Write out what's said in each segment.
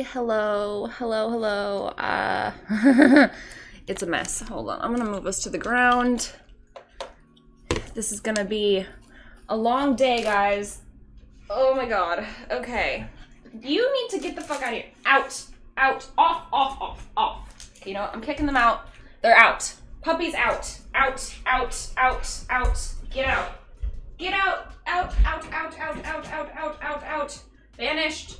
Hi, hello, hello. It's a mess. Hold on, I'm gonna move us to the ground. This is gonna be a long day, guys. Oh my god. Okay. You need to get the fuck out of here. Out, off. Okay, you know what? I'm kicking them out. They're out. Puppies out. Out. Get out. Get out. Out. Banished.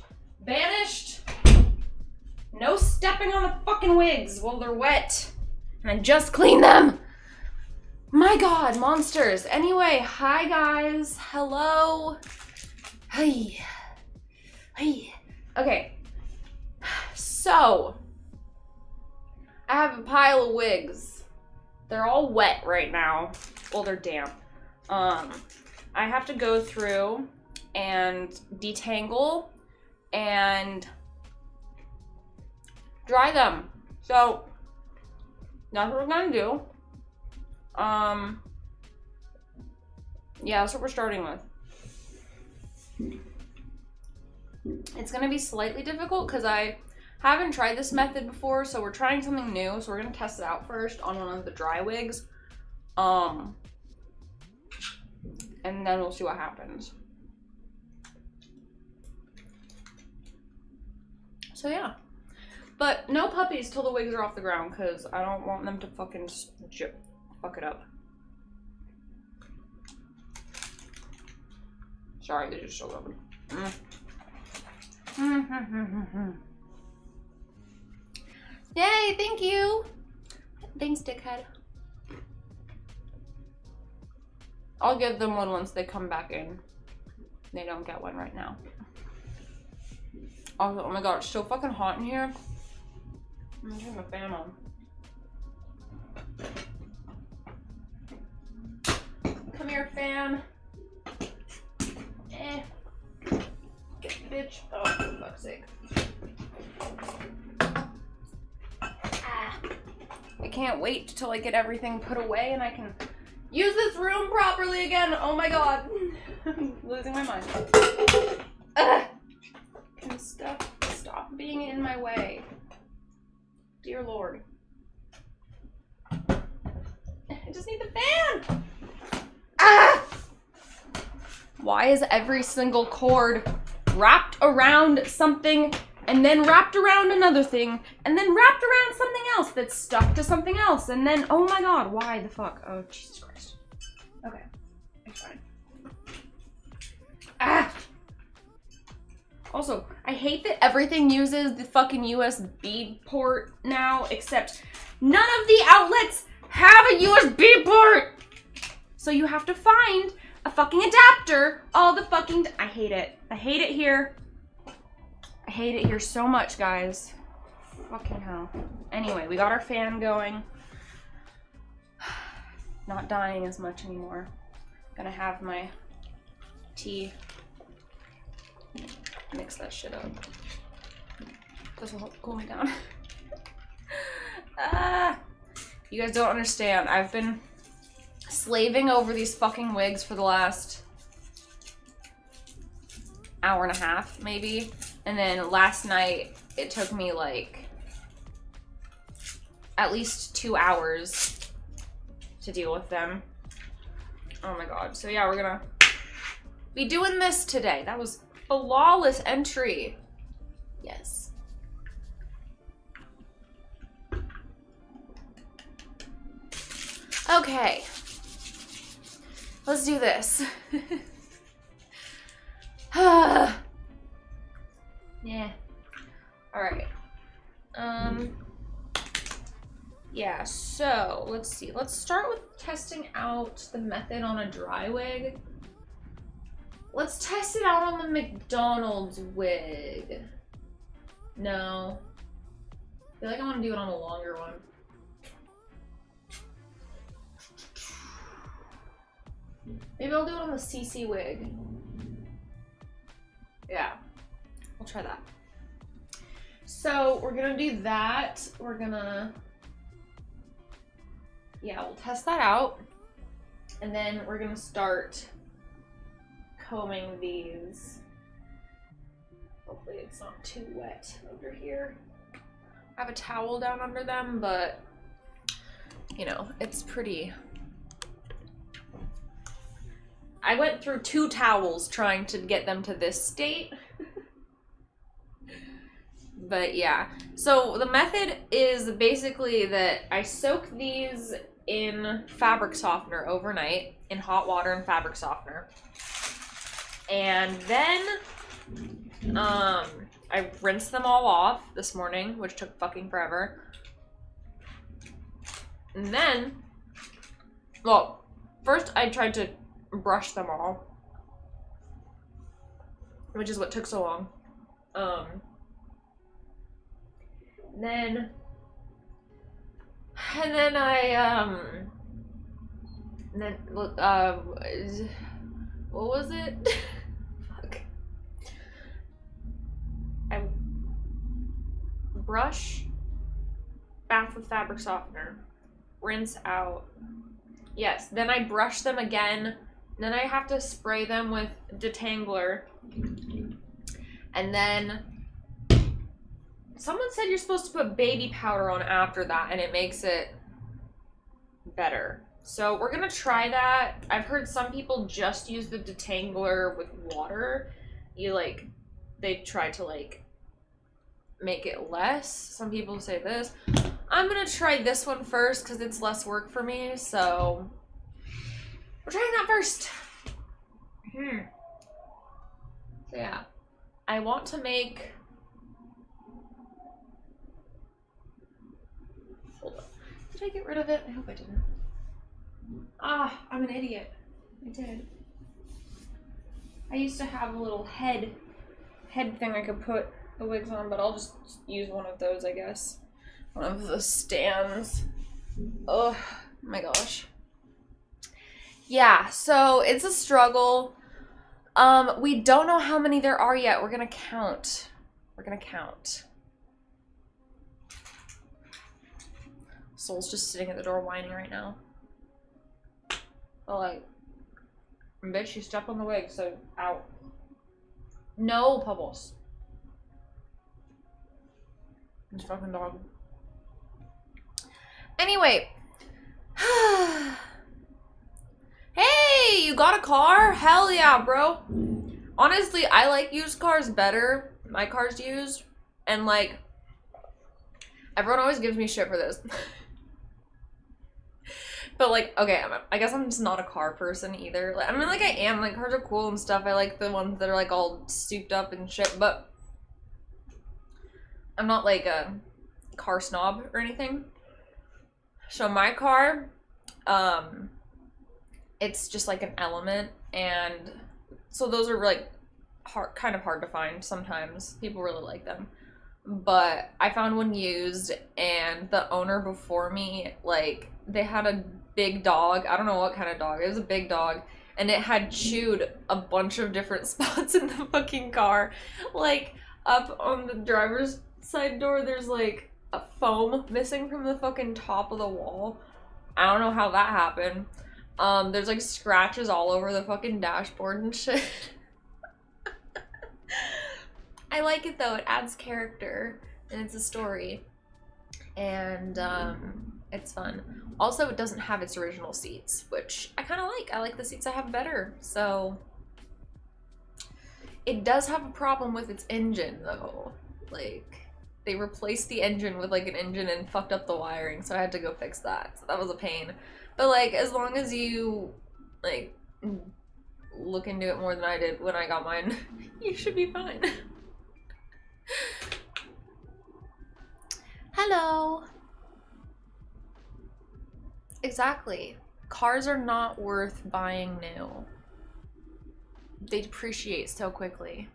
No stepping on the fucking wigs while they're wet. And I just cleaned them. My god, monsters. Anyway, hi guys. Hello. Hey. Okay. So, I have a pile of wigs. They're all wet right now. Well, they're damp. I have to go through and detangle and dry them. So, that's what we're gonna do. Yeah, that's what we're starting with. It's gonna be slightly difficult because I haven't tried this method before, so we're trying something new. So we're gonna test it out first on one of the dry wigs. And then we'll see what happens. So yeah. But no puppies till the wigs are off the ground because I don't want them to fucking fuck it up. Sorry, they're just so lovely. Yay, thank you. Thanks, dickhead. I'll give them one once they come back in. They don't get one right now. Also, oh my god, it's so fucking hot in here. I'm gonna turn the fan on. Come here, fan. Get the bitch. Oh, for fuck's sake. I can't wait till I get everything put away and I can use this room properly again. Oh my god. I'm losing my mind. Can stuff stop being in my way? Dear Lord. I just need the fan. Why is every single cord wrapped around something and then wrapped around another thing and then wrapped around something else that's stuck to something else and then, oh my god, why the fuck? Oh, Jesus Christ. Okay, it's fine. Also, I hate that everything uses the fucking USB port now, except none of the outlets have a USB port! So you have to find a fucking adapter all the fucking I hate it. I hate it here. I hate it here so much, guys. Fucking hell. Anyway, we got our fan going. Not dying as much anymore. Gonna have my tea. Mix that shit up. This will help cool me down. You guys don't understand. I've been slaving over these fucking wigs for the last hour and a half, maybe. And then last night, it took me like at least 2 hours to deal with them. Oh my god. So yeah, we're gonna be doing this today. That was a flawless entry. Yes. Okay. Let's do this. Yeah. Alright. Yeah, so let's see. Let's start with testing out the method on a dry wig. Let's test it out on the McDonald's wig. No. I feel like I want to do it on a longer one. Maybe I'll do it on the CC wig. Yeah, we'll try that. So we're gonna do that. We're gonna, yeah, we'll test that out. And then we're gonna start combing these. Hopefully it's not too wet under here. I have a towel down under them, but you know, it's pretty. I went through 2 towels trying to get them to this state. But yeah, so the method is basically that I soak these in fabric softener overnight, in hot water and fabric softener. And then I rinsed them all off this morning, which took fucking forever. And then, well, first I tried to brush them all, which is what took so long. Then what was it? Fuck. I brush, bath with fabric softener, rinse out. Yes, then I brush them again. Then I have to spray them with detangler. And then someone said you're supposed to put baby powder on after that and it makes it better. So we're gonna try that. I've heard some people just use the detangler with water. They try to make it less. Some people say this. I'm gonna try this one first because it's less work for me, so we're trying that first. So yeah, I want to make, hold on, did I get rid of it? I hope I didn't. Ah, I'm an idiot. I did. I used to have a little head thing I could put the wigs on, but I'll just use one of those, I guess. One of the stands. Oh my gosh. Yeah, so it's a struggle. We don't know how many there are yet. We're gonna count. Soul's just sitting at the door whining right now. But bitch, you stepped on the wig, so out. No, Pebbles. This fucking dog. Anyway. Hey, you got a car? Hell yeah, bro. Honestly, I like used cars better. My car's used. And everyone always gives me shit for this. But okay, I guess I'm just not a car person either. I mean, I am. Cars are cool and stuff. I like the ones that are all souped up and shit, but I'm not a car snob or anything. So my car, it's just an Element, and so those are kind of hard to find sometimes. People really like them. But I found one used, and the owner before me, they had a big dog. I don't know what kind of dog. It was a big dog, and it had chewed a bunch of different spots in the fucking car. Up on the driver's side door, there's a foam missing from the fucking top of the wall. I don't know how that happened. There's scratches all over the fucking dashboard and shit. I like it though, it adds character, and it's a story, and it's fun. Also, it doesn't have its original seats, which I kind of like. I like the seats I have better, so. It does have a problem with its engine though. They replaced the engine with an engine and fucked up the wiring, so I had to go fix that, so that was a pain. But as long as you look into it more than I did when I got mine, you should be fine. Hello. Exactly. Cars are not worth buying new. They depreciate so quickly.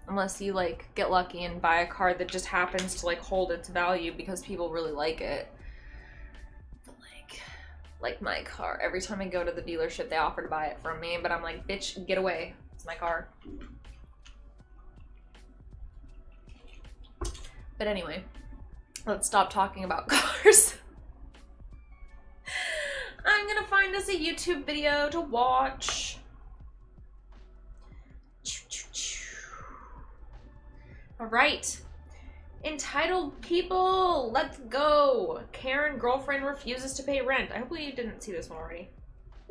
Unless you get lucky and buy a car that just happens to hold its value because people really like it. But like my car, every time I go to the dealership they offer to buy it from me, but I'm like, bitch, get away. It's my car. But anyway, let's stop talking about cars. I'm gonna find us a YouTube video to watch. All right. Entitled people, let's go. Karen girlfriend refuses to pay rent. I hope we didn't see this one already.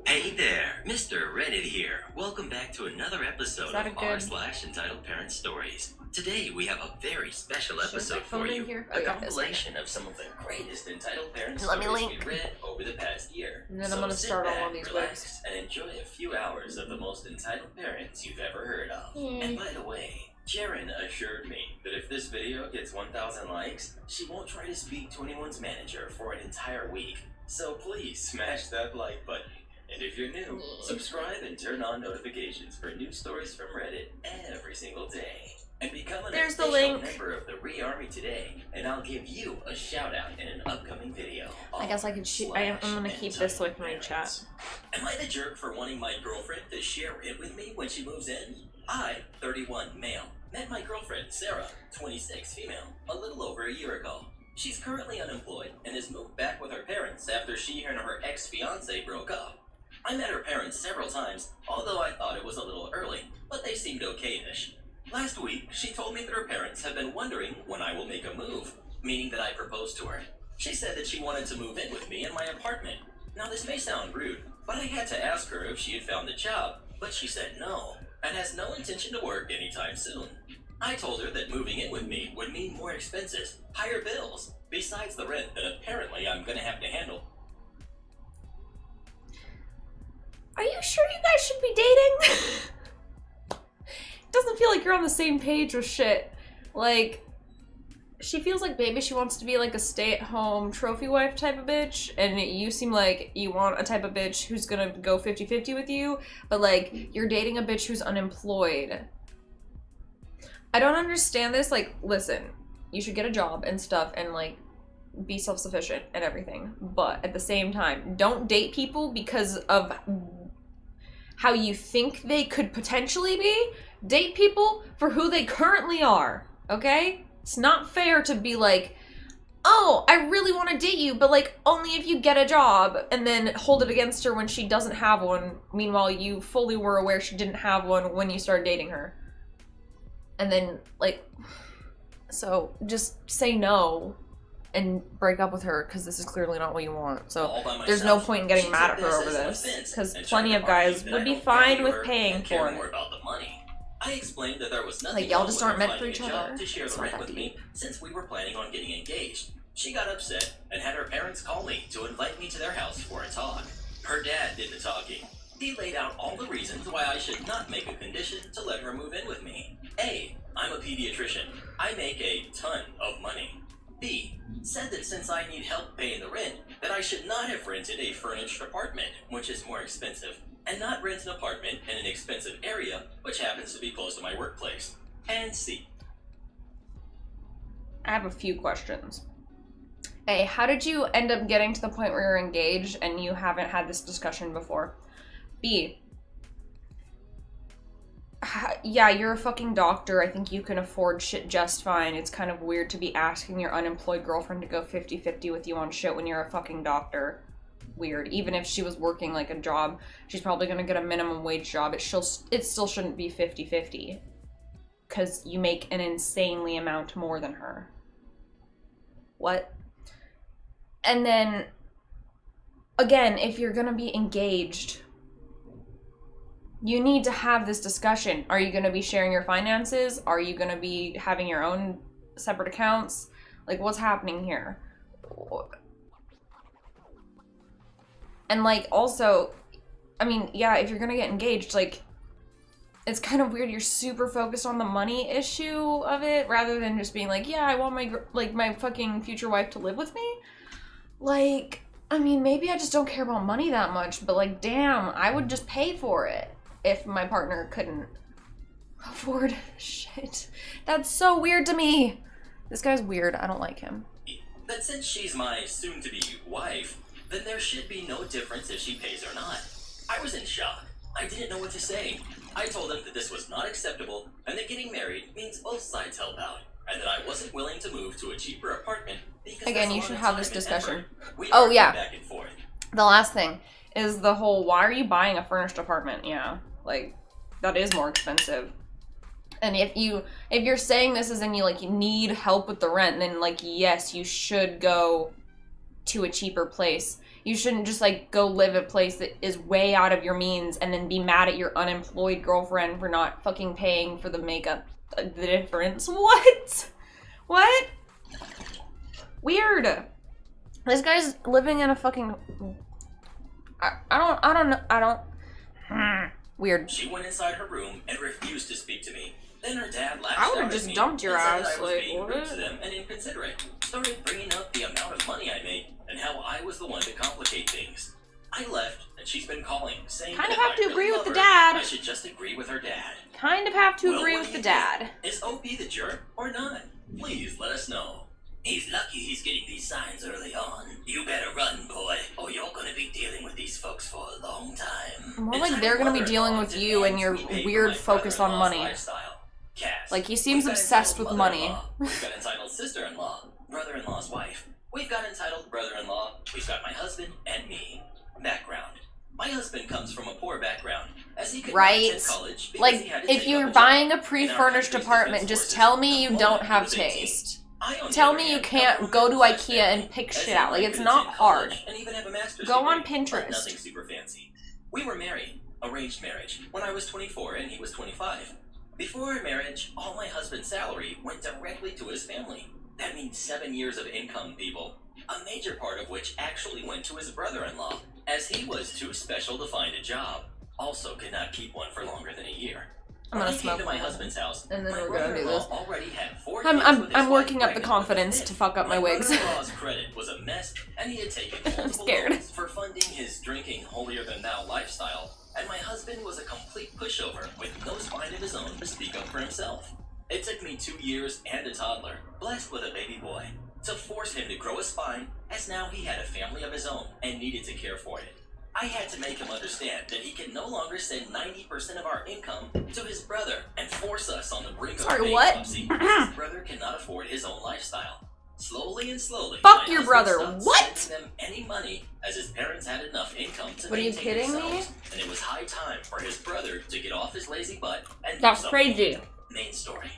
Hey there, Mr. Reddit here. Welcome back to another episode of r/Entitled Parent Stories. Today we have a very special episode for you. A compilation of some of the greatest entitled parent stories we read over the past year. And then I'm going to start all of these relax, and enjoy a few hours of the most entitled parents you've ever heard of. And by the way, Sharon assured me that if this video gets 1,000 likes, she won't try to speak to anyone's manager for an entire week. So please smash that like button. And if you're new, subscribe and turn on notifications for new stories from Reddit every single day. And become an official member of the Re-Army today, and I'll give you a shout out in an upcoming video. I guess I could shoot. I'm gonna keep this with my chat. Am I the jerk for wanting my girlfriend to share it with me when she moves in? I, 31 male, met my girlfriend Sarah, 26 female, a little over a year ago. She's currently unemployed and has moved back with her parents after she and her ex-fiance broke up. I met her parents several times, although I thought it was a little early, but they seemed okay-ish. Last week, she told me that her parents have been wondering when I will make a move, meaning that I proposed to her. She said that she wanted to move in with me in my apartment. Now this may sound rude, but I had to ask her if she had found a job, but she said no, and has no intention to work anytime soon. I told her that moving in with me would mean more expenses, higher bills, besides the rent that apparently I'm gonna have to handle. Are you sure you guys should be dating? Doesn't feel like you're on the same page with shit. Like, she feels like maybe she wants to be like a stay-at-home trophy wife type of bitch, and you seem like you want a type of bitch who's gonna go 50-50 with you, but like, you're dating a bitch who's unemployed. I don't understand this. Like, listen, you should get a job and stuff and like be self-sufficient and everything, but at the same time, don't date people because of how you think they could potentially be. Date people for who they currently are, okay? It's not fair to be like, oh, I really want to date you, but like only if you get a job, and then hold it against her when she doesn't have one. Meanwhile, you fully were aware she didn't have one when you started dating her. And then like, so just say no and break up with her, because this is clearly not what you want. So there's no point in getting mad at her over this, because plenty of guys would be fine with paying for it. I explained that there was nothing like, y'all just aren't meant for each other. To share the rent with me, since we were planning on getting engaged. She got upset and had her parents call me to invite me to their house for a talk. Her dad did the talking. He laid out all the reasons why I should not make a condition to let her move in with me. A, I'm a pediatrician. I make a ton of money. B, said that since I need help paying the rent, that I should not have rented a furnished apartment, which is more expensive, and not rent an apartment in an expensive area, which happens to be close to my workplace. And C. I have a few questions. A, how did you end up getting to the point where you're engaged and you haven't had this discussion before? B, yeah, you're a fucking doctor. I think you can afford shit just fine. It's kind of weird to be asking your unemployed girlfriend to go 50-50 with you on shit when you're a fucking doctor. Weird. Even if she was working like a job, she's probably gonna get a minimum wage job. It still shouldn't be 50-50. Because you make an insanely amount more than her. What? And then, again, if you're gonna be engaged, you need to have this discussion. Are you going to be sharing your finances? Are you going to be having your own separate accounts? Like, what's happening here? And, like, also, I mean, yeah, if you're going to get engaged, like, it's kind of weird. You're super focused on the money issue of it rather than just being like, yeah, I want my fucking future wife to live with me. Like, I mean, maybe I just don't care about money that much, but, like, damn, I would just pay for it if my partner couldn't afford shit. That's so weird to me. This guy's weird. I don't like him. That since she's my soon-to-be wife, then there should be no difference if she pays or not. I was in shock. I didn't know what to say. I told him that this was not acceptable and that getting married means both sides help out, and that I wasn't willing to move to a cheaper apartment because again, you should have this discussion. Oh yeah. Back and forth. The last thing is the whole, why are you buying a furnished apartment? Yeah, like, that is more expensive. And if you're saying this as in you need help with the rent, then like yes, you should go to a cheaper place. You shouldn't just like go live a place that is way out of your means and then be mad at your unemployed girlfriend for not fucking paying for the makeup. The difference. What? What? Weird. This guy's living in a fucking. I don't. Weird. She went inside her room and refused to speak to me. Then her dad lashed I would out have at just me dumped your and said ass. that I was Like, being rude to what? them and inconsiderate. Started bringing up the amount of money I made and how I was the one to complicate things. I left, and she's been calling, saying Kind of that have I to really agree with love the her, dad. I should just agree with her dad. Kind of have to Well, agree what with do the you dad. think? Is OP the jerk or not? Please let us know. He's lucky he's getting these signs early on. You better run, boy, or you're gonna be dealing with these folks for a long time. More like they're gonna be dealing with you and your weird focus on money. Cass, Like, he seems we've got obsessed entitled with money. mother-in-law. We've got entitled sister-in-law, brother-in-law's wife. We've got entitled brother-in-law. We've got my husband and me. Background. My husband comes from a poor background, as he could not Right? attend college because Like, he had to if take you're up buying a job in our pre-furnished country's apartment, defense just forces. tell me you Only don't when he have was 18. taste. I, on the Tell other me you hand, can't come go from to a middle-class IKEA and family, pick as shit in out. I Like, it's could not attend hard. college and even have a master's Go on degree, but Pinterest. nothing super fancy. We were married, arranged marriage, when I was 24 and he was 25. Before our marriage, all my husband's salary went directly to his family. That means 7 years of income, people. A major part of which actually went to his brother-in-law, as he was too special to find a job. Also could not keep one for longer than a year. I'm When gonna I came smoke to my one. husband's house, And then my we're gonna do brother-in-law this. already had 4 I'm kids with his I'm wife working up the pregnant with a confidence fifth. to fuck up my wigs. brother-in-law's credit was a mess, and he had taken multiple scared. loans for funding his drinking holier-than-thou lifestyle, and my husband was a complete pushover with no spine of his own to speak up for himself. It took me 2 years and a toddler, blessed with a baby boy, to force him to grow a spine, as now he had a family of his own and needed to care for it. I had to make him understand that he can no longer send 90% of our income to his brother and force us on the brink Sorry, of what? bankruptcy because his brother cannot afford his own lifestyle. Slowly and slowly, Fuck my your husband brother. stopped What? sending them any money, as his parents had enough income to What, are you maintain kidding me? themselves, and it was high time for his brother to get off his lazy butt and do That's something. crazy. Main story.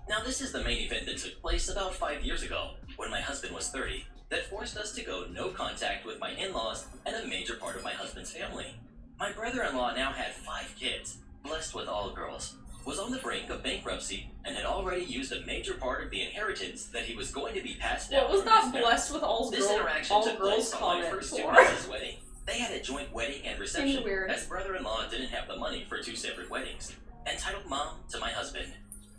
Now this is the main event that took place about 5 years ago, when my husband was 30, that forced us to go no contact with my in-laws and a major part of my husband's family. My brother-in-law now had 5 kids, blessed with all girls, was on the brink of bankruptcy, and had already used a major part of the inheritance that he was going to be passed down What was from that his parents. blessed with all This interaction all took girls place on my comment first 2 for? nights' wedding. They had a joint wedding and reception, Seems weird. as brother-in-law didn't have the money for 2 separate weddings. Entitled mom to my husband.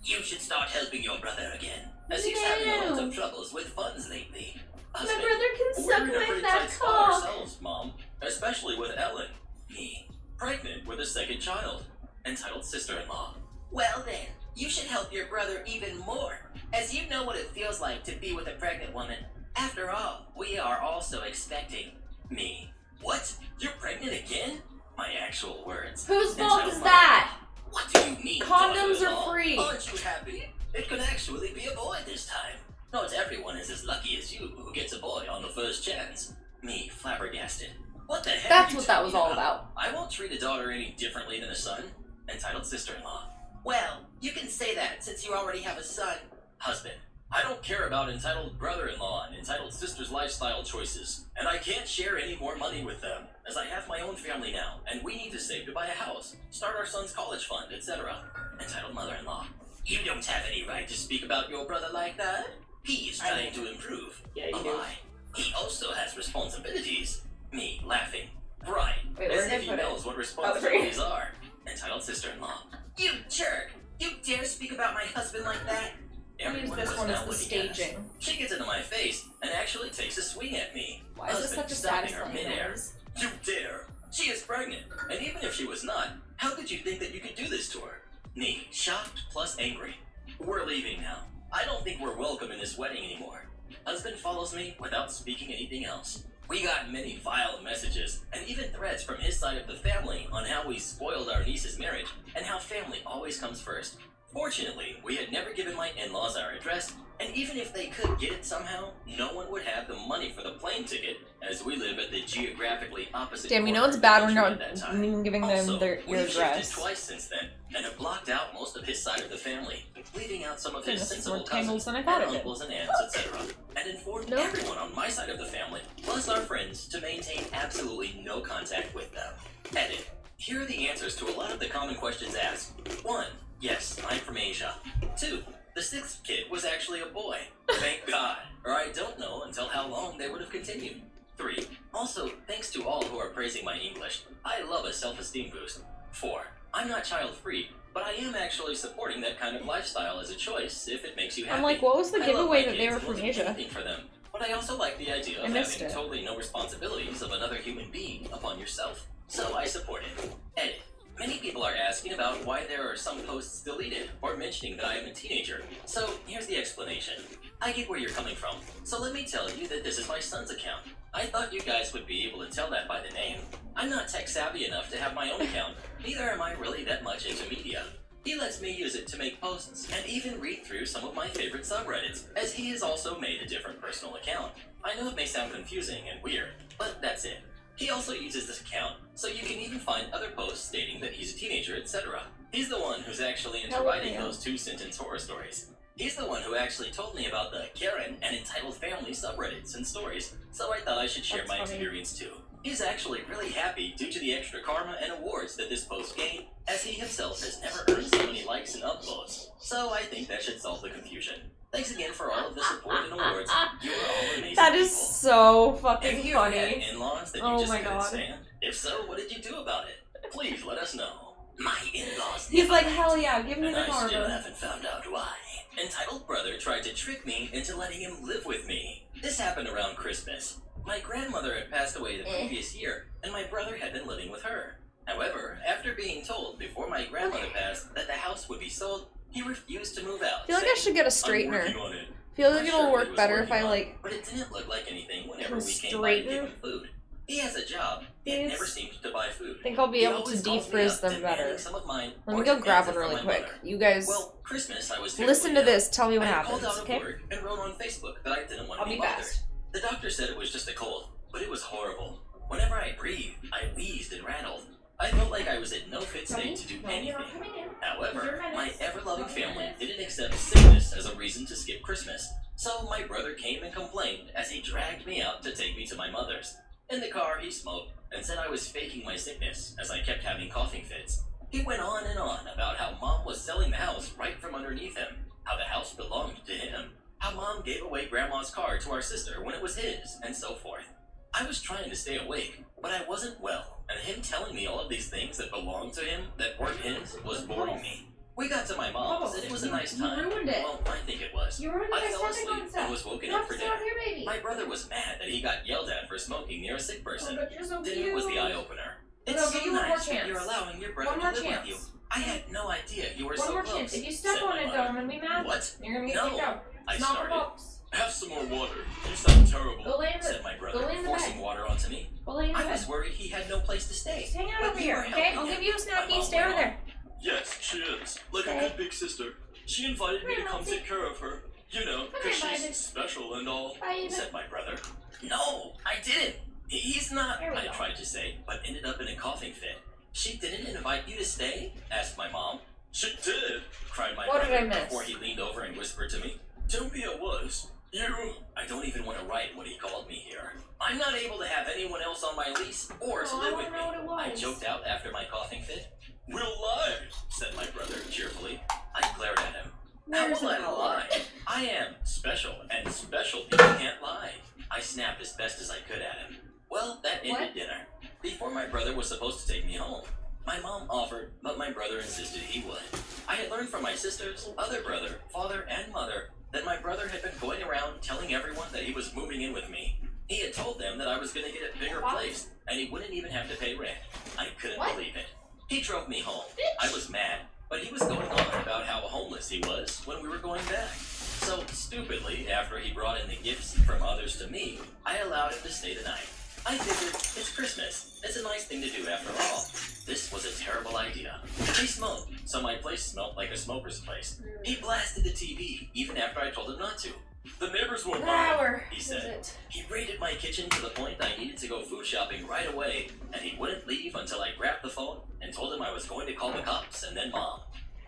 You should start helping your brother again, as he's having lots of troubles with funds lately. Husband, can we're in a pretty tight spot ourselves, Mom. Especially with Ellen. Me. Pregnant with a second child. Entitled sister-in-law. Well then, you should help your brother even more, as you know what it feels like to be with a pregnant woman. After all, we are also expecting. Me. What? You're pregnant again? My actual words. Whose fault Entitled is mother-in-law. that? What do you mean? Condoms are daughter-in-law? free. Aren't you happy? It could actually be a boy this time. Not everyone is as lucky as you who gets a boy on the first chance. Me, flabbergasted. What the heck? That's are you what that was talking all about. I won't treat a daughter any differently than a son. Entitled sister-in-law. Well, you can say that since you already have a son. Husband. I don't care about entitled brother-in-law and entitled sister's lifestyle choices, and I can't share any more money with them, as I have my own family now, and we need to save to buy a house, start our son's college fund, etc. Entitled mother-in-law. You don't have any right to speak about your brother like that. He is trying to improve. Yeah, you A do. lie. He also has responsibilities. Me, laughing. Right. Wait, As where did I if he put it? knows what responsibilities are. Entitled sister-in-law. You jerk! You dare speak about my husband like that? Everyone this was one as now the looking at us. staging. She gets into my face and actually takes a swing at me. Why is this Husband such a stopping her satisfying midair. noise? You dare! She is pregnant, and even if she was not, how could you think that you could do this to her? Me, shocked plus angry. We're leaving now. I don't think we're welcome in this wedding anymore. Husband follows me without speaking anything else. We got many vile messages and even threats from his side of the family on how we spoiled our niece's marriage and how family always comes first. Fortunately, we had never given my in-laws our address, and even if they could get it somehow, no one would have the money for the plane ticket, as we live at the geographically opposite Damn, you know corner it's of bad the when country you're at that time. not even giving them Also, your we've shifted address. twice since then, and have blocked out most of his side of the family, leaving out some of his Goodness, it's sensible more tangles cousins than I and thought it did. uncles and aunts, etc., and informed everyone on my side of the family, plus our friends, to maintain absolutely no contact with them. Edit. Here are the answers to a lot of the common questions asked. 1. Yes, I'm from Asia. 2. The 6th kid was actually a boy. Thank God. Or I don't know until how long they would have continued. 3. Also, thanks to all who are praising my English, I love a self-esteem boost. 4. I'm not child-free, but I am actually supporting that kind of lifestyle as a choice if it makes you happy. I'm like, what was the I love giveaway my that they kids were and from will do Asia? anything for them, but I also like the idea I of missed having it. totally no responsibilities of another human being upon yourself. So I support it. Edit. Many people are asking about why there are some posts deleted or mentioning that I am a teenager. So here's the explanation. I get where you're coming from, so let me tell you that this is my son's account. I thought you guys would be able to tell that by the name. I'm not tech savvy enough to have my own account, neither am I really that much into media. He lets me use it to make posts and even read through some of my favorite subreddits, as he has also made a different personal account. I know it may sound confusing and weird, but that's it. He also uses this account, so you can even find other posts stating that he's a teenager, etc. He's the one who's actually into writing those 2-sentence horror stories. He's the one who actually told me about the Karen and entitled family subreddits and stories, so I thought I should share That's my funny. experience too. He's actually really happy due to the extra karma and awards that this post gained, as he himself has never earned so many likes and upvotes. So I think that should solve the confusion. Thanks again for all of the support and awards. You are all amazing That is people. so Have fucking you ever had funny. in-laws that you Oh just my couldn't God. stand? If so, what did you do about it? Please let us know. My in-laws. He's never like, met, hell yeah, give me and the I still Carver. haven't found out why. Entitled brother tried to trick me into letting him live with me. This happened around Christmas. My grandmother had passed away the previous year, and my brother had been living with her. However, after being told before my grandmother passed that the house would be sold, he refused to move out. I feel like I should get a "I'm straightener. working on it." I feel like I'm it'll sure he work was better if working I on it, like. but it didn't look like anything whenever can we came by to give straighten him food. He has a job, yet these. never seemed to buy food. I think I'll be He able to always called me defrizz up, them demanding better. some of mine, Let me or go to grab answer one for really my quick. mother. You guys Well, Christmas, I was listen to terribly ill. this. Tell me what I had happens, called out okay? of work and wrote on Facebook that I didn't want I'll to be be bothered. fast. The doctor said it was just a cold, but it was horrible. Whenever I breathed, I wheezed and rattled. I felt like I was in no fit state to do anything. However, my ever-loving family didn't accept sickness as a reason to skip Christmas. So my brother came and complained as he dragged me out to take me to my mother's. In the car, he smoked and said I was faking my sickness as I kept having coughing fits. He went on and on about how Mom was selling the house right from underneath him, how the house belonged to him, how Mom gave away Grandma's car to our sister when it was his, and so forth. I was trying to stay awake, but I wasn't well, and him telling me all of these things that belonged to him that weren't his was boring me. We got to my mom's, and it was a nice time. You ruined it. Well, I think it was. You ruined it I by fell stepping asleep on stuff. and was woken You up have for to dinner. stop here, baby. My brother was mad that he got yelled at for smoking near a sick person. Oh, but you're so Dinner cute. was the eye-opener. I'll It's give so you one more nice that chance. you're allowing your brother One to more live chance. with you. I had no idea you were One so more close. chance. If you step said on my it, mother. though, I'm gonna be mad. What? You're gonna get No. kicked out. I It's not started. for books. Have some more water. You sound terrible, Go lay in the, said my brother, go lay in the forcing bed. water onto me. Go lay in the I bed. was worried he had no place to stay. Just hang out But over we here, were okay? helping I'll him. give you a My snacky. mom Stay went over on. there. Yes, she is. Like Okay. a good big sister. She invited me to come take care of her. You know, Come because here, she's Biden. special and all. Bye, said my brother. No, I didn't. He's not, There we I go. tried to say, but ended up in a coughing fit. She didn't invite you to stay? Asked my mom. She did. Cried my What did brother I miss? before he leaned over and whispered to me. Tell me it was. You. I don't even want to write what he called me here. I'm not able to have anyone else on my lease or to Oh, I live wanna with me. know what it was. I joked out after my coughing fit. We'll lie. Said my brother cheerfully. I glared at him. How There's will I an outline. lie? I am special, and special people can't lie. I snapped as best as I could at him. Well, that ended What? dinner. Before my brother was supposed to take me home. My mom offered, but my brother insisted he would. I had learned from my sisters, other brother, father, and mother that my brother had been going around telling everyone that he was moving in with me. He had told them that I was going to get a bigger place, and he wouldn't even have to pay rent. I couldn't What? believe it. He drove me home. Bitch. I was mad, but he was going on about how homeless he was when we were going back. So, stupidly, after he brought in the gifts from others to me, I allowed him to stay the night. I figured, it's Christmas. It's a nice thing to do after all. This was a terrible idea. He smoked, so my place smelled like a smoker's place. He blasted the TV, even after I told him not to. The neighbors won't mind, Flower. he Is said. it? He raided my kitchen to the point I needed to go food shopping right away, and he wouldn't leave until I grabbed the phone and told him I was going to call the cops and then Mom.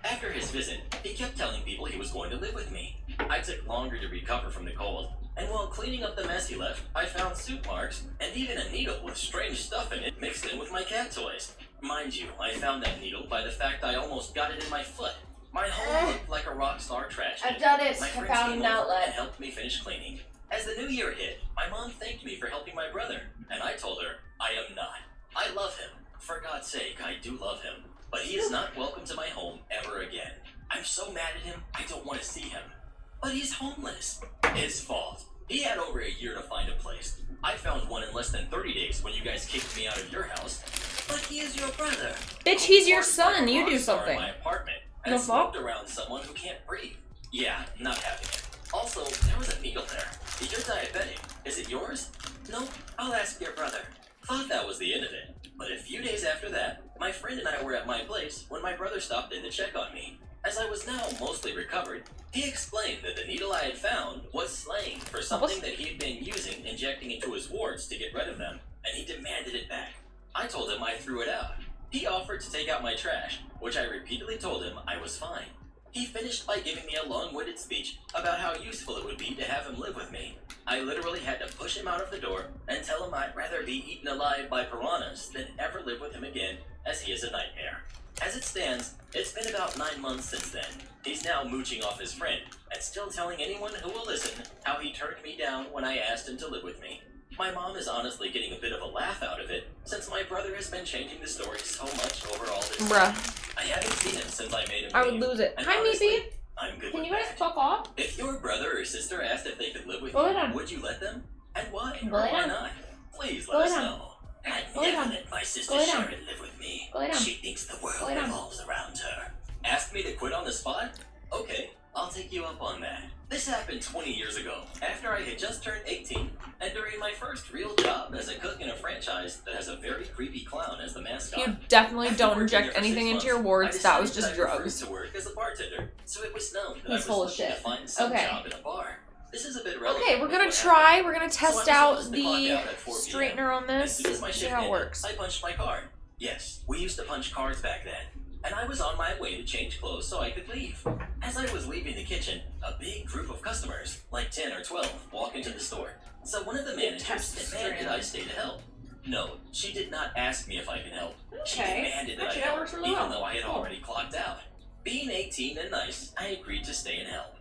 After his visit, he kept telling people he was going to live with me. I took longer to recover from the cold, and while cleaning up the mess he left, I found soup marks and even a needle with strange stuff in it mixed in with my cat toys. Mind you, I found that needle by the fact I almost got it in my foot. My home looked like a rock star trash bin. I've done it. My I friends found came an over outlet. and helped me finish cleaning. As the new year hit, my mom thanked me for helping my brother, and I told her I am not. I love him. For God's sake, I do love him. But he is not welcome to my home ever again. I'm so mad at him, I don't want to see him. But he's homeless. His fault. He had over a year to find a place. I found one in less than 30 days when you guys kicked me out of your house. But he is your brother. Bitch, he's your son. You do In something. my apartment No and fault. smoked around someone who can't breathe. Yeah, not having it. Also, there was a needle there. You're diabetic. Is it yours? No, I'll ask your brother. Thought that was the end of it. But a few days after that, my friend and I were at my place when my brother stopped in to check on me. As I was now mostly recovered, he explained that the needle I had found was slang for something that he had been using, injecting into his warts to get rid of them, and he demanded it back. I told him I threw it out. He offered to take out my trash, which I repeatedly told him I was fine. He finished by giving me a long-winded speech about how useful it would be to have him live with me. I literally had to push him out of the door and tell him I'd rather be eaten alive by piranhas than ever live with him again, as he is a nightmare. As it stands, it's been about 9 months since then. He's now mooching off his friend, and still telling anyone who will listen how he turned me down when I asked him to live with me. My mom is honestly getting a bit of a laugh out of it, since my brother has been changing the story so much over all this time. Bruh. I haven't seen him since I made him I would leave, lose it. and Hi, honestly, Meepy. I'm good Can with you guys that. fuck off? If your brother or sister asked if they could live with Go you, ahead. would you let them? And why? Go Or why ahead. not? Please Go let us ahead. know. I'd Go never ahead. let my sister Go ahead. Sharon live with me. Go ahead. She thinks the world Go ahead. revolves around her. Asked me to quit on the spot? Okay, I'll take you up on that. This happened 20 years ago, after I had just turned 18, and during my first real job as a cook in a franchise that has a very creepy clown as the mascot. You definitely After don't working there inject for 6 anything into months, your I warts. That was decided just I preferred drugs. to work as a bartender, so it was known that He's I was full of looking shit. to find some Okay. job in a bar. This is a bit relevant. Okay, we're with gonna what try. happened. We're gonna So I test was out supposed to clock the out at 4 p.m. straightener on As this. soon as my See shift how it ended, works. I punched my card. Yes, we used to punch cards back then. And I was on my way to change clothes so I could leave. As I was leaving the kitchen, a big group of customers, like 10 or 12, walk into the store. So one of the managers test demanded strand. I stay to help. No, she did not ask me if I could help. She Okay. demanded that Actually, I that help, works really even well. though I had Cool. already clocked out. Being 18 and nice, I agreed to stay and help.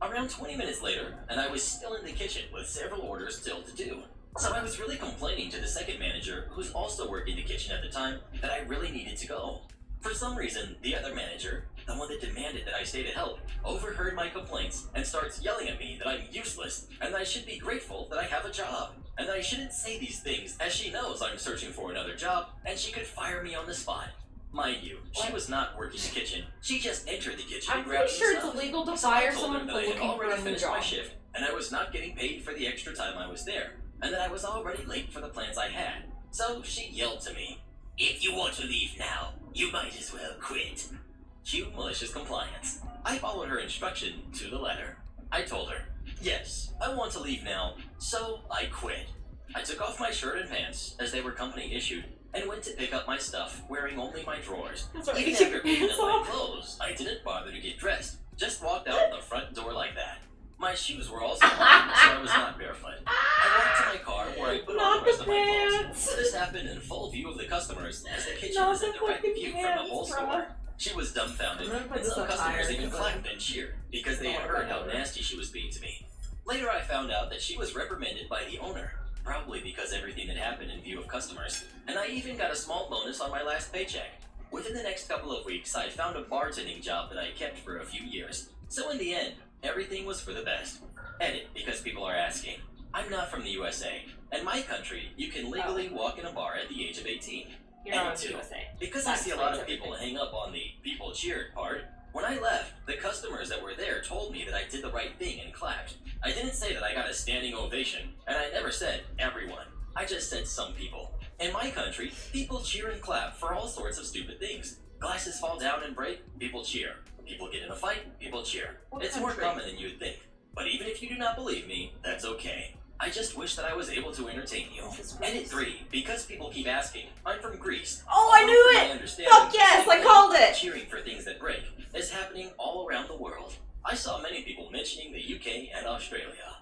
Around 20 minutes later, and I was still in the kitchen with several orders still to do. So I was really complaining to the second manager, who's also working the kitchen at the time, that I really needed to go. For some reason, the other manager, the one that demanded that I stay to help, overheard my complaints and starts yelling at me that I'm useless and that I should be grateful that I have a job, and that I shouldn't say these things as she knows I'm searching for another job and she could fire me on the spot. Mind you, she was not working the kitchen. She just entered the kitchen I'm and grabbed pretty sure some it's stuff. illegal to So I fire told someone her for that I had looking for already a new finished my job. shift and I was not getting paid for the extra time I was there, and that I was already late for the plans I had. So she yelled to me, "If you want to leave now, you might as well quit." Cue malicious compliance. I followed her instruction to the letter. I told her, yes, I want to leave now, so I quit. I took off my shirt and pants, as they were company issued, and went to pick up my stuff, wearing only my drawers. That's alright. Even Take after your picking pants up my off. clothes, I didn't bother to get dressed, just walked out the front door like that. My shoes were also on, so I was not barefoot. I walked to my car where I put on Not the rest the of my clothes. pants. This happened in full view of the customers, as the kitchen Not is in the direct fucking view from pants, the whole bro. store. She was dumbfounded, I'm gonna put and this some up customers higher, even because clapped and cheered because they had Oh, heard how whatever. nasty she was being to me. Later I found out that she was reprimanded by the owner, probably because everything had happened in view of customers, and I even got a small bonus on my last paycheck. Within the next couple of weeks, I found a bartending job that I kept for a few years, so in the end, everything was for the best. Edit, because people are asking. I'm not from the USA. In my country, you can legally walk in a bar at the age of 18. You're not And on the two, USA. because That I see a lot of explains people hang up on the people cheered part, when I left, the customers that were there told me that I did the right thing and clapped. I didn't say that I got a standing ovation, and I never said everyone. I just said some people. In my country, people cheer and clap for all sorts of stupid things. Glasses fall down and break, people cheer. People get in a fight, people cheer. What It's more country? common than you'd think. But even if you do not believe me, that's okay. I just wish that I was able to entertain you. Edit 3. Because people keep asking, I'm from Greece. Oh, I knew it! Fuck yes, I called it! Cheering for things that break is happening all around the world. I saw many people mentioning the UK and Australia.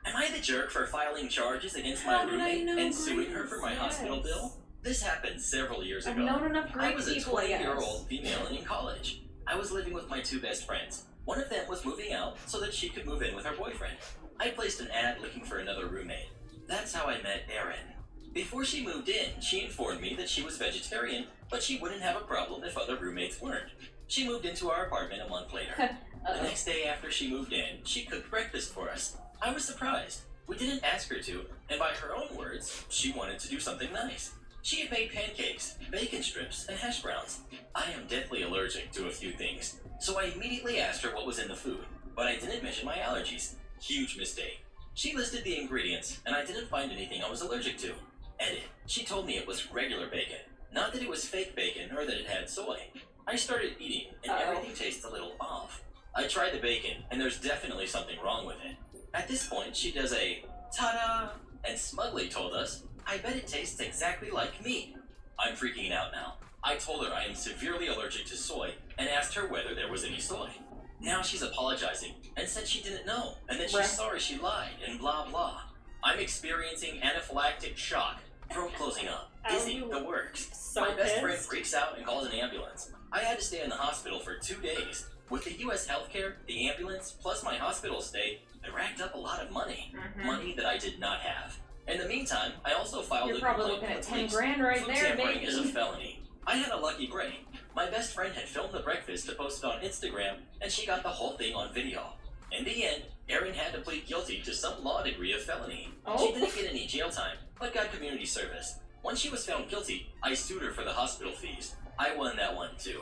Am I the jerk for filing charges against my roommate and suing her for my hospital bill? This happened several years ago. I've known enough I Greek was a people, I guess. 20-year-old female and in college. I was living with my 2 best friends. One of them was moving out so that she could move in with her boyfriend. I placed an ad looking for another roommate. That's how I met Erin. Before she moved in, she informed me that she was vegetarian, but she wouldn't have a problem if other roommates weren't. She moved into our apartment a month later. The next day after she moved in, she cooked breakfast for us. I was surprised. We didn't ask her to, and by her own words, she wanted to do something nice. She had made pancakes, bacon strips, and hash browns. I am deathly allergic to a few things, so I immediately asked her what was in the food, but I didn't mention my allergies. Huge mistake. She listed the ingredients, and I didn't find anything I was allergic to. Edit. She told me it was regular bacon, not that it was fake bacon or that it had soy. I started eating, and everything tastes a little off. I tried the bacon, and there's definitely something wrong with it. At this point, she does a ta-da, and smugly told us, I bet it tastes exactly like me. I'm freaking out now. I told her I am severely allergic to soy, and asked her whether there was any soy. Now she's apologizing, and said she didn't know, and that she's sorry she lied, and blah blah. I'm experiencing anaphylactic shock, throat closing up, dizzy, the works. My best friend freaks out and calls an ambulance. I had to stay in the hospital for 2 days. With the US healthcare, the ambulance, plus my hospital stay, I racked up a lot of money. Money that I did not have. In the meantime, I also filed You're a probably complaint looking at with 10 grand right Food there, tampering baby. is a felony. I had a lucky break. My best friend had filmed the breakfast to post it on Instagram, and she got the whole thing on video. In the end, Erin had to plead guilty to some law degree of felony. She didn't get any jail time, but got community service. Once she was found guilty, I sued her for the hospital fees. I won that one too.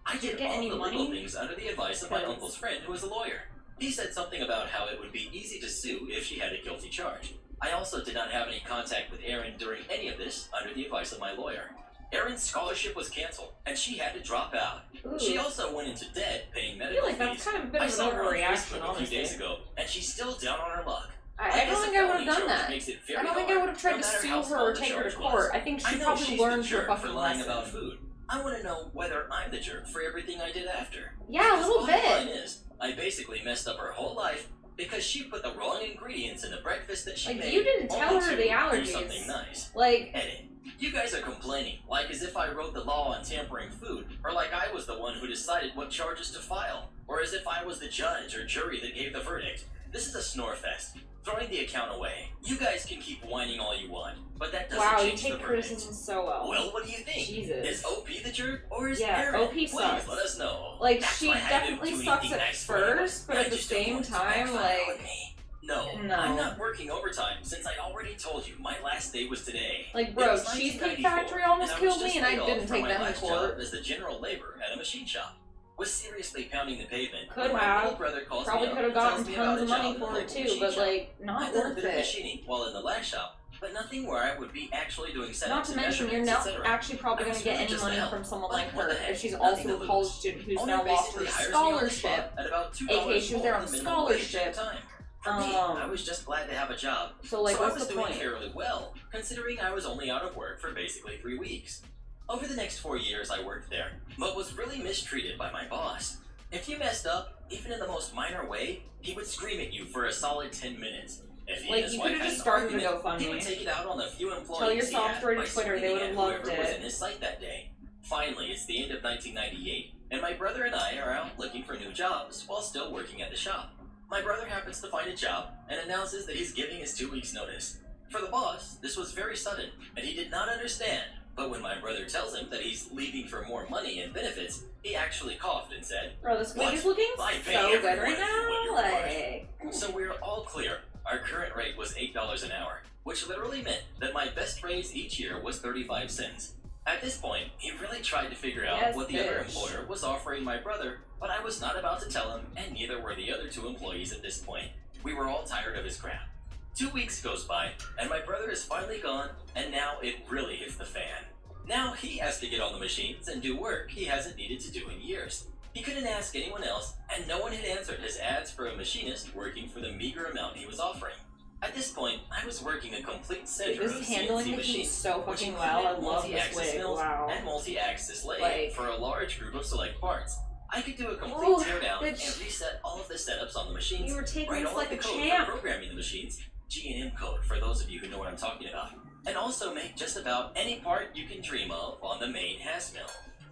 I did get all any the money? legal things under the advice of my uncle's friend who was a lawyer. He said something about how it would be easy to sue if she had a guilty charge. I also did not have any contact with Erin during any of this under the advice of my lawyer. Erin's scholarship was canceled, and she had to drop out. Ooh. She also went into debt paying I medical feel like that's fees. kind of a bit I of saw an her on overreaction, Facebook a few honestly. days ago, and she's still down on her luck. I don't think I would have done that. I don't think I would have tried to matter sue how her small or the take her to charge court. was. I think she I know probably she's learned the her jerk fucking for lying lesson. about food. I want to know whether I'm the jerk for everything I did after. Yeah, a Because little bottom line bit. is, I basically messed up her whole life because she put the wrong ingredients in the breakfast that she Like, made. you didn't tell only her to the do allergies. something nice. Like, Edit. You guys are complaining, like as if I wrote the law on tampering food, or like I was the one who decided what charges to file, or as if I was the judge or jury that gave the verdict. This is a snore fest. Throwing the account away. You guys can keep whining all you want, but that doesn't wow, you change take the verdict. criticism so well. Well, what do you think? Jesus. Is OP the jerk, or is Yeah, Erin? OP Please sucks. let us know. Like, That's she why I didn't definitely do sucks anything at nice for anyone. first, but I at the just don't same want it to time, backfire like... on me. No, No. I'm not working overtime since I already told you my last day was today. Like, It bro, was Cheesecake 1994, Factory almost and I was killed just me, and I laid off didn't from take my them to last court. job as the general labor at a machine shop. Was seriously pounding the pavement. Could when my have. little brother calls Probably me up could have and tells gotten me about tons a of money job in for a it local too, machine but shop. like, I not done a worth bit of it. machining while in the last shop, but nothing where I would be actually doing setups Not to and mention, you're measurements, not etc. actually probably I going was to get really any just money help. from someone Like, like what the her heck? if she's Nothing also to a lose. college student who's Owner now lost her basically hires me on the scholarship. spot at about $2 aka she's more there than on the minimum wage scholarship. at the time. For me, I was just glad to have a job. So, like, I what's was the doing point? fairly well, considering I was only out of work for basically 3 weeks. Over the next 4 years I worked there, but was really mistreated by my boss. If you messed up, even in the most minor way, he would scream at you for a solid 10 minutes. If he Like, and his you wife could've had just an started a argument, GoFundMe. he would take it out on the few employees Tell your he sob had story by to Twitter, they screaming would've at loved whoever was it. in his sight that day. Finally, it's the end of 1998, and my brother and I are out looking for new jobs while still working at the shop. My brother happens to find a job and announces that he's giving his 2 weeks notice. For the boss, this was very sudden, and he did not understand. But when my brother tells him that he's leaving for more money and benefits, he actually coughed and said, Bro, this What? wig is looking I pay so good everyone right for now. what you're Like, so we're all clear. Our current rate was $8 an hour, which literally meant that my best raise each year was 35 cents. At this point, he really tried to figure out Yes, what the other bitch. employer was offering my brother, but I was not about to tell him, and neither were the other 2 employees at this point. We were all tired of his crap. 2 weeks goes by, and my brother is finally gone, and now it really hits the fan. Now he has to get on the machines and do work he hasn't needed to do in years. He couldn't ask anyone else, and no one had answered his ads for a machinist working for the meager amount he was offering. At this point, I was working a complete center This of is handling CNC the heat machines, so which fucking included well. I love this multi-axis wig. mills Wow. and multi-axis lathe Like- for a large group of select parts. I could do a complete Ooh, teardown and bitch. reset all of the setups on the machines, You were taking write this all like of a the code champ. for programming the machines, G&M code for those of you who know what I'm talking about, and also make just about any part you can dream of on the main Hass mill.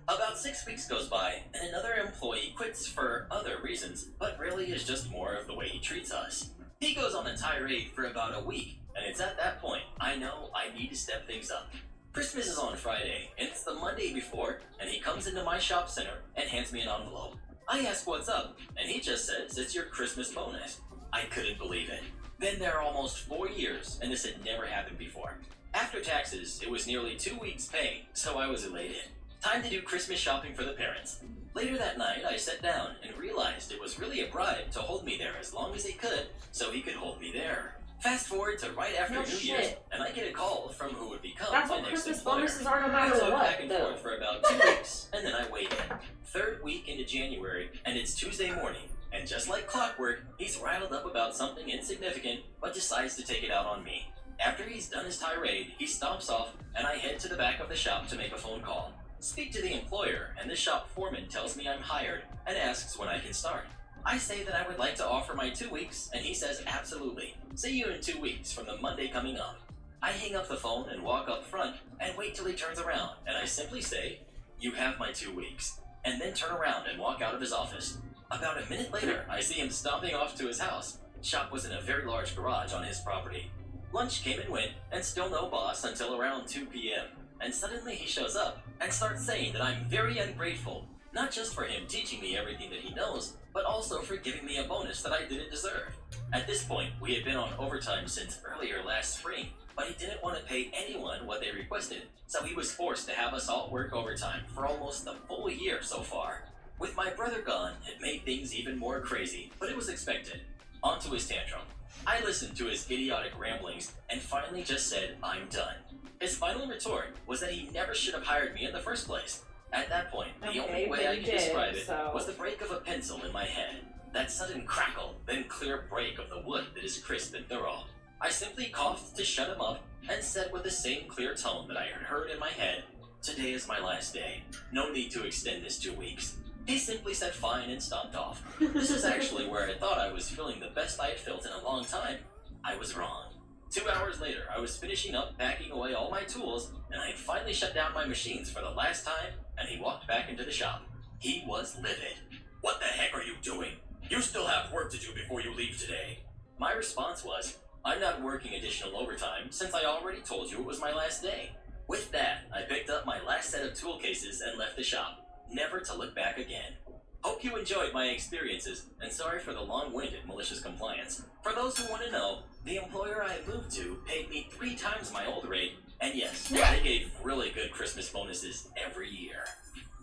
About 6 weeks goes by, and another employee quits for other reasons, but really is just more of the way he treats us. He goes on a tirade for about a week, and it's at that point I know I need to step things up. Christmas is on Friday, and it's the Monday before, and he comes into my shop center and hands me an envelope. I ask what's up, and he just says it's your Christmas bonus. I couldn't believe it. Been there almost 4 years, and this had never happened before. After taxes, it was nearly 2 weeks' pay, so I was elated. Time to do Christmas shopping for the parents. Later that night, I sat down and realized it was really a bribe to hold me there as long as he could, so he could hold me there. Fast forward to right after No New shit. Year's, and I get a call from who would become That's my what next Christmas employer. bonuses are no I matter talked what, back and though. forth for about 2 weeks, and then I waited. Third week into January, and it's Tuesday morning, and just like clockwork, he's riled up about something insignificant, but decides to take it out on me. After he's done his tirade, he stomps off, and I head to the back of the shop to make a phone call. Speak to the employer, and the shop foreman tells me I'm hired, and asks when I can start. I say that I would like to offer my 2 weeks, and he says absolutely. See you in 2 weeks from the Monday coming up. I hang up the phone and walk up front, and wait till he turns around, and I simply say, "You have my 2 weeks," and then turn around and walk out of his office. About a minute later, I see him stomping off to his house. Shop was in a very large garage on his property. Lunch came and went, and still no boss until around 2 p.m. And suddenly he shows up and starts saying that I'm very ungrateful, not just for him teaching me everything that he knows, but also for giving me a bonus that I didn't deserve. At this point, we had been on overtime since earlier last spring, but he didn't want to pay anyone what they requested, so he was forced to have us all work overtime for almost the full year so far. With my brother gone, it made things even more crazy, but it was expected. On to his tantrum. I listened to his idiotic ramblings and finally just said, "I'm done." His final retort was that he never should have hired me in the first place. At that point, the Okay, only way but I you could did, describe it so- was the break of a pencil in my head. That sudden crackle, then clear break of the wood that is crisp and thorough. I simply coughed to shut him up and said with the same clear tone that I had heard in my head, "Today is my last day. No need to extend this 2 weeks." He simply said fine and stomped off. This is actually where I thought I was feeling the best I had felt in a long time. I was wrong. 2 hours later, I was finishing up packing away all my tools, and I had finally shut down my machines for the last time, and he walked back into the shop. He was livid. "What the heck are you doing? You still have work to do before you leave today." My response was, "I'm not working additional overtime since I already told you it was my last day." With that, I picked up my last set of tool cases and left the shop, never to look back again. Hope you enjoyed my experiences, and sorry for the long-winded malicious compliance. For those who want to know, the employer I moved to paid me 3 times my old rate, and yes, they gave really good Christmas bonuses every year.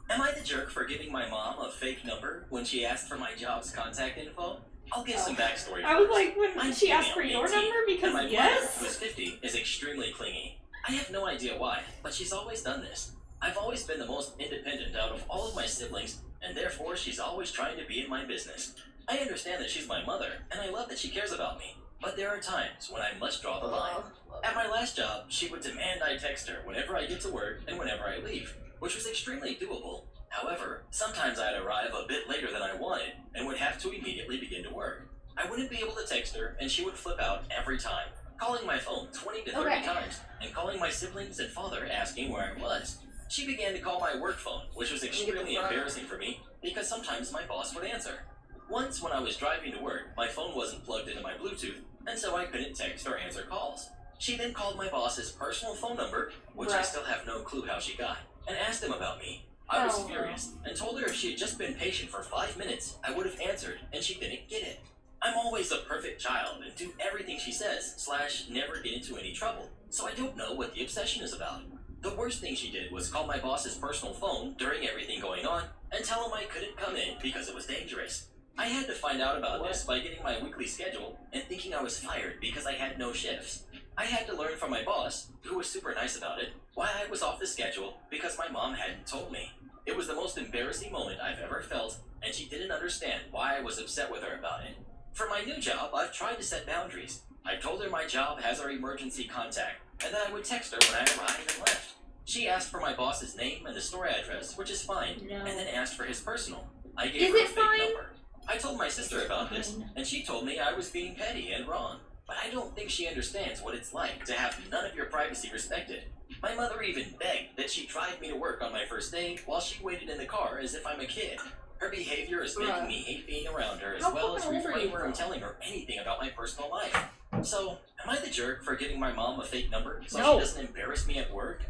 Am I the jerk for giving my mom a fake number when she asked for my job's contact info? I'll give some backstory I was first. like, when I'm she asked for female, your 18, number, and because my mother, yes. who's 50, is extremely clingy. I have no idea why, but she's always done this. I've always been the most independent out of all of my siblings, and therefore she's always trying to be in my business. I understand that she's my mother, and I love that she cares about me, but there are times when I must draw the line. At my last job, she would demand I text her whenever I get to work and whenever I leave, which was extremely doable. However, sometimes I'd arrive a bit later than I wanted and would have to immediately begin to work. I wouldn't be able to text her, and she would flip out every time, calling my phone 20 to 30 Okay. times, and calling my siblings and father asking where I was. She began to call my work phone, which was get the extremely front. embarrassing for me, because sometimes my boss would answer. Once, when I was driving to work, my phone wasn't plugged into my Bluetooth, and so I couldn't text or answer calls. She then called my boss's personal phone number, which I Bruh. still have no clue how she got, and asked him about me. I was Oh. furious, and told her if she had just been patient for 5 minutes, I would have answered, and she didn't get it. I'm always a perfect child and do everything she says, / never get into any trouble, so I don't know what the obsession is about. The worst thing she did was call my boss's personal phone during everything going on and tell him I couldn't come in because it was dangerous. I had to find out about this by getting my weekly schedule and thinking I was fired because I had no shifts. I had to learn from my boss, who was super nice about it, why I was off the schedule because my mom hadn't told me. It was the most embarrassing moment I've ever felt, and she didn't understand why I was upset with her about it. For my new job, I've tried to set boundaries. I told her my job has our emergency contact, and that I would text her when I arrived and left. She asked for my boss's name and the store address, which is fine, No. and then asked for his personal. I gave Is her a it fake fine? number. I told my sister about this, and she told me I was being petty and wrong. But I don't think she understands what it's like to have none of your privacy respected. My mother even begged that she drive me to work on my first day while she waited in the car as if I'm a kid. Her behavior is making me hate being around her, as How well as fucking old are you, refraining bro? from telling her anything about my personal life. So, am I the jerk for giving my mom a fake number so No. she doesn't embarrass me at work?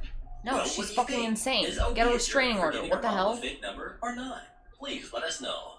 No, Well, she's what do you fucking think? insane. Is OP Get a jerk restraining for order. giving What her the mom hell? a fake number or not? Please let us know.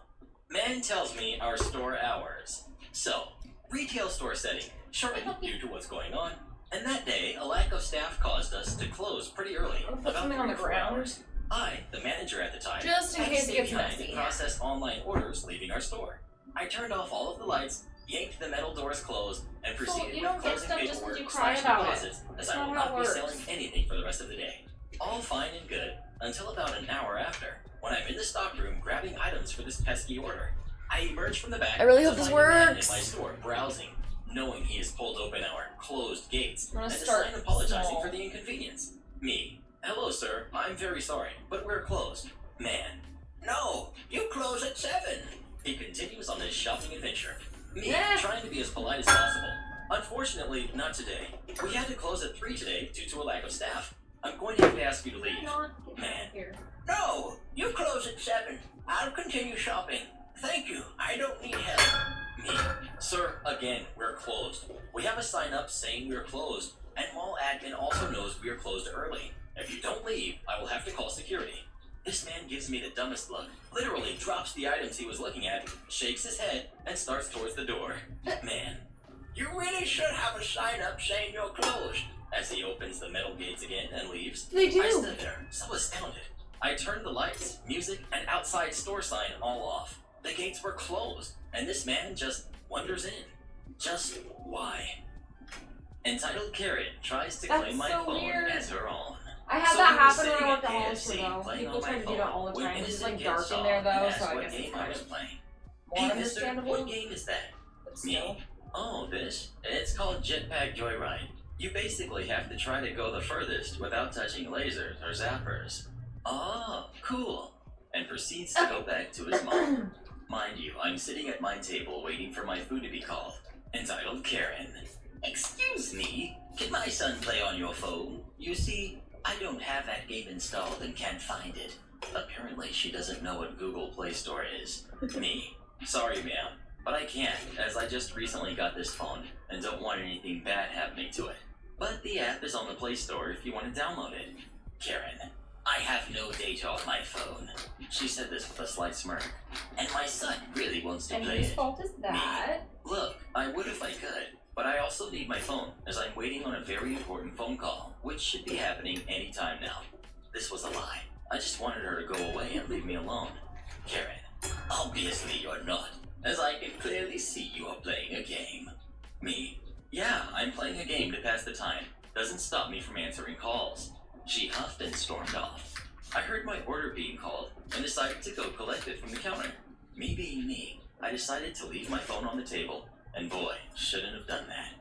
Man tells me our store hours. So, retail store setting, shortened due to what's going on. And that day, a lack of staff caused us to close pretty early. I'll put About something on 3 the or 4 ground. hours. I, the manager at the time, Just in had to case it stay gets behind messy. and process online orders leaving our store. I turned off all of the lights, yanked the metal doors closed, and proceeded you with don't get closing stuff just 'cause paperwork you cry / about it. deposits, as That's I will not how not it be works. selling anything for the rest of the day. All fine and good until about an hour after, when I'm in the stockroom grabbing items for this pesky order. I emerge from the back. I really to hope this find a man works. in my store browsing, knowing he has pulled open our closed gates, I'm gonna and to start sign apologizing small. for the inconvenience. Me. Hello, sir. I'm very sorry, but we're closed. Man. No, you close at 7. He continues on this shopping adventure. Me, trying to be as polite as possible. Unfortunately, not today. We had to close at 3 today due to a lack of staff. I'm going to have to ask you to leave. Man. Here. No, you close at 7. I'll continue shopping. Thank you. I don't need help. Me. Sir, again, we're closed. We have a sign up saying we're closed, and mall admin also knows we are closed early. If you don't leave, I will have to call security. This man gives me the dumbest look, literally drops the items he was looking at, shakes his head, and starts towards the door. Man. You really should have a sign up saying you're closed. As he opens the metal gates again and leaves, They do. I stood there, so astounded. I turned the lights, music, and outside store sign all off. The gates were closed, and this man just wanders in. Just why? Entitled Karen tries to That's claim my so phone weird. as her own. I had So that we were happen when sitting I worked at at Hall KFC, though. playing People on try my to do that phone all the when time. It's innocent like kids dark in saw there and though, asked so I what guess game it's I kind was of playing. more Hey, mister, understandable. what game is that? But Me. still. Oh, this? It's called Jetpack Joyride. You basically have to try to go the furthest without touching lasers or zappers. Oh, cool. And proceeds to go back to his mom. Mind you, I'm sitting at my table waiting for my food to be called. Entitled Karen. Excuse me, can my son play on your phone? You see, I don't have that game installed and can't find it. Apparently she doesn't know what Google Play Store is. Me. Sorry, ma'am, but I can't, as I just recently got this phone and don't want anything bad happening to it. But the app is on the Play Store if you want to download it. Karen, I have no data on my phone. She said this with a slight smirk. And my son really wants to And play whose it. fault is that? Look, I would if I could, but I also need my phone, as I'm waiting on a very important phone call, which should be happening any time now. This was a lie. I just wanted her to go away and leave me alone. Karen, obviously you're not, as I can clearly see you are playing a game. Me, yeah, I'm playing a game to pass the time. Doesn't stop me from answering calls. She huffed and stormed off. I heard my order being called and decided to go collect it from the counter. Me being me, I decided to leave my phone on the table, and boy, shouldn't have done that.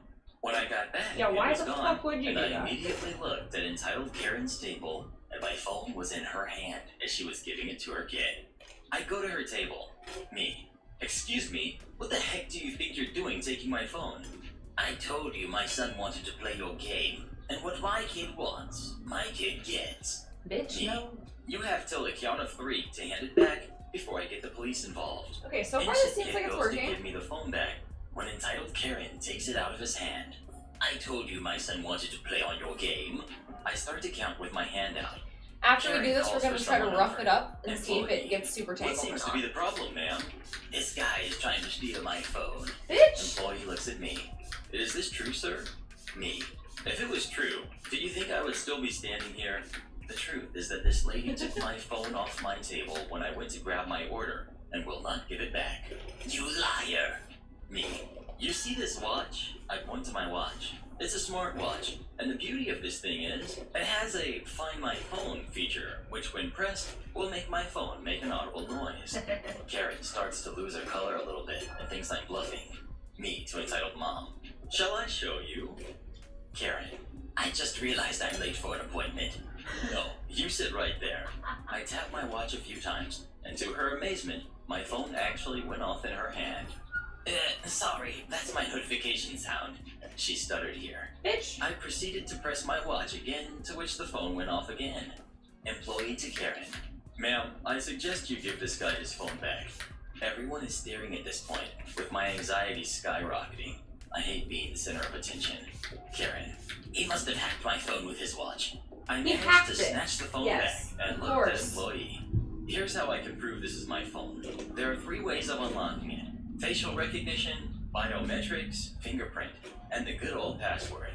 When I got back, Yeah, why it was the gone, fuck would you and do I that? immediately looked at entitled Karen's table, and my phone was in her hand as she was giving it to her kid. I go to her table. Me. Excuse me, what the heck do you think you're doing taking my phone? I told you my son wanted to play your game, and what my kid wants, my kid gets. Bitch, Me. no. You have till the count of 3 to hand it back before I get the police involved. Okay, so far Innocent this seems kid like it's goes to working. give me the phone back when entitled Karen takes it out of his hand. I told you my son wanted to play on your game. I start to count with my hand out. After we Karen do this, we're calls gonna for try to someone rough over. it up and see if Employee. it gets super What tangled or seems to not. be the problem, ma'am? This guy is trying to steal my phone. Bitch! Employee looks at me. Is this true, sir? Me. If it was true, do you think I would still be standing here? The truth is that this lady took my phone off my table when I went to grab my order and will not give it back. You liar! Me. You see this watch? I point to my watch. It's a smartwatch, and the beauty of this thing is, it has a Find My Phone feature, which when pressed, will make my phone make an audible noise. Karen starts to lose her color a little bit and thinks I'm bluffing. Me to entitled mom. Shall I show you? Karen, I just realized I'm late for an appointment. No, you sit right there. I tapped my watch a few times, and to her amazement, my phone actually went off in her hand. Sorry, that's my notification sound. She stuttered here. Bitch. I proceeded to press my watch again, to which the phone went off again. Employee to Karen. Ma'am, I suggest you give this guy his phone back. Everyone is staring at this point, with my anxiety skyrocketing. I hate being the center of attention. Karen, he must have hacked my phone with his watch. I managed to snatch the phone back and looked at employee. Here's how I can prove this is my phone. There are 3 ways of unlocking it. Facial recognition, biometrics, fingerprint, and the good old password.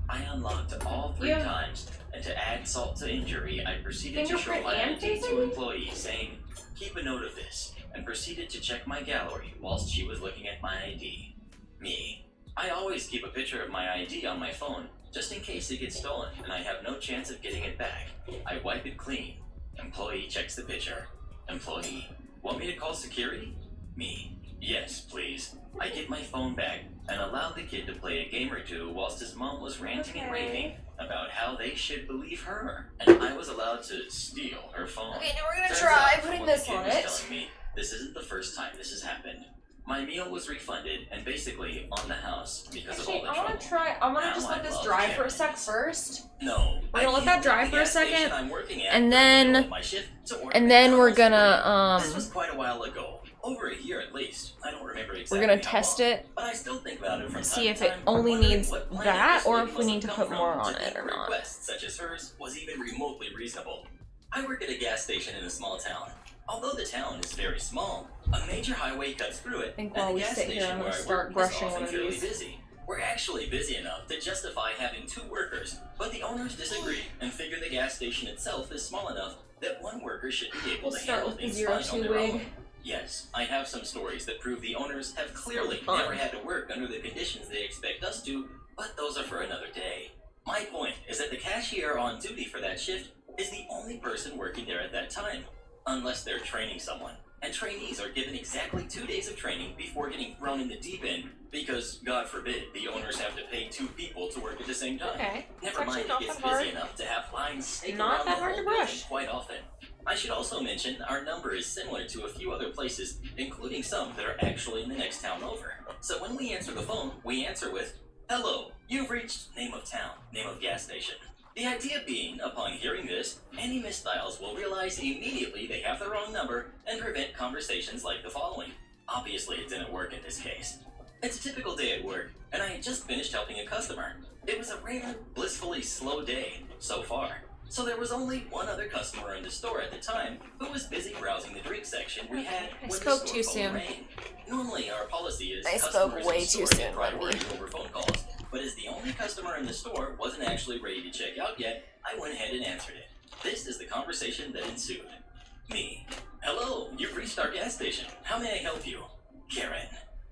I unlocked all 3 times, and to add salt to injury, I proceeded to show my ID to employee, saying, keep a note of this, and proceeded to check my gallery whilst she was looking at my ID. Me. I always keep a picture of my ID on my phone, just in case it gets stolen and I have no chance of getting it back. I wipe it clean. Employee checks the picture. Employee, want me to call security? Me. Yes, please. I get my phone back and allowed the kid to play a game or 2 whilst his mom was ranting and raving about how they should believe her, and I was allowed to steal her phone. Okay, now we're gonna Turns try out putting what the this kid on was it. telling me, this isn't the first time this has happened. My meal was refunded and basically on the house because of all Actually, the I trouble. wanna try, I wanna Now just let I this love dry for a Karen. sec first. No, We're gonna let that dry for a second, and and then we're gonna, This was quite a while ago. Over a year at least. I don't remember exactly. we're gonna how test long, it, but I still think about it from see time if to it time, only wondering needs what planet that, this or lady if we must need to have put come more from on to it think or a not. request such as hers was even remotely reasonable. I work at a gas station in a small town. Although the town is very small, a major highway cuts through it, I think and while the we gas sit here, station I'm where gonna I start work brushing is one often of fairly these. busy. We're actually busy enough to justify having 2 workers, but the owners disagree and figure the gas station itself is small enough that 1 worker should be able We'll to start handle with the things 02 fine on their wig. own. Yes, I have some stories that prove the owners have clearly Fun. never had to work under the conditions they expect us to, but those are for another day. My point is that the cashier on duty for that shift is the only person working there at that time, unless they're training someone. And trainees are given exactly 2 days of training before getting thrown in the deep end, because, God forbid, the owners have to pay 2 people to work at the same time. Okay. Never mind, it gets busy enough to have lines snake Not around that the hard whole to brush. building quite often. I should also mention our number is similar to a few other places, including some that are actually in the next town over. So when we answer the phone, we answer with, "Hello, you've reached name of town, name of gas station." The idea being, upon hearing this, any misdials will realize immediately they have the wrong number and prevent conversations like the following. Obviously, it didn't work in this case. It's a typical day at work, and I had just finished helping a customer. It was a rare, blissfully slow day, so far. So there was only 1 other customer in the store at the time who was busy browsing the drink section we had I when the spoke store too phone soon. rang. Normally, our policy is I spoke customers way in too store get soon, let me. priority over phone calls. But as the only customer in the store wasn't actually ready to check out yet, I went ahead and answered it. This is the conversation that ensued. Me. Hello, you've reached our gas station. How may I help you? Karen.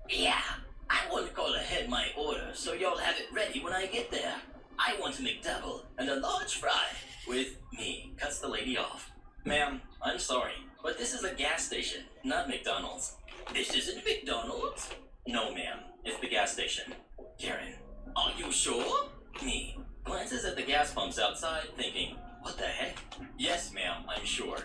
Yeah, I want to call ahead my order so y'all have it ready when I get there. I want a McDouble and a large fry with me. Cuts the lady off. Ma'am, I'm sorry, but this is a gas station, not McDonald's. This isn't McDonald's? No, ma'am. It's the gas station. Karen. Are you sure? Me. Glances at the gas pumps outside, thinking, what the heck? Yes, ma'am, I'm sure.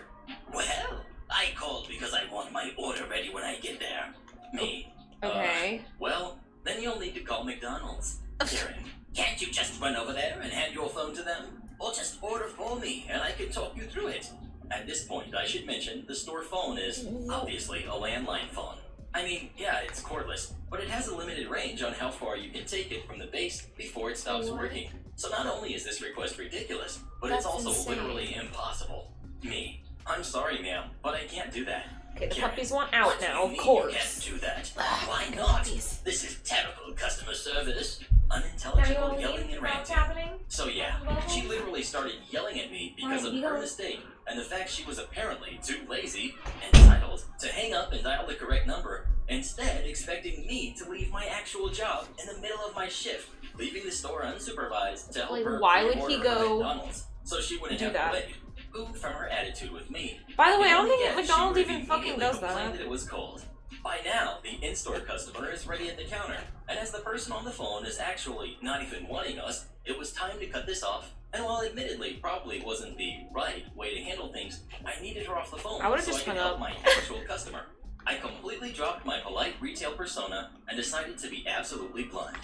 Well, I called because I want my order ready when I get there. Me. Okay. Well, then you'll need to call McDonald's. Karen, can't you just run over there and hand your phone to them? Or just order for me and I can talk you through it. At this point, I should mention the store phone is obviously a landline phone. I mean, yeah, it's cordless, but it has a limited range on how far you can take it from the base before it stops working. So not only is this request ridiculous, but it's also literally impossible. Me. I'm sorry, ma'am, but I can't do that. Okay, the Karen, puppies want out what do now, you of mean course. You can't do that. Why the not? puppies. This is terrible customer service. Now you Unintelligible wanna yelling leave? and What's ranting. happening? So yeah, she literally started yelling at me because Alright, of you her go. mistake and the fact she was apparently too lazy and entitled to hang up and dial the correct number, instead expecting me to leave my actual job in the middle of my shift, leaving the store unsupervised to help Like, her why would pre-order he her go McDonald's so she wouldn't do have that? to wait. Who, from her attitude with me, By the way, I don't only think yet she McDonald's would've even fucking immediately does complained that. it was cold. By now, the in-store customer is ready at the counter, and as the person on the phone is actually not even wanting us, it was time to cut this off. And while admittedly probably wasn't the right way to handle things, I needed her off the phone I would've so just I could hung help up. my actual customer. I completely dropped my polite retail persona and decided to be absolutely blunt.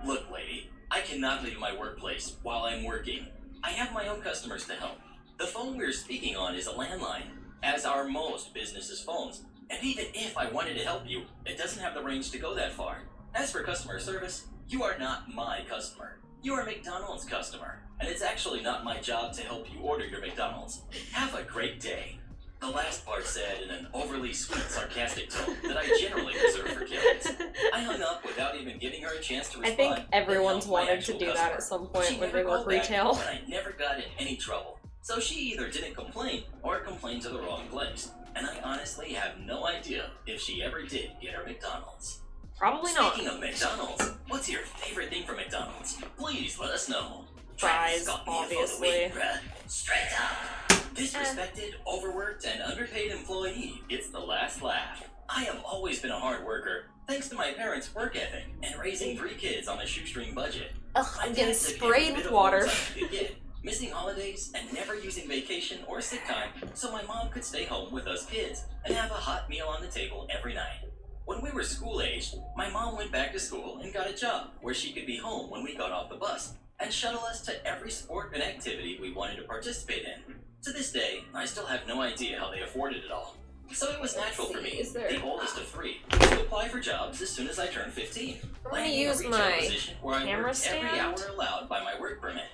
Look, lady, I cannot leave my workplace while I'm working. I have my own customers to help. The phone we're speaking on is a landline, as are most businesses' phones. And even if I wanted to help you, it doesn't have the range to go that far. As for customer service, you are not my customer. You are McDonald's customer, and it's actually not my job to help you order your McDonald's. Have a great day. The last part said in an overly sweet, sarcastic tone that I generally reserve for kids. I hung up without even giving her a chance to I respond. think everyone's and helped my wanted to actual do that customer. at some She point when never they work called back, retail. and I never got in any trouble. So she either didn't complain or complained to the wrong place. And I honestly have no idea if she ever did get her McDonald's. Probably not. Speaking of McDonald's, what's your favorite thing from McDonald's? Please let us know. Fries, Travis got me a photo obviously. week, bruh. Straight up. Disrespected, overworked, and underpaid employee gets the last laugh. I have always been a hard worker, thanks to my parents' work ethic and raising 3 kids on a shoestring budget. Ugh, My I'm dad getting took sprayed every with bit of water. overtime he could get, missing holidays and never using vacation or sick time, so my mom could stay home with us kids and have a hot meal on the table every night. When we were school-aged, my mom went back to school and got a job where she could be home when we got off the bus and shuttle us to every sport and activity we wanted to participate in. To this day, I still have no idea how they afforded it all. So it was natural for me, the oldest of 3, to apply for jobs as soon as I turned 15. I'm gonna landing a use retail my position where I camera worked every stand. hour allowed by my work permit.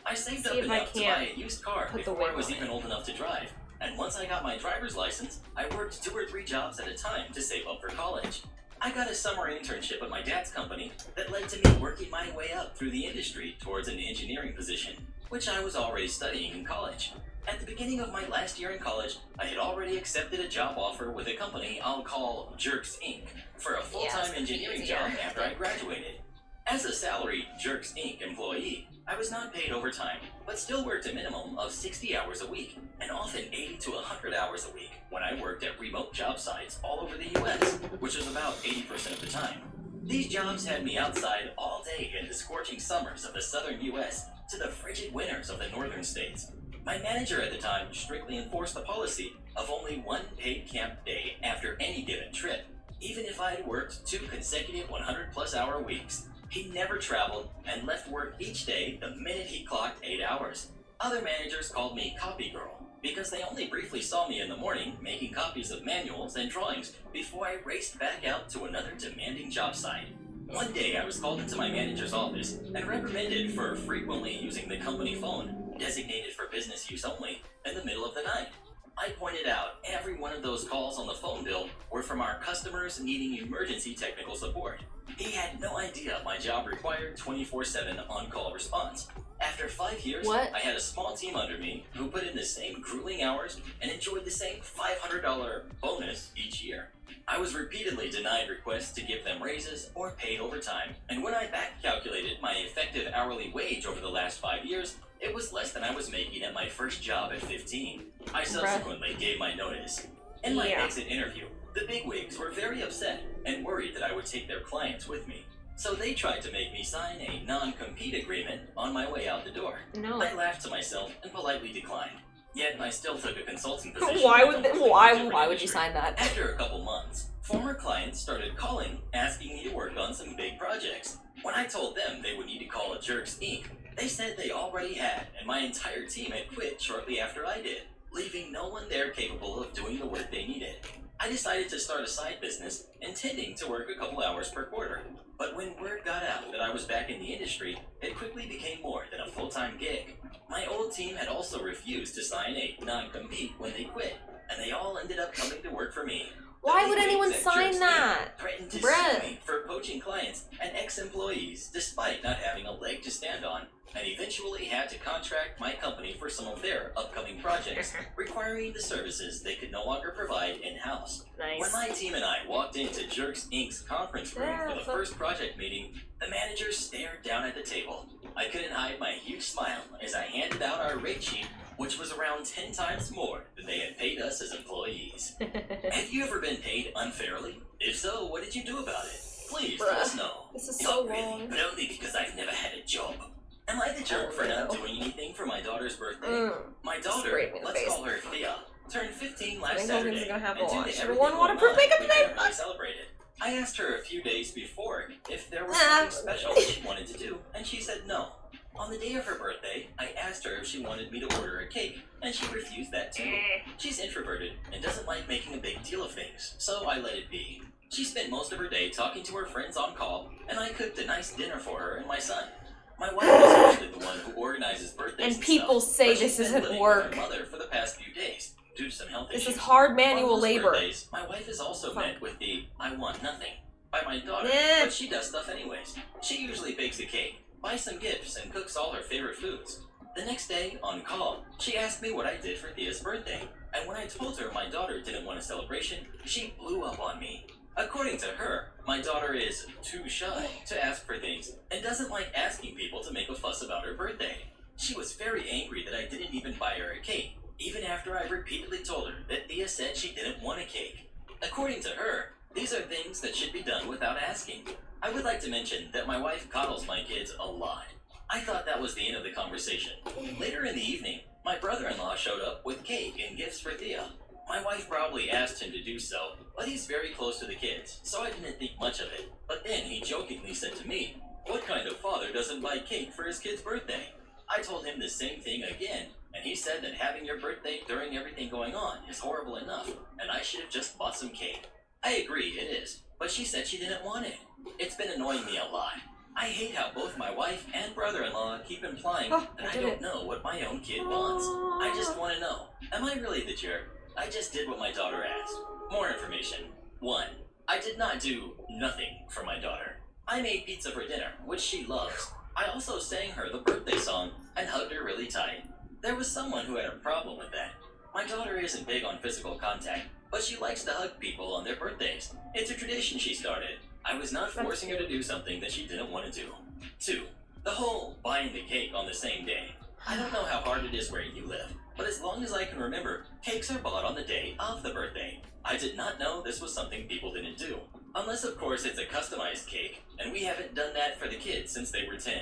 I saved See up if I enough to can't buy a used car put the before I wing was on even old enough to drive. And once I got my driver's license, I worked 2 or 3 jobs at a time to save up for college. I got a summer internship at my dad's company that led to me working my way up through the industry towards an engineering position, which I was already studying in college. At the beginning of my last year in college, I had already accepted a job offer with a company I'll call Jerks Inc. for a full-time engineering job after I graduated. As a salaried Jerks Inc. employee, I was not paid overtime, but still worked a minimum of 60 hours a week, and often 80 to 100 hours a week when I worked at remote job sites all over the US, which was about 80% of the time. These jobs had me outside all day in the scorching summers of the southern US to the frigid winters of the northern states. My manager at the time strictly enforced the policy of only 1 paid camp day after any given trip, even if I had worked 2 consecutive 100-plus hour weeks. He never traveled and left work each day the minute he clocked 8 hours. Other managers called me copy girl because they only briefly saw me in the morning making copies of manuals and drawings before I raced back out to another demanding job site. One day I was called into my manager's office and reprimanded for frequently using the company phone, designated for business use only, in the middle of the night. I pointed out every one of those calls on the phone bill were from our customers needing emergency technical support. He had no idea my job required 24/7 on-call response. After 5 years, What? I had a small team under me who put in the same grueling hours and enjoyed the same $500 bonus each year. I was repeatedly denied requests to give them raises or paid overtime, and when I back calculated my effective hourly wage over the last 5 years, it was less than I was making at my first job at 15. I subsequently gave my notice. In my exit interview, the bigwigs were very upset and worried that I would take their clients with me. So they tried to make me sign a non-compete agreement on my way out the door. No. I laughed to myself and politely declined. Yet I still took a consulting position. Why with would a they, completely why different would you industry. sign that? After a couple months, former clients started calling, asking me to work on some big projects. When I told them they would need to call a Jerks Inc., they said they already had, and my entire team had quit shortly after I did, leaving no one there capable of doing the work they needed. I decided to start a side business, intending to work a couple hours per quarter. But when word got out that I was back in the industry, it quickly became more than a full-time gig. My old team had also refused to sign a non-compete when they quit, and they all ended up coming to work for me. Why The would bigwigs anyone at sign Jerks that? Inc. threatened to Bruh. sue me for poaching clients and ex-employees despite not having a leg to stand on, and eventually had to contract my company for some of their upcoming projects, requiring the services they could no longer provide in-house. When Nice. my team and I walked into Jerks Inc.'s conference room for the first project meeting, the manager stared down at the table. I couldn't hide my huge smile as I handed out our rate sheet which was around 10 times more than they had paid us as employees. Have you ever been paid unfairly? If so, what did you do about it? Please let us know. This is Not so really, long. but only because I've never had a job. Am I the jerk for not doing anything for my daughter's birthday? My daughter, Sprayed me in the let's face. call her Thea, turned 15 last I think Saturday. Hogan's gonna have to and due watch. to Everyone everything waterproof going on, makeup we today? couldn't really celebrate it. I asked her a few days before if there was something special that she wanted to do, and she said no. On the day of her birthday, I asked her if she wanted me to order a cake, and she refused that too. She's introverted and doesn't like making a big deal of things, so I let it be. She spent most of her day talking to her friends on call, and I cooked a nice dinner for her and my son. My wife is usually the one who organizes birthdays And people stuff, say but she's this been isn't living work. with my mother for the past few days due to some health This issues. is hard On manual most labor. birthdays, my wife is also met with the "I want nothing" by my daughter, Yeah. but she does stuff anyways. She usually bakes a cake, buys some gifts, and cooks all her favorite foods. The next day, on call, she asked me what I did for Thea's birthday, and when I told her my daughter didn't want a celebration, she blew up on me. According to her, my daughter is too shy to ask for things and doesn't like asking people to make a fuss about her birthday. She was very angry that I didn't even buy her a cake, even after I repeatedly told her that Thea said she didn't want a cake. According to her, these are things that should be done without asking. I would like to mention that my wife coddles my kids a lot. I thought that was the end of the conversation. Later in the evening, my brother-in-law showed up with cake and gifts for Thea. My wife probably asked him to do so, but he's very close to the kids, so I didn't think much of it. But then he jokingly said to me, "What kind of father doesn't buy cake for his kid's birthday?" I told him the same thing again, and he said that having your birthday during everything going on is horrible enough, and I should have just bought some cake. I agree, it is, but she said she didn't want it. It's been annoying me a lot. I hate how both my wife and brother-in-law keep implying that I don't know what my own kid wants. I just want to know, am I really the jerk? I just did what my daughter asked. More information. 1. I did not do nothing for my daughter. I made pizza for dinner, which she loves. I also sang her the birthday song and hugged her really tight. There was someone who had a problem with that. My daughter isn't big on physical contact, but she likes to hug people on their birthdays. It's a tradition she started. I was not forcing her to do something that she didn't want to do. 2. The whole buying the cake on the same day. I don't know how hard it is where you live, but as long as I can remember, cakes are bought on the day of the birthday. I did not know this was something people didn't do. Unless, of course, it's a customized cake, and we haven't done that for the kids since they were 10.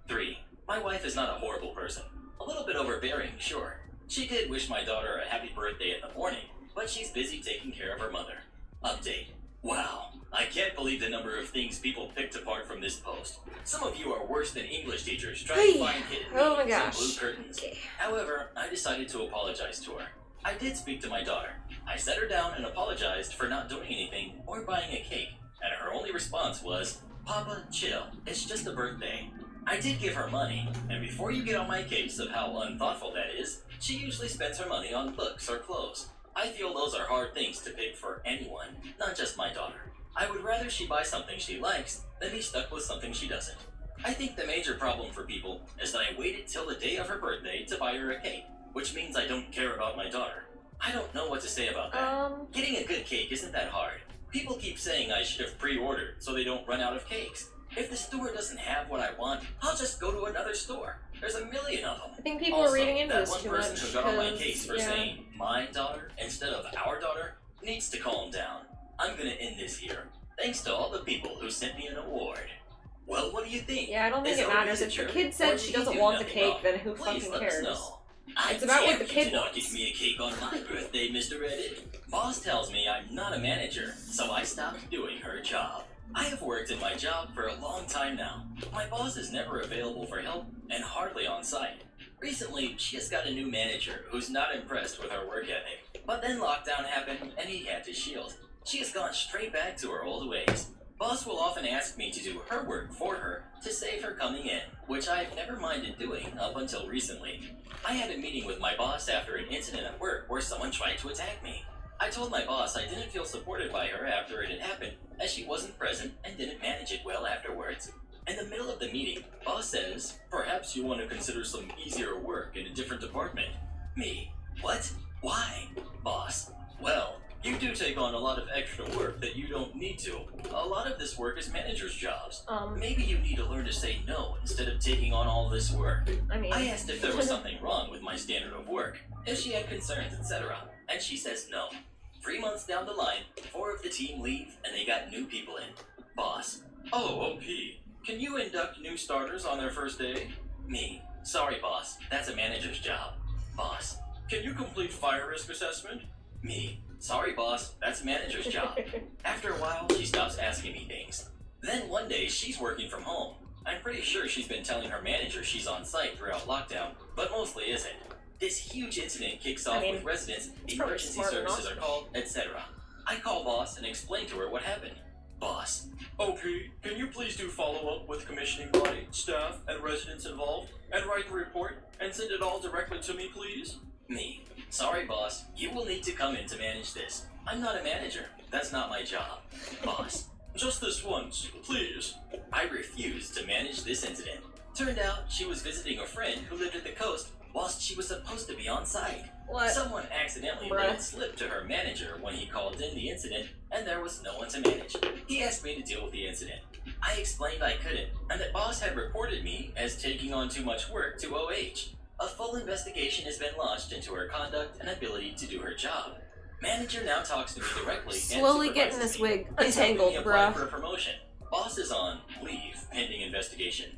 3. My wife is not a horrible person. A little bit overbearing, sure. She did wish my daughter a happy birthday in the morning, but she's busy taking care of her mother. Update. Wow, I can't believe the number of things people picked apart from this post. Some of you are worse than English teachers trying to find hidden Oh my meanings in gosh. blue curtains. Okay. However, I decided to apologize to her. I did speak to my daughter. I set her down and apologized for not doing anything or buying a cake, and her only response was, "Papa, chill, it's just a birthday." I did give her money, and before you get on my case of how unthoughtful that is, she usually spends her money on books or clothes. I feel those are hard things to pick for anyone, not just my daughter. I would rather she buy something she likes than be stuck with something she doesn't. I think the major problem for people is that I waited till the day of her birthday to buy her a cake, which means I don't care about my daughter. I don't know what to say about that. Getting a good cake isn't that hard. People keep saying I should have pre-ordered so they don't run out of cakes. If the store doesn't have what I want, I'll just go to another store. There's a million of them. I think people Also, are reading into that this one too person much. who got on my 'cause, case for yeah. saying my daughter instead of our daughter needs to calm down. I'm gonna end this here. Thanks to all the people who sent me an award. Well, what do you think? Yeah, I don't think Is it matters. Obi If the jerk, kid or said did she he doesn't do want the nothing cake, wrong? then who Please fucking let us cares? know. It's about what the I dare you kid to not wants. give me a cake on my birthday, Mr. Reddit. Boss tells me I'm not a manager, so I stopped doing her job. I have worked in my job for a long time now. My boss is never available for help and hardly on site. Recently, she has got a new manager who's not impressed with her work ethic. But then lockdown happened and he had to shield. She has gone straight back to her old ways. Boss will often ask me to do her work for her to save her coming in, which I've never minded doing up until recently. I had a meeting with my boss after an incident at work where someone tried to attack me. I told my boss I didn't feel supported by her after it had happened, as she wasn't present and didn't manage it well afterwards. In the middle of the meeting, boss says, "Perhaps you want to consider some easier work in a different department." Me. What? Why? Boss. Well, You do take on a lot of extra work that you don't need to. A lot of this work is manager's jobs. Maybe you need to learn to say no instead of taking on all this work. I asked if there was something wrong with my standard of work, if she had concerns, etc. And she says no. 3 months down the line, 4 of the team leave and they got new people in. Boss. Oh, OP. Can you induct new starters on their first day? Me. Sorry, boss. That's a manager's job. Boss. Can you complete fire risk assessment? Me. Sorry, boss. That's a manager's job. After a while, she stops asking me things. Then one day, she's working from home. I'm pretty sure she's been telling her manager she's on site throughout lockdown, but mostly isn't. This huge incident kicks off with residents, emergency services are called, etc. I call boss and explain to her what happened. Boss. OP, can you please do follow-up with commissioning body, staff, and residents involved, and write the report, and send it all directly to me, please? Me. Sorry, boss. You will need to come in to manage this. I'm not a manager. That's not my job. Boss. Just this once, please. I refuse to manage this incident. Turned out she was visiting a friend who lived at the coast whilst she was supposed to be on site. What? Someone accidentally let it slip to her manager when he called in the incident, and there was no one to manage. He asked me to deal with the incident. I explained I couldn't, and that boss had reported me as taking on too much work to OH. A full investigation has been launched into her conduct and ability to do her job. Manager now talks to me directly. Slowly and getting this wig He's helping untangled, me apply bruh. for a promotion. Boss is on leave pending investigation.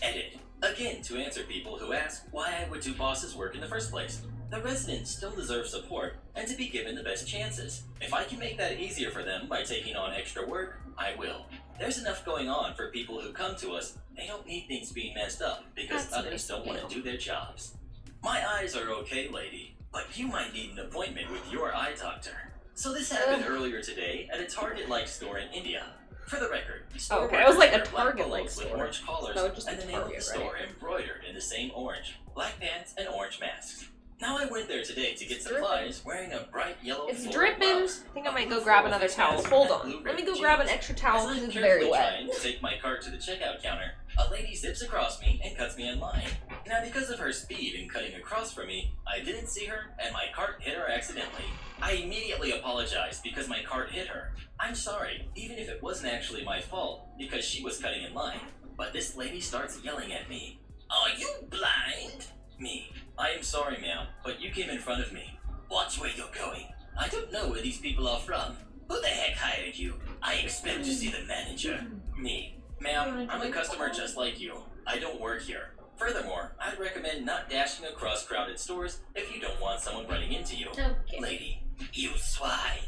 Edit. Again, to answer people who ask why I would do boss's work in the first place. The residents still deserve support and to be given the best chances. If I can make that easier for them by taking on extra work, I will. There's enough going on for people who come to us. They don't need things being messed up because others don't want to do their jobs. My eyes are okay, lady, but you might need an appointment with your eye doctor. So this happened earlier today at a Target-like store in India. For the record, store Okay, I was like a wear black Target-like polos with store. orange collars No, just and a the name of Target, the store embroidered in the same orange, black pants and orange masks. Now I went there today to get supplies wearing a bright yellow It's floral dripping. blouse, I think I a might blue go grab floral another face towel. mask, Hold and on. blue Let me ribbed go grab an jeans. extra towel As because I'm it's very carefully wet. trying to take my cart to the checkout counter, a lady zips across me and cuts me in line. Now because of her speed in cutting across from me, I didn't see her and my cart hit her accidentally. I immediately apologized because my cart hit her. I'm sorry, even if it wasn't actually my fault, because she was cutting in line. But this lady starts yelling at me. Are you blind? Me. I am sorry, ma'am, but you came in front of me. Watch where you're going. I don't know where these people are from. Who the heck hired you? I expect to see the manager. Me. Ma'am, I'm a customer just like you. I don't work here. Furthermore, I'd recommend not dashing across crowded stores if you don't want someone running into you. Okay. Lady, you swine.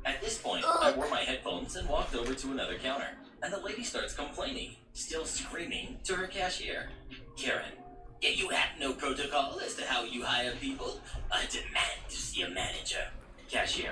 At this point, I wore my headphones and walked over to another counter, and the lady starts complaining, still screaming, to her cashier. Karen, you have no protocol as to how you hire people. I demand to see a manager. Cashier,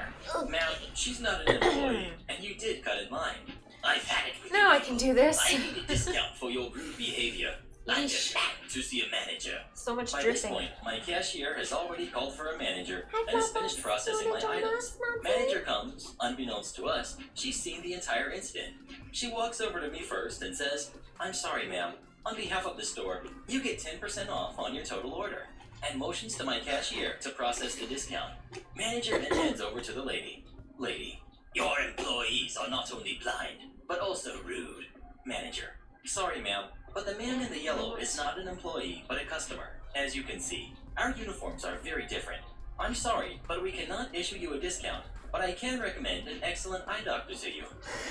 ma'am, she's not an employee, and you did cut in line. I've had it with Now you I can people. do this. I need a discount for your rude behavior. I Yeesh. demand to see a manager. So much By this dripping. point, my cashier has already called for a manager and has finished processing my items. Manager comes, unbeknownst to us, she's seen the entire incident. She walks over to me first and says, I'm sorry, ma'am. On behalf of the store, you get 10% off on your total order, and motions to my cashier to process the discount. Manager then hands over to the lady. Lady, your employees are not only blind, but also rude. Manager, sorry, ma'am, but the man in the yellow is not an employee, but a customer. As you can see, our uniforms are very different. I'm sorry, but we cannot issue you a discount, but I can recommend an excellent eye doctor to you.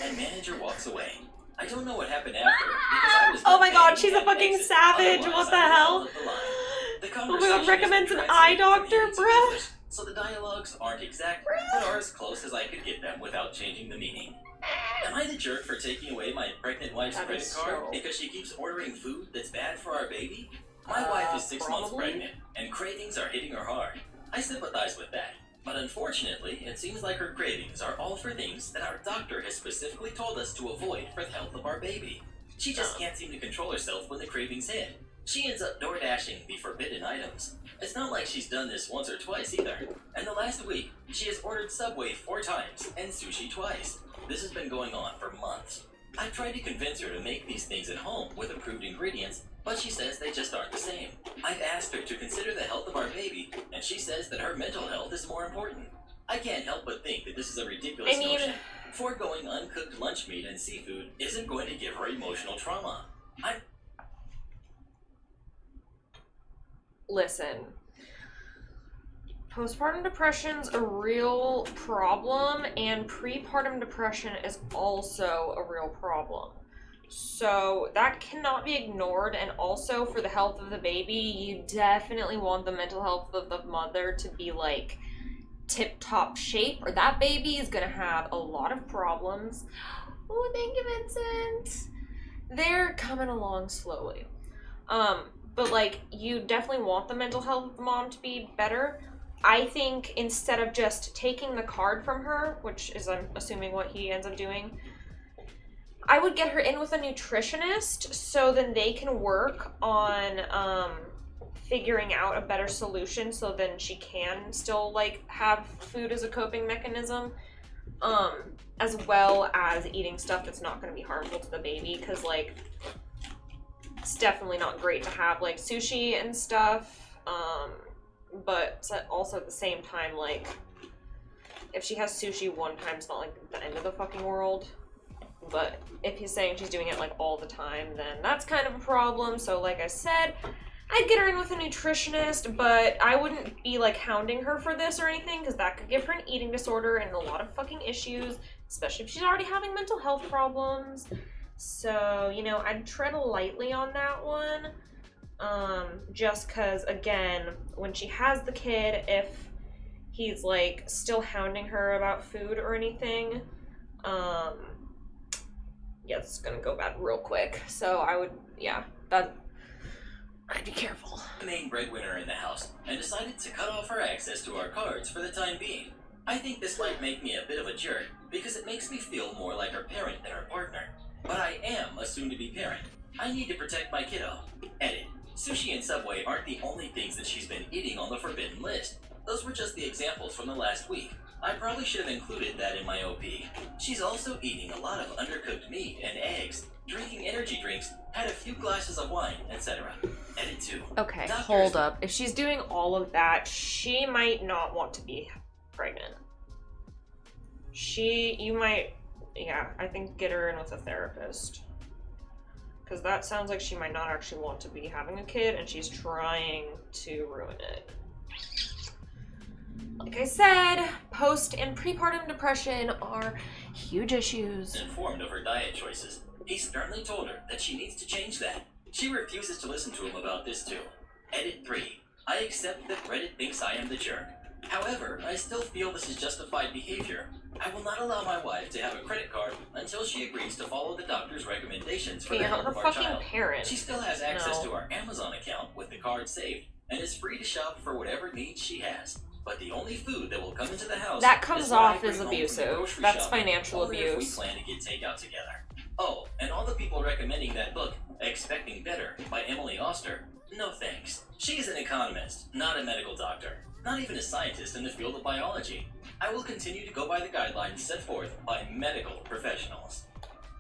And manager walks away. I don't know what happened after, because I was Oh my god, paying she's a and fucking exit. savage. Otherwise, What the I would hell? have the line. The Oh my god, conversation recommends is an translated eye doctor, from Hindi to bruh. English, so the dialogues aren't exact, but are as close as I could get them without changing the meaning. Am I the jerk for taking away my pregnant wife's That credit is card so- because she keeps ordering food that's bad for our baby? My wife is 6 months probably. pregnant, and cravings are hitting her hard. I sympathize with that. But unfortunately, it seems like her cravings are all for things that our doctor has specifically told us to avoid for the health of our baby. She just can't seem to control herself when the cravings hit. She ends up door dashing the forbidden items. It's not like she's done this once or twice either. And the last week, she has ordered Subway 4 times and sushi twice. This has been going on for months. I've tried to convince her to make these things at home with approved ingredients, but she says they just aren't the same. I've asked her to consider the health of our baby, and she says that her mental health is more important. I I can't help but think that this is a ridiculous I mean- notion. Foregoing uncooked lunch meat and seafood isn't going to give her emotional trauma. Listen. Postpartum depression's a real problem, and prepartum depression is also a real problem. So that cannot be ignored, and also for the health of the baby, you definitely want the mental health of the mother to be like tip-top shape, or that baby is gonna have a lot of problems. Oh, thank you, Vincent. They're coming along slowly. But like, you definitely want the mental health of the mom to be better. I think instead of just taking the card from her, which is, I'm assuming, what he ends up doing, I would get her in with a nutritionist so then they can work on figuring out a better solution so then she can still like have food as a coping mechanism, as well as eating stuff that's not going to be harmful to the baby, because like it's definitely not great to have like sushi and stuff, but also at the same time, like if she has sushi one time, it's not like the end of the fucking world. But if he's saying she's doing it like all the time, then that's kind of a problem. So like I said, I'd get her in with a nutritionist, but I wouldn't be like hounding her for this or anything, because that could give her an eating disorder and a lot of fucking issues, especially if she's already having mental health problems. So, you know, I'd tread lightly on that one, just because, again, when she has the kid, if he's like still hounding her about food or anything, yeah, it's gonna go bad real quick. So I would, yeah, I'd be careful. The main breadwinner in the house and decided to cut off her access to our cards for the time being. I think this might make me a bit of a jerk because it makes me feel more like her parent than her partner. But I am a soon-to-be parent. I need to protect my kiddo. Edit. Sushi and Subway aren't the only things that she's been eating on the forbidden list. Those were just the examples from the last week. I probably should have included that in my OP. She's also eating a lot of undercooked meat and eggs, drinking energy drinks, had a few glasses of wine, etc. Edit 2. Okay, Doctors- hold up. If she's doing all of that, she might not want to be pregnant. You might, yeah, I think get her in with a therapist. Because that sounds like she might not actually want to be having a kid, and she's trying to ruin it. Like I said, post and prepartum depression are huge issues. Informed of her diet choices, he sternly told her that she needs to change that. She refuses to listen to him about this too. Edit 3. I accept that Reddit thinks I am the jerk. However, I still feel this is justified behavior. I will not allow my wife to have a credit card until she agrees to follow the doctor's recommendations for Okay, the you're health not of her our fucking child. parent. She still has access No. to our Amazon account with the card saved and is free to shop for whatever needs she has. But the only food that will come into the house That comes is what I off bring as home from the abusive. grocery That's shop, financial only if abuse. we plan to get takeout together. Oh, and all the people recommending that book, Expecting Better, by Emily Oster, no thanks. She is an economist, not a medical doctor, not even a scientist in the field of biology. I will continue to go by the guidelines set forth by medical professionals.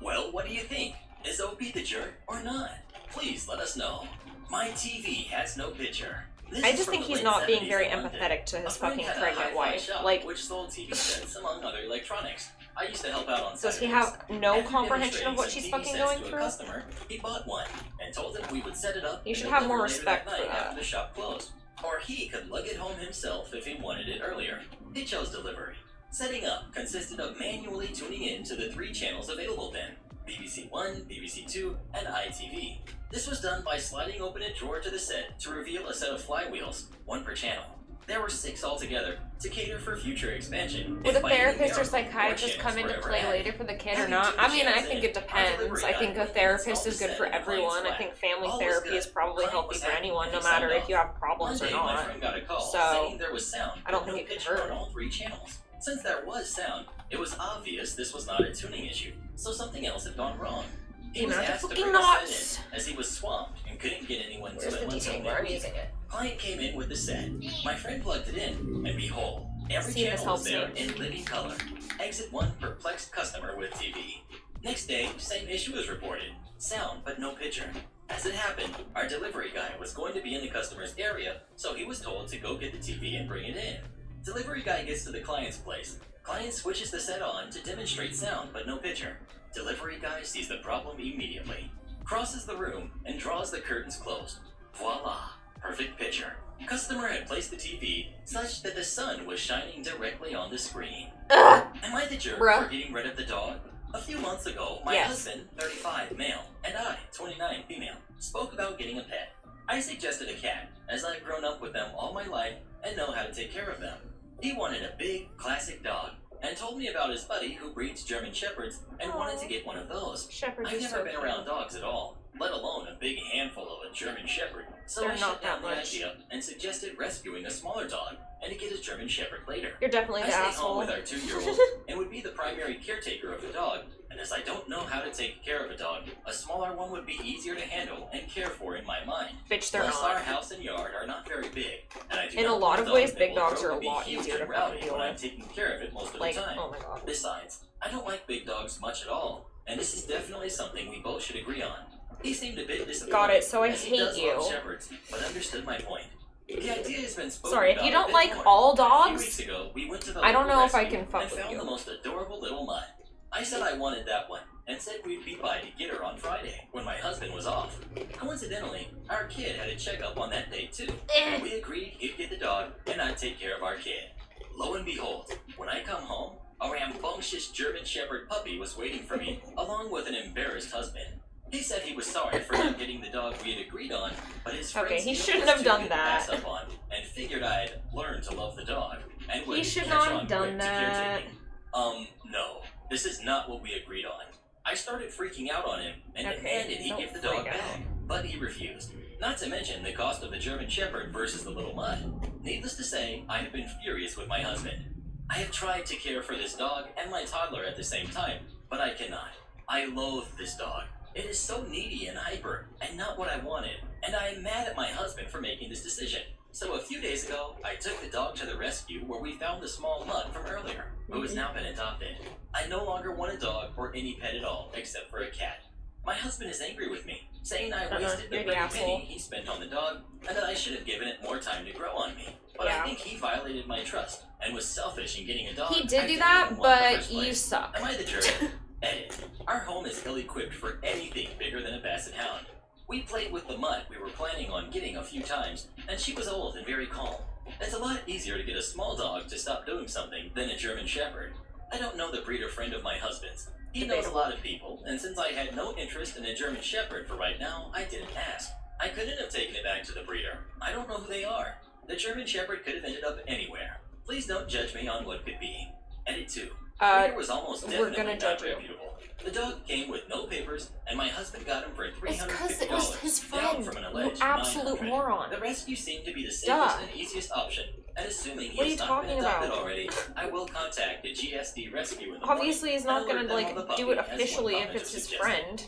Well, what do you think? Is OP the jerk or not? Please let us know. My TV has no picture. This I is just from think the he's late not being 70s very in London. empathetic to his A friend fucking had a pregnant hi-fi wife. shop Like, which sold TV sets among other electronics. I used to help out on does he Saturdays. have no After comprehension of demonstrating what some she's TV fucking sets going to a through? customer, he bought one and told him we would set it up. You and should have deliver more later respect that for night that. After the shop closed. Or he could lug it home himself if he wanted it earlier. He chose delivery. Setting up consisted of manually tuning in to the 3 channels available then: BBC One, BBC Two, and ITV. This was done by sliding open a drawer to the set to reveal a set of flywheels, 1 per channel. There were 6 altogether to cater for future expansion. Would if a by any therapist or miracle, psychiatrist more come into channels were play ever later added. for the kid or Having not? 2 I mean, I channels think in, it depends. delivery I think guy a would therapist install is the good set for in the client's everyone. I flat. think family All was therapy good. is probably Client healthy was for happy anyone, and no he matter signed if you have off. problems One or day, my not. friend got a call So, saying there was sound, I don't but no think it can picture hurt. on all 3 channels. Since there was sound, it was obvious this was not a tuning issue, so something else had gone wrong. He The was amount of asked to fucking bring the set knots! in, as he was swamped and couldn't get anyone Where's to the it until detailer? I'm midweek. using it. Client came in with the set. My friend plugged it in, and behold, every See if this channel was helps there me. in living color. Exit 1, perplexed customer with TV. Next day, same issue is reported. Sound, but no picture. As it happened, our delivery guy was going to be in the customer's area, so he was told to go get the TV and bring it in. Delivery guy gets to the client's place. Client switches the set on to demonstrate sound, but no picture. Delivery guy sees the problem immediately, crosses the room, and draws the curtains closed. Voila! Perfect picture. Customer had placed the TV such that the sun was shining directly on the screen. Ugh. Am I the jerk Bruh. for getting rid of the dog? A few months ago, my Yes. husband, 35 male, and I, 29 female, spoke about getting a pet. I suggested a cat, as I've grown up with them all my life and know how to take care of them. He wanted a big, classic dog, and told me about his buddy who breeds German Shepherds and wanted to get one of those. Shepherds I've are never so been cute. around dogs at all, let alone a big handful of a German Shepherd, so They're I not shut down that the much. idea and suggested rescuing a smaller dog and to get a German Shepherd later. You're definitely I the stay home asshole. with our 2-year-old and would be the primary caretaker of the dog, and as I don't know how to take care of a dog, a smaller one would be easier to handle and care for in my mind. Bitch, they're Plus, our not. house and yard are not very big, and I do In a not lot want of dog ways, that big will dogs grow are a to be lot huge easier to and fucking rowdy deal when I'm with. taking care of it most of Like, the time. oh my god. Besides, I don't like big dogs much at all, and this is definitely something we both should agree on. He seemed a bit disappointed. Got it, so I as he hate does love you. shepherds, but understood my point. The idea has been spoken Sorry, if about you a don't bit like more. all A few dogs, weeks ago, we went to the I don't local know if I rescue can fuck and with found you. the most adorable little mutt. I said I wanted that one, and said we'd be by to get her on Friday, when my husband was off. Coincidentally, our kid had a checkup on that day too. We agreed he'd get the dog, and I'd take care of our kid. Lo and behold, when I come home, a rambunctious German Shepherd puppy was waiting for me, along with an embarrassed husband. He said he was sorry for not getting the dog we had agreed on, but his friends Okay, he knew shouldn't it was have too done good to pass that. up on, and figured I'd learn to love the dog, and would He should catch not on have done quick to that. caretaking. No, this is not what we agreed on. I started freaking out on him and Okay, demanded he don't give the dog freak out. back, but he refused. Not to mention the cost of the German Shepherd versus the little mutt. Needless to say, I have been furious with my husband. I have tried to care for this dog and my toddler at the same time, but I cannot. I loathe this dog. It is so needy and hyper, and not what I wanted, and I am mad at my husband for making this decision. So a few days ago, I took the dog to the rescue where we found the small mutt from earlier, who has now been adopted. I no longer want a dog or any pet at all, except for a cat. My husband is angry with me, saying I wasted the you're the pretty asshole. penny he spent on the dog, and that I should have given it more time to grow on me. But Yeah. I think he violated my trust, and was selfish in getting a dog. He I did do didn't that, even want in the but first you place. suck. Am I the jerk? Edit. Our home is ill-equipped for anything bigger than a basset hound. We played with the mutt we were planning on getting a few times, and she was old and very calm. It's a lot easier to get a small dog to stop doing something than a German Shepherd. I don't know the breeder friend of my husband's. He knows a lot of people, and since I had no interest in a German Shepherd for right now, I didn't ask. I couldn't have taken it back to the breeder. I don't know who they are. The German Shepherd could have ended up anywhere. Please don't judge me on what could be. Edit 2. Breeder was almost we're definitely gonna not judge you. reputable. The dog came with no papers, and my husband got him for $350. It's because it was his down friend, from an you alleged absolute $900. moron. The rescue seemed to be the safest Duh. and easiest option, and assuming he What are has you not been talking adopted about? already, I will contact the GSD rescue in the Obviously, he's not morning and gonna, alert them on the like, do puppy, it as one officially if commenter it's his suggested. friend.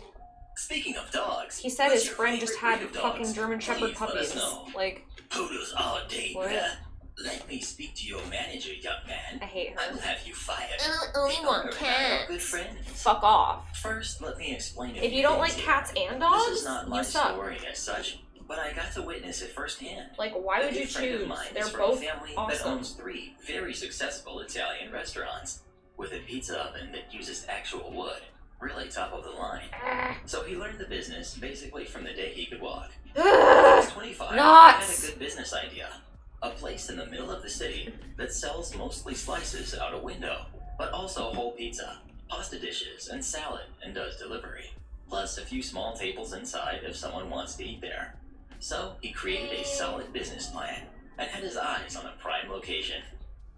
Speaking of dogs, He said what's his your friend just favorite had breed of fucking dogs? German Shepherd Please let us puppies. know. Like, Poodles all day, What? bruh. Let me speak to your manager, young man. I hate I will her. have you fired. only The want owner and I are cats. good friends. Fuck off. First, let me explain. If you don't like cats and dogs, this is not my you suck. story as such, but I got to witness it firsthand. Like, why would A you good friend of choose? mine They're is from both a family that awesome. owns 3 very successful Italian restaurants with a pizza oven that uses actual wood, really top of the line. So he learned the business basically from the day he could walk. When he was 25, he had Nuts. a good business idea. A place in the middle of the city that sells mostly slices out a window, but also whole pizza, pasta dishes, and salad, and does delivery. Plus a few small tables inside if someone wants to eat there. So he created a solid business plan and had his eyes on a prime location.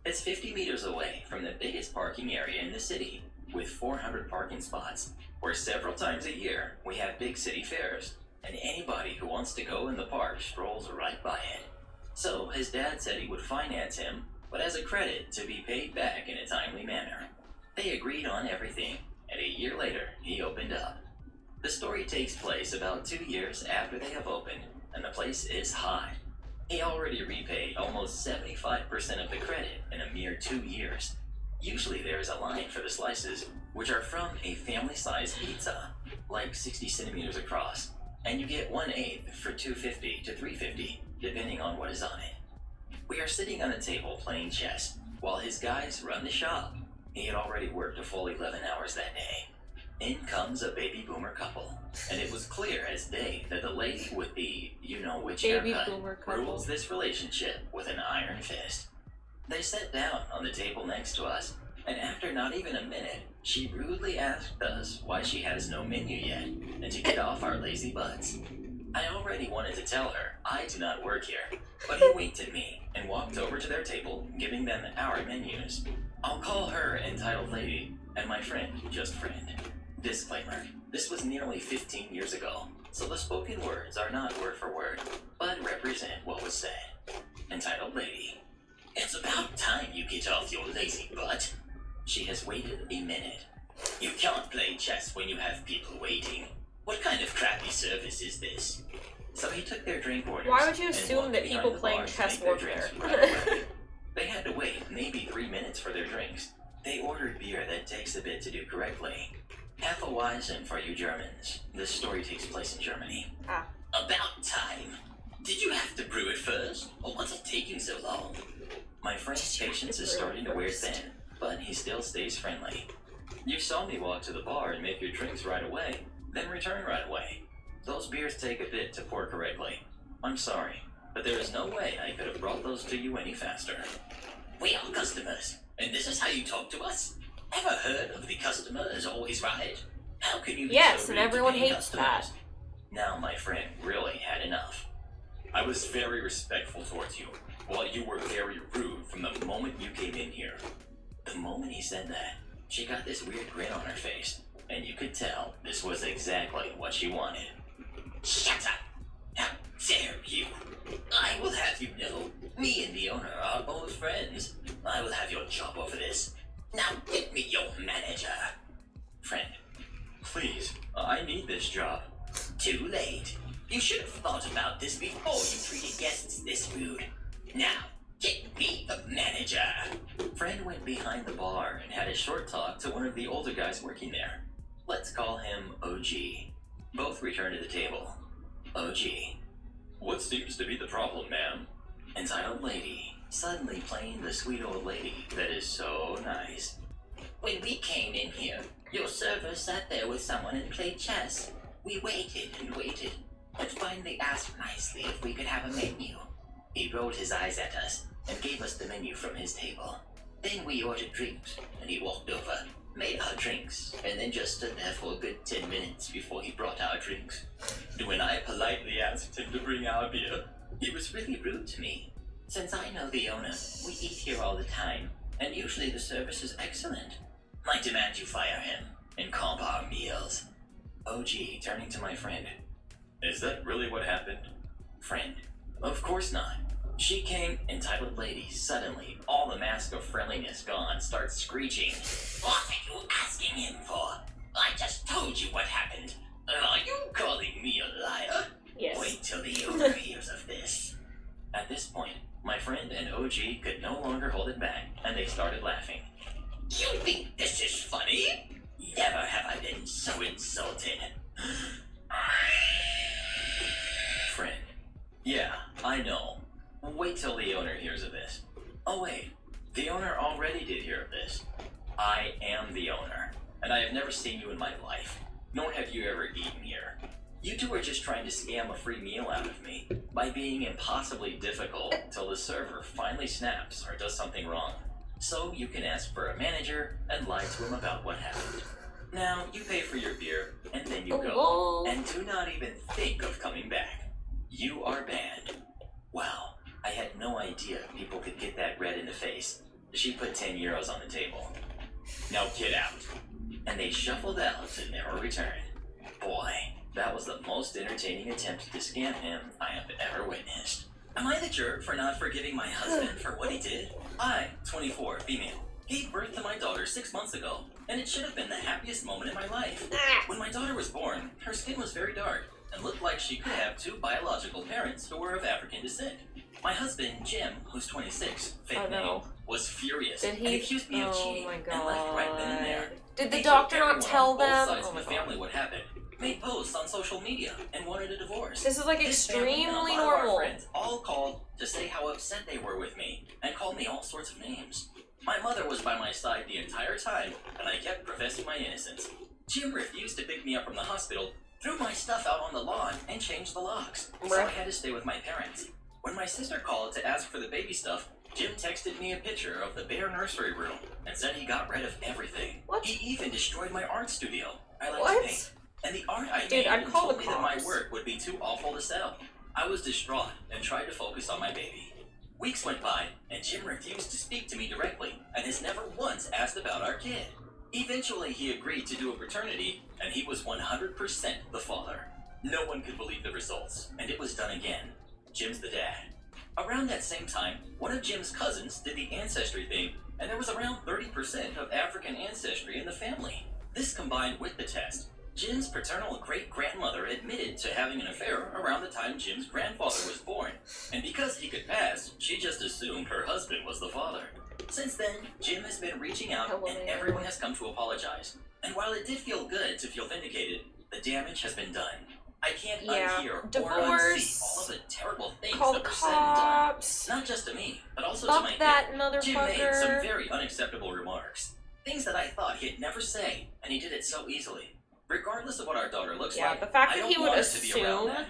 It's 50 meters away from the biggest parking area in the city, with 400 parking spots, where several times a year we have big city fairs, and anybody who wants to go in the park strolls right by it. So his dad said he would finance him, but as a credit to be paid back in a timely manner. They agreed on everything, and a year later he opened up. The story takes place about 2 years after they have opened, and the place is hot. He already repaid almost 75% of the credit in a mere 2 years. Usually there is a line for the slices, which are from a family-sized pizza, like 60 centimeters across, and you get 1/8 for $2.50 to $3.50, depending on what is on it. We are sitting on a table playing chess, while his guys run the shop. He had already worked a full 11 hours that day. In comes a baby boomer couple, and it was clear as day that the lady with the you-know-which Baby haircut boomer couple. rules this relationship with an iron fist. They sat down on the table next to us, and after not even a minute, she rudely asked us why she has no menu yet, and to get off our lazy butts. I already wanted to tell her I do not work here, but he winked at me and walked over to their table, giving them our menus. I'll call her entitled lady, and my friend just friend. Disclaimer, this was nearly 15 years ago, so the spoken words are not word for word, but represent what was said. Entitled lady. It's about time you get off your lazy butt. She has waited a minute. You can't play chess when you have people waiting. What kind of crappy service is this? So he took their drink orders. Why would you and assume walked that behind people the playing bar to chess make their work drinks there? right away. They had to wait maybe 3 minutes for their drinks. They ordered beer that takes a bit to do correctly. Hefeweizen for you Germans. This story takes place in Germany. Ah. About time. Did you have to brew it first? Or was it taking so long? My friend's patience is starting to wear thin, but he still stays friendly. You saw me walk to the bar and make your drinks right away, then return right away. Those beers take a bit to pour correctly. I'm sorry, but there is no way I could have brought those to you any faster. We are customers, and this is how you talk to us? Ever heard of the customer is always right? How can you be Yes, so and rude to everyone paying hates customers? Now my friend really had enough. I was very respectful towards you, while you were very rude from the moment you came in here. The moment he said that, she got this weird grin on her face, and you could tell this was exactly what she wanted. Shut up! How dare you! I will have you know, me and the owner are old friends. I will have your job over this. Now get me your manager. Friend, Please, I need this job. too late. You should have thought about this before you treated guests this rude. Now, get me the manager. Friend went behind the bar and had a short talk to one of the older guys working there. Let's call him OG. Both returned to the table. OG. What seems to be the problem, ma'am? Entitled lady, suddenly playing the sweet old lady that is so nice. When we came in here, your server sat there with someone and played chess. We waited and waited, and finally asked nicely if we could have a menu. He rolled his eyes at us and gave us the menu from his table. Then we ordered drinks, and he walked over, made our drinks, and then just stood there for a good 10 minutes before he brought our drinks. When I politely asked him to bring our beer, he was really rude to me. Since I know the owner, we eat here all the time, and usually the service is excellent. I demand you fire him and comp our meals. OG, turning to my friend. Is that really what happened? Friend. Of course not. She came, entitled lady, suddenly, all the mask of friendliness gone, starts screeching. What are you asking him for? I just told you what happened. Are you calling me a liar? Yes. Wait till the owner hears of this. At this point, my friend and OG could no longer hold it back, and they started laughing. You think this is funny? Never have I been so insulted. Friend. Yeah, I know. Wait till the owner hears of this. Oh wait, the owner already did hear of this. I am the owner, and I have never seen you in my life, nor have you ever eaten here. You two are just trying to scam a free meal out of me by being impossibly difficult until the server finally snaps or does something wrong. So you can ask for a manager and lie to him about what happened. Now, you pay for your beer, and then you go. Oh, And do not even think of coming back. You are banned. Wow, I had no idea people could get that red in the face. She put 10 euros on the table. Now get out. And they shuffled out and never returned. Boy, that was the most entertaining attempt to scam him I have ever witnessed. Am I the jerk for not forgiving my husband for what he did? I, 24, female, gave birth to my daughter 6 months ago, and it should have been the happiest moment in my life. When my daughter was born, her skin was very dark and looked like she could have 2 biological parents who were of African descent. My husband, Jim, who's 26, fake Oh, no. name, was furious Did he? and accused me of Oh cheating my and left right then and there. god. Did the He doctor told not everyone tell on both them? sides Oh of my the family god. what happened, made posts on social media, and wanted a divorce. This is like His family and a extremely lot of our normal. friends all called to say how upset they were with me and called me all sorts of names. My mother was by my side the entire time, and I kept professing my innocence. Jim refused to pick me up from the hospital, threw my stuff out on the lawn, and changed the locks. So I had to stay with my parents. When my sister called to ask for the baby stuff, Jim texted me a picture of the bare nursery room and said he got rid of everything. What? He even destroyed my art studio. I like What? to paint. And the art I Dude, made I'd and call told the me that my cops. work would be too awful to sell. I was distraught and tried to focus on my baby. Weeks went by, and Jim refused to speak to me directly and has never once asked about our kid. Eventually, he agreed to do a paternity, and he was 100% the father. No one could believe the results, and it was done again. Jim's the dad. Around that same time, one of Jim's cousins did the ancestry thing, and there was around 30% of African ancestry in the family. This combined with the test, Jim's paternal great-grandmother admitted to having an affair around the time Jim's grandfather was born, and because he could pass, she just assumed her husband was the father. Since then, Jim has been reaching out, and everyone has come to apologize. And while it did feel good to feel vindicated, the damage has been done. I can't unhear or unsee all of the terrible things Call that the were said and done. cops. Not just to me, but also Fuck to my that kid. Jim made some motherfucker. very unacceptable remarks. Things that I thought he'd never say, and he did it so easily. Regardless of what our daughter looks Yeah, like, the fact I that don't he would want us to be around assume that. What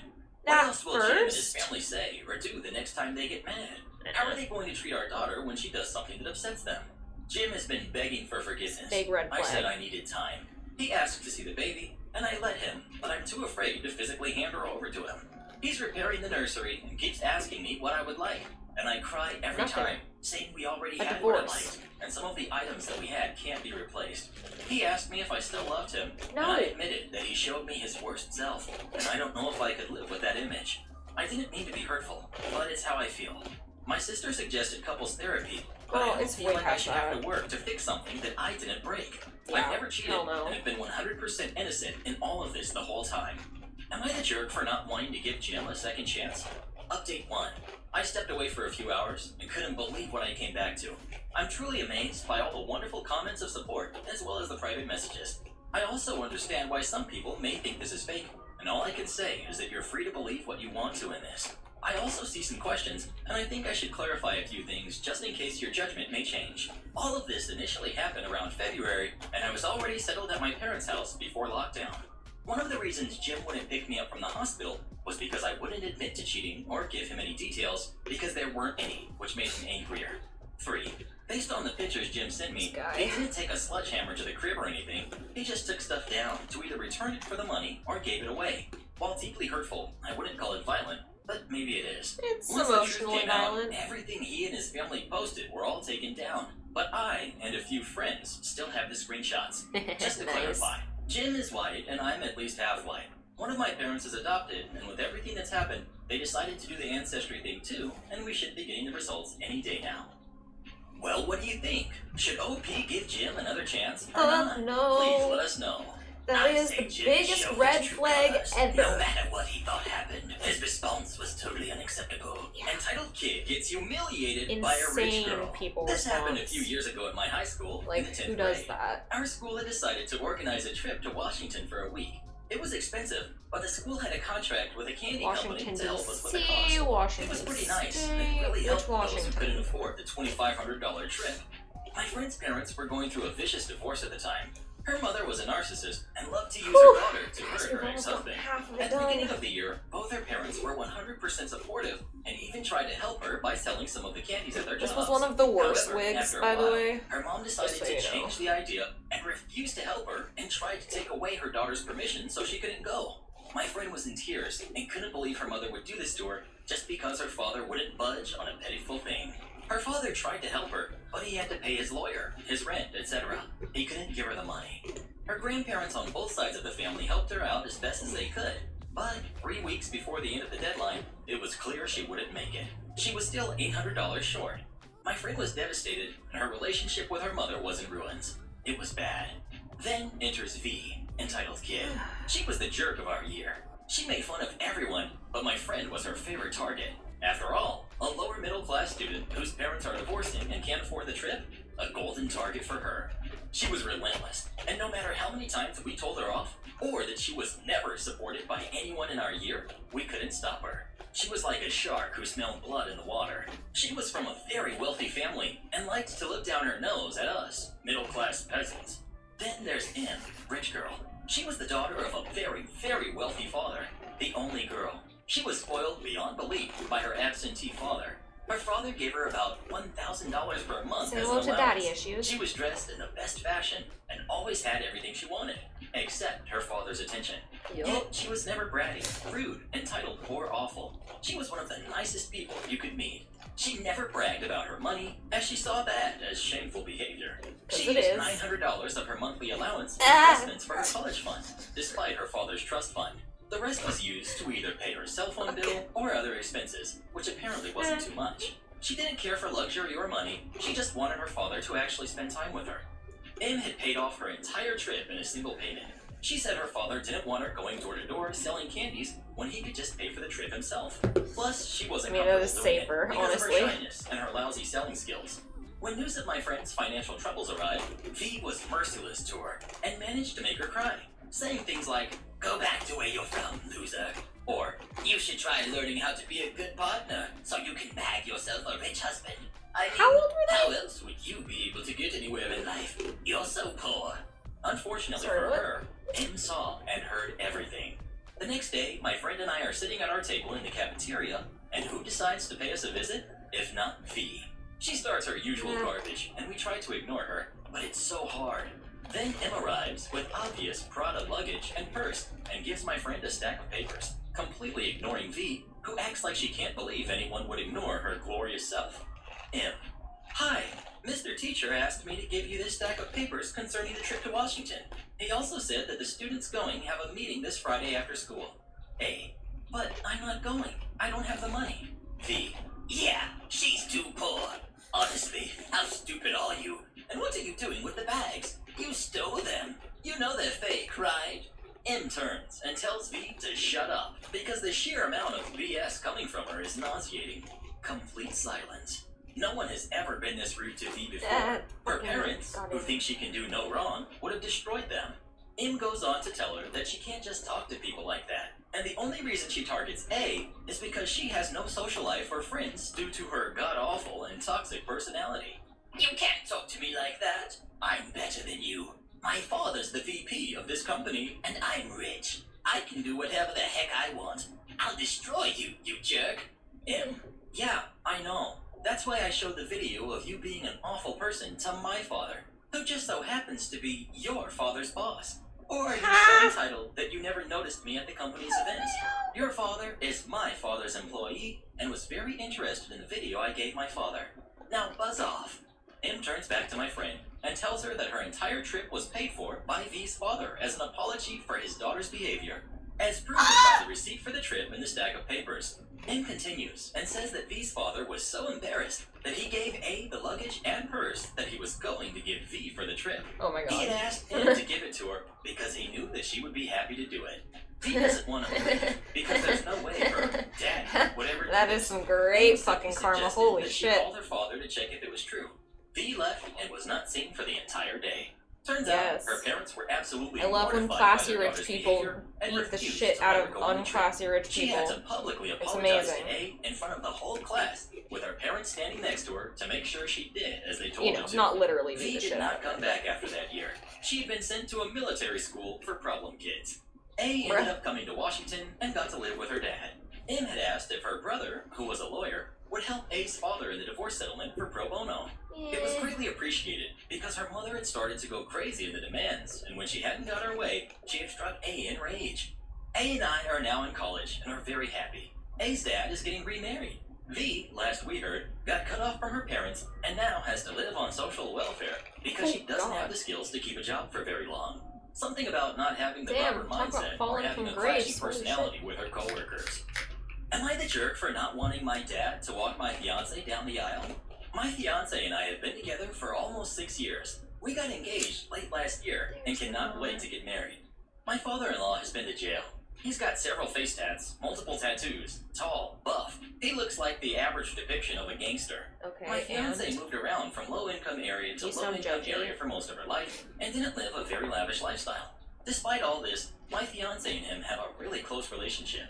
that else will Jim and his first. family say or do the next time they get mad? How are they going to treat our daughter when she does something that upsets them? Jim has been begging for forgiveness. Big red I said flag. I needed time. He asked to see the baby, and I let him, but I'm too afraid to physically hand her over to him. He's repairing the nursery and keeps asking me what I would like, and I cry every Nothing. time, saying we already A had what I divorce. liked, and some of the items that we had can't be replaced. He asked me if I still loved him, No. and I admitted that he showed me his worst self, and I don't know if I could live with that image. I didn't mean to be hurtful, but it's how I feel. My sister suggested couples therapy, but I Oh, don't it's feel way like I past should have that. to work to fix something that I didn't break. Yeah, I've never cheated hell no. and have been 100% innocent in all of this the whole time. Am I the jerk for not wanting to give Jim a second chance? Update 1. I stepped away for a few hours and couldn't believe what I came back to. I'm truly amazed by all the wonderful comments of support as well as the private messages. I also understand why some people may think this is fake, and all I can say is that you're free to believe what you want to in this. I also see some questions, and I think I should clarify a few things just in case your judgment may change. All of this initially happened around February, and I was already settled at my parents' house before lockdown. One of the reasons Jim wouldn't pick me up from the hospital was because I wouldn't admit to cheating or give him any details because there weren't any, which made him angrier. 3. Based on the pictures Jim sent me, This guy. he didn't take a sledgehammer to the crib or anything. He just took stuff down to either return it for the money or gave it away. While deeply hurtful, I wouldn't call it violent, but maybe it is. It's Once the truth emotionally came out, violent. everything he and his family posted were all taken down. But I and a few friends still have the screenshots. Just to Nice. clarify, Jim is white and I'm at least half white. One of my parents is adopted, and with everything that's happened, they decided to do the ancestry thing too, and we should be getting the results any day now. Well, what do you think? Should OP give Jim another chance or not? no. Please let us know. That I is say the Jim biggest showed red his true flag colors. ever. No matter what he thought happened, his response was totally unacceptable. Entitled kid gets humiliated by a rich Insane girl. people This happened a response. few years ago at my high school in Like, the 10th who does grade. that? Our school had decided to organize a trip to Washington for a week. It was expensive, but the school had a contract with a candy company Washington to help us with the D.C., cost. Washington It was pretty nice, State. and it really Which helped those who Washington? couldn't afford the $2,500 trip. My friend's parents were going through a vicious divorce at the time. Her mother was a narcissist and loved to use Whew. her daughter to Guys, hurt we've her almost got ex-husband. half of it At the done. beginning of the year, both her parents were 100% supportive and even tried to help her by selling some of the candies at their This jobs. was one of the worst However, wigs, after a by the while, way. her mom decided Just so to you know. change the idea and refused to help her and tried to take away her daughter's permission so she couldn't go. My friend was in tears and couldn't believe her mother would do this to her just because her father wouldn't budge on a pitiful thing. Her father tried to help her, but he had to pay his lawyer, his rent, etc. He couldn't give her the money. Her grandparents on both sides of the family helped her out as best as they could, but 3 weeks before the end of the deadline, it was clear she wouldn't make it. She was still $800 short. My friend was devastated, and her relationship with her mother was in ruins. It was bad. Then enters V, entitled kid. She was the jerk of our year. She made fun of everyone, but my friend was her favorite target. After all, a lower middle class student whose parents are divorcing and can't afford the trip, a golden target for her. She was relentless, and no matter how many times we told her off, or that she was never supported by anyone in our year, we couldn't stop her. She was like a shark who smelled blood in the water. She was from a very wealthy family and liked to look down her nose at us, middle-class peasants. Then there's Em, rich girl. She was the daughter of a very, very wealthy father, the only girl. She was spoiled beyond belief by her absentee father. Her father gave her about $1,000 per month as an Similar to allowance. daddy issues. She was dressed in the best fashion and always had everything she wanted, except her father's attention. Yet she was never bratty, rude, entitled, or awful. She was one of the nicest people you could meet. She never bragged about her money, as she saw that as shameful behavior. She used $900 of her monthly allowance in investments for her college fund, despite her father's trust fund. The rest was used to either pay her cell phone bill or other expenses, which apparently wasn't too much. She didn't care for luxury or money, she just wanted her father to actually spend time with her. Em had paid off her entire trip in a single payment. She said her father didn't want her going door to door selling candies when he could just pay for the trip himself. Plus, she wasn't comfortable doing it because of her shyness and her lousy selling skills. When news of my friend's financial troubles arrived, V was merciless to her and managed to make her cry, saying things like, "Go back to where you're from, loser," or "You should try learning how to be a good partner so you can bag yourself a rich husband. I mean, how old were they? How else would you be able to get anywhere in life? You're so poor." Unfortunately for her, Em saw and heard everything. The next day, my friend and I are sitting at our table in the cafeteria, and who decides to pay us a visit, if not V? She starts her usual garbage, and we try to ignore her, but it's so hard. Then Em arrives with obvious Prada luggage and purse, and gives my friend a stack of papers, completely ignoring V, who acts like she can't believe anyone would ignore her glorious self. Em: "Hi, Mr. Teacher asked me to give you this stack of papers concerning the trip to Washington. He also said that the students going have a meeting this Friday after school." A: "But I'm not going. I don't have the money." V: "Yeah, she's too poor. Honestly, how stupid are you? And what are you doing with the bags? You stole them. You know they're fake, right?" M turns and tells V to shut up, because the sheer amount of BS coming from her is nauseating. Complete silence. No one has ever been this rude to V before. Her parents, who think she can do no wrong, would have destroyed them. M goes on to tell her that she can't just talk to people like that, and the only reason she targets A is because she has no social life or friends due to her god-awful and toxic personality. "You can't talk to me like that. I'm better than you. My father's the VP of this company, and I'm rich. I can do whatever the heck I want. I'll destroy you, you jerk." M: "Yeah, I know. That's why I showed the video of you being an awful person to my father, who just so happens to be your father's boss. Or are you so entitled that you never noticed me at the company's events? Your father is my father's employee and was very interested in the video I gave my father. Now buzz off." M turns back to my friend and tells her that her entire trip was paid for by V's father as an apology for his daughter's behavior, as proven by the receipt for the trip and the stack of papers. M continues and says that V's father was so embarrassed that he gave A the luggage and purse that he was going to give V for the trip. Oh my god. He had asked M to give it to her because he knew that she would be happy to do it. V doesn't want to believe because there's no way her dad would ever do That is some great fucking karma. Holy that shit. She called her father to check if it was true. V left and was not seen for the entire day. Turns out her parents were absolutely I love when mortified by classy their rich daughter's people behavior and beat the refused shit to out let of her go on the trip. unclassy rich She had people. to publicly It's apologize amazing. to A in front of the whole class, with her parents standing next to her to make sure she did as they told You her know, to. not literally beat V the did shit out not of come them. back after that year. She had been sent to a military school for problem kids. A ended up coming to Washington and got to live with her dad. M had asked if her brother, who was a lawyer, would help A's father in the divorce settlement for pro bono. It was greatly appreciated because her mother had started to go crazy in the demands, and when she hadn't got her way, she had struck A in rage. A and I are now in college and are very happy. A's dad is getting remarried. V, last we heard, got cut off from her parents and now has to live on social welfare because she doesn't have the skills to keep a job for very long. Something about not having the proper mindset or having a clashing personality with her coworkers. Am I the jerk for not wanting my dad to walk my fiancé down the aisle? My fiancé and I have been together for almost 6 years. We got engaged late last year and cannot wait to get married. My father-in-law has been to jail. He's got several face tats, multiple tattoos, tall, buff. He looks like the average depiction of a gangster. Okay, My fiancé moved around from low-income area to low-income area for most of her life and didn't live a very lavish lifestyle. Despite all this, my fiance and him have a really close relationship.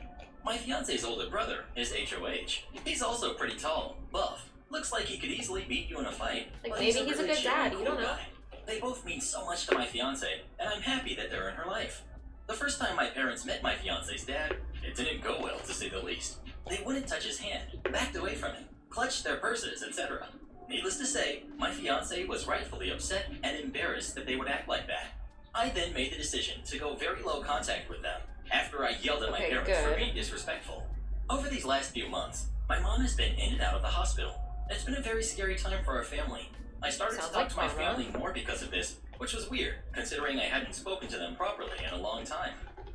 My fiance's older brother is HOH. He's also pretty tall, buff, looks like he could easily beat you in a fight. Like, but maybe he's a really good dad, chill you and don't know. guy. They both mean so much to my fiance, and I'm happy that they're in her life. The first time my parents met my fiance's dad, it didn't go well, to say the least. They wouldn't touch his hand, backed away from him, clutched their purses, etc. Needless to say, my fiance was rightfully upset and embarrassed that they would act like that. I then made the decision to go very low contact with them after I yelled at my Okay, parents for good. being disrespectful. Over these last few months, my mom has been in and out of the hospital. It's been a very scary time for our family. I started Sounds to talk like to my fun, family more because of this, which was weird, considering I hadn't spoken to them properly in a long time.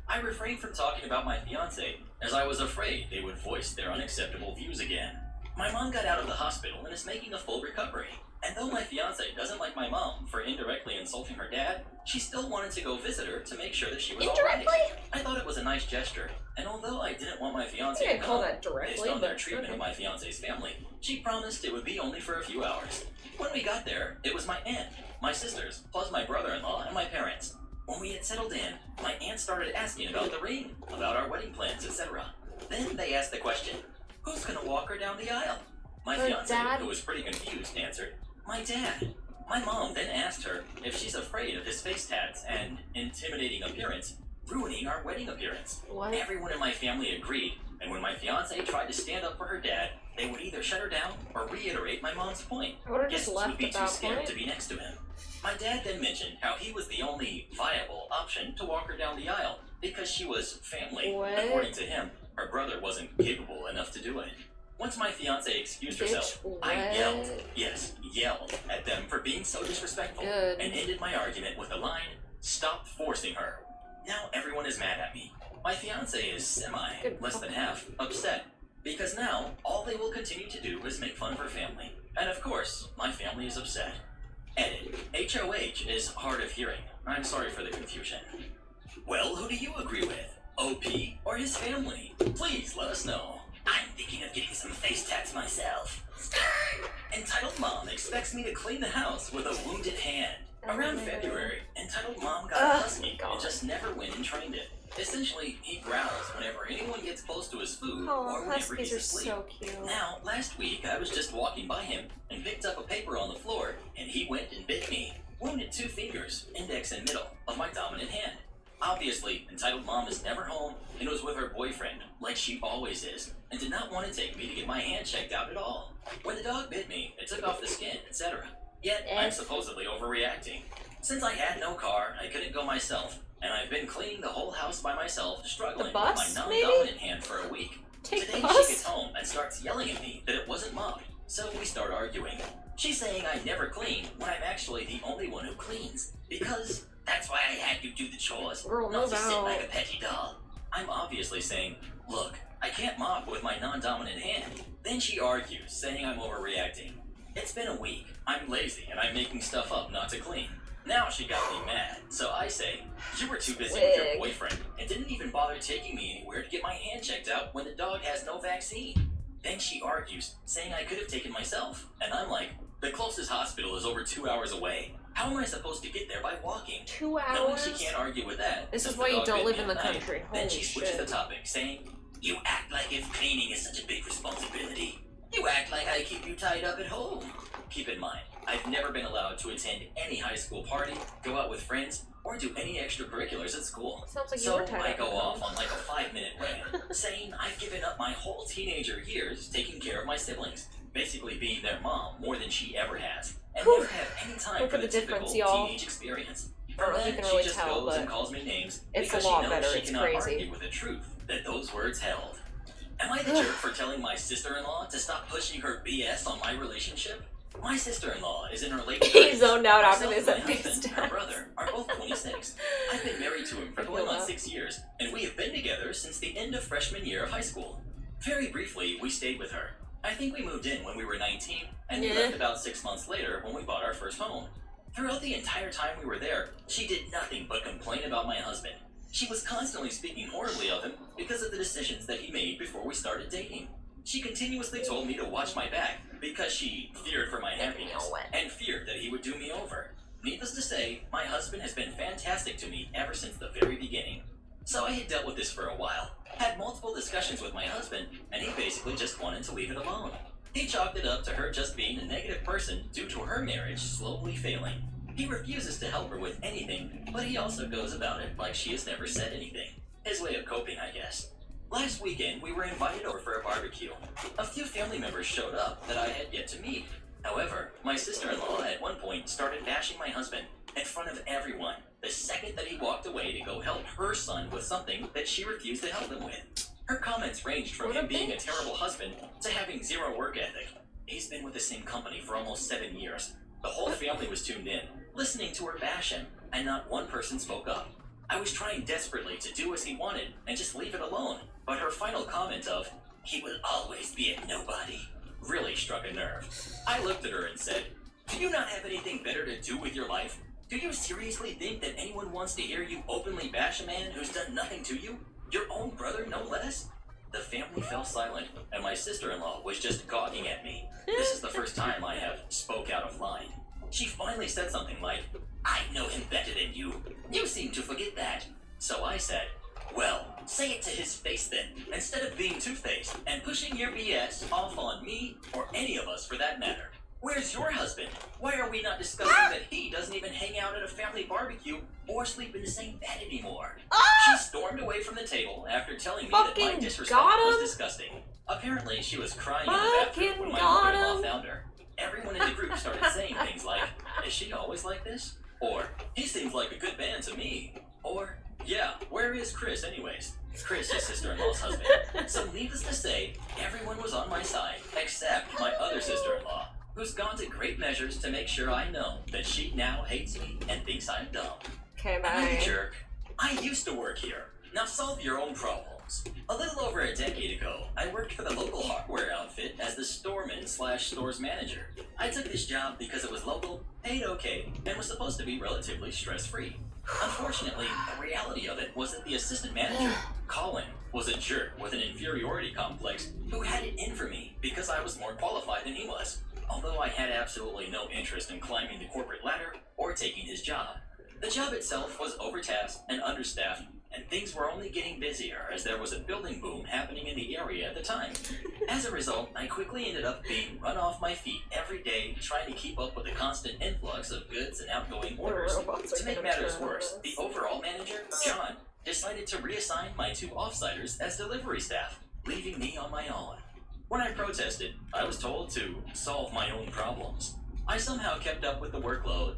I refrained from talking about my fiance, as I was afraid they would voice their unacceptable views again. My mom got out of the hospital and is making a full recovery. And though my fiance doesn't like my mom for indirectly insulting her dad, she still wanted to go visit her to make sure that she was Indirectly? alright. I thought it was a nice gesture, and although I didn't want my fiance I to didn't call know, that directly, based on their but treatment okay. of my fiance's family, she promised it would be only for a few hours. When we got there, it was my aunt, my sisters, plus my brother-in-law and my parents. When we had settled in, my aunt started asking about the ring, about our wedding plans, etc. Then they asked the question, who's gonna walk her down the aisle? My Her fiance, dad? who was pretty confused, answered, my dad. My mom then asked her if she's afraid of his face tats and intimidating appearance, ruining our wedding appearance. What? Everyone in my family agreed, and when my fiance tried to stand up for her dad, they would either shut her down or reiterate my mom's point. I would have just Guests left would be at too that scared point. to be next to him. My dad then mentioned how he was the only viable option to walk her down the aisle because she was family. What? According to him, her brother wasn't capable enough to do it. Once my fiance excused herself, Bitch, I what? yelled at them for being so disrespectful Good. and ended my argument with the line, stop forcing her. Now everyone is mad at me. My fiance is Good less than half, upset. Because now, all they will continue to do is make fun of her family. And of course, my family is upset. Edit. HOH is hard of hearing. I'm sorry for the confusion. Well, who do you agree with? OP or his family? Please let us know. I'm thinking of getting some face tats myself. Entitled Mom expects me to clean the house with a wounded hand. Around February, Entitled Mom got a husky and just never went and trained it. Essentially, he growls whenever anyone gets close to his food Oh, or whenever huskies he's are asleep. so cute. Now, last week, I was just walking by him and picked up a paper on the floor, and he went and bit me, wounded 2 fingers, index and middle, of my dominant hand. Obviously, Entitled Mom is never home and was with her boyfriend, like she always is, and did not want to take me to get my hand checked out at all. When the dog bit me, it took off the skin, etc. Yet, I'm supposedly overreacting. Since I had no car, I couldn't go myself, and I've been cleaning the whole house by myself, struggling The bus, with my maybe? non-dominant hand for a week. Take Today the she bus? gets home and starts yelling at me that it wasn't mopped, so we start arguing. She's saying I never clean when I'm actually the only one who cleans, because that's why I had you do the chores, Girl, not move to sit out. like a petty doll. I'm obviously saying, look, I can't mop with my non-dominant hand. Then she argues, saying I'm overreacting. It's been a week. I'm lazy and I'm making stuff up not to clean. Now she got me mad, so I say, you were too busy with your boyfriend and didn't even bother taking me anywhere to get my hand checked out when the dog has no vaccine. Then she argues, saying I could have taken myself, and I'm like, the closest hospital is over 2 hours away. How am I supposed to get there by walking? 2 hours? Knowing she can't argue with that. This is since why the you dog don't bit live me in the at night. country. Then Holy she switches shit. the topic, saying, you act like if cleaning is such a big responsibility. You act like I keep you tied up at home. Keep in mind, I've never been allowed to attend any high school party, go out with friends, or do any extracurriculars at school. Sounds like you So were tied I up go at off home. on like a 5-minute rant, saying I've given up my whole teenager years taking care of my siblings, basically being their mom more than she ever has, and Whew. never have any time Look for at the the difference, typical y'all. teenage experience. I don't know if you Then can really she just tell, goes and but calls me names it's because a lot she knows better. she It's cannot crazy. argue with the truth that those words held. Am I the jerk for telling my sister-in-law to stop pushing her BS on my relationship? My sister-in-law is in her late 30s. He zoned out after Myself this and my episode. husband, her brother, are both 26. I've been married to him for I feel going on that. 6 years, and we have been together since the end of freshman year of high school. Very briefly, we stayed with her. I think we moved in when we were 19, and we Yeah. left about 6 months later when we bought our first home. Throughout the entire time we were there, she did nothing but complain about my husband. She was constantly speaking horribly of him because of the decisions that he made before we started dating. She continuously told me to watch my back because she feared for my happiness and feared that he would do me over. Needless to say, my husband has been fantastic to me ever since the very beginning. So I had dealt with this for a while, had multiple discussions with my husband, and he basically just wanted to leave it alone. He chalked it up to her just being a negative person due to her marriage slowly failing. He refuses to help her with anything, but he also goes about it like she has never said anything. His way of coping, I guess. Last weekend, we were invited over for a barbecue. A few family members showed up that I had yet to meet. However, my sister-in-law at one point started bashing my husband in front of everyone the second that he walked away to go help her son with something that she refused to help him with. Her comments ranged from him being a terrible husband to having zero work ethic. He's been with the same company for almost 7 years. The whole family was tuned in, listening to her bash him, and not one person spoke up. I was trying desperately to do as he wanted and just leave it alone, but her final comment of, "He will always be a nobody," really struck a nerve. I looked at her and said, "Do you not have anything better to do with your life? Do you seriously think that anyone wants to hear you openly bash a man who's done nothing to you? Your own brother, no less?" The family fell silent, and my sister-in-law was just gawking at me. This is the first time I have spoke out of line. She finally said something like, "I know him better than you. You seem to forget that." So I said, "Well, say it to his face then, instead of being two-faced and pushing your BS off on me or any of us for that matter. Where's your husband? Why are we not discussing that he doesn't even hang out at a family barbecue or sleep in the same bed anymore?" She stormed away from the table after telling me that my disrespect was disgusting. Apparently, she was crying in the bathroom when my mother-in-law found her. Everyone in the group started saying things like, "Is she always like this?" Or, "He seems like a good man to me." Or, "Yeah, where is Chris anyways?" Chris is sister-in-law's husband. So needless to say, everyone was on my side, except my other sister-in-law, who's gone to great measures to make sure I know that she now hates me and thinks I'm dumb. Okay, I'm a bye. jerk. I used to work here. Now solve your own problems. A little over a decade ago, I worked for the local hardware outfit as the storeman/stores manager. I took this job because it was local, paid okay, and was supposed to be relatively stress-free. Unfortunately, the reality of it was that the assistant manager, Colin, was a jerk with an inferiority complex who had it in for me because I was more qualified than he was, although I had absolutely no interest in climbing the corporate ladder or taking his job. The job itself was overtasked and understaffed, and things were only getting busier as there was a building boom happening in the area at the time. As a result, I quickly ended up being run off my feet every day trying to keep up with the constant influx of goods and outgoing orders. To make matters worse, the overall manager, John, decided to reassign my two offsiders as delivery staff, leaving me on my own. When I protested, I was told to solve my own problems. I somehow kept up with the workload,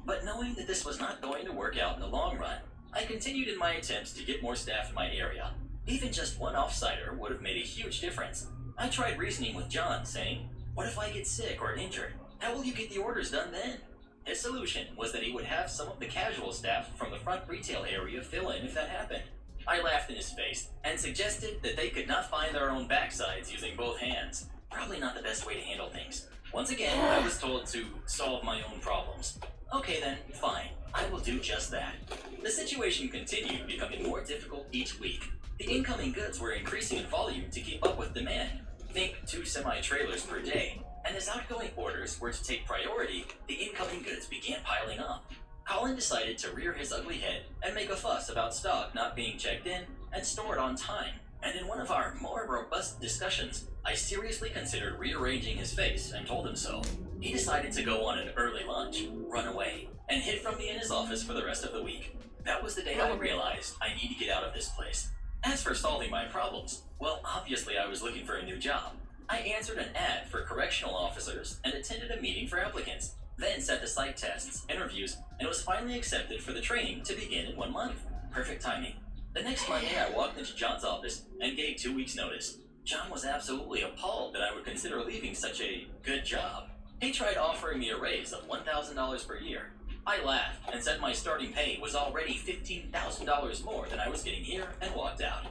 but knowing that this was not going to work out in the long run, I continued in my attempts to get more staff in my area. Even just one offsider would have made a huge difference. I tried reasoning with John, saying, "What if I get sick or injured? How will you get the orders done then?" His solution was that he would have some of the casual staff from the front retail area fill in if that happened. I laughed in his face and suggested that they could not find their own backsides using both hands. Probably not the best way to handle things. Once again, I was told to solve my own problems. Okay then, fine. I will do just that. The situation continued becoming more difficult each week. The incoming goods were increasing in volume to keep up with demand. Think 2 semi-trailers per day. And as outgoing orders were to take priority, the incoming goods began piling up. Colin decided to rear his ugly head and make a fuss about stock not being checked in and stored on time. And in one of our more robust discussions, I seriously considered rearranging his face and told him so. He decided to go on an early lunch, run away, and hid from me in his office for the rest of the week. That was the day I realized I need to get out of this place. As for solving my problems, well, obviously I was looking for a new job. I answered an ad for correctional officers and attended a meeting for applicants, then set the site tests, interviews, and was finally accepted for the training to begin in 1 month. Perfect timing. The next Monday, I walked into John's office and gave 2 weeks' notice. John was absolutely appalled that I would consider leaving such a good job. He tried offering me a raise of $1,000 per year. I laughed and said my starting pay was already $15,000 more than I was getting here and walked out.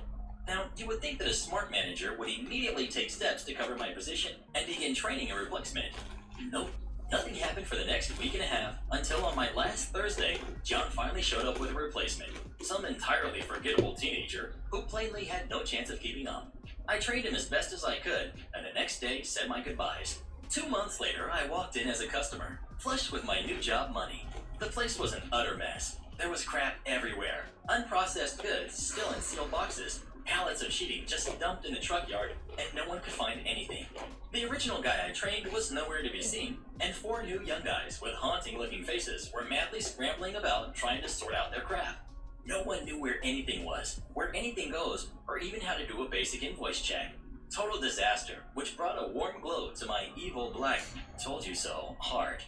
Now, you would think that a smart manager would immediately take steps to cover my position and begin training a replacement. Nope. Nothing happened for the next week and a half until on my last Thursday, John finally showed up with a replacement. Some entirely forgettable teenager who plainly had no chance of keeping up. I trained him as best as I could, and the next day said my goodbyes. 2 months later, I walked in as a customer, flushed with my new job money. The place was an utter mess. There was crap everywhere. Unprocessed goods still in sealed boxes. Pallets of sheeting just dumped in the truck yard, and no one could find anything. The original guy I trained was nowhere to be seen, and 4 new young guys with haunting-looking faces were madly scrambling about trying to sort out their crap. No one knew where anything was, where anything goes, or even how to do a basic invoice check. Total disaster, which brought a warm glow to my evil black told you so heart.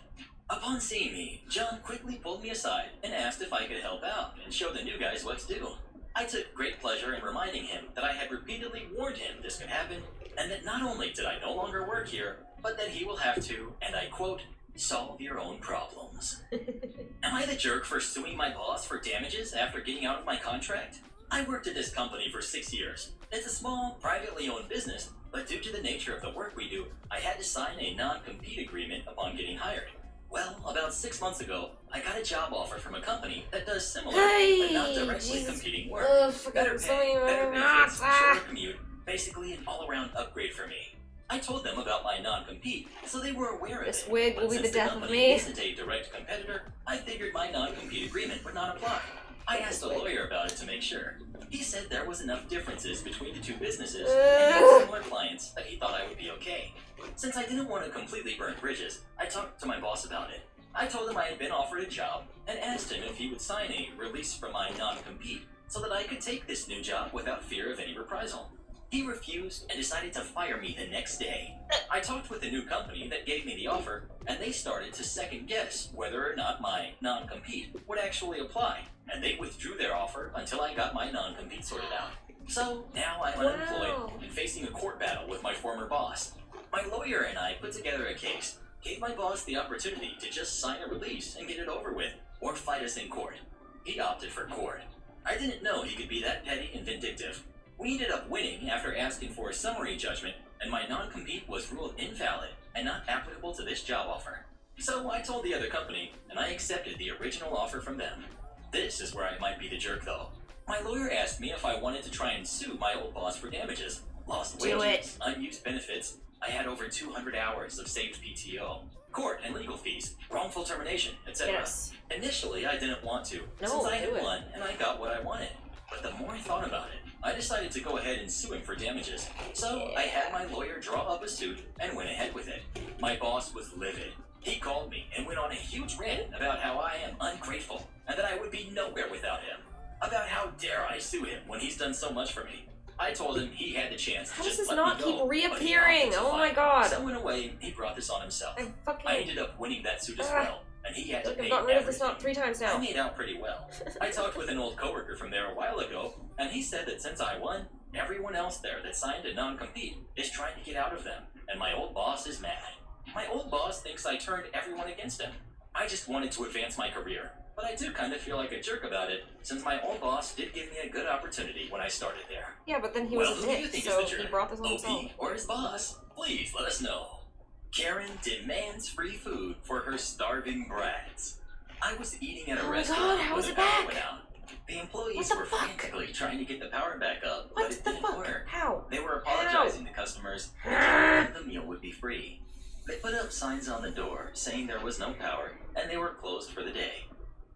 Upon seeing me, John quickly pulled me aside and asked if I could help out and show the new guys what to do. I took great pleasure in reminding him that I had repeatedly warned him this could happen, and that not only did I no longer work here, but that he will have to, and I quote, solve your own problems. Am I the jerk for suing my boss for damages after getting out of my contract? I worked at this company for 6 years. It's a small, privately owned business, but due to the nature of the work we do, I had to sign a non-compete agreement upon getting hired. Well, about 6 months ago, I got a job offer from a company that does similar, but not directly competing work. Better pay, better benefits, shorter commute, basically an all-around upgrade for me. I told them about my non-compete, so they were aware of it. This wig will be the death of But me. since the company isn't a direct competitor, I figured my non-compete agreement would not apply. I asked a lawyer about it to make sure. He said there was enough differences between the two businesses and had similar clients that he thought I would be okay. Since I didn't want to completely burn bridges, I talked to my boss about it. I told him I had been offered a job and asked him if he would sign a release from my non-compete so that I could take this new job without fear of any reprisal. He refused and decided to fire me the next day. I talked with the new company that gave me the offer, and they started to second guess whether or not my non-compete would actually apply, and they withdrew their offer until I got my non-compete sorted out. So now I'm unemployed and facing a court battle with my former boss. My lawyer and I put together a case, gave my boss the opportunity to just sign a release and get it over with, or fight us in court. He opted for court. I didn't know he could be that petty and vindictive. We ended up winning after asking for a summary judgment, and my non-compete was ruled invalid and not applicable to this job offer. So I told the other company, and I accepted the original offer from them. This is where I might be the jerk, though. My lawyer asked me if I wanted to try and sue my old boss for damages. Lost wages, unused benefits. I had over 200 hours of saved PTO, court and legal fees, wrongful termination, etc. Yes. Initially, I didn't want to, No, since I had do it. won and I got what I wanted. But the more I thought about it, I decided to go ahead and sue him for damages. So I had my lawyer draw up a suit and went ahead with it. My boss was livid. He called me and went on a huge rant about how I am ungrateful and that I would be nowhere without him. About how dare I sue him when he's done so much for me. I told him he had the chance to How does just this let not me keep go, but he reappearing? opted to Oh my fight. god. So in a way, he brought this on himself. I ended up winning that suit as well, and he had to Look, pay I've gotten rid of this everything. knot 3 times I now. made out pretty well. I talked with an old coworker from there a while ago, and he said that since I won, everyone else there that signed a non-compete is trying to get out of them, and my old boss is mad. My old boss thinks I turned everyone against him. I just wanted to advance my career, but I do kind of feel like a jerk about it, since my old boss did give me a good opportunity when I started there. Yeah, but then he Well, was who a do you dick, think so is the jerk? he brought this on himself. OP or his boss? Please let us know. Karen demands free food for her starving brats. I was eating at a Oh my restaurant God, how when is the it power back? went out. The employees What the were fuck? frantically trying to get the power back up, What but it the didn't fuck? work. How? They were apologizing to customers and telling them the meal would be free. They put up signs on the door saying there was no power and they were closed for the day.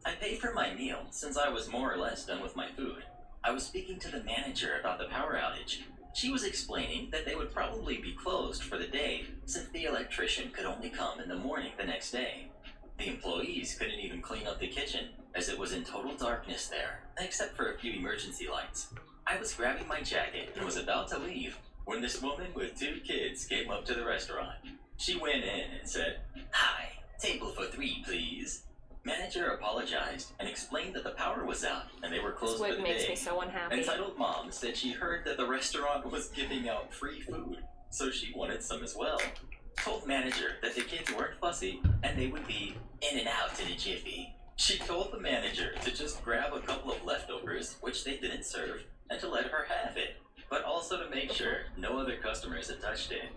I paid for my meal since I was more or less done with my food. I was speaking to the manager about the power outage. She was explaining that they would probably be closed for the day since the electrician could only come in the morning the next day. The employees couldn't even clean up the kitchen as it was in total darkness there, except for a few emergency lights. I was grabbing my jacket and was about to leave when this woman with 2 kids came up to the restaurant. She went in and said, "Hi, table for 3, please." Manager apologized and explained that the power was out and they were This closed for wig the makes day. me so unhappy. Entitled mom said she heard that the restaurant was giving out free food, so she wanted some as well. Told manager that the kids weren't fussy and they would be in and out in a jiffy. She told the manager to just grab a couple of leftovers, which they didn't serve, and to let her have it, but also to make sure no other customers had touched it.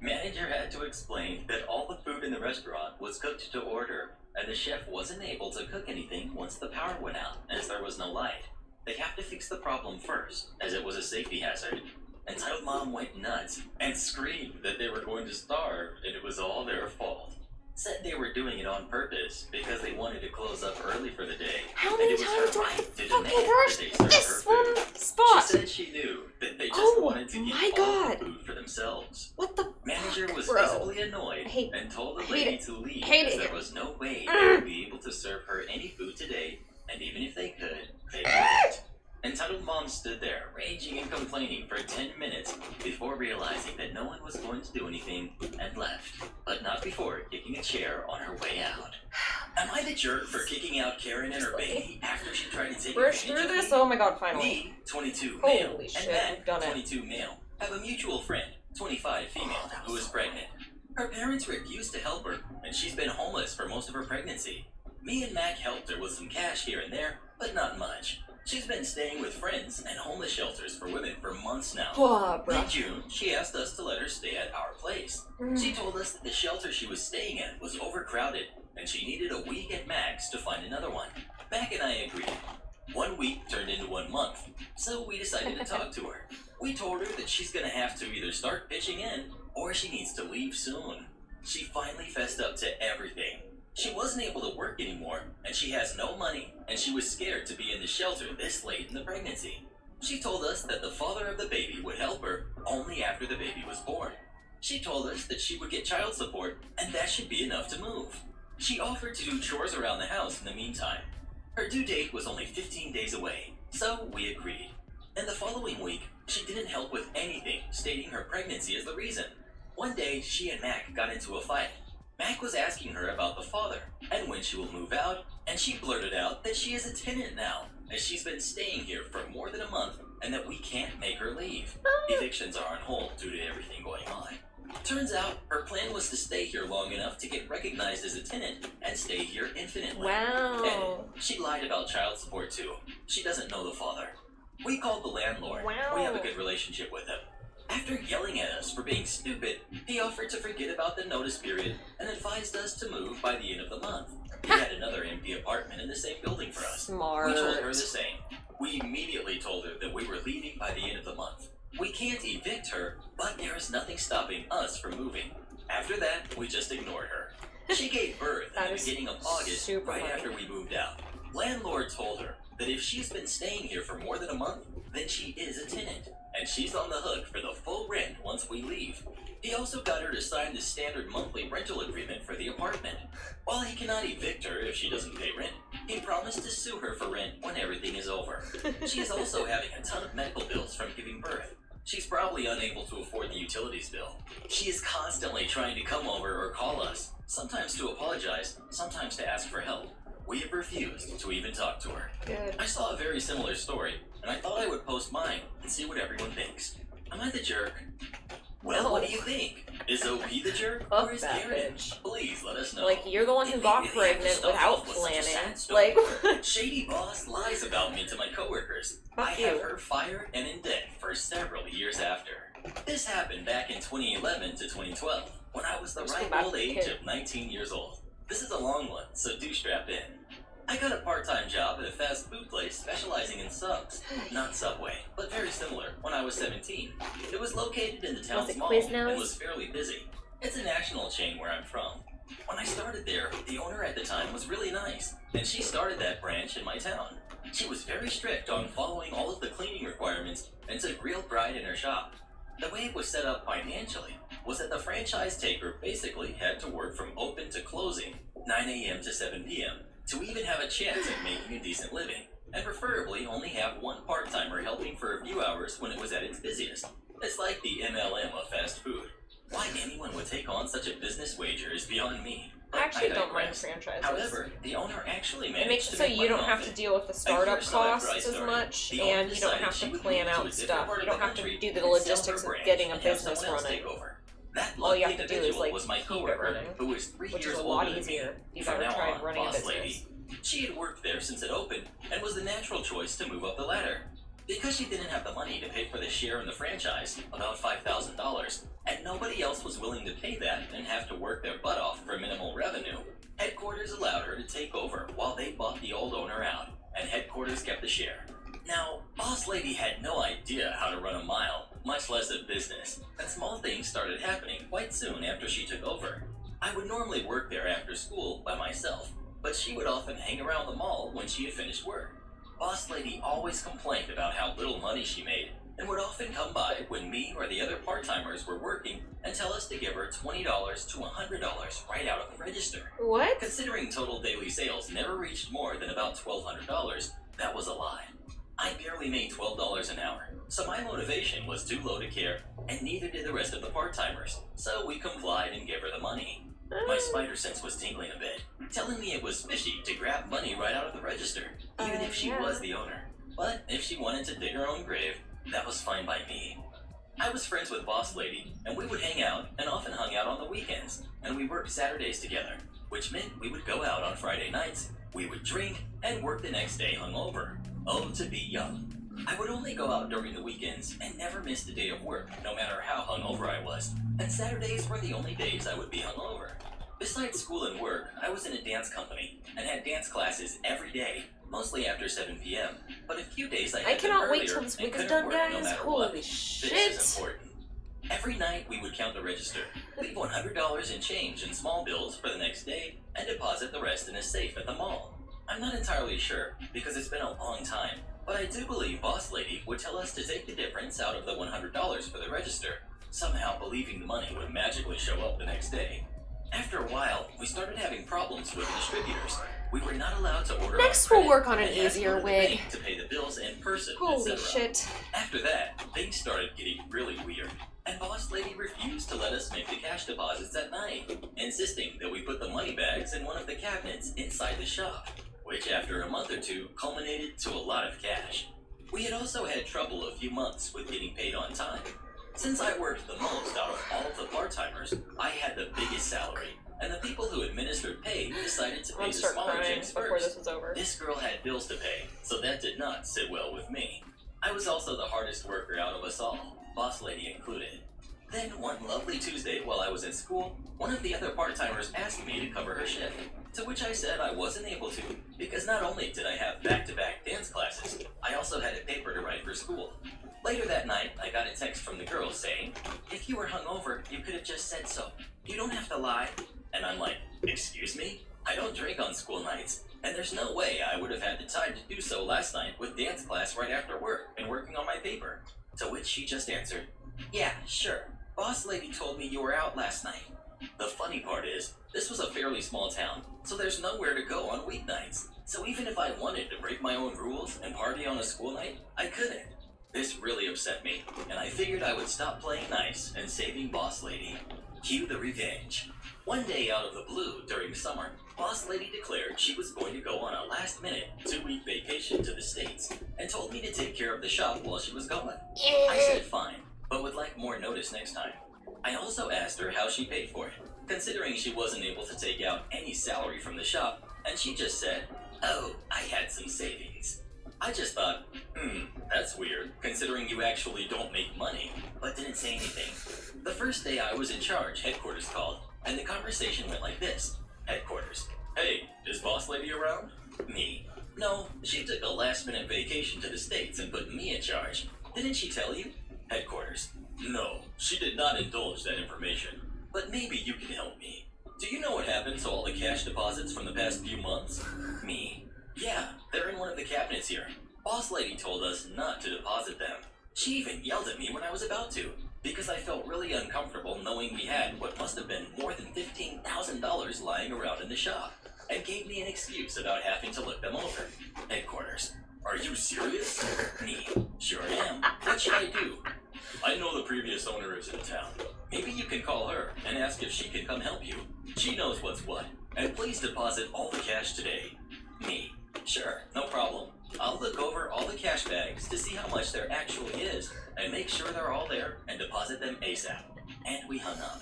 Manager had to explain that all the food in the restaurant was cooked to order, and the chef wasn't able to cook anything once the power went out, as there was no light. They have to fix the problem first, as it was a safety hazard. Entitled Mom went nuts and screamed that they were going to starve and it was all their fault. Said they were doing it on purpose because they wanted to close up early for the day. How and many it was times her do I right have to to demand fucking that rush they serve this her food. one spot? She said she knew that they just Oh wanted to my keep all God. the food for themselves. What the Manager was bro. visibly annoyed I hate- and told the hate lady it. to leave Hate as it there here. was no way they would be able to serve her any food today, and even if they could, they wouldn't. Entitled Mom stood there, raging and complaining for 10 minutes before realizing that no one was going to do anything and left, but not before kicking a chair on her way out. Am I the jerk for kicking out Karen and her baby after she tried to take Rush advantage through of this? me? Oh my god, finally. Me, 22 male, Holy shit, and Matt, we've done it. 22 male, have a mutual friend, 25 female, who is pregnant. Her parents refused to help her, and she's been homeless for most of her pregnancy. Me and Mac helped her with some cash here and there, but not much. She's been staying with friends and homeless shelters for women for months now. Whoa, bro. Mid-June, she asked us to let her stay at our place. She told us that the shelter she was staying at was overcrowded, and she needed a week at max to find another one. Mac and I agreed. 1 week turned into 1 month, so we decided to talk to her. We told her that she's gonna have to either start pitching in, or she needs to leave soon. She finally fessed up to everything. She wasn't able to work anymore, and she has no money, and she was scared to be in the shelter this late in the pregnancy. She told us that the father of the baby would help her only after the baby was born. She told us that she would get child support, and that should be enough to move. She offered to do chores around the house in the meantime. Her due date was only 15 days away, so we agreed. And the following week, she didn't help with anything, stating her pregnancy as the reason. One day, she and Mac got into a fight. Mac was asking her about the father, and when she will move out, and she blurted out that she is a tenant now, as she's been staying here for more than a month, and that we can't make her leave. Evictions are on hold due to everything going on. Turns out, her plan was to stay here long enough to get recognized as a tenant, and stay here infinitely. Wow. And she lied about child support too. She doesn't know the father. We called the landlord. Wow. We have a good relationship with him. After yelling at us for being stupid, he offered to forget about the notice period and advised us to move by the end of the month. He had another empty apartment in the same building for us. Smart. We told her the same. We immediately told her that we were leaving by the end of the month. We can't evict her, but there is nothing stopping us from moving. After that, we just ignored her. She gave birth That in the is beginning of August, super right funny. after we moved out. Landlord told her that if she's been staying here for more than a month, then she is a tenant, and she's on the hook for the full rent once we leave. He also got her to sign the standard monthly rental agreement for the apartment. While he cannot evict her if she doesn't pay rent, he promised to sue her for rent when everything is over. She is also having a ton of medical bills from giving birth. She's probably unable to afford the utilities bill. She is constantly trying to come over or call us, sometimes to apologize, sometimes to ask for help. We have refused to even talk to her. Good. I saw a very similar story, and I thought I would post mine and see what everyone thinks. Am I the jerk? Well, No. what do you think? Is OP the jerk, Fuck or is that Karen? bitch. Please let us know. Like, you're the one who It got made me have to pregnant start without off with such a sad planning. story. Like, Shady boss lies about me to my coworkers. Fuck I have you. her fired and in debt for several years after. This happened back in 2011 to 2012, when I was the Just ripe about old to age hit. of 19 years old. This is a long one, so do strap in. I got a part-time job at a fast food place specializing in subs. Not Subway, but very similar, when I was 17. It was located in the town's it mall Quiznos? and was fairly busy. It's a national chain where I'm from. When I started there, the owner at the time was really nice, and she started that branch in my town. She was very strict on following all of the cleaning requirements and took real pride in her shop. The way it was set up financially was that the franchise taker basically had to work from open to closing, 9 a.m. to 7 p.m., to even have a chance at making a decent living, and preferably only have one part-timer helping for a few hours when it was at its busiest. It's like the MLM of fast food. Why anyone would take on such a business wager is beyond me. I actually don't mind digress. franchises. However, the owner actually managed It makes it to so make you money don't off have it. to deal with the A startup year or so after I costs as started, much, the owner and you don't decided have she to would plan move to a out different stuff. part You of don't the have to country do the and sell her logistics of brand getting a and have business someone else running. take over. That All you lucky have to do is, individual like, was my keep it coworker, running, who was 3 which years is a older lot than me. easier if you've From ever now tried on, running a boss business. lady. She had worked there since it opened and was the natural choice to move up the ladder. Because she didn't have the money to pay for the share in the franchise, about $5,000, and nobody else was willing to pay that and have to work their butt off for minimal revenue, headquarters allowed her to take over while they bought the old owner out, and headquarters kept the share. Now, boss lady had no idea how to run a mile, much less small things started happening quite soon after she took over. I would normally work there after school by myself, but she would often hang around the mall when she had finished work. Boss Lady always complained about how little money she made, and would often come by when me or the other part-timers were working and tell us to give her $20 to $100 right out of the register. What? Considering total daily sales never reached more than about $1,200, that was a lie. I barely made $12 an hour, so my motivation was too low to care, and neither did the rest of the part-timers, so we complied and gave her the money. My spider sense was tingling a bit, telling me it was fishy to grab money right out of the register, even if she was the owner. But if she wanted to dig her own grave, that was fine by me. I was friends with Boss Lady, and we would hang out and often hung out on the weekends, and we worked Saturdays together, which meant we would go out on Friday nights, we would drink, and work the next day hungover. Oh, to be young. I would only go out during the weekends and never missed a day of work, no matter how hungover I was, and Saturdays were the only days I would be hungover. Besides school and work, I was in a dance company and had dance classes every day, mostly after 7 p.m. But a few days I had them cannot wait earlier till this and week is couldn't done, work guys. no matter Holy what. shit. This is important. Every night we would count the register, leave $100 in change and small bills for the next day, and deposit the rest in a safe at the mall. I'm not entirely sure, because it's been a long time, but I do believe Boss Lady would tell us to take the difference out of the $100 for the register, somehow believing the money would magically show up the next day. After a while, we started having problems with distributors. We were not allowed to order Next on we'll work on an credit and had to easier go to the wig. bank to pay the bills in person, Holy etc. shit. After that, things started getting really weird, and Boss Lady refused to let us make the cash deposits at night, insisting that we put the money bags in one of the cabinets inside the shop, which after a month or two culminated to a lot of cash. We had also had trouble a few months with getting paid on time. Since I worked the most out of all of the part-timers, I had the biggest salary, and the people who administered pay decided to pay I'll the start smaller crying checks before first. this is over. This girl had bills to pay, so that did not sit well with me. I was also the hardest worker out of us all, Boss Lady included. Then one lovely Tuesday while I was at school, one of the other part-timers asked me to cover her shift, to which I said I wasn't able to, because not only did I have back-to-back dance classes, I also had a paper to write for school. Later that night, I got a text from the girl saying, "If you were hungover, you could have just said so. You don't have to lie." And I'm like, "Excuse me? I don't drink on school nights, and there's no way I would have had the time to do so last night with dance class right after work and working on my paper." To which she just answered, "Yeah, sure. Boss Lady told me you were out last night." The funny part is, this was a fairly small town, so there's nowhere to go on weeknights. So even if I wanted to break my own rules and party on a school night, I couldn't. This really upset me, and I figured I would stop playing nice and saving Boss Lady. Cue the revenge. One day out of the blue during summer, Boss Lady declared she was going to go on a last-minute 2-week vacation to the States and told me to take care of the shop while she was gone. I said fine, but would like more notice next time. I also asked her how she paid for it, considering she wasn't able to take out any salary from the shop, and she just said, "Oh, I had some savings." I just thought, that's weird, considering you actually don't make money, but didn't say anything. The first day I was in charge, headquarters called, and the conversation went like this. Headquarters: "Hey, is Boss Lady around?" Me: "No, she took a last-minute vacation to the States and put me in charge. Didn't she tell you?" Headquarters: "No, she did not indulge that information. But maybe you can help me. Do you know what happened to all the cash deposits from the past few months?" Me: "Yeah, they're in one of the cabinets here. Boss Lady told us not to deposit them. She even yelled at me when I was about to, because I felt really uncomfortable knowing we had what must have been more than $15,000 lying around in the shop, and gave me an excuse about having to look them over." Headquarters: "Are you serious?" Me: "Sure am. What should I do?" "I know the previous owner is in town. Maybe you can call her and ask if she can come help you. She knows what's what. And please deposit all the cash today." Me: "Sure, no problem. I'll look over all the cash bags to see how much there actually is and make sure they're all there and deposit them ASAP." And we hung up.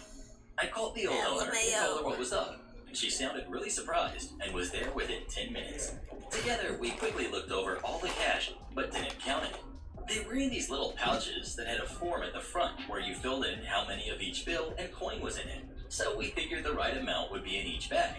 I called the old owner and told her what was up. She sounded really surprised and was there within 10 minutes. Together, we quickly looked over all the cash, but didn't count it. They were in these little pouches that had a form at the front where you filled in how many of each bill and coin was in it. So we figured the right amount would be in each bag.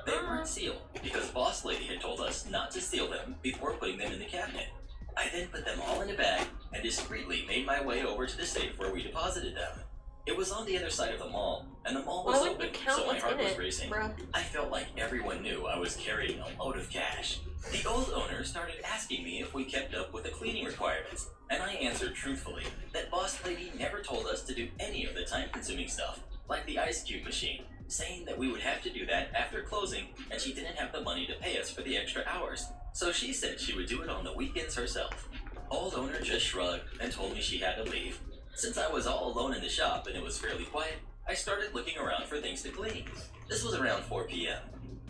They weren't sealed, because Boss Lady had told us not to seal them before putting them in the cabinet. I then put them all in a bag and discreetly made my way over to the safe where we deposited them. It was on the other side of the mall, and the mall Why was wouldn't you open, count so my what's heart in was it, racing. bruh? I felt like everyone knew I was carrying a load of cash. The old owner started asking me if we kept up with the cleaning requirements, and I answered truthfully that boss lady never told us to do any of the time-consuming stuff, like the ice cube machine, saying that we would have to do that after closing, and she didn't have the money to pay us for the extra hours, so she said she would do it on the weekends herself. Old owner just shrugged and told me she had to leave. Since I was all alone in the shop and it was fairly quiet, I started looking around for things to clean. This was around 4 p.m.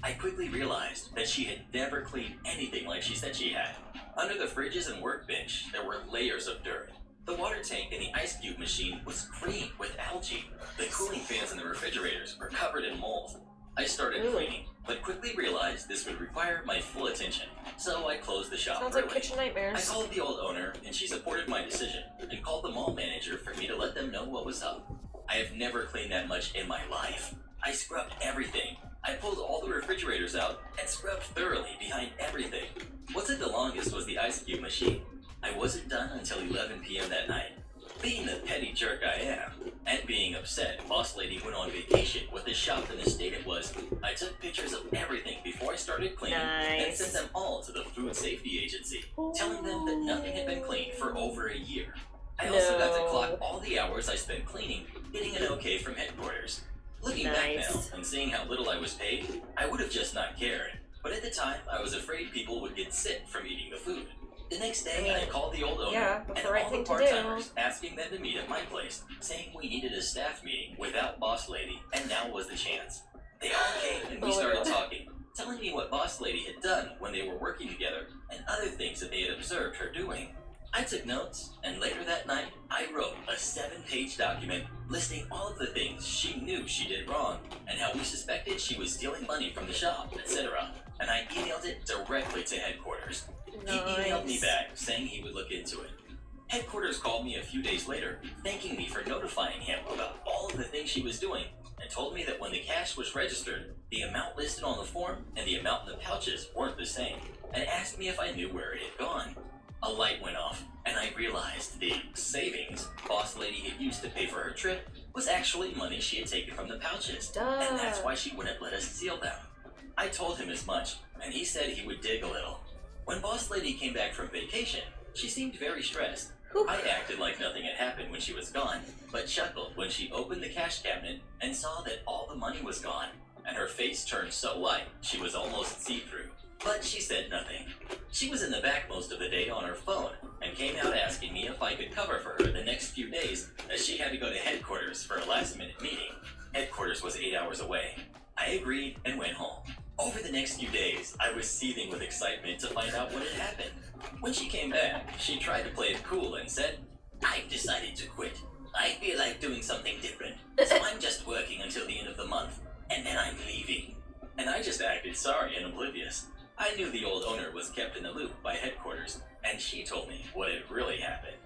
I quickly realized that she had never cleaned anything like she said she had. Under the fridges and workbench, there were layers of dirt. The water tank in the ice cube machine was green with algae. The cooling fans in the refrigerators were covered in mold. I started cleaning, but quickly realized this would require my full attention, so I closed the shop Sounds early. like kitchen I nightmares. called the old owner, and she supported my decision, and called the mall manager for me to let them know what was up. I have never cleaned that much in my life. I scrubbed everything. I pulled all the refrigerators out and scrubbed thoroughly behind everything. What took the longest was the ice cube machine. I wasn't done until 11 p.m. that night. Being the petty jerk I am, and being upset boss lady went on vacation with the shop in the state it was, I took pictures of everything before I started cleaning and Nice. sent them all to the Food Safety Agency, telling them that nothing had been cleaned for over a year. I also got to No. clock all the hours I spent cleaning, getting an okay from headquarters. Looking back now Nice. and seeing how little I was paid, I would have just not cared. But at the time, I was afraid people would get sick from eating the food. The next day, I called the old owner yeah, that's and the right all the thing to do. part-timers, asking them to meet at my place, saying we needed a staff meeting without boss lady, and now was the chance. They all came and we Oh my started God. talking, telling me what boss lady had done when they were working together and other things that they had observed her doing. I took notes, and later that night, I wrote a 7-page document listing all of the things she knew she did wrong, and how we suspected she was stealing money from the shop, etc. And I emailed it directly to headquarters. He emailed me Nice. back, saying he would look into it. Headquarters called me a few days later, thanking me for notifying him about all of the things she was doing, and told me that when the cash was registered, the amount listed on the form and the amount in the pouches weren't the same, and asked me if I knew where it had gone. A light went off, and I realized the savings boss lady had used to pay for her trip was actually money she had taken from the pouches, and that's why she wouldn't let us steal them. I told him as much, and he said he would dig a little. When boss lady came back from vacation, she seemed very stressed. Whew. I acted like nothing had happened when she was gone, but chuckled when she opened the cash cabinet and saw that all the money was gone, and her face turned so white she was almost see-through. But she said nothing. She was in the back most of the day on her phone, and came out asking me if I could cover for her the next few days, as she had to go to headquarters for a last-minute meeting. Headquarters was 8 hours away. I agreed and went home. Over the next few days, I was seething with excitement to find out what had happened. When she came back, she tried to play it cool and said, "I've decided to quit. I feel like doing something different, so I'm just working until the end of the month, and then I'm leaving." And I just acted sorry and oblivious. I knew the old owner was kept in the loop by headquarters, and she told me what had really happened.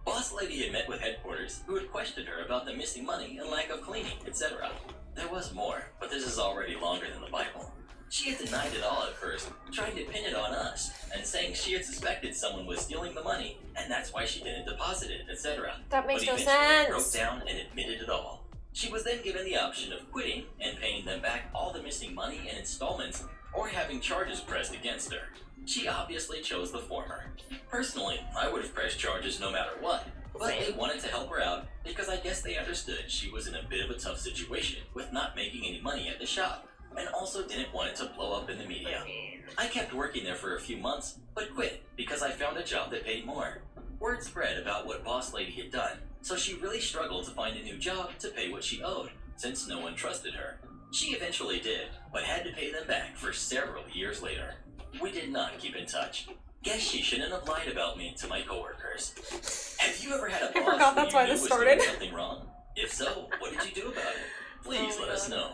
Boss lady had met with headquarters, who had questioned her about the missing money and lack of cleaning, etc. There was more, but this is already longer than the Bible. She had denied it all at first, trying to pin it on us, and saying she had suspected someone was stealing the money, and that's why she didn't deposit it, etc. That makes But no eventually broke sense. down and admitted it all. She was then given the option of quitting and paying them back all the missing money in installments, or having charges pressed against her. She obviously chose the former. Personally, I would have pressed charges no matter what, but they wanted to help her out because I guess they understood she was in a bit of a tough situation with not making any money at the shop, and also didn't want it to blow up in the media. I kept working there for a few months, but quit because I found a job that paid more. Word spread about what boss lady had done, so she really struggled to find a new job to pay what she owed, since no one trusted her. She eventually did, but had to pay them back for several years later. We did not keep in touch. Guess she shouldn't have lied about me to my coworkers. Have you ever had a boss forgot who that's you why knew this was started. doing something wrong? If so, what did you do about it? Please Oh let my us God. know.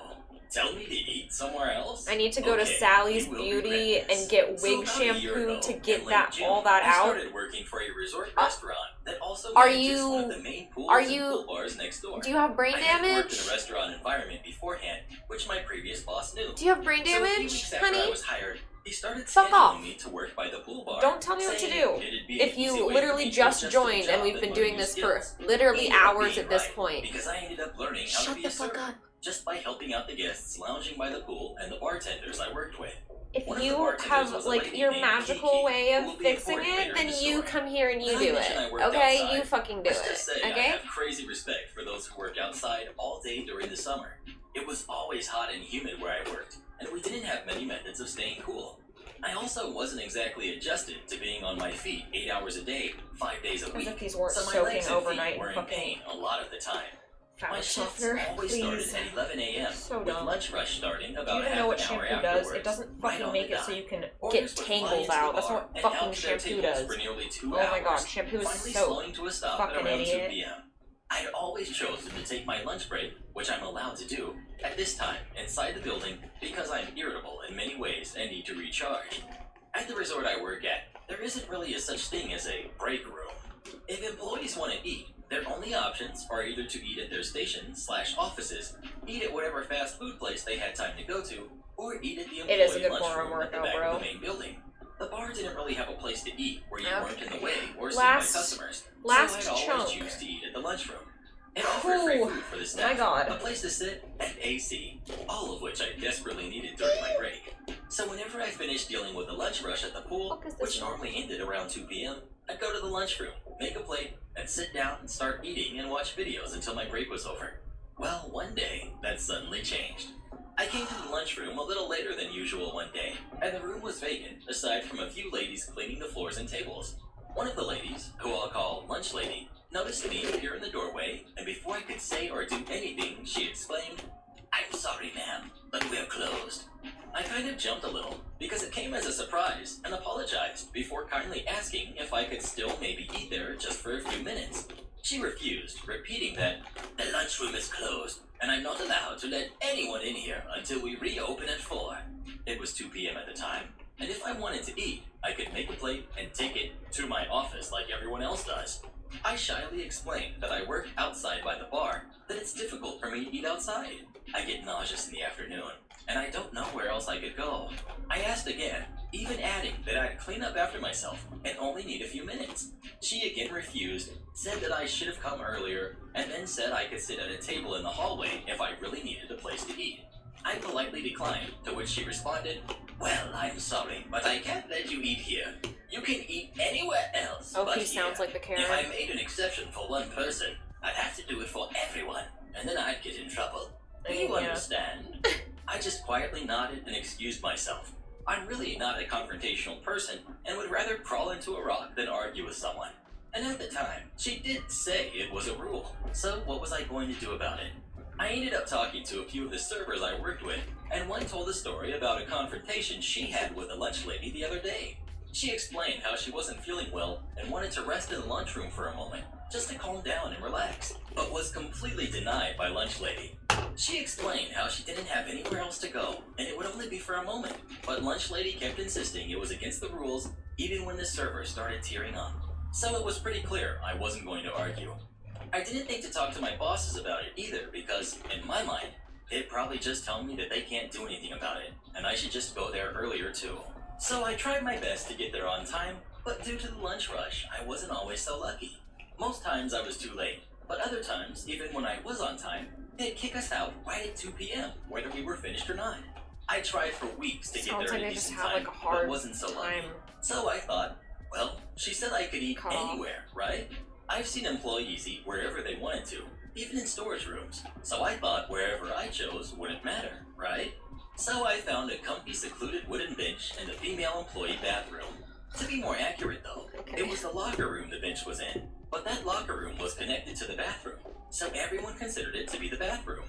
Tell me to eat somewhere else? I need to go to Okay, Sally's you will Beauty regret this. and get So wig about a year shampoo ago, to in get late that June, all that I out. started working for a resort restaurant that also Are manages you- one of the main pools are and you- pool bars next door. Do you have brain I had worked in damage? a restaurant environment beforehand, which my previous boss knew. Do you have brain So a few damage, weeks after I honey? was hired, he started Fuck scheduling off. me to work by the pool bar. Don't tell me what to saying do. it'd be If an easy you way for literally me to just adjust to the joined job and we've been learn doing new this for skills. literally He ended up hours being at this right, point. because I ended up learning how to Shut be the a fuck server up. just by helping out the guests lounging by the pool and the bartenders I worked with. If One of the you bartenders have was a like lady your named magical Kiki, way who of will be fixing important it, later in then the you story. come here and you Did I do mention I it. worked Okay? outside? You fucking do Let's just say it. I Okay? have crazy respect for those who work outside all day during the summer. It was always hot and humid where I worked, and we didn't have many methods of staying cool. I also wasn't exactly adjusted to being on my feet 8 hours a day, 5 days a As week. if these weren't So my soaking legs and overnight feet were and in fucking pain a lot of the time. My fabric shifts softener, always please. started at 11 a.m. So with dumb. lunch rush starting Do you about even half know what an hour shampoo does? afterwards. It doesn't right fucking on make the it so dot. you can Orders get would fly tangles into the out. That's bar what and fucking out to their shampoo tables does. for nearly 2 Oh hours. my god, shampoo is Finally so slowing to a stop at fucking around idiot. 2 p.m. I'd always chosen to take my lunch break, which I'm allowed to do, at this time inside the building because I'm irritable in many ways and need to recharge. At the resort I work at, there isn't really a such thing as a break room. If employees want to eat, their only options are either to eat at their stations/offices, eat at whatever fast food place they had time to go to, or eat at the It is a employee good forum lunchroom at the workout, back bro. of the main building. The bar didn't really have a place to eat where you Okay. weren't in the way or seen Last- by customers, last so I'd chunk. always choose to eat at the lunchroom. It offered free Whew. food for the staff, My god. a place to sit, and AC, all of which I desperately needed during my break. So whenever I finished dealing with the lunch rush at the pool, Fuck is this which now? normally ended around 2 p.m., I'd go to the lunchroom, make a plate, and sit down and start eating and watch videos until my break was over. Well, one day, that suddenly changed. I came to the lunchroom a little later than usual one day, and the room was vacant, aside from a few ladies cleaning the floors and tables. One of the ladies, who I'll call Lunch Lady, noticed me appear in the doorway, and before I could say or do anything, she exclaimed, "I'm sorry, ma'am, but we're closed." I kind of jumped a little, because it came as a surprise, and apologized before kindly asking if I could still maybe eat there just for a few minutes. She refused, repeating that the lunchroom is closed, and I'm not allowed to let anyone in here until we reopen at 4. It was 2 p.m. at the time, and if I wanted to eat, I could make a plate and take it to my office like everyone else does. I shyly explained that I work outside by the bar, that it's difficult for me to eat outside. I get nauseous in the afternoon, and I don't know where else I could go. I asked again, even adding that I'd clean up after myself and only need a few minutes. She again refused, said that I should have come earlier, and then said I could sit at a table in the hallway if I really needed a place to eat. I politely declined, to which she responded, "Well, I'm sorry, but I can't let you eat here. You can eat anywhere else Oh, but he sounds here. like the If I Karen. made an exception for one person, I'd have to do it for everyone, and then I'd get in trouble. Do you Yeah. understand?" I just quietly nodded and excused myself. I'm really not a confrontational person and would rather crawl into a rock than argue with someone. And at the time, she did say it was a rule, so what was I going to do about it? I ended up talking to a few of the servers I worked with, and one told a story about a confrontation she had with a lunch lady the other day. She explained how she wasn't feeling well and wanted to rest in the lunchroom for a moment, just to calm down and relax, but was completely denied by lunch lady. She explained how she didn't have anywhere else to go, and it would only be for a moment, but lunch lady kept insisting it was against the rules, even when the server started tearing up. So it was pretty clear I wasn't going to argue. I didn't think to talk to my bosses about it either, because, in my mind, they'd probably just tell me that they can't do anything about it, and I should just go there earlier too. So I tried my best to get there on time, but due to the lunch rush, I wasn't always so lucky. Most times I was too late, but other times, even when I was on time, they'd kick us out right at 2 p.m., whether we were finished or not. I tried for weeks to get Sounds there like in they just decent have time, like a hard but wasn't so lucky. time. So I thought, well, she said I could eat Cut off. anywhere, right? I've seen employees eat wherever they wanted to, even in storage rooms. So I thought wherever I chose wouldn't matter, right? So I found a comfy, secluded wooden bench in the female employee bathroom. To be more accurate, though, it was the locker room the bench was in, but that locker room was connected to the bathroom, so everyone considered it to be the bathroom.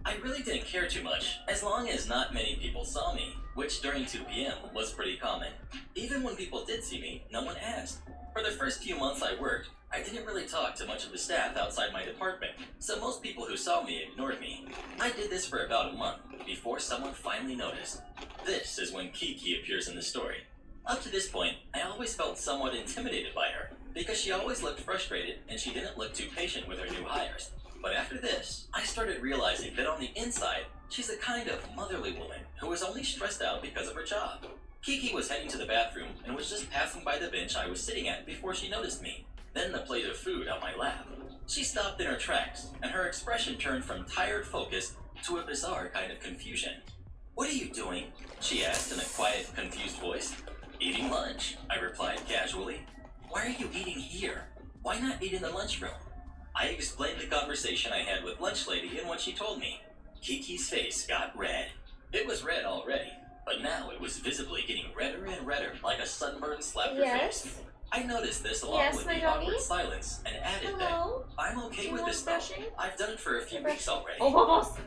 I really didn't care too much, as long as not many people saw me, which during 2 p.m. was pretty common. Even when people did see me, no one asked. For the first few months I worked, I didn't really talk to much of the staff outside my department, so most people who saw me ignored me. I did this for about a month, before someone finally noticed. This is when Kiki appears in the story. Up to this point, I always felt somewhat intimidated by her, because she always looked frustrated and she didn't look too patient with her new hires. But after this, I started realizing that on the inside, she's a kind of motherly woman who was only stressed out because of her job. Kiki was heading to the bathroom and was just passing by the bench I was sitting at before she noticed me, then the plate of food on my lap. She stopped in her tracks, and her expression turned from tired focus to a bizarre kind of confusion. "What are you doing?" she asked in a quiet, confused voice. "Eating lunch," I replied casually. "Why are you eating here? Why not eat in the lunchroom?" I explained the conversation I had with Lunch Lady and what she told me. Kiki's face got red. It was red already, but now it was visibly getting redder and redder, like a sunburn slapped her face. I noticed this along with the awkward silence and added that I'm okay with this though. I've done it for a few weeks already.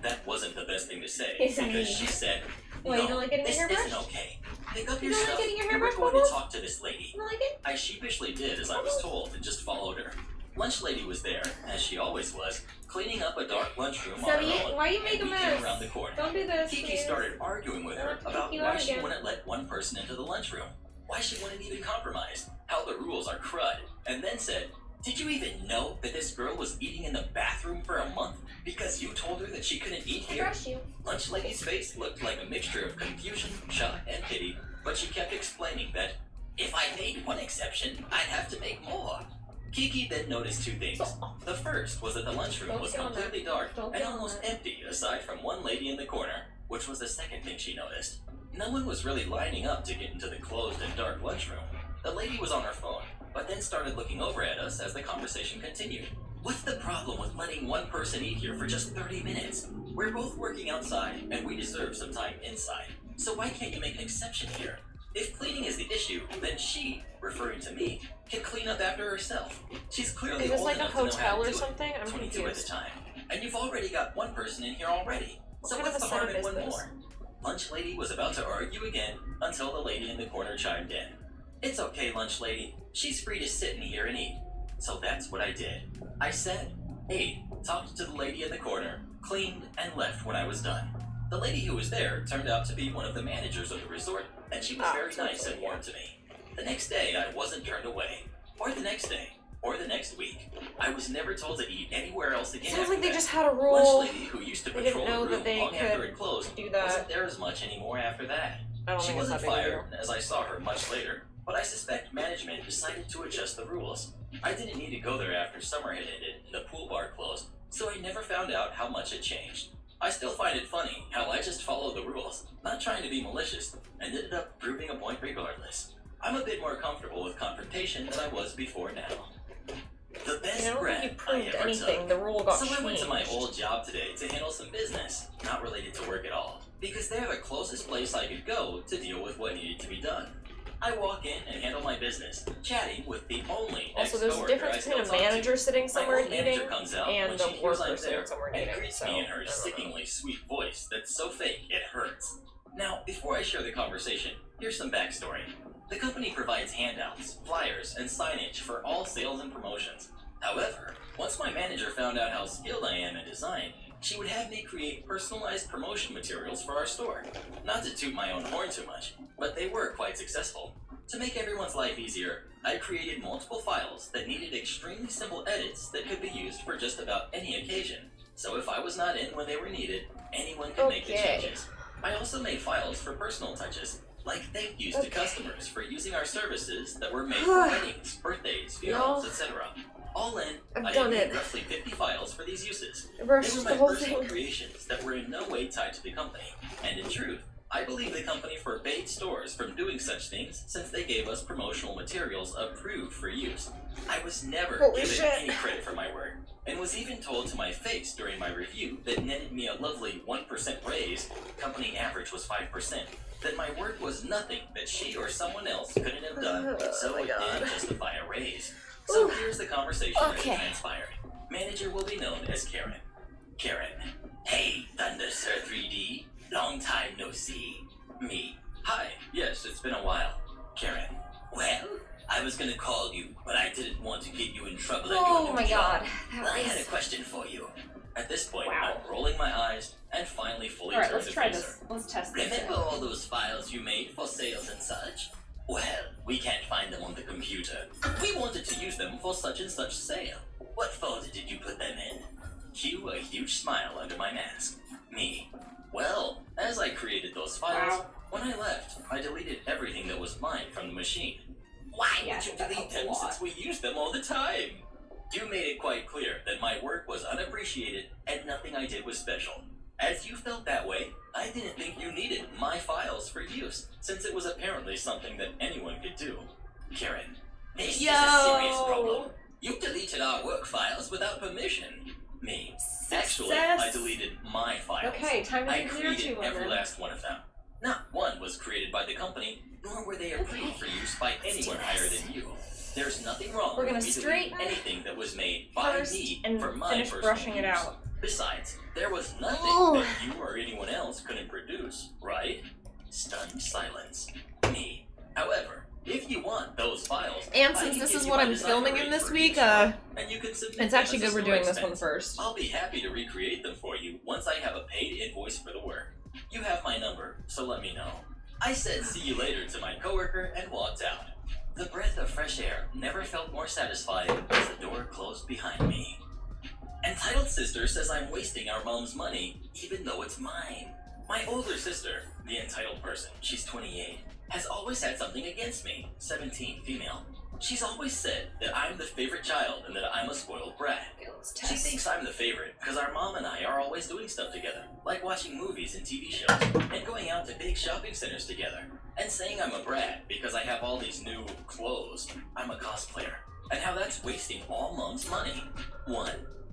That wasn't the best thing to say because she said, Well, you don't like getting this your hairbrush? isn't okay. Pick up You your don't like stuff. getting your We're hairbrush, going Bubbles? to talk to this lady. You don't like it? I sheepishly did as I was told and just followed her. Lunch Lady was there, as she always was, cleaning up a dark lunchroom on her own. Why you make a and mess? around the corner. Don't do this, Kiki please. started arguing with her about Kiki, why not she again. wouldn't let one person into the lunchroom, why she wouldn't even compromise, how the rules are crud, and then said, "Did you even know that this girl was eating in the bathroom for a month because you told her that she couldn't eat here?" Lunch Lady's face looked like a mixture of confusion, shock, and pity, but she kept explaining that if I made one exception, I'd have to make more. Kiki then noticed two things. The first was that the lunchroom was completely dark and almost empty aside from one lady in the corner, which was the second thing she noticed. No one was really lining up to get into the closed and dark lunchroom. The lady was on her phone, but then started looking over at us as the conversation continued. "What's the problem with letting one person eat here for just 30 minutes? We're both working outside, and we deserve some time inside. So why can't you make an exception here? If cleaning is the issue, then she, referring to me, can clean up after herself. She's clearly Is this old like a enough to know how hotel to or do it. something? I'm 22 at the confused. time. And you've already got one person in here already. So What kind what's of the a harm in setup one is this? more?" Lunch Lady was about to argue again until the lady in the corner chimed in. "It's okay, Lunch Lady. She's free to sit in here and eat." So that's what I did. I said, ate, talked to the lady in the corner, cleaned, and left when I was done. The lady who was there turned out to be one of the managers of the resort, and she was very nice and warm to me. The next day, I wasn't turned away. Or the next day. Or the next week. I was never told to eat anywhere else again. Sounds like they after just that. had a rule. Lunch Lady, who used to They patrol didn't know the that room they long after could it closed, do that. wasn't there as much anymore after that. I don't She think it's wasn't that big a fired, deal. as I saw her much later, but I suspect management decided to adjust the rules. I didn't need to go there after summer had ended and the pool bar closed, so I never found out how much had changed. I still find it funny how I just followed the rules, not trying to be malicious, and ended up proving a point regardless. I'm a bit more comfortable with confrontation than I was before now. The best I don't think breath you I proved ever anything. took. The rule got So I went to my changed. old job today to handle some business, not related to work at all, because they're the closest place I could go to deal with what needed to be done. I walk in and handle my business, chatting with the only Also, there's a ex-coworker difference I between a still talk to. manager sitting My somewhere old and manager eating comes out and when the she worker hears I'm sitting there somewhere and and eating. greets So, me in her I don't know. sickeningly sweet voice that's so fake it hurts. Now, before I share the conversation, here's some backstory. The company provides handouts, flyers, and signage for all sales and promotions. However, once my manager found out how skilled I am in design, she would have me create personalized promotion materials for our store. Not to toot my own horn too much, but they were quite successful. To make everyone's life easier, I created multiple files that needed extremely simple edits that could be used for just about any occasion. So if I was not in when they were needed, anyone could make the Okay. changes. I also made files for personal touches, like thank yous to customers for using our services that were made for weddings, birthdays, funerals, etc. All in, I've I done had made it. roughly 50 files for these uses. I They brushed were the my whole personal thing. creations that were in no way tied to the company. And in truth, I believe the company forbade stores from doing such things since they gave us promotional materials approved for use. I was never Holy given shit. any credit for my work, and was even told to my face during my review that netted me a lovely 1% raise, company average was 5%, that my work was nothing that she or someone else couldn't have done, so my it God. didn't justify a raise. So Ooh. here's the conversation Okay. that transpired. Manager will be known as Karen. Karen. Hey, Thunder Sir 3D. Long time no see. Me. Hi. Yes, it's been a while. Karen. Well, I was gonna call you, but I didn't want to get you in trouble at your Oh new my job. god. Well, I had a question for you. At this point, Wow. I'm rolling my eyes and finally fully Alright, turned let's to try face this. her. Let's test this. Remember all those files you made for sales and such? Well, we can't find them on the computer. We wanted to use them and such sale. What folder did you put them in? Cue a huge smile under my mask. Me. Well, as I created those files, when I left, I deleted everything that was mine from the machine. Why would you delete them since we use them all the time? You made it quite clear that my work was unappreciated and nothing I did was special. As you felt that way, I didn't think you needed my files for use, since it was apparently something that anyone could do. Karen, this is a serious problem. You deleted our work files without permission. Me. Actually, I deleted my files. Okay, time to I be clear created to every women. last one of them. Not one was created by the company, nor were they approved for use by anyone higher than you. There's nothing wrong We're with gonna me straighten deleting anything that was made by first me and for my finish personal brushing it use. out. Besides, there was nothing that you or anyone else couldn't produce, right? Stunned silence. Me. However, if you want those files, And I since can this give is you what my I'm design filming rate in this for week, each one, and you can submit it's them actually as a good we're store doing this one expense. first. I'll be happy to recreate them for you once I have a paid invoice for the work. You have my number, so let me know. I said see you later to my coworker and walked out. The breath of fresh air never felt more satisfying as the door closed behind me. Entitled sister says I'm wasting our mom's money, even though it's mine. My older sister, the entitled person, she's 28, has always had something against me, 17, female. She's always said that I'm the favorite child and that I'm a spoiled brat. She thinks I'm the favorite because our mom and I are always doing stuff together, like watching movies and TV shows, and going out to big shopping centers together, and saying I'm a brat because I have all these new clothes. I'm a cosplayer, and how that's wasting all mom's money. 1.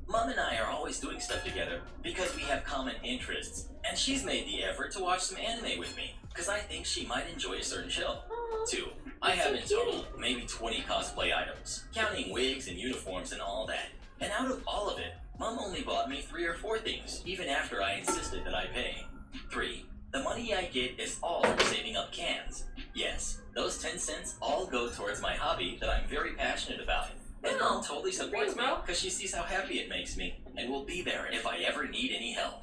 Mom and I are always doing stuff together because we have common interests, and she's made the effort to watch some anime with me because I think she might enjoy a certain show. 2. I have in total maybe 20 cosplay items, counting wigs and uniforms and all that. And out of all of it, Mom only bought me 3 or 4 things, even after I insisted that I pay. 3. The money I get is all from saving up cans. Yes, those 10 cents all go towards my hobby that I'm very passionate about. And Mom totally supports me because she sees how happy it makes me and will be there if I ever need any help.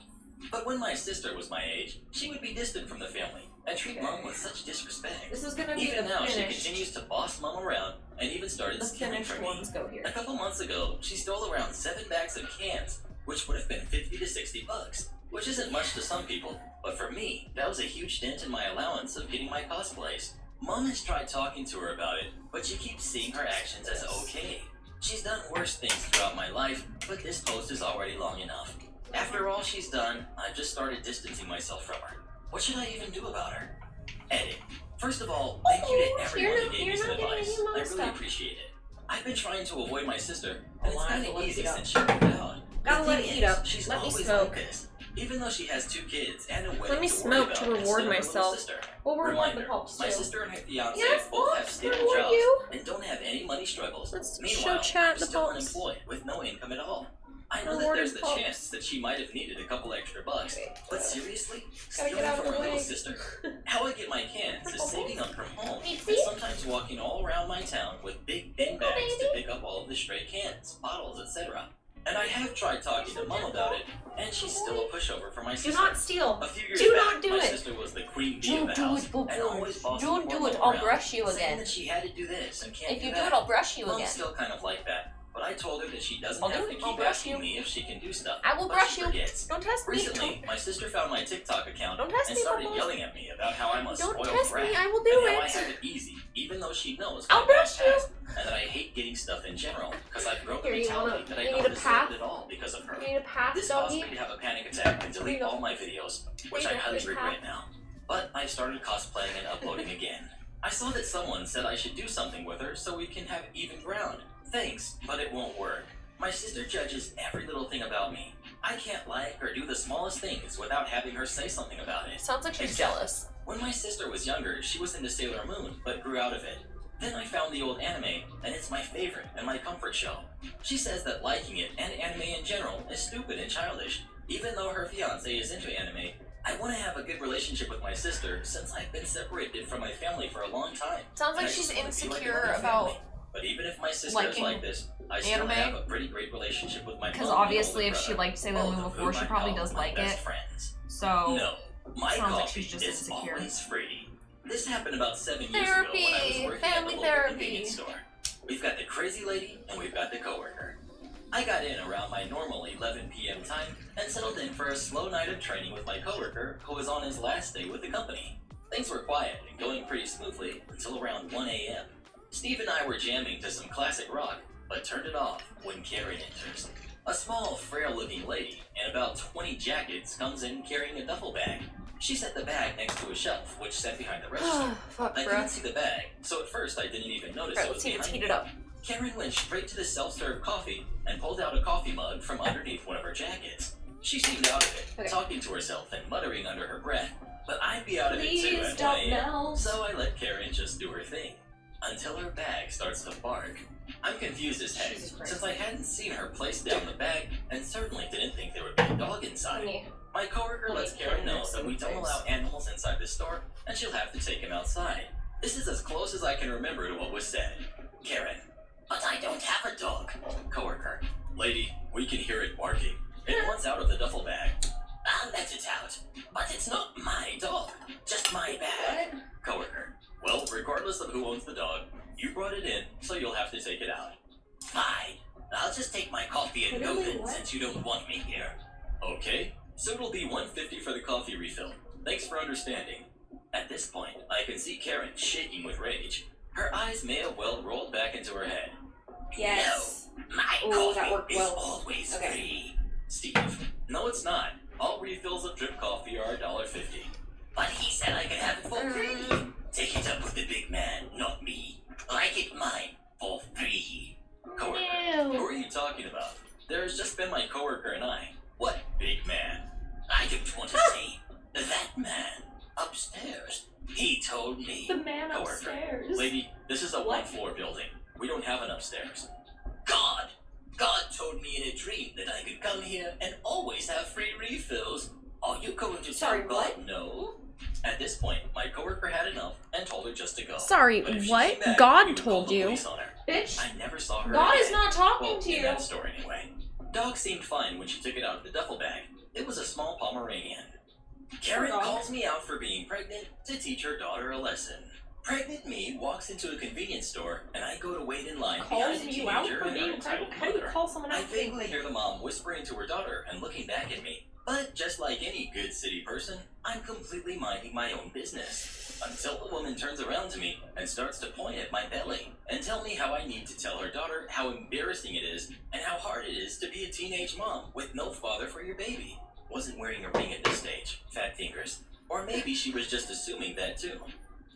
But when my sister was my age, she would be distant from the family and treat Mom with such disrespect. This is gonna be Even the now, she finished. continues to boss Mom around and even started The stealing finished from me. ones go here. A couple months ago, she stole around 7 bags of cans, which would have been 50 to 60 bucks, which isn't much to some people, but for me, that was a huge dent in my allowance of getting my cosplays. Mom has tried talking to her about it, but she keeps seeing her actions as okay. She's done worse things throughout my life, but this post is already long enough. After all she's done, I've just started distancing myself from her. What should I even do about her? Edit. First of all, thank you to everyone who gave me some advice. I really appreciate it. I've been trying to avoid my sister, and it's kind of easy since she moved out. Gotta The let thing it eat is, up. She's Let me always smoke. like this. Even though she has 2 kids and a wedding Let me to smoke worry to about reward instead of her little myself. sister. We'll reward the Reminder, pups my too. sister and her fiance Yes, both have pups, stable reward jobs you. and don't have any money struggles. Let's Meanwhile, show chat I'm the still pups. unemployed with no income at all. I know that Rewarding there's the pups. chance that she might have needed a couple extra bucks, Okay, but seriously, gotta stealing get out from of her the little way. sister? How I get my cans is saving up from home, and Oopsie. sometimes walking all around my town with big bin bags to pick up all of the stray cans, bottles, etc. And I have tried talking to Mom about it, and she's still a pushover for my Do sister. not steal. A few years Do back, not do my it. sister was the queen bee of Don't the do house, it, Boo and always bossing Don't poor do it. Mom I'll around, brush you saying again. that she had to do this and can't If you do that. it, I'll brush you Mom's again. still kind of like that, but I told her that she doesn't I'll have do to it. I'll keep brush asking you. me if she can do stuff. I will but brush she you. forgets. Don't test me. Recently, my sister found my TikTok account Don't test and me, started Bubbles. yelling at me about how I'm a Don't spoiled test brat me. I will do and how I it. have it easy, even though she knows I'll my brush bad past and that I hate getting stuff in general because I've grown the Here, you mentality wanna- that I you don't need a deserve path? it at all because of her. You need a pass, This caused doggy? me to have a panic attack and delete all my videos, which I Need a highly path? regret now. But I started cosplaying and uploading again. I saw that someone said I should do something with her so we can have even ground. Thanks, but it won't work. My sister judges every little thing about me. I can't like or do the smallest things without having her say something about it. Sounds like she's Except jealous. When my sister was younger, she was into Sailor Moon, but grew out of it. Then I found the old anime, and it's my favorite and my comfort show. She says that liking it and anime in general is stupid and childish. Even though her fiance is into anime, I want to have a good relationship with my sister since I've been separated from my family for a long time. Sounds like And I she's just wanna feel like insecure another about family. But even if my sister is liking like this, I still anime. have a pretty great relationship with my Because mom and obviously older if she brother, liked Sailor both Moon of before, whom she I probably call does my like best it. friends. So No, my sounds like coffee she's just is insecure. always free. This happened about 7 years ago Therapy, when I was working family at the local therapy. convenience store. We've got the crazy lady, and we've got the coworker. I got in around my normal 11 p.m. time and settled in for a slow night of training with my coworker who was on his last day with the company. Things were quiet and going pretty smoothly until around 1 a.m. Steve and I were jamming to some classic rock, but turned it off when Karen enters. A small, frail-looking lady in about 20 jackets comes in carrying a duffel bag. She set the bag next to a shelf, which sat behind the register. Fuck, I bro. couldn't see the bag, so at first I didn't even notice Alright, it let's was see if it's behind heated me. up. Karen went straight to the self-serve coffee and pulled out a coffee mug from underneath one of her jackets. She seemed out of it, Okay. talking to herself and muttering under her breath. But I'd be out of Please it too at don't 1 a.m., melt. so I let Karen just do her thing. Until her bag starts to bark. I'm confused as heck, Jesus Christ. since I hadn't seen her place down the bag and certainly didn't think there would be a dog inside. My coworker lets Karen know that we don't allow animals inside the store and she'll have to take him outside. This is as close as I can remember to what was said. Karen: "But I don't have a dog." Coworker: "Lady, we can hear it barking. It wants out of the duffel bag." "I'll let it out, but it's not my dog, just my bag." Coworker: "Well, regardless of who owns the dog, you brought it in, so you'll have to take it out." "Fine, I'll just take my coffee and go then, since you don't want me here." "Okay, so it'll be $1.50 for the coffee refill. Thanks for understanding." At this point, I can see Karen shaking with rage. Her eyes may have well rolled back into her head. Yes. "No, my Ooh, that coffee worked is well. always Okay. free." Steve: "No, it's not. All refills of drip coffee are $1.50. "But he said I could have it for free." "Take it up with the big man, not me. I get mine for free." Coworker: "Who are you talking about? There's just been my coworker and I." "What big man?" "I don't want to say. That man upstairs. He told me." The man Coworker: upstairs. "Lady, this is a What? one-floor building. We don't have an upstairs." God told me in a dream that I could come here and always have free refills. Are you going to Sorry, tell God no?" At this point, my coworker had enough and told her just to go. Sorry, But if she what? came back, God we would call told the you. police on her. Bitch, I never saw her God again. is not talking Well, to in you. that store anyway. Dog seemed fine when she took it out of the duffel bag. It was a small Pomeranian. Karen Dog. calls me out for being pregnant to teach her daughter a lesson. Pregnant me walks into a convenience store, and I go to wait in line Calls behind a you out teenager for and her being entitled pregnant? How do you mother. call someone I out for being vaguely hear the mom whispering to her daughter and looking back at me. But just like any good city person, I'm completely minding my own business. Until the woman turns around to me and starts to point at my belly and tell me how I need to tell her daughter how embarrassing it is and how hard it is to be a teenage mom with no father for your baby. Wasn't wearing a ring at this stage. Fat fingers. Or maybe she was just assuming that too.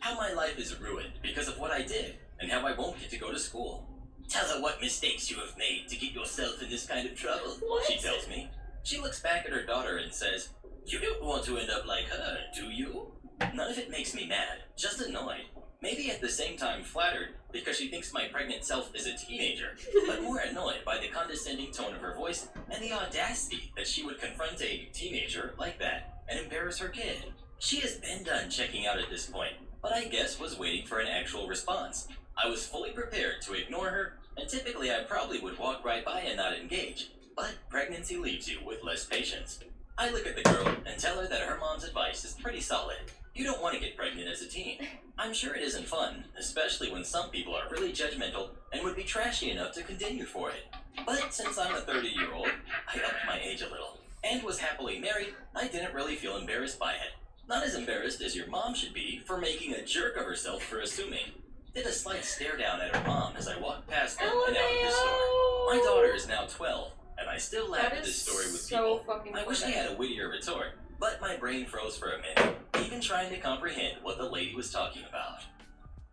How my life is ruined because of what I did and how I won't get to go to school. "Tell her what mistakes you have made to get yourself in this kind of trouble," What? she tells me. She looks back at her daughter and says, "You don't want to end up like her, do you?" None of it makes me mad, just annoyed. Maybe at the same time flattered because she thinks my pregnant self is a teenager, but more annoyed by the condescending tone of her voice and the audacity that she would confront a teenager like that and embarrass her kid. She has been done checking out at this point, but I guess was waiting for an actual response. I was fully prepared to ignore her, and typically I probably would walk right by and not engage, but pregnancy leaves you with less patience. I look at the girl and tell her that her mom's advice is pretty solid. You don't want to get pregnant as a teen. I'm sure it isn't fun, especially when some people are really judgmental and would be trashy enough to continue for it. But since I'm a 30-year-old, I upped my age a little, and was happily married, I didn't really feel embarrassed by it. Not as embarrassed as your mom should be for making a jerk of herself for assuming. Did a slight stare down at her mom as I walked past them and out of the store. My daughter is now 12, and I still laugh That at this is story with so people. fucking I wish I funny. had a wittier retort, but my brain froze for a minute, even trying to comprehend what the lady was talking about.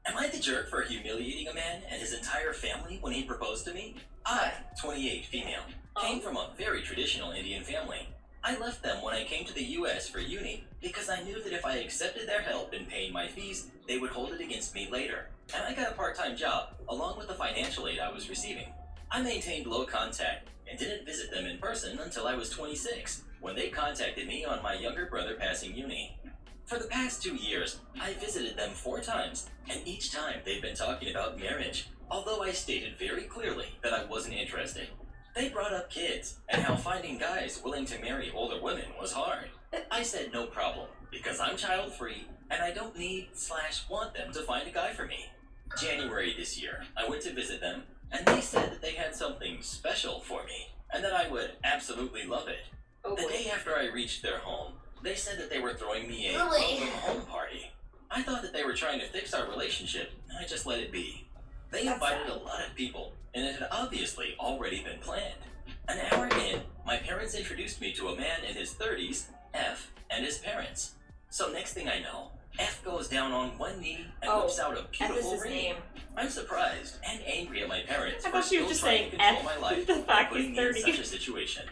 Am I the jerk for humiliating a man and his entire family when he proposed to me? I, 28, female, came from a very traditional Indian family. I left them when I came to the US for uni because I knew that if I accepted their help in paying my fees, they would hold it against me later. And I got a part-time job, along with the financial aid I was receiving. I maintained low contact and didn't visit them in person until I was 26, when they contacted me on my younger brother passing uni. For the past 2 years, I visited them 4 times, and each time they've been talking about marriage, although I stated very clearly that I wasn't interested. They brought up kids, and how finding guys willing to marry older women was hard. I said no problem, because I'm child-free, and I don't need/want them to find a guy for me. January this year, I went to visit them, and they said that they had something special for me, and that I would absolutely love it. Oh The boy. day after I reached their home, they said that they were throwing me a Really? welcome home party. I thought that they were trying to fix our relationship, and I just let it be. They That's invited sad. a lot of people, and it had obviously already been planned. An hour in, my parents introduced me to a man in his 30s, F, and his parents. So next thing I know, F goes down on one knee and Oh, whips out a F is beautiful his ring. name. I'm surprised and angry at my parents I for thought you still were just trying saying to control F, my life the by fact putting he's me in 30. such a situation.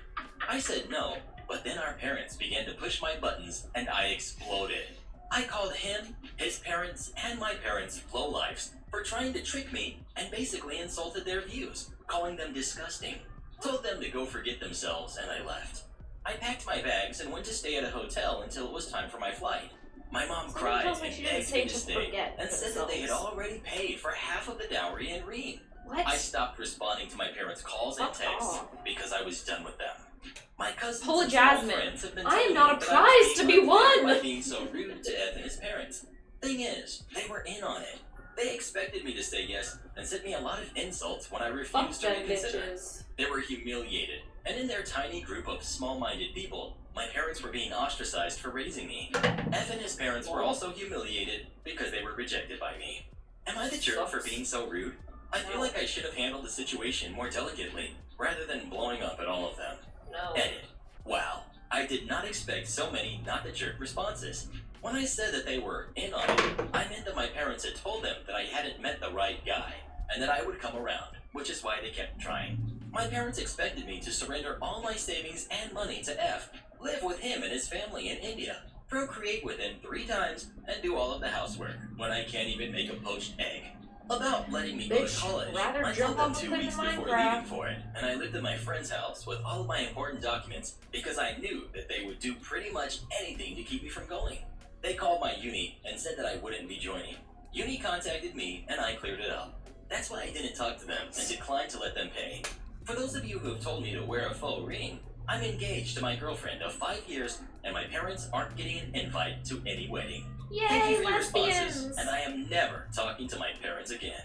I said no, but then our parents began to push my buttons and I exploded. I called him, his parents, and my parents lowlifes for trying to trick me and basically insulted their views, calling them disgusting. Told them to go forget themselves and I left. I packed my bags and went to stay at a hotel until it was time for my flight. My mom Somebody cried tells and me she didn't begged say me to to stay forget and said that they had themselves. already paid for half of the dowry and ring. What? I stopped responding to my parents' calls and Fuck texts off. because I was done with them. My cousins Holy and small Jasmine, friends have been I am telling not me a that I was prize to being be unfair won. by being so rude to Ed and his parents. Thing is, they were in on it. They expected me to say yes and sent me a lot of insults when I Fuck refused to them reconsider. bitches. They were humiliated, and in their tiny group of small-minded people, my parents were being ostracized for raising me. F and his parents were also humiliated because they were rejected by me. Am I the jerk for being so rude? I feel like I should have handled the situation more delicately, rather than blowing up at all of them. No. Edit. Wow, I did not expect so many not the jerk responses. When I said that they were in on it, I meant that my parents had told them that I hadn't met the right guy, and that I would come around, which is why they kept trying. My parents expected me to surrender all my savings and money to F, live with him and his family in India, procreate with him 3 times, and do all of the housework, when I can't even make a poached egg. About letting me go to Bitch, college, rather I jump told them off a 2 cliff weeks in before Minecraft. leaving for it, and I lived at my friend's house with all of my important documents because I knew that they would do pretty much anything to keep me from going. They called my uni and said that I wouldn't be joining. Uni contacted me and I cleared it up. That's why I didn't talk to them and declined to let them pay. For those of you who have told me to wear a faux ring, I'm engaged to my girlfriend of 5 years and my parents aren't getting an invite to any wedding. Thank you Yay, for your responses, lesbians! and I am never talking to my parents again.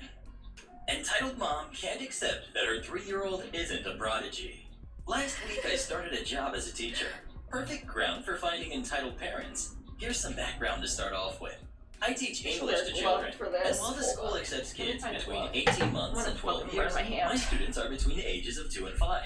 Entitled mom can't accept that her 3-year-old isn't a prodigy. Last week I started a job as a teacher. Perfect ground for finding entitled parents. Here's some background to start off with. I teach English to children, and while the school accepts kids between 18 months and 12 years, my students are between the ages of 2 and 5.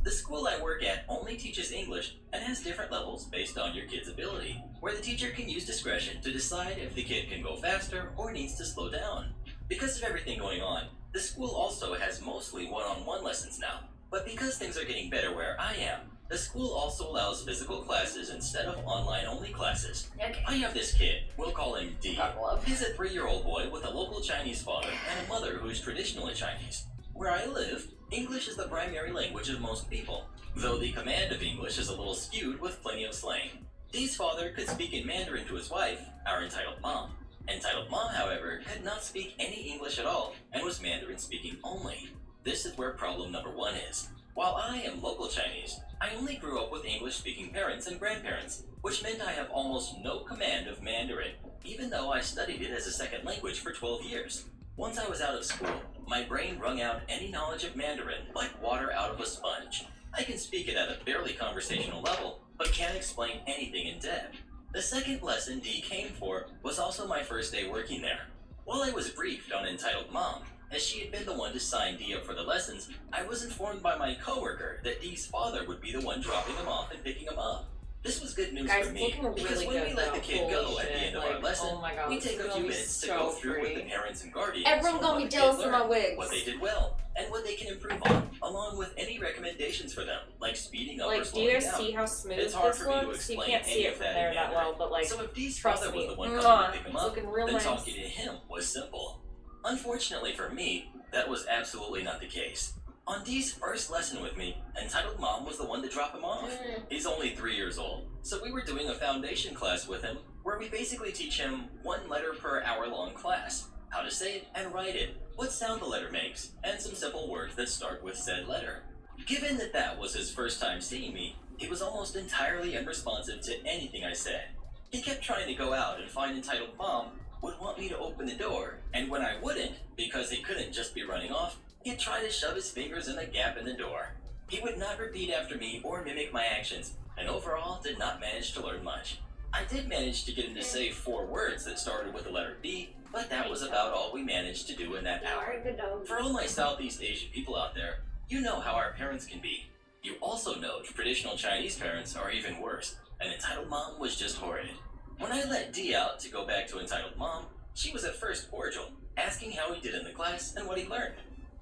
The school I work at only teaches English and has different levels based on your kid's ability, where the teacher can use discretion to decide if the kid can go faster or needs to slow down. Because of everything going on, the school also has mostly one-on-one lessons now, but because things are getting better where I am, the school also allows physical classes instead of online-only classes. Okay. I have this kid, we'll call him D. God love. He's a 3-year-old boy with a local Chinese father and a mother who is traditionally Chinese. Where I live, English is the primary language of most people, though the command of English is a little skewed with plenty of slang. Dee's father could speak in Mandarin to his wife, our entitled mom. Entitled mom, however, could not speak any English at all and was Mandarin speaking only. This is where problem number 1 is. While I am local Chinese, I only grew up with English-speaking parents and grandparents, which meant I have almost no command of Mandarin, even though I studied it as a second language for 12 years. Once I was out of school, my brain wrung out any knowledge of Mandarin like water out of a sponge. I can speak it at a barely conversational level, but can't explain anything in depth. The second lesson D came for was also my first day working there. While I was briefed on entitled mom, as she had been the one to sign D up for the lessons, I was informed by my coworker that Dee's father would be the one dropping him off and picking him up. This was good news Guys, for it's me, looking because really when good, we let though. the kid Holy go at the shit, end of like, our lesson, oh my God, we this take is a gonna few be minutes to so go through with pretty. the parents and guardians Everyone's on gonna what be the kid jealous of my learned, wigs. what they did well, and what they can improve on, along with any recommendations for them, like speeding up or Like, do slowing you guys down. see how smooth It's hard this for me to looks? You explain can't see any it of from that there in that Mandarin. well, but like, So if Dee's trust father was me. the one coming Mwah. to pick him It's up, looking real then nice. talking to him was simple. Unfortunately for me, that was absolutely not the case. On Dee's first lesson with me, entitled mom was the one to drop him off. He's only 3 years old, so we were doing a foundation class with him where we basically teach him 1 letter per hour-long class, how to say it and write it, what sound the letter makes, and some simple words that start with said letter. Given that that was his first time seeing me, he was almost entirely unresponsive to anything I said. He kept trying to go out and find entitled mom would want me to open the door, and when I wouldn't, because he couldn't just be running off, he'd try to shove his fingers in the gap in the door. He would not repeat after me or mimic my actions, and overall did not manage to learn much. I did manage to get him to say 4 words that started with the letter B, but that was about all we managed to do in that hour. For all my Southeast Asian people out there, you know how our parents can be. You also know traditional Chinese parents are even worse, and entitled mom was just horrid. When I let D out to go back to entitled mom, she was at first cordial, asking how he did in the class and what he learned.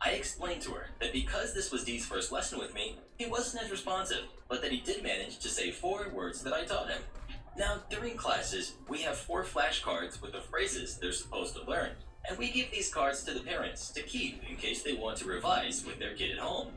I explained to her that because this was D's first lesson with me, he wasn't as responsive, but that he did manage to say 4 words that I taught him. Now, during classes, we have 4 flashcards with the phrases they're supposed to learn, and we give these cards to the parents to keep in case they want to revise with their kid at home.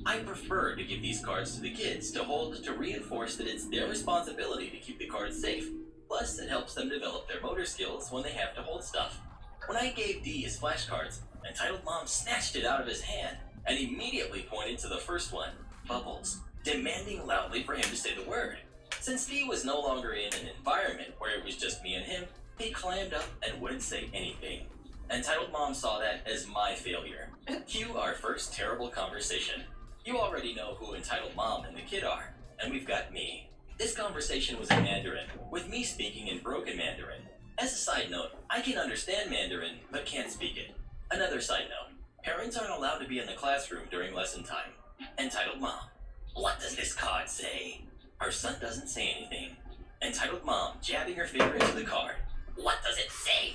I prefer to give these cards to the kids to hold to reinforce that it's their responsibility to keep the cards safe. Plus, it helps them develop their motor skills when they have to hold stuff. When I gave D his flashcards, entitled mom snatched it out of his hand and immediately pointed to the first one, bubbles, demanding loudly for him to say the word. Since D was no longer in an environment where it was just me and him, he clammed up and wouldn't say anything. Entitled mom saw that as my failure. Cue our first terrible conversation. You already know who entitled mom and the kid are, and we've got me. This conversation was in Mandarin, with me speaking in broken Mandarin. As a side note, I can understand Mandarin, but can't speak it. Another side note, parents aren't allowed to be in the classroom during lesson time. Entitled mom, what does this card say? Her son doesn't say anything. Entitled mom, jabbing her finger into the card. What does it say?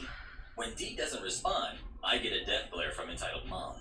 When D doesn't respond, I get a death glare from entitled mom.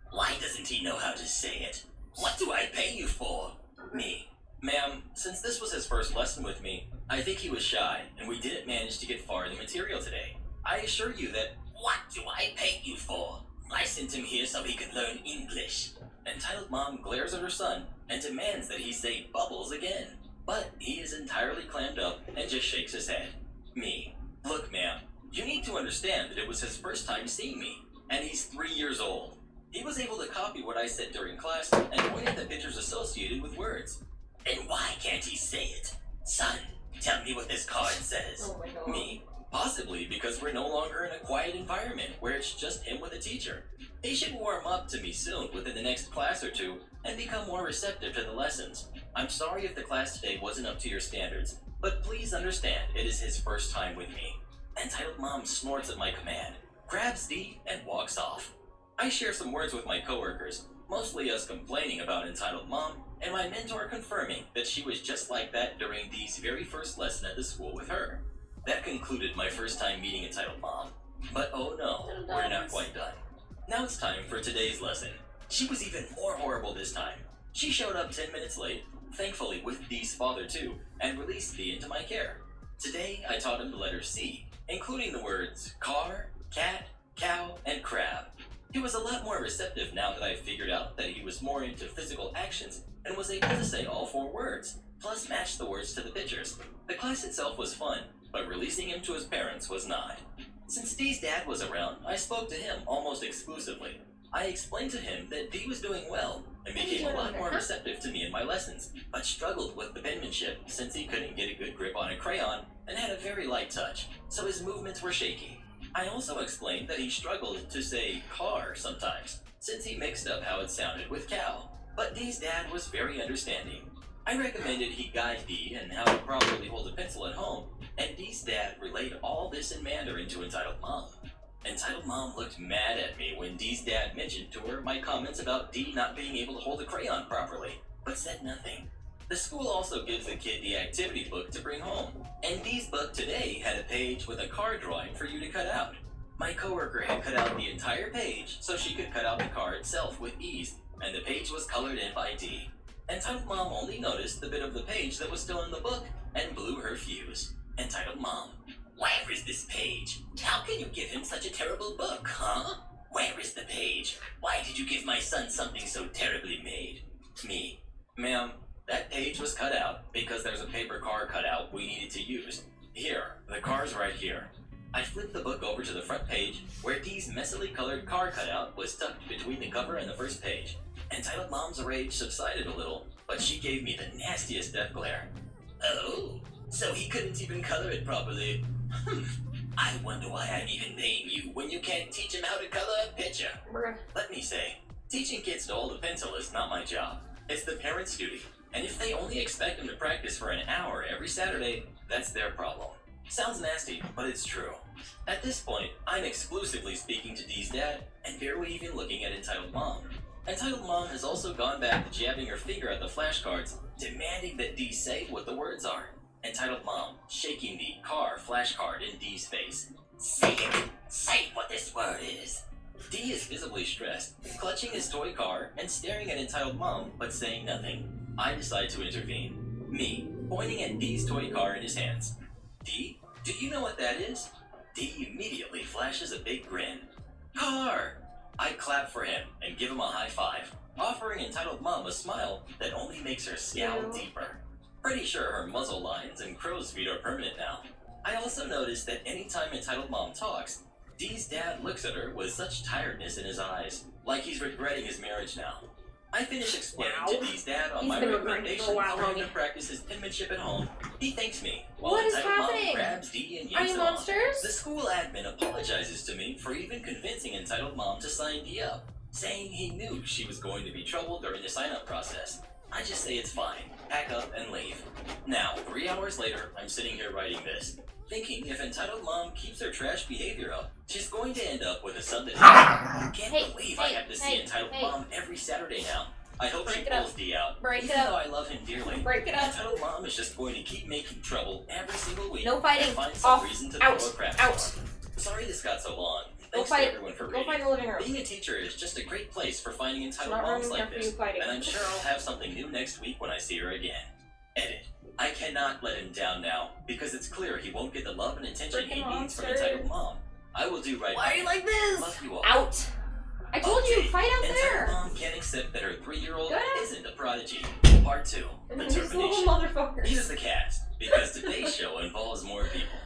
Why doesn't he know how to say it? What do I pay you for? Me. Ma'am, since this was his first lesson with me, I think he was shy, and we didn't manage to get far in the material today. I assure you that, what do I pay you for? I sent him here so he could learn English. Entitled mom glares at her son and demands that he say bubbles again. But he is entirely clammed up and just shakes his head. Me. Look, ma'am, you need to understand that it was his first time seeing me, and he's 3 years old. He was able to copy what I said during class and point at the pictures associated with words. Then why can't he say it? Son, tell me what this card says. Oh my god. Me? Possibly because we're no longer in a quiet environment where it's just him with a teacher. He should warm up to me soon within the next class or 2 and become more receptive to the lessons. I'm sorry if the class today wasn't up to your standards, but please understand it is his first time with me. Entitled mom snorts at my command, grabs D, and walks off. I share some words with my coworkers, mostly us complaining about entitled mom, and my mentor confirming that she was just like that during D's very first lesson at the school with her. That concluded my first time meeting entitled mom. But oh no, we're not quite done. Now it's time for today's lesson. She was even more horrible this time. She showed up 10 minutes late, thankfully with D's father too, and released D into my care. Today I taught him the letter C, including the words car, cat, cow, and crab. He was a lot more receptive now that I figured out that he was more into physical actions and was able to say all 4 words, plus match the words to the pictures. The class itself was fun, but releasing him to his parents was not. Since D's dad was around, I spoke to him almost exclusively. I explained to him that D was doing well and became a lot more receptive to me in my lessons, but struggled with the penmanship since he couldn't get a good grip on a crayon and had a very light touch, so his movements were shaky. I also explained that he struggled to say car sometimes, since he mixed up how it sounded with cow, but D's dad was very understanding. I recommended he guide D and how to properly hold a pencil at home, and D's dad relayed all this in Mandarin to entitled mom. Entitled mom looked mad at me when D's dad mentioned to her my comments about D not being able to hold a crayon properly, but said nothing. The school also gives the kid the activity book to bring home, and D's book today had a page with a car drawing for you to cut out. My coworker had cut out the entire page so she could cut out the car itself with ease, and the page was colored in by D. Entitled mom only noticed the bit of the page that was still in the book and blew her fuse. Entitled mom, where is this page? How can you give him such a terrible book, huh? Where is the page? Why did you give my son something so terribly made? Me, ma'am, that page was cut out because there's a paper car cutout we needed to use. Here, the car's right here. I flipped the book over to the front page where D's messily colored car cutout was tucked between the cover and the first page. Entitled mom's rage subsided a little, but she gave me the nastiest death glare. Oh, so he couldn't even color it properly. I wonder why I'm even paying you when you can't teach him how to color a picture. Bruh. Let me say, teaching kids to hold a pencil is not my job. It's the parents' duty. And if they only expect them to practice for an hour every Saturday, that's their problem. Sounds nasty, but it's true. At this point, I'm exclusively speaking to Dee's dad and barely even looking at Entitled Mom. Entitled Mom has also gone back to jabbing her finger at the flashcards, demanding that Dee say what the words are. Entitled Mom shaking the car flashcard in Dee's face. Say it! Say what this word is! Dee is visibly stressed, clutching his toy car and staring at Entitled Mom, but saying nothing. I decide to intervene. Me, pointing at Dee's toy car in his hands. Dee, do you know what that is? Dee immediately flashes a big grin. Car! I clap for him and give him a high five, offering Entitled Mom a smile that only makes her scowl deeper. Pretty sure her muzzle lines and crow's feet are permanent now. I also notice that anytime Entitled Mom talks, Dee's dad looks at her with such tiredness in his eyes, like he's regretting his marriage now. I finish explaining to Dee's dad on my recommendation for him to practice his penmanship at home. He thanks me, while What is Entitled Mom happening? grabs Dee and Are yanks you him off. monsters? The school admin apologizes to me for even convincing Entitled Mom to sign Dee up, saying he knew she was going to be trouble during the sign-up process. I just say it's fine, pack up and leave. Now, 3 hours later, I'm sitting here writing this, thinking if Entitled Mom keeps her trash behavior up, she's going to end up with a son that I can't believe I have to see Entitled Mom every Saturday now. I hope she pulls Dee out, even though I love him dearly. Break it up. Entitled Mom is just going to keep making trouble every single week. No fighting. And find some Off. reason to Out. throw a crap Out. storm. Sorry this got so long. Go Thanks fight. to everyone for Go reading. find the living room. Being a teacher is just a great place for finding It's entitled not moms room like enough for you this, fighting. and I'm sure I'll have something new next week when I see her again. Edit. I cannot let him down now, because it's clear he won't get the love and attention he Freaking needs from monster. entitled mom. I will do right Why by are you him. like this? Love you all. Out. I told you, fight out Entitled there. mom can't accept that her 3-year-old Good. isn't a prodigy. Part 2. The These little termination. motherfuckers. Here's the cast, because today's show involves more people.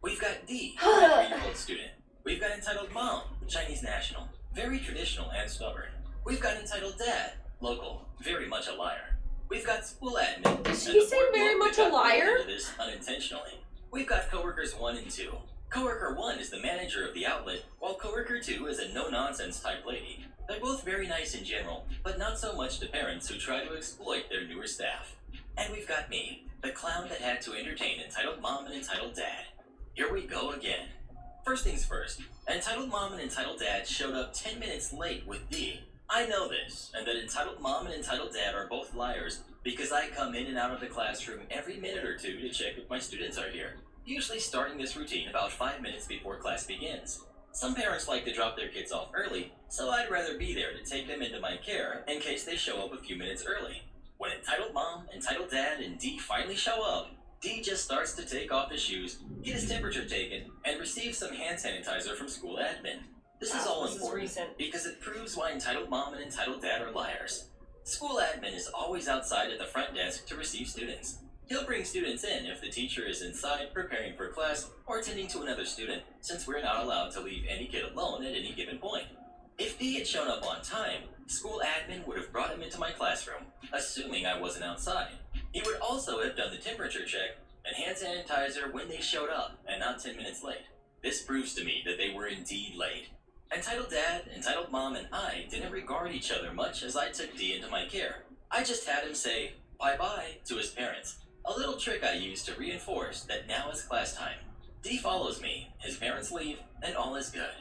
We've got Dee, a 3-year-old student. We've got entitled Mom, Chinese national, very traditional and stubborn. We've got entitled Dad, local, very much a liar. We've got school admin. Did and she the say poor very bloke much that a got pulled liar? into this unintentionally. We've got coworkers 1 and 2. Coworker 1 is the manager of the outlet, while coworker 2 is a no-nonsense type lady. They're both very nice in general, but not so much to parents who try to exploit their newer staff. And we've got me, the clown that had to entertain entitled Mom and entitled Dad. Here we go again. First things first, entitled Mom and entitled Dad showed up 10 minutes late with Dee. I know this, and that entitled Mom and entitled Dad are both liars because I come in and out of the classroom every minute or two to check if my students are here, usually starting this routine about 5 minutes before class begins. Some parents like to drop their kids off early, so I'd rather be there to take them into my care in case they show up a few minutes early. When entitled Mom, entitled Dad, and Dee finally show up, Dee just starts to take off his shoes, get his temperature taken, and receive some hand sanitizer from school admin. This is all important because it proves why entitled Mom and entitled Dad are liars. School admin is always outside at the front desk to receive students. He'll bring students in if the teacher is inside preparing for class or attending to another student, since we're not allowed to leave any kid alone at any given point. If Dee had shown up on time, school admin would have brought him into my classroom, assuming I wasn't outside. He would also have done the temperature check and hand sanitizer when they showed up, and not 10 minutes late. This proves to me that they were indeed late. Entitled Dad, entitled Mom, and I didn't regard each other much as I took Dee into my care. I just had him say bye-bye to his parents. A little trick I used to reinforce that now is class time. Dee follows me, his parents leave, and all is good.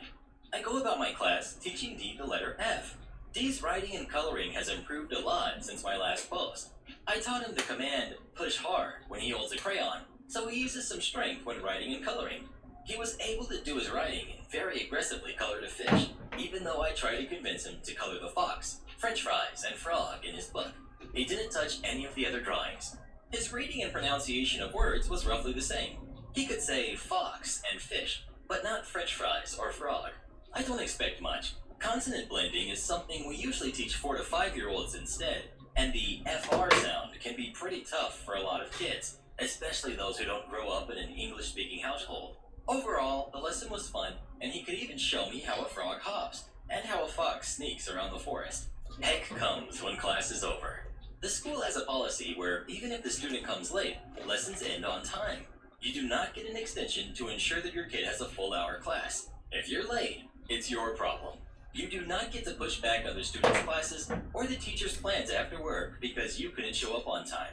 I go about my class teaching Dee the letter F. Dee's writing and coloring has improved a lot since my last post. I taught him the command push hard when he holds a crayon, so he uses some strength when writing and coloring. He was able to do his writing and very aggressively colored a fish, even though I tried to convince him to color the fox, french fries, and frog in his book. He didn't touch any of the other drawings. His reading and pronunciation of words was roughly the same. He could say fox and fish, but not french fries or frog. I don't expect much. Consonant blending is something we usually teach 4 to 5-year-olds instead, and the FR sound can be pretty tough for a lot of kids, especially those who don't grow up in an English-speaking household. Overall, the lesson was fun, and he could even show me how a frog hops, and how a fox sneaks around the forest. Heck comes when class is over. The school has a policy where even if the student comes late, lessons end on time. You do not get an extension to ensure that your kid has a full hour class. If you're late, it's your problem. You do not get to push back other students' classes or the teacher's plans after work because you couldn't show up on time.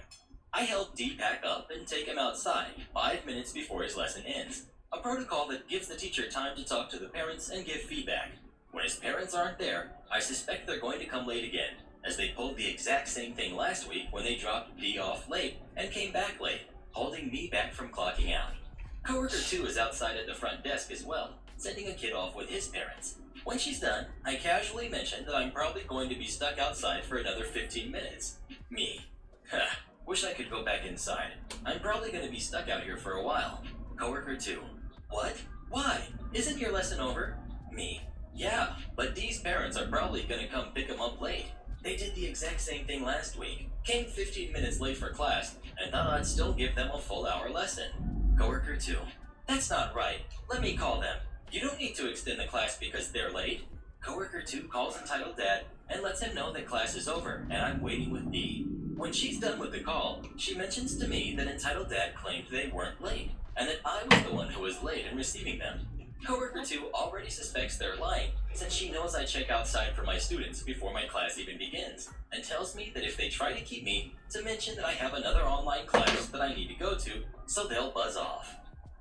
I helped D pack up and take him outside 5 minutes before his lesson ends, a protocol that gives the teacher time to talk to the parents and give feedback. When his parents aren't there, I suspect they're going to come late again, as they pulled the exact same thing last week when they dropped D off late and came back late, holding me back from clocking out. Coworker 2 is outside at the front desk as well, sending a kid off with his parents. When she's done, I casually mention that I'm probably going to be stuck outside for another 15 minutes. Me. Wish I could go back inside. I'm probably going to be stuck out here for a while. Coworker 2. What? Why? Isn't your lesson over? Me. Yeah, but D's parents are probably going to come pick him up late. They did the exact same thing last week. Came 15 minutes late for class, and thought I'd still give them a full hour lesson. Coworker 2. That's not right. Let me call them. You don't need to extend the class because they're late. Coworker 2 calls entitled dad and lets him know that class is over and I'm waiting with D. When she's done with the call, she mentions to me that entitled dad claimed they weren't late and that I was the one who was late in receiving them. Coworker 2 already suspects they're lying since she knows I check outside for my students before my class even begins and tells me that if they try to keep me, to mention that I have another online class that I need to go to, so they'll buzz off.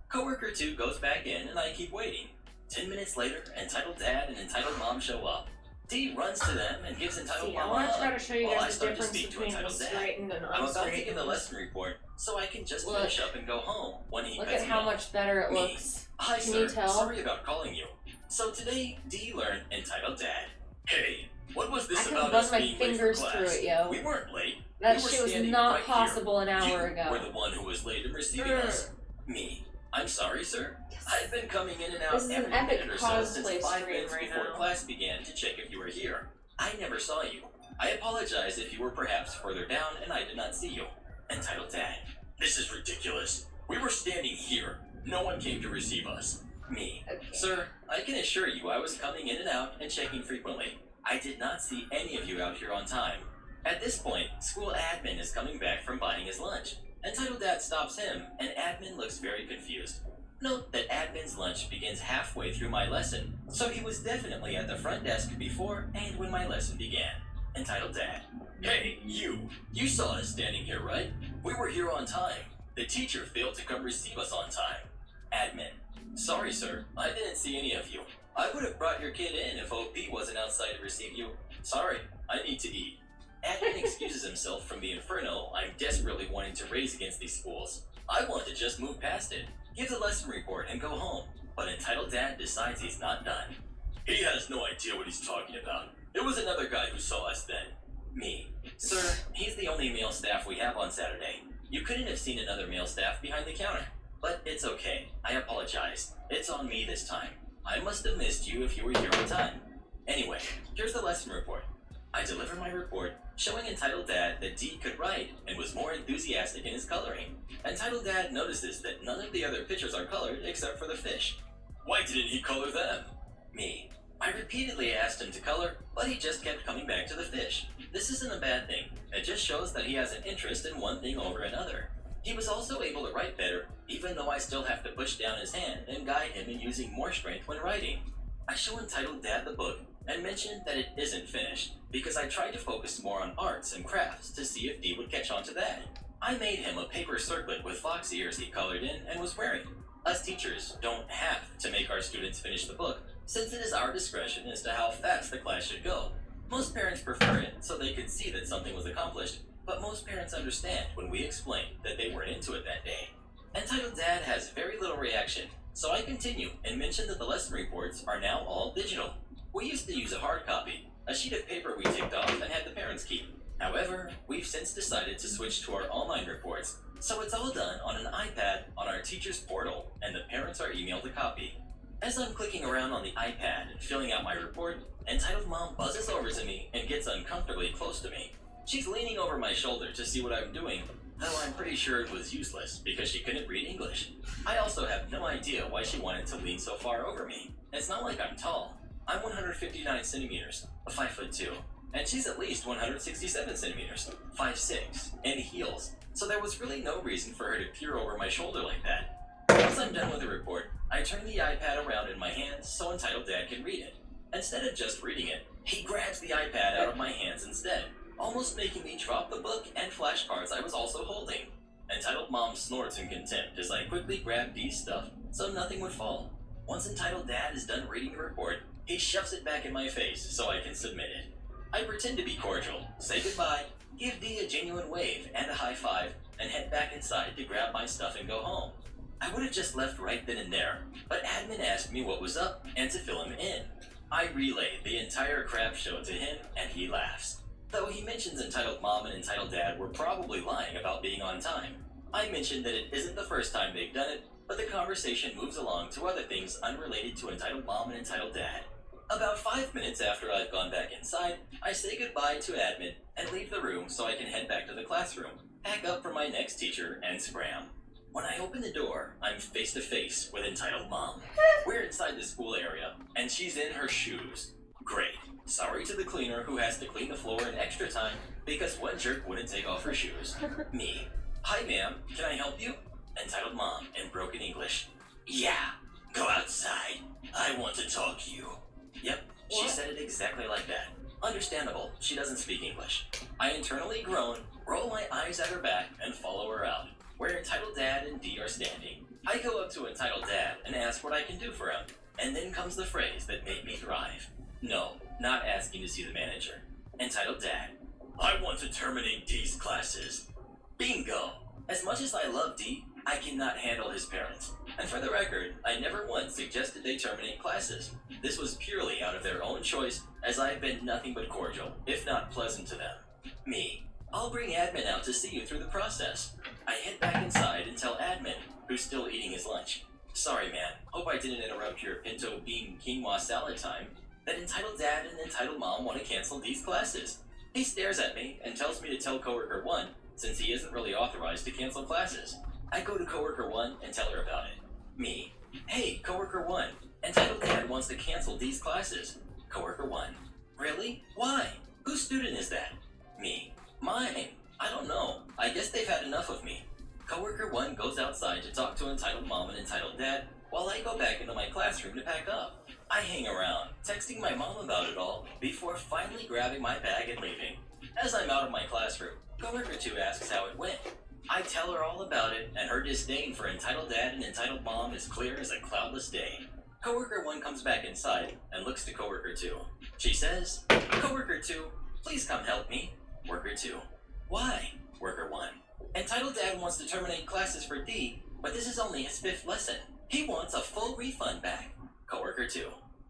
Coworker 2 goes back in and I keep waiting. 10 minutes later, entitled dad and entitled mom show up. D runs to them and gives entitled mom a I want to try hug to show you while I guys the start to difference speak to between entitled dad. straightened and I'm about to unstraightened. give the lesson report so I can just Look. finish up and go home when he Look cuts at me how off. much better it Me. looks. Hi, Can sir. you tell? Sorry about calling you. So today, D learned entitled dad. Hey, what was this I couldn't about run us my being late for fingers class? through it, yo. We weren't late. That We were shit was standing not right possible here. an hour You ago. were the one who was late in receiving us. Me. I'm sorry, sir. I've been coming in and out This is every an epic minute or so since cosplay 5 stream minutes right before now. class began to check if you were here. I never saw you. I apologize if you were perhaps further down and I did not see you. Entitled dad. This is ridiculous. We were standing here. No one came to receive us. Me. Okay. Sir, I can assure you I was coming in and out and checking frequently. I did not see any of you out here on time. At this point, school admin is coming back from buying his lunch. Entitled dad stops him, and admin looks very confused. Note that admin's lunch begins halfway through my lesson, so he was definitely at the front desk before and when my lesson began. Entitled dad. Hey, you! You saw us standing here, right? We were here on time. The teacher failed to come receive us on time. Admin. Sorry, sir. I didn't see any of you. I would have brought your kid in if OP wasn't outside to receive you. Sorry, I need to eat. Admin excuses himself from the inferno I'm desperately wanting to raise against these schools. I want to just move past it, give the lesson report, and go home. But entitled dad decides he's not done. He has no idea what he's talking about. It was another guy who saw us then. Me. Sir, he's the only male staff we have on Saturday. You couldn't have seen another male staff behind the counter. But it's okay. I apologize. It's on me this time. I must have missed you if you were here on time. Anyway, here's the lesson report. I deliver my report, showing entitled dad that D could write and was more enthusiastic in his coloring. Entitled dad notices that none of the other pictures are colored except for the fish. Why didn't he color them? Me. I repeatedly asked him to color, but he just kept coming back to the fish. This isn't a bad thing. It just shows that he has an interest in one thing over another. He was also able to write better, even though I still have to push down his hand and guide him in using more strength when writing. I show entitled dad the book and mention that it isn't finished, because I tried to focus more on arts and crafts to see if D would catch on to that. I made him a paper circlet with fox ears he colored in and was wearing. Us teachers don't have to make our students finish the book, since it is our discretion as to how fast the class should go. Most parents prefer it so they could see that something was accomplished, but most parents understand when we explain that they weren't into it that day. Entitled dad has very little reaction, so I continue and mention that the lesson reports are now all digital. We used to use a hard copy, a sheet of paper we ticked off and had the parents keep. However, we've since decided to switch to our online reports, so it's all done on an iPad on our teacher's portal, and the parents are emailed a copy. As I'm clicking around on the iPad and filling out my report, entitled mom buzzes over to me and gets uncomfortably close to me. She's leaning over my shoulder to see what I'm doing, though I'm pretty sure it was useless because she couldn't read English. I also have no idea why she wanted to lean so far over me. It's not like I'm tall. I'm 159 centimeters, 5'2", and she's at least 167 centimeters, 5'6", and heels, so there was really no reason for her to peer over my shoulder like that. Once I'm done with the report, I turn the iPad around in my hands so Entitled Dad can read it. Instead of just reading it, he grabs the iPad out of my hands instead, almost making me drop the book and flashcards I was also holding. Entitled Mom snorts in contempt as I quickly grab Dee's stuff so nothing would fall. Once Entitled Dad is done reading the report, he shoves it back in my face so I can submit it. I pretend to be cordial, say goodbye, give Dee a genuine wave and a high five, and head back inside to grab my stuff and go home. I would have just left right then and there, but admin asked me what was up and to fill him in. I relay the entire crap show to him and he laughs. Though he mentions Entitled Mom and Entitled Dad were probably lying about being on time. I mentioned that it isn't the first time they've done it, but the conversation moves along to other things unrelated to Entitled Mom and Entitled Dad. About 5 minutes after I've gone back inside, I say goodbye to admin and leave the room so I can head back to the classroom, pack up for my next teacher, and scram. When I open the door, I'm face to face with Entitled Mom. We're inside the school area, and she's in her shoes. Great. Sorry to the cleaner who has to clean the floor in extra time because one jerk wouldn't take off her shoes. Me. Hi, ma'am. Can I help you? Entitled Mom in broken English. Yeah. Go outside. I want to talk to you. Yep. She said it exactly like that. Understandable. She doesn't speak English. I internally groan, roll my eyes at her back, and follow her out, where Entitled Dad and Dee are standing. I go up to Entitled Dad and ask what I can do for him, and then comes the phrase that made me thrive. No, not asking to see the manager. Entitled Dad. I want to terminate Dee's classes. Bingo! As much as I love Dee, I cannot handle his parents. And for the record, I never once suggested they terminate classes. This was purely out of their own choice, as I have been nothing but cordial, if not pleasant to them. Me. I'll bring admin out to see you through the process. I head back inside and tell admin, who's still eating his lunch. Sorry, man. Hope I didn't interrupt your pinto bean quinoa salad time. That Entitled Dad and Entitled Mom want to cancel these classes. He stares at me and tells me to tell coworker 1, since he isn't really authorized to cancel classes. I go to coworker 1 and tell her about it. Me. Hey, coworker 1. Entitled Dad wants to cancel these classes. Coworker 1. Really? Why? Whose student is that? Me. Mine. I don't know. I guess they've had enough of me. Coworker 1 goes outside to talk to Entitled Mom and Entitled Dad, while I go back into my classroom to pack up. I hang around, texting my mom about it all, before finally grabbing my bag and leaving. As I'm out of my classroom, coworker 2 asks how it went. I tell her all about it, and her disdain for Entitled Dad and Entitled Mom is clear as a cloudless day. Coworker 1 comes back inside and looks to coworker 2. She says, Coworker 2, please come help me. Worker 2. Why? Worker 1. Entitled Dad wants to terminate classes for D, but this is only his 5th lesson. He wants a full refund back. Coworker 2.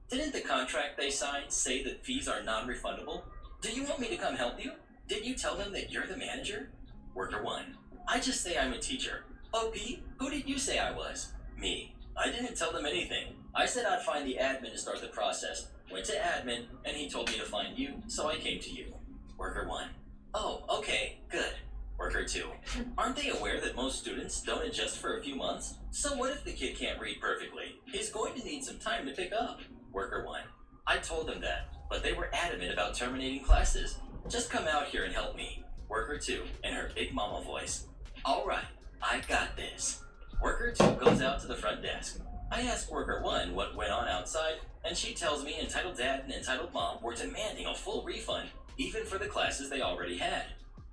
Didn't the contract they signed say that fees are non-refundable? Do you want me to come help you? Did you tell them that you're the manager? Worker 1. I just say I'm a teacher. OP, who did you say I was? Me. I didn't tell them anything. I said I'd find the admin to start the process. Went to admin, and he told me to find you, so I came to you. Worker 1. Oh, okay, good. Worker 2. Aren't they aware that most students don't adjust for a few months? So what if the kid can't read perfectly? He's going to need some time to pick up. Worker 1. I told them that, but they were adamant about terminating classes. Just come out here and help me. Worker 2, in her big mama voice. Alright, I got this. Worker 2 goes out to the front desk. I ask Worker 1 what went on outside, and she tells me Entitled Dad and Entitled Mom were demanding a full refund, even for the classes they already had.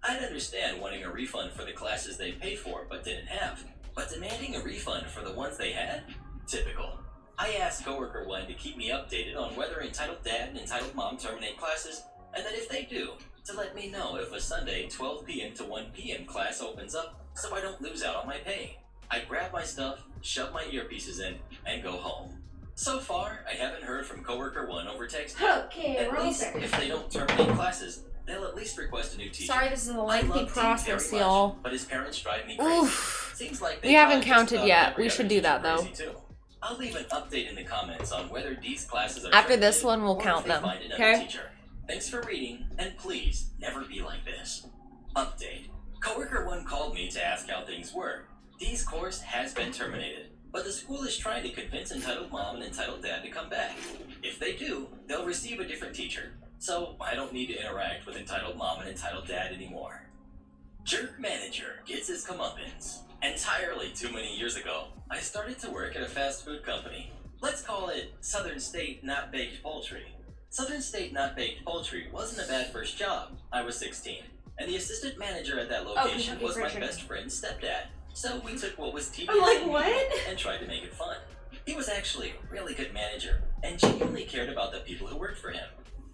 I'd understand wanting a refund for the classes they paid for but didn't have, but demanding a refund for the ones they had? Typical. I asked coworker 1 to keep me updated on whether Entitled Dad and Entitled Mom terminate classes, and that if they do, to let me know if a Sunday 12 p.m. to 1 p.m. class opens up so I don't lose out on my pay. I grab my stuff, shove my earpieces in, and go home. So far, I haven't heard from coworker 1 over text yet. Okay, At least, if they don't terminate classes, they'll at least request a new teacher. Sorry, this is a I lengthy love Dean process, very much, y'all. but his parents drive me crazy. Oof. Seems like We haven't drive just counted about yet. every We other should do teacher that, though. crazy, too. I'll leave an update in the comments on whether these classes are After this terminated one, we'll or if count they them, find another okay? teacher. Thanks for reading, and please never be like this. Update. Coworker 1 called me to ask how things were. Dee's course has been terminated, but the school is trying to convince Entitled Mom and Entitled Dad to come back. If they do, they'll receive a different teacher, so I don't need to interact with Entitled Mom and Entitled Dad anymore. Jerk manager gets his comeuppance. Entirely too many years ago, I started to work at a fast food company. Let's call it Southern State Not Baked Poultry. Southern State Not Baked Poultry wasn't a bad first job. I was 16, and the assistant manager at that location Kentucky was my Fried best friend's stepdad. So we took what was tedious I'm like, and what? menial and tried to make it fun. He was actually a really good manager and genuinely cared about the people who worked for him.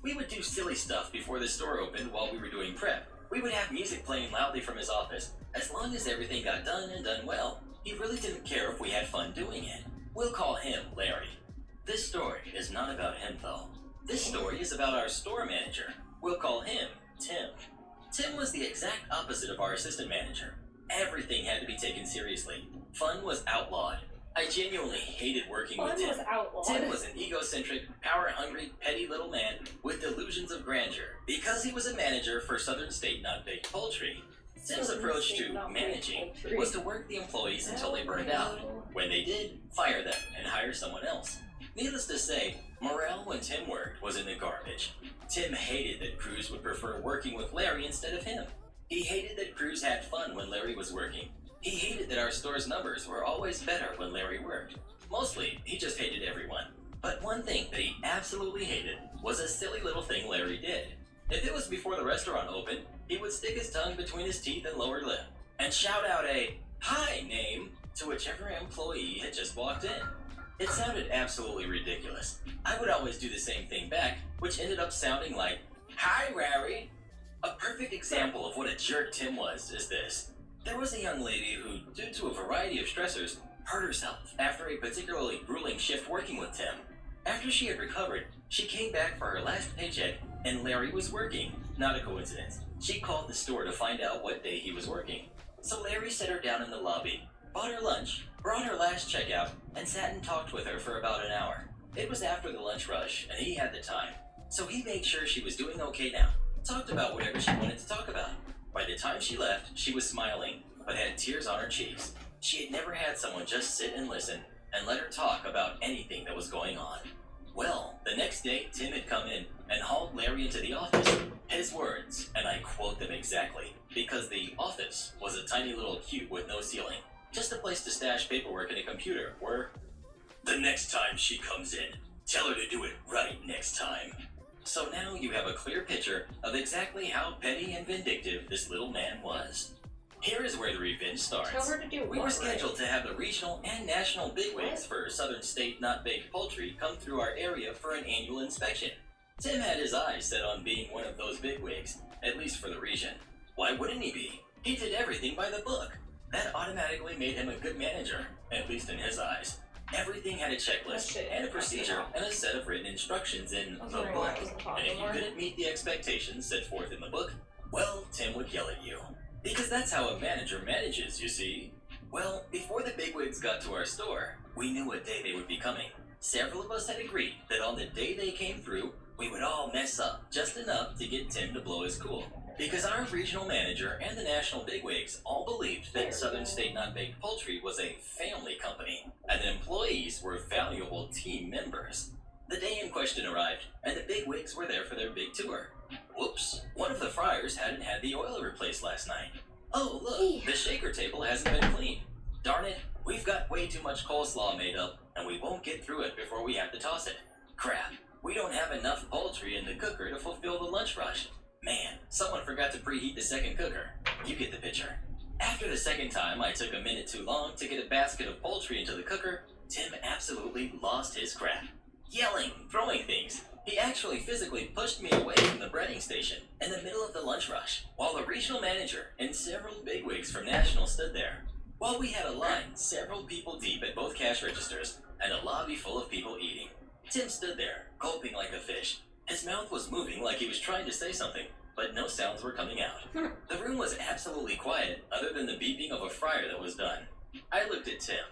We would do silly stuff before the store opened while we were doing prep. We would have music playing loudly from his office. As long as everything got done and done well, he really didn't care if we had fun doing it. We'll call him Larry. This story is not about him though. This story is about our store manager. We'll call him Tim. Tim was the exact opposite of our assistant manager. Everything had to be taken seriously. Fun was outlawed. I genuinely hated working with Tim. Tim was an egocentric, power-hungry, petty little man with delusions of grandeur. Because he was a manager for Southern State Not Baked Poultry, Tim's approach to managing was to work the employees until they burned out. When they did, fire them and hire someone else. Needless to say, morale when Tim worked was in the garbage. Tim hated that crews would prefer working with Larry instead of him. He hated that crews had fun when Larry was working. He hated that our store's numbers were always better when Larry worked. Mostly, he just hated everyone. But one thing that he absolutely hated was a silly little thing Larry did. If it was before the restaurant opened, he would stick his tongue between his teeth and lower lip and shout out a "Hi, name" to whichever employee had just walked in. It sounded absolutely ridiculous. I would always do the same thing back, which ended up sounding like, "Hi, Larry." A perfect example of what a jerk Tim was is this. There was a young lady who, due to a variety of stressors, hurt herself after a particularly grueling shift working with Tim. After she had recovered, she came back for her last paycheck, and Larry was working. Not a coincidence. She called the store to find out what day he was working. So Larry set her down in the lobby, bought her lunch, brought her last checkout, and sat and talked with her for about an hour. It was after the lunch rush, and he had the time. So he made sure she was doing okay now. Talked about whatever she wanted to talk about. By the time she left, she was smiling, but had tears on her cheeks. She had never had someone just sit and listen and let her talk about anything that was going on. Well, the next day, Tim had come in and hauled Larry into the office. His words, and I quote them exactly, because the office was a tiny little cube with no ceiling, just a place to stash paperwork and a computer, were, "The next time she comes in, tell her to do it right next time." So now you have a clear picture of exactly how petty and vindictive this little man was. Here is where the revenge starts. Tell her to do We were scheduled to have the regional and national bigwigs for Southern State Not Baked Poultry come through our area for an annual inspection. Tim had his eyes set on being one of those bigwigs, at least for the region. Why wouldn't he be? He did everything by the book. That automatically made him a good manager, at least in his eyes. Everything had a checklist and a procedure and a set of written instructions in the book. And if you didn't meet the expectations set forth in the book, well, Tim would yell at you. Because that's how a manager manages, you see. Well, before the bigwigs got to our store, we knew what day they would be coming. Several of us had agreed that on the day they came through, we would all mess up just enough to get Tim to blow his cool. Because our regional manager and the national bigwigs all believed that Southern State Not Baked Poultry was a family company, and that employees were valuable team members. The day in question arrived, and the bigwigs were there for their big tour. Whoops, one of the fryers hadn't had the oil replaced last night. Oh look, the shaker table hasn't been cleaned. Darn it, we've got way too much coleslaw made up, and we won't get through it before we have to toss it. Crap, we don't have enough poultry in the cooker to fulfill the lunch rush. Man, someone forgot to preheat the second cooker. You get the picture. After the second time I took a minute too long to get a basket of poultry into the cooker, Tim absolutely lost his crap. Yelling, throwing things. He actually physically pushed me away from the breading station in the middle of the lunch rush, while the regional manager and several bigwigs from National stood there. While we had a line several people deep at both cash registers and a lobby full of people eating, Tim stood there, gulping like a fish. His mouth was moving like he was trying to say something, but no sounds were coming out. The room was absolutely quiet, other than the beeping of a fryer that was done. I looked at Tim.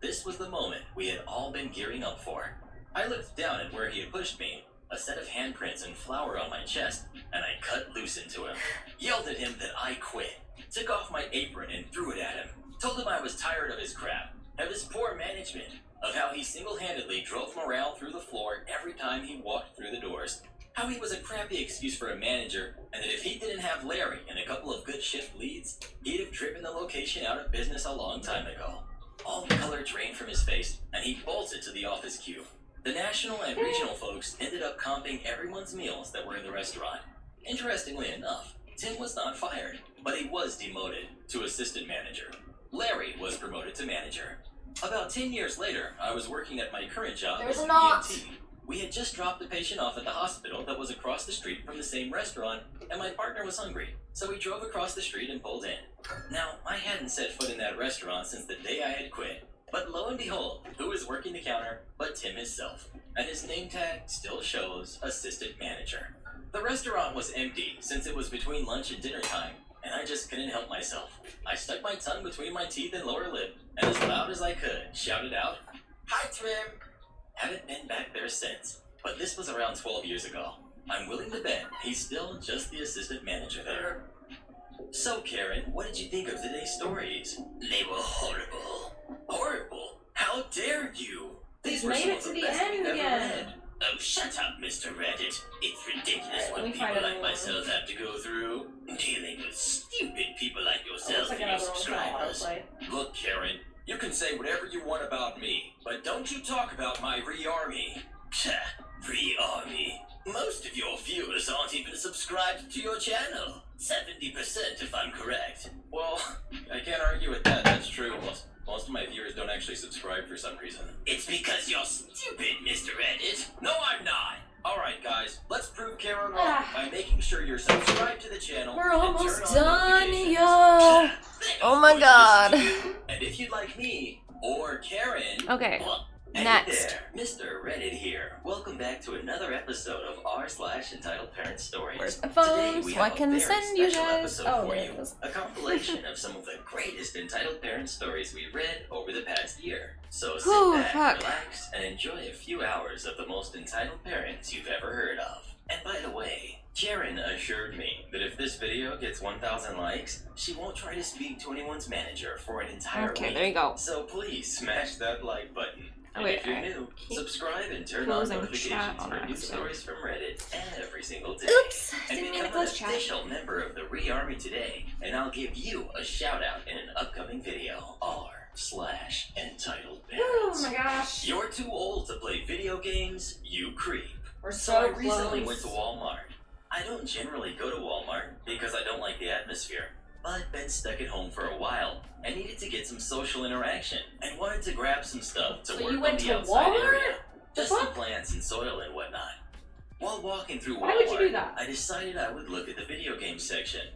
This was the moment we had all been gearing up for. I looked down at where he had pushed me, a set of handprints and flour on my chest, and I cut loose into him. Yelled at him that I quit. Took off my apron and threw it at him. Told him I was tired of his crap, of his poor management, of how he single-handedly drove morale through the floor every time he walked through the doors, how he was a crappy excuse for a manager, and that if he didn't have Larry and a couple of good shift leads, he'd have driven the location out of business a long time ago. All the color drained from his face, and he bolted to the office queue. The national and regional folks ended up comping everyone's meals that were in the restaurant. Interestingly enough, Tim was not fired, but he was demoted to assistant manager. Larry was promoted to manager. About 10 years later, I was working at my current job as an EMT. We had just dropped a patient off at the hospital that was across the street from the same restaurant, and my partner was hungry, so we drove across the street and pulled in. Now, I hadn't set foot in that restaurant since the day I had quit, but lo and behold, who was working the counter but Tim himself, and his name tag still shows assistant manager. The restaurant was empty since it was between lunch and dinner time, and I just couldn't help myself. I stuck my tongue between my teeth and lower lip, and as loud as I could, shouted out, "Hi, Tim!" Haven't been back there since, but this was around 12 years ago. I'm willing to bet he's still just the assistant manager there. So, Karen, what did you think of today's stories? They were horrible. Horrible? How dare you? These were some of the best we've ever read. Oh, shut up, Mr. Reddit. It's ridiculous what people like myself have to go through. Dealing with stupid people like yourself and your subscribers. Look, Karen, you can say whatever you want about me, but don't you talk about my re-army. Re-army? Most of your viewers aren't even subscribed to your channel. 70% if I'm correct. Well, I can't argue with that, that's true. Most of my viewers don't actually subscribe for some reason. It's because you're stupid, Mr. Reddit. No, I'm not. Alright, guys, let's prove Karen wrong by making sure you're subscribed to the channel. We're and almost turn on done, notifications. yo. Oh my god. And if you'd like me, or Karen... Okay, Hey next. there, Mr. Reddit here. Welcome back to another episode of r/entitled Parent Stories. Where's my Today phone we so I have a can very send you special guys? episode Oh, for there you. it is. A compilation of some of the greatest entitled parent stories we read over the past year. So sit Whew, back, fuck. relax, and enjoy a few hours of the most entitled parents you've ever heard of. And by the way, Karen assured me that if this video gets 1,000 likes, she won't try to speak to anyone's manager for an entire Okay, week. there you go. So please smash that like button. And Wait, if you're I new, keep subscribe and turn on closing notifications chat on for new accident. stories from Reddit every single day. Oops, And didn't mean to become an close chat. official member of the Re-Army today, and I'll give you a shout out in an upcoming video. r/entitled Oh parents. my gosh. You're too old to play video games, you creep. We're So I so recently went close. to Walmart. I don't generally go to Walmart because I don't like the atmosphere, but been stuck at home for a while and needed to get some social interaction and wanted to grab some stuff to So work you on went the to outside Walmart? area. The Just some fuck? plants and soil and whatnot. While walking through Why Walmart, would you do that? I decided I would look at the video game section.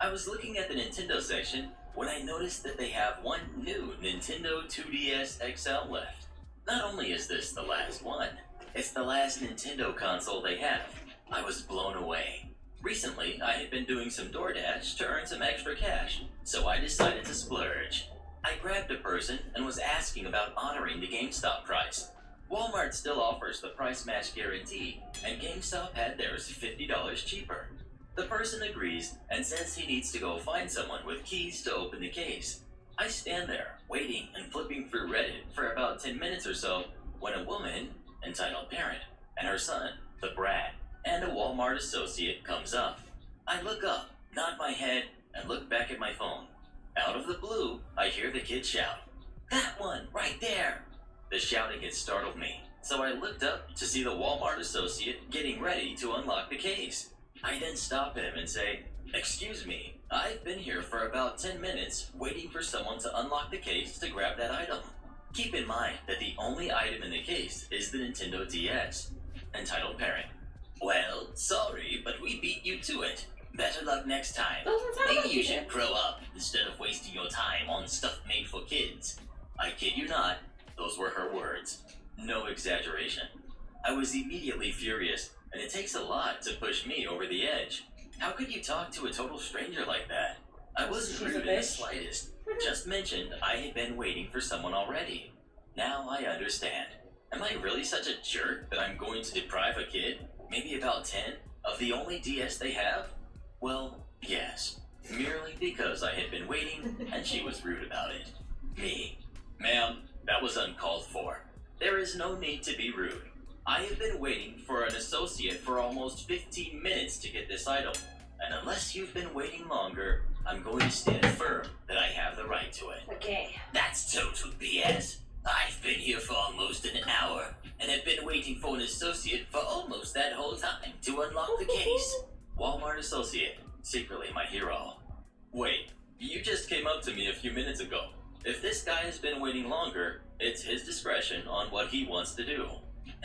I was looking at the Nintendo section when I noticed that they have one new Nintendo 2DS XL left. Not only is this the last one, it's the last Nintendo console they have. I was blown away. Recently, I had been doing some DoorDash to earn some extra cash, so I decided to splurge. I grabbed a person and was asking about honoring the GameStop price. Walmart still offers the price match guarantee, and GameStop had theirs $50 cheaper. The person agrees and says he needs to go find someone with keys to open the case. I stand there, waiting and flipping through Reddit for about 10 minutes or so, when a woman, entitled parent, and her son, the brat, and a Walmart associate comes up. I look up, nod my head, and look back at my phone. Out of the blue, I hear the kid shout, "That one, right there!" The shouting had startled me, so I looked up to see the Walmart associate getting ready to unlock the case. I then stop him and say, "Excuse me, I've been here for about 10 minutes waiting for someone to unlock the case to grab that item. Keep in mind that the only item in the case is the Nintendo DS." Entitled parent, "Well, sorry, but we beat you to it. Better luck next time. Doesn't sound Maybe like you it. should grow up instead of wasting your time on stuff made for kids." I kid you not, those were her words. No exaggeration. I was immediately furious, and it takes a lot to push me over the edge. How could you talk to a total stranger like that? I wasn't She's a rude in the bitch. slightest. Just mentioned I had been waiting for someone already. Now I understand. Am I really such a jerk that I'm going to deprive a kid, maybe about 10, of the only DS they have? Well, yes. Merely because I had been waiting and she was rude about it. Me. Ma'am, that was uncalled for. There is no need to be rude. I have been waiting for an associate for almost 15 minutes to get this item, and unless you've been waiting longer, I'm going to stand firm that I have the right to it. Okay. That's total BS. I've been here for almost an hour, and have been waiting for an associate for almost that whole time to unlock the case. Walmart associate, secretly my hero. Wait, you just came up to me a few minutes ago. If this guy has been waiting longer, it's his discretion on what he wants to do.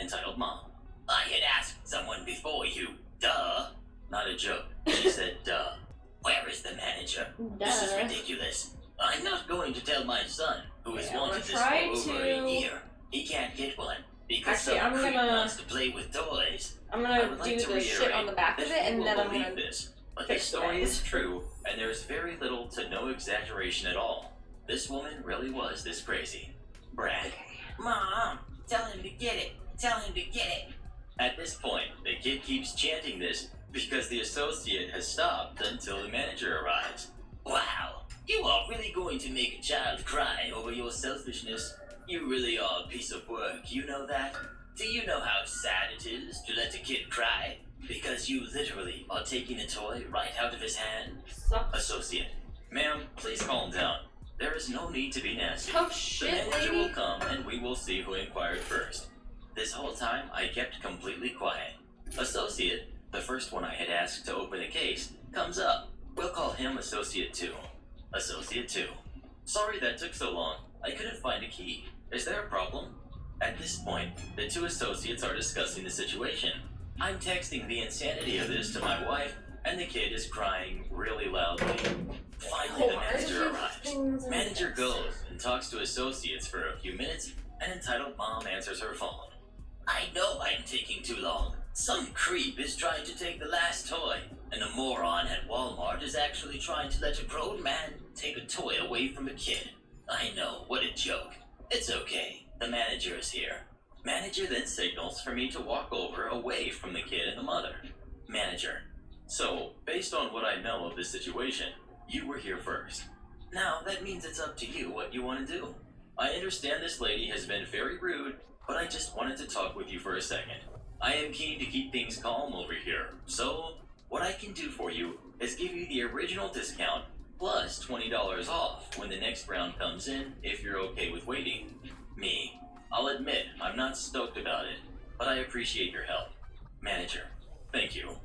Entitled Mom. I had asked someone before you. Duh. Not a joke. She said duh. Where is the manager? This is ridiculous. I'm not going to tell my son, who has wanted this for over a year. He can't get one because some creep wants to play with toys. I'm gonna do the shit on the back of it, and then I'm gonna this. But this story is true, and there's very little to no exaggeration at all. This woman really was this crazy. Brad. Mom, tell him to get it. Tell him to get it. At this point, the kid keeps chanting this because the associate has stopped until the manager arrives. Wow, you are really going to make a child cry over your selfishness? You really are a piece of work, you know that? Do you know how sad it is to let a kid cry? Because you literally are taking a toy right out of his hand? Associate. Ma'am, please calm down. There is no need to be nasty. Tough shit, the manager lady. will come and we will see who inquired first. This whole time, I kept completely quiet. Associate, the first one I had asked to open the case, comes up. We'll call him Associate 2. Associate 2. Sorry that took so long. I couldn't find a key. Is there a problem? At this point, the two associates are discussing the situation. I'm texting the insanity of this to my wife, and the kid is crying really loudly. Finally, the manager arrives. Manager goes and talks to associates for a few minutes, and Entitled Mom answers her phone. I know I'm taking too long. Some creep is trying to take the last toy, and a moron at Walmart is actually trying to let a grown man take a toy away from a kid. I know, what a joke. It's okay, the manager is here. Manager then signals for me to walk over away from the kid and the mother. Manager. So, based on what I know of this situation, you were here first. Now, that means it's up to you what you want to do. I understand this lady has been very rude, but I just wanted to talk with you for a second. I am keen to keep things calm over here, so what I can do for you is give you the original discount plus $20 off when the next round comes in if you're okay with waiting. Me. I'll admit, I'm not stoked about it, but I appreciate your help. Manager. Thank you.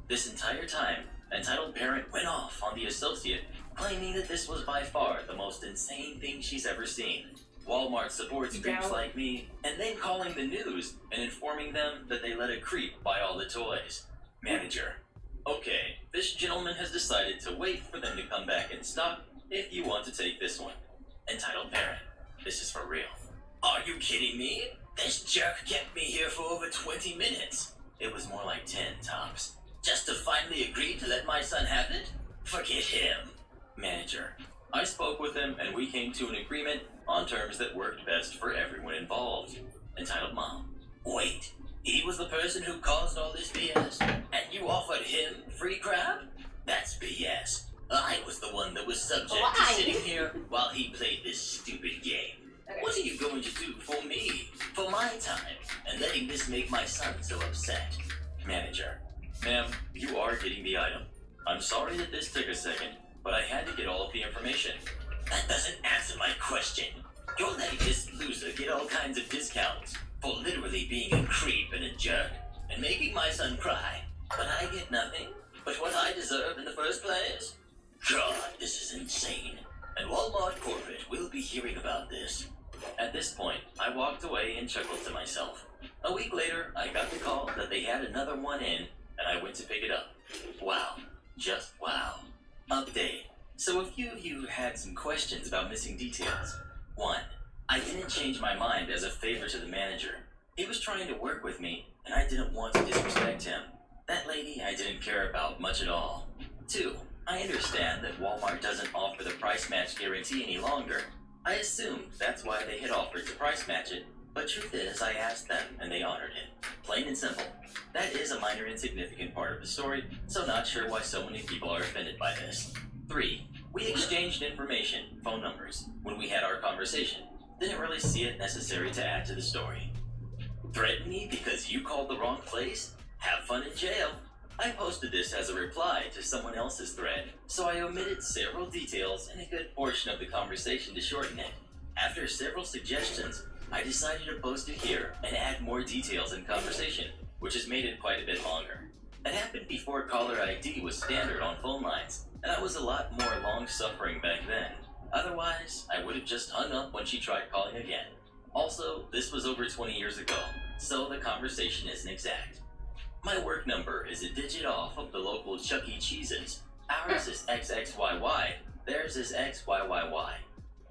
This entire time, Entitled Parent went off on the associate, claiming that this was by far the most insane thing she's ever seen. Walmart supports creeps like me, and then calling the news and informing them that they let a creep buy all the toys. Manager. Okay, this gentleman has decided to wait for them to come back in stock if you want to take this one. Entitled Parent. This is for real. Are you kidding me? This jerk kept me here for over 20 minutes. It was more like 10 tops. Just to finally agree to let my son have it? Forget him. Manager. I spoke with him and we came to an agreement on terms that worked best for everyone involved. Entitled Mom. Wait, he was the person who caused all this BS? And you offered him free crap? That's BS. I was the one that was subject to sitting here while he played this stupid game. What are you going to do for me? For my time? And letting this make my son so upset? Manager. Ma'am, you are getting the item. I'm sorry that this took a second, but I had to get all of the information. That doesn't answer my question. You're letting this loser get all kinds of discounts for literally being a creep and a jerk and making my son cry. But I get nothing but what I deserve in the first place? God, this is insane. And Walmart Corporate will be hearing about this. At this point, I walked away and chuckled to myself. A week later, I got the call that they had another one in, and I went to pick it up. Wow. Just wow. Update. So a few of you had some questions about missing details. 1. I didn't change my mind as a favor to the manager. He was trying to work with me, and I didn't want to disrespect him. That lady I didn't care about much at all. 2. I understand that Walmart doesn't offer the price match guarantee any longer. I assumed that's why they had offered to price match it, but truth is I asked them and they honored it. Plain and simple. That is a minor insignificant part of the story, so not sure why so many people are offended by this. 3. We exchanged information, phone numbers, when we had our conversation. Didn't really see it necessary to add to the story. Threaten me because you called the wrong place? Have fun in jail. I posted this as a reply to someone else's thread, so I omitted several details and a good portion of the conversation to shorten it. After several suggestions, I decided to post it here and add more details in conversation, which has made it quite a bit longer. It happened before caller ID was standard on phone lines, and I was a lot more long-suffering back then. Otherwise, I would have just hung up when she tried calling again. Also, this was over 20 years ago, so the conversation isn't exact. My work number is a digit off of the local Chuck E. Cheese's. Ours is XXYY, theirs is XYYY.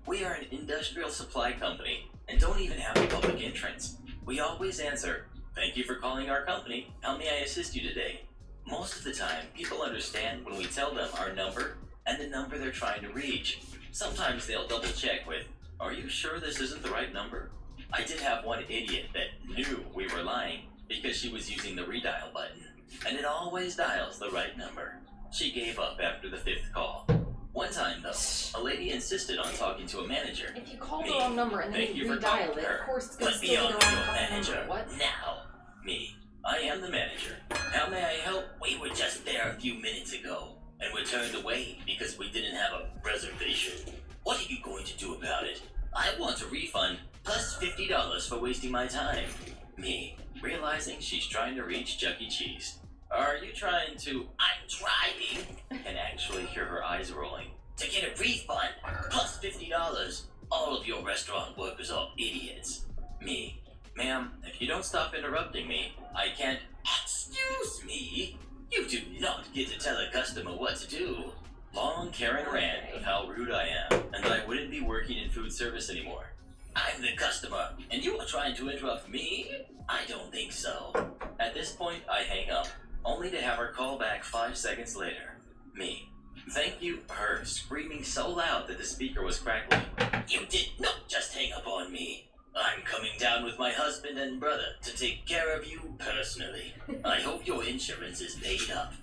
We are an industrial supply company and don't even have a public entrance. We always answer, "Thank you for calling our company. How may I assist you today?" Most of the time, people understand when we tell them our number and the number they're trying to reach. Sometimes they'll double check with, "Are you sure this isn't the right number?" I did have one idiot that knew we were lying because she was using the redial button, and it always dials the right number. She gave up after the 5th call. One time, though, a lady insisted on talking to a manager. If you call the wrong number and then Thank you you for redial calling it, her. of course it's gonna Let me still on be to the your wrong fucking manager. number. What? Now. Me. I am the manager. How may I help? We were just there a few minutes ago, and were turned away because we didn't have a reservation. What are you going to do about it? I want a refund, plus $50 for wasting my time. Me. Realizing she's trying to reach Chuck E. Cheese. Are you trying to... I'm driving! Can actually hear her eyes rolling. To get a refund, plus $50. All of your restaurant workers are idiots. Me. Ma'am, if you don't stop interrupting me, I can't... Excuse me? You do not get to tell a customer what to do. Long Karen rant of how rude I am, and that I wouldn't be working in food service anymore. I'm the customer, and you are trying to interrupt me? I don't think so. At this point, I hang up, only to have her call back 5 seconds later. Me. Thank you, her screaming so loud that the speaker was crackling. You did not just hang up on me. I'm coming down with my husband and brother to take care of you personally. I hope your insurance is paid up.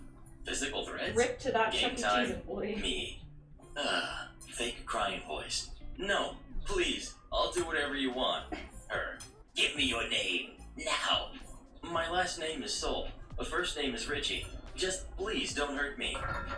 Physical threats? Rip to that Game Chuck E. time. Cheese employee. Me. Fake crying voice. No, please, I'll do whatever you want. Her. Give me your name, now. My last name is Soul. The first name is Richie. Just please don't hurt me.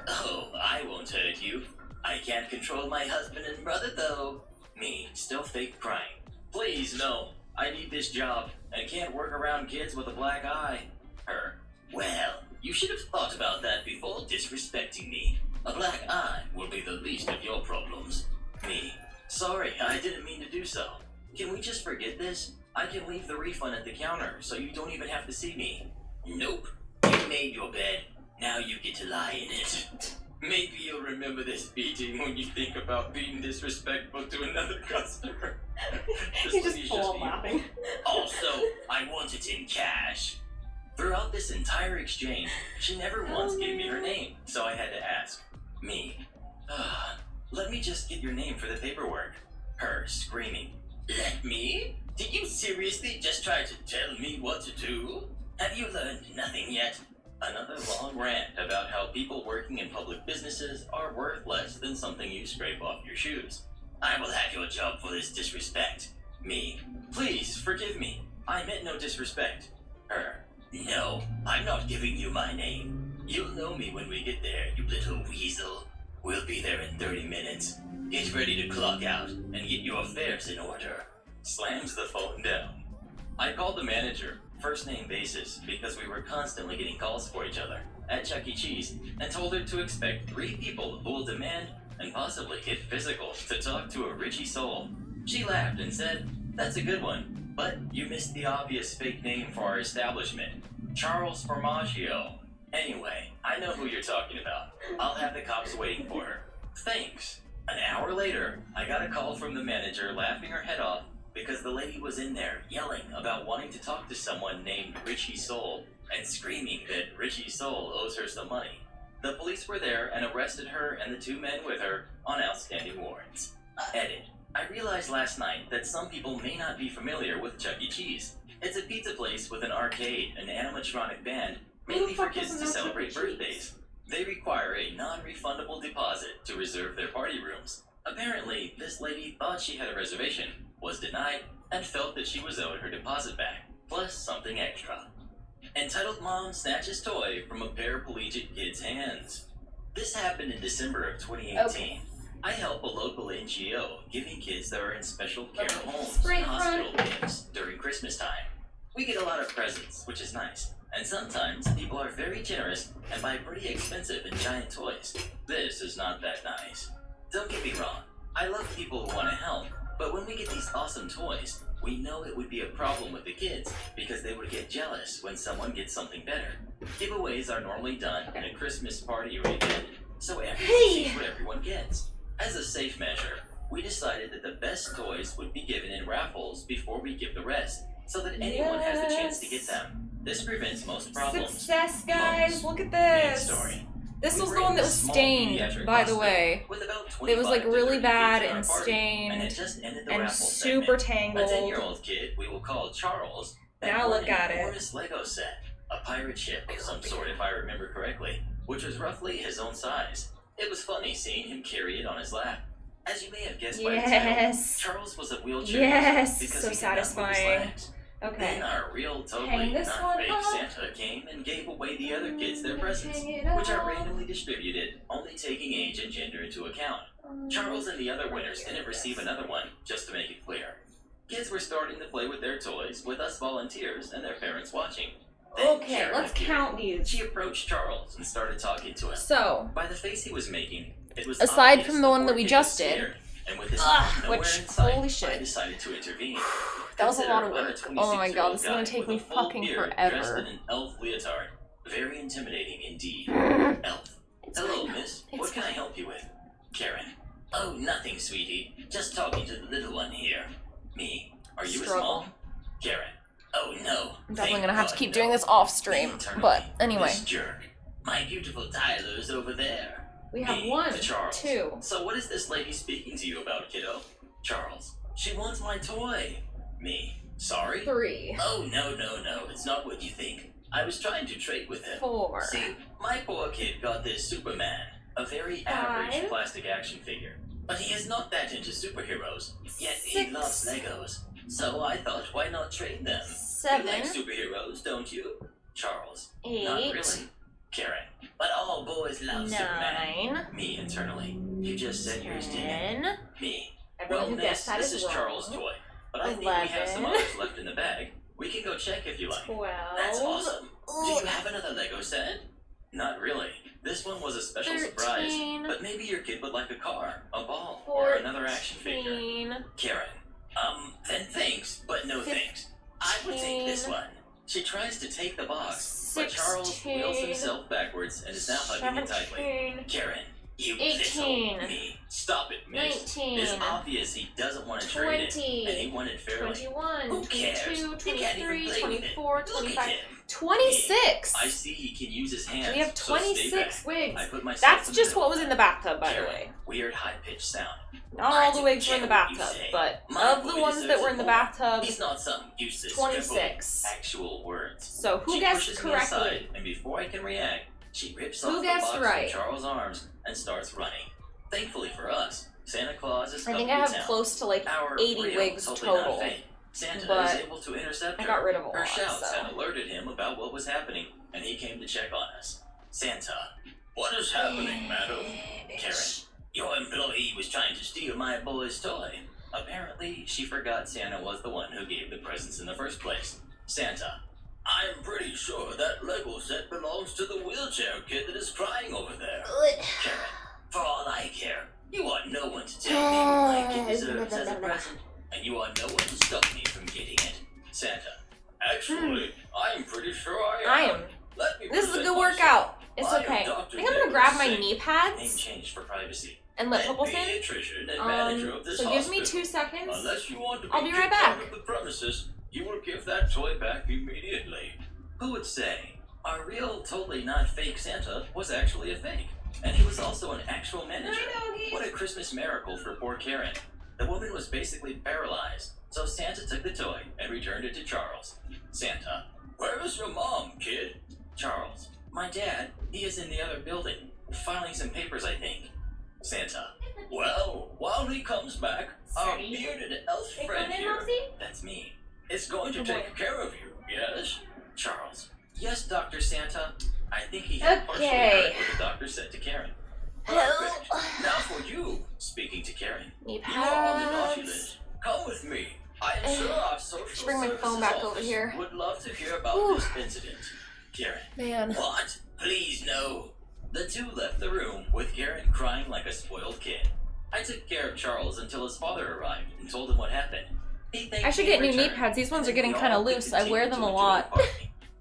Oh, I won't hurt you. I can't control my husband and brother though. Me, still fake crying. Please, no. I need this job and can't work around kids with a black eye. Her. Well, you should have thought about that before disrespecting me. A black eye will be the least of your problems. Me. Sorry, I didn't mean to do so. Can we just forget this? I can leave the refund at the counter so you don't even have to see me. Nope. You made your bed. Now you get to lie in it. Maybe you'll remember this beating when you think about being disrespectful to another customer. He's just full of laughing. Also, I want it in cash. Throughout this entire exchange, she never once gave me her name, so I had to ask. Me. Let me just get your name for the paperwork. Her screaming. Let me? Did you seriously just try to tell me what to do? Have you learned nothing yet? Another long rant about how people working in public businesses are worth less than something you scrape off your shoes. I will have your job for this disrespect. Me. Please, forgive me. I meant no disrespect. Her. No, I'm not giving you my name. You'll know me when we get there, you little weasel. We'll be there in 30 minutes. Get ready to clock out and get your affairs in order. Slams the phone down. I called the manager, first name basis, because we were constantly getting calls for each other, at Chuck E. Cheese, and told her to expect 3 people who will demand and possibly get physical to talk to a Richie Soul. She laughed and said, "That's a good one, but you missed the obvious fake name for our establishment, Charles Formaggio." Anyway, I know who you're talking about. I'll have the cops waiting for her. Thanks. An hour later, I got a call from the manager laughing her head off because the lady was in there yelling about wanting to talk to someone named Richie Soul and screaming that Richie Soul owes her some money. The police were there and arrested her and the 2 men with her on outstanding warrants. Edit. I realized last night that some people may not be familiar with Chuck E. Cheese. It's a pizza place with an arcade, an animatronic band, mainly for kids to celebrate birthdays. They require a non-refundable deposit to reserve their party rooms. Apparently, this lady thought she had a reservation, was denied, and felt that she was owed her deposit back. plus something extra. Entitled Mom Snatches Toy from a Paraplegic Kid's Hands. This happened in December of 2018. Okay. I help a local NGO giving kids that are in special care homes Spray and hospital front. gifts during Christmas time. We get a lot of presents, which is nice. And sometimes people are very generous and buy pretty expensive and giant toys. This is not that nice. Don't get me wrong, I love people who want to help, but when we get these awesome toys, we know it would be a problem with the kids because they would get jealous when someone gets something better. Giveaways are normally done in a Christmas party or event, so everyone sees what everyone gets. As a safe measure, we decided that the best toys would be given in raffles before we give the rest, so that anyone has the chance to get them. This prevents most problems. Success, guys! Look at Main this! story. This We was were the in one that this was small stained, pediatric by the hospital way. with about It was like 25 to really 30 bad kids in our and party, stained and it just ended the and raffle super segment. A tangled. 10-year-old kid we will call Charles. Now look at it. Enormous Lego set, a pirate ship of some sort, if I remember correctly, which was roughly his own size. It was funny seeing him carry it on his lap. As you may have guessed by the title, Yes! Charles was a wheelchair Yes! user because So he could not move his satisfying. legs. Okay. Then our real, totally Hang this not one fake up. Santa came and gave away the other kids their presents, Hang it which are up. randomly distributed, only taking age and gender into account. Charles and the other winners didn't receive another one, just to make it clear. Kids were starting to play with their toys, with us volunteers and their parents watching. Then Okay, Karen let's appeared. count these. She approached Charles and started talking to him. So, By the face he was making, it was aside obvious from the one poor that we kid just was did, scared, and with his ugh, mom nowhere which, in sight, holy I shit. decided to intervene. That was a lot of Consider work. I'm a Oh my god, this is 26-year-old gonna guy take with me a full fucking beard Dressed forever. in an elf leotard. Very intimidating indeed. Elf. It's Hello, fine. miss. It's What can I fine. help you with? Karen. Oh, nothing, sweetie. Just talking to the little one here. Me. Are you his Struggle. mom? Karen. Oh, no. I'm definitely Thank gonna have to God, keep no. doing this off stream. Internally, But anyway, This jerk. My beautiful Tyler's over there. we have Me, one, to Charles. 2. So what is this lady speaking to you about, kiddo? Charles. She wants my toy. Me. Sorry? 3. Oh, no. It's not what you think. I was trying to trade with him. 4. See, my poor kid got this Superman, a very average 5. plastic action figure. But he is not that into superheroes, yet he 6. loves Legos. So I thought, why not trade them? 7. You like superheroes, don't you? Charles. 8. Not really. Karen. But all boys love Superman. 9. Me internally. You just said yours, didn't 10. Me. Everyone Well, who miss, guessed that this is is wrong. Charles' toy. But I think we have some 11. others left in the bag. We can go check if you like. 12. That's awesome. Do you have another Lego set? Not really. This one was a special surprise. 13. But maybe your kid would like a car, a ball, or another action figure. 14. Karen. Then thanks, but no thanks. I would take this 15. one. She tries to take the box, but Charles wheels 16. himself backwards and is now hugging it tightly. 17. Karen, you 18. little me. Stop it, miss. 19. It's obvious he doesn't want to trade it, 20. and he wanted fairly. 21. Who cares? 22. He can't even 23. play with it. 24. Look at 25. him. 26. I see he can use his hands. We have so stay 26 back. wigs. I put myself That's in just the what was in the bathtub, by the Karen, way. Weird high-pitched sound. Not all the wigs were in the bathtub, but of the ones that were in the bathtub, He's not some useless 26. scribbling actual words. So who She guessed pushes me correctly? aside, and before I can react, she rips Who off the guessed box right? from Charles' arms and starts running. Thankfully for us, Santa Claus is I think coming I to have town. close to like Our 80 real, wigs totally not total. fake. Santa but is able to intercept I her. got rid of a Her lot, shouts so. had alerted him about what was happening, and he came to check on us. Santa, what is happening, madam? Karen, your employee was trying to steal my boy's toy. Apparently, she forgot Santa was the one who gave the presents in the first place. Santa, I'm pretty sure that Lego set belongs to the wheelchair kid that is crying over there. Karen, for all I care, you are no one to tell me what my kid deserves as a present, and you are no one to stop me from getting it. Santa, actually, I'm pretty sure I am. Let me This is a present good myself. workout. It's I am okay. I Dr. think I'm gonna Nick grab my Singh, knee Name pads changed for privacy. and let And Pipples in. pediatrician and manager of this So give me hospital. 2 seconds. Unless you want to I'll be right kicked back. out of the premises, you will give that toy back immediately. Who would say our real, totally not fake Santa was actually a fake? And he was also an actual manager. What a Christmas miracle for poor Karen. The woman was basically paralyzed, so Santa took the toy and returned it to Charles. Santa, where is your mom, kid? Charles, my dad, he is in the other building, filing some papers, I think. Santa, well, while he comes back, our Sorry. bearded elf Hey, friend come in, here, Rosie. that's me, is going to Good boy. take care of you. Yes? Charles. Yes, Dr. Santa. I think he had partially heard what the doctor said to Karen. Perfect. Now for you, speaking to Karen. Knee You are on the naughty pads. list. Come with me. I am sure our social Should bring my phone services back over office here. would love to hear about Ooh. this incident. Karen. Man. What? Please no. The two left the room with Karen crying like a spoiled kid. I took care of Charles until his father arrived and told him what happened. He thanked I should me get in new knee return, pads. These ones are and getting we kind of all could loose. I wear continue them to a enjoy lot. the party.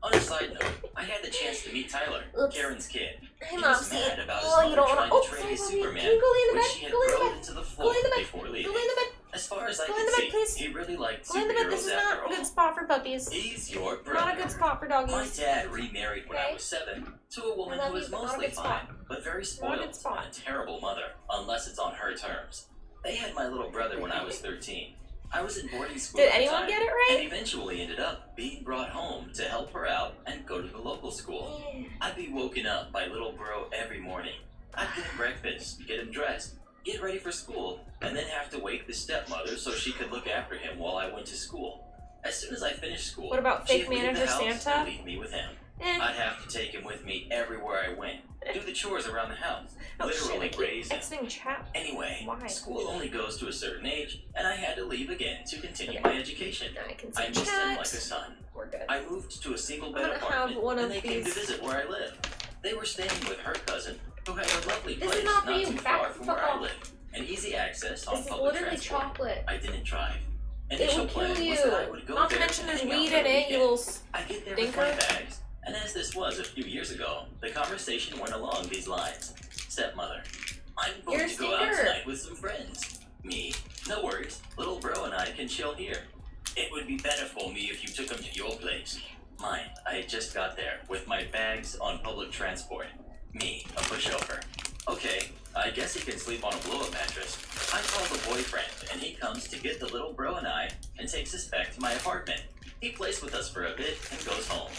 On a side note, I had the chance to meet Tyler, Oops. Karen's kid. Hey, He Mom. was mad about his Oh, you mother don't trying wanna. to trade sorry, his Bobby. Superman, Can you go lay in the which bed? she had Go lay in the thrown bed. into the Go floor lay in the bed. before Go leaving. lay in the bed. As far as I Go can in the bed, see, please. he really liked Go lay in the bed. This superheroes is after not a all. good spot for puppies. He's your brother. Not a good spot for My doggies. dad remarried when I Okay. was 7 to a woman I love who was you, but not a mostly good spot. fine, but very Not a spoiled good spot. and a terrible mother, unless it's on her terms. They had my little brother when I was 13. I was in boarding school Did at the anyone time, get it and right? eventually ended up being brought home to help her out and go to the local school. I'd be woken up by little bro every morning. I'd get him breakfast, get him dressed, get ready for school, and then have to wake the stepmother so she could look after him while I went to school. As soon as I finished school, What about she'd fake leave the manager house Santa? and leave me with him. Eh. I'd have to take him with me everywhere I went, do the chores around the house, Oh shit, I literally keep raise him. exiting chat. Anyway, Why? school only goes to a certain age, and I had to leave again to continue Okay. my education. I can I see missed him like a chat. son. We're good. I moved to a single I'm bed gonna have apartment, one and of they came to these. visit where I live. They were staying with her cousin, who had a lovely This is place not for not you. too Back far the from fuck where I off. live, and easy access on This is public literally transport. chocolate. I didn't drive. It Initial will kill plan you. was that I would go Not to there mention and there's hang out weed for in the it, you weekend. little I get there with my stinker. bags, and as this was a few years ago, the conversation went along these lines. Stepmother, I'm going You're a to go out stinker. tonight with some friends. Me, no worries, little bro and I can chill here. It would be better for me if you took him to your place. Mine, I had just got there, with my bags on public transport. Me, a pushover. Okay, I guess he can sleep on a blow-up mattress. I call the boyfriend, and he comes to get the little bro and I, and takes us back to my apartment. He plays with us for a bit and goes home.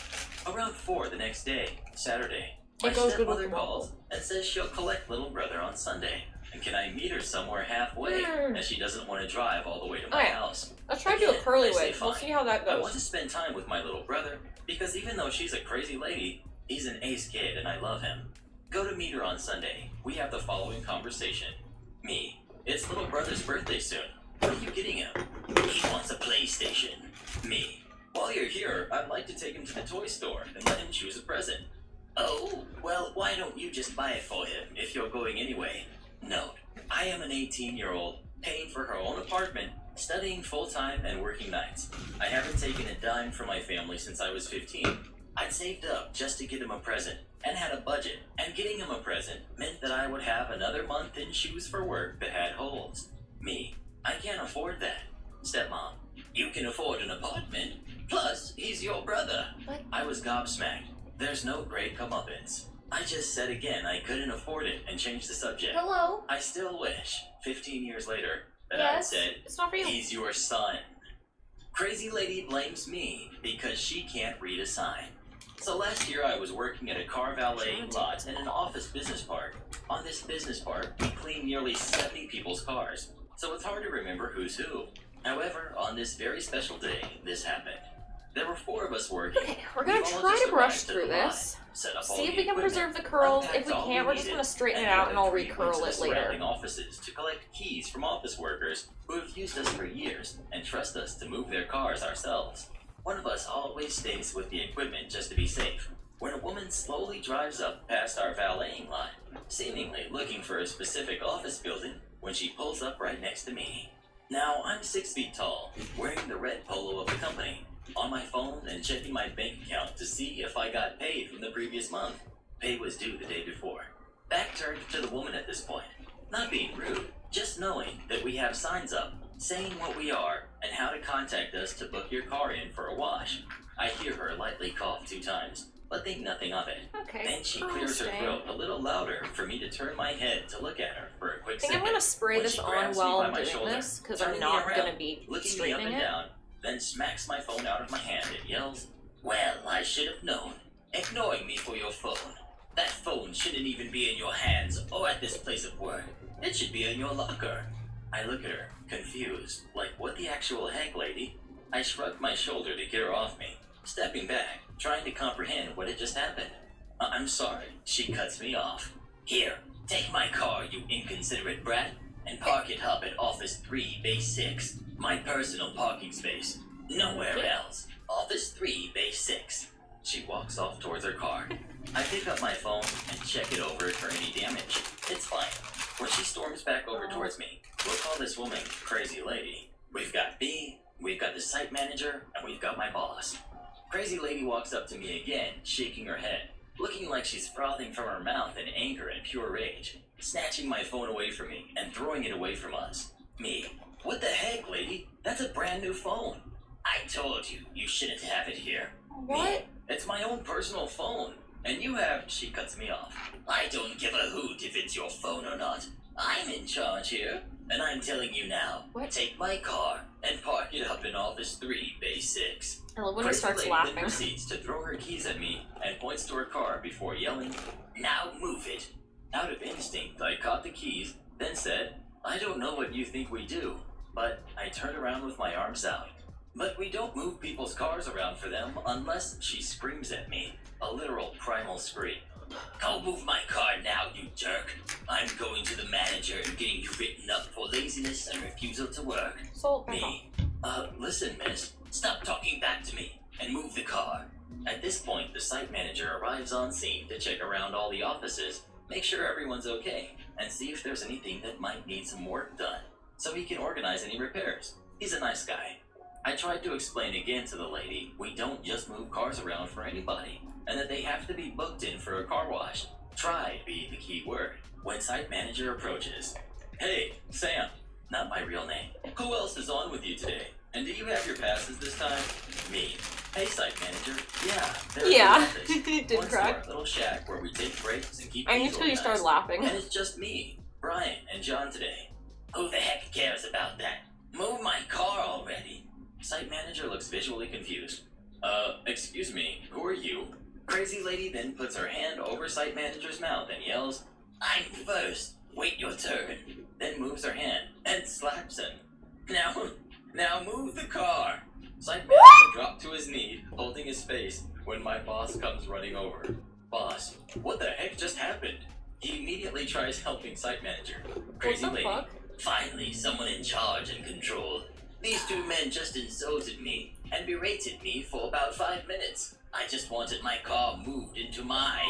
Around 4 the next day, Saturday, my It goes good stepmother with calls and says she'll collect little brother on Sunday. And can I meet her somewhere halfway, as she doesn't want to drive all the way to my Okay. house. Let's try to do a curly I say wig. We'll fine. see how that I want goes. to spend time with my little brother, because even though she's a crazy lady, he's an ace kid and I love him. Go to meet her on Sunday. We have the following conversation. Me, it's little brother's birthday soon. What are you getting him? He wants a PlayStation. Me, while you're here, I'd like to take him to the toy store and let him choose a present. Oh, well, why don't you just buy it for him if you're going anyway? Note, I am an 18-year-old paying for her own apartment, studying full-time and working nights. I haven't taken a dime from my family since I was 15. I'd saved up just to get him a present and had a budget, and getting him a present meant that I would have another month in shoes for work that had holes. Me, I can't afford that. Stepmom, you can afford an apartment. Plus, he's your brother. What? I was gobsmacked. There's no great comeuppance. I just said again I couldn't afford it and changed the subject. Hello? I still wish, 15 years later, that I'd Yes? said, It's not for you. he's your son. Crazy lady blames me because she can't read a sign. So last year I was working at a car valeting lot in an office business park. On this business park, we clean nearly 70 people's cars, so it's hard to remember who's who. However, on this very special day, this happened. There were 4 of us working. Okay, we're gonna We've all try just to brush arrived at through the lot, this. set up all See if the we can equipment, preserve the curls. unpacked If we all can't, we're just needed, gonna straighten it and out and I'll the 3 recurl went to it the later. surrounding offices to collect keys from office workers who have used us for years and trust us to move their cars ourselves. One of us always stays with the equipment just to be safe. When a woman slowly drives up past our valeting lot, seemingly looking for a specific office building, when she pulls up right next to me. Now, I'm 6 feet tall, wearing the red polo of the company, on my phone and checking my bank account to see if I got paid from the previous month. Pay was due the day before. Back turned to the woman at this point. Not being rude, just knowing that we have signs up saying what we are and how to contact us to book your car in for a wash. I hear her lightly cough 2 times, but think nothing of it. Okay. Then she I'll clears her stay. throat a little louder for me to turn my head to look at her for a quick I think second. I'm gonna spray When this she on grabs me while by I'm my doing shoulder, this, because I'm turning me not around, gonna be looking me up straightening and it. down, then smacks my phone out of my hand and yells, "Well, I should have known. Ignoring me for your phone. That phone shouldn't even be in your hands or at this place of work. It should be in your locker." I look at her, confused, like what the actual heck, lady? I shrugged my shoulder to get her off me. stepping back, trying to comprehend what had just happened. I'm sorry, she cuts me off. Here, take my car, you inconsiderate brat, and park it up at Office 3, Base 6. My personal parking space. Nowhere else. Office 3, Base 6. She walks off towards her car. I pick up my phone and check it over for any damage. It's fine. When she storms back over towards me, we'll call this woman Crazy Lady. We've got me, we've got the site manager, and we've got my boss. Crazy Lady walks up to me again, shaking her head, looking like she's frothing from her mouth in anger and pure rage, snatching my phone away from me and throwing it away from us. Me, what the heck, lady? That's a brand new phone. I told you, you shouldn't have it here. What? Me, it's my own personal phone. And you have, she cuts me off. I don't give a hoot if it's your phone or not. I'm in charge here, and I'm telling you now. What? Take my car and park it up in Office 3, Base 6. I love when he Crazy starts Lady laughing. then proceeds to throw her keys at me and points to her car before yelling, "Now move it." Out of instinct, I caught the keys, then said, "I don't know what you think we do," but I turned around with my arms out. But we don't move people's cars around for them unless she screams at me. A literal primal scream. Go move my car now, you jerk. I'm going to the manager and getting you written up for laziness and refusal to work. So, Me. Listen, miss. Stop talking back to me and move the car. At this point, the site manager arrives on scene to check around all the offices, make sure everyone's okay, and see if there's anything that might need some work done, so he can organize any repairs. He's a nice guy. I tried to explain again to the lady we don't just move cars around for anybody, and that they have to be booked in for a car wash. Try be the key word. When site manager approaches. Hey, Sam. Not my real name. Who else is on with you today? And do you have your passes this time? Me. Hey, site manager. Yeah. They're yeah, in the office. he did Once to crack. our little shack where we take breaks and keep I things knew till you started organized. laughing. And it's just me, Brian, and John today. Who the heck cares about that? Move my car already. Site manager looks visually confused. Excuse me, who are you? Crazy Lady then puts her hand over site manager's mouth and yells, I'm first. Wait your turn. Then moves her hand and slaps him. Now move the car. Site manager dropped to his knee, holding his face, when my boss comes running over. Boss, what the heck just happened? He immediately tries helping site manager. Crazy What the Lady. fuck? Finally, someone in charge and control. These two men just insulted me and berated me for about 5 minutes. I just wanted my car moved into my...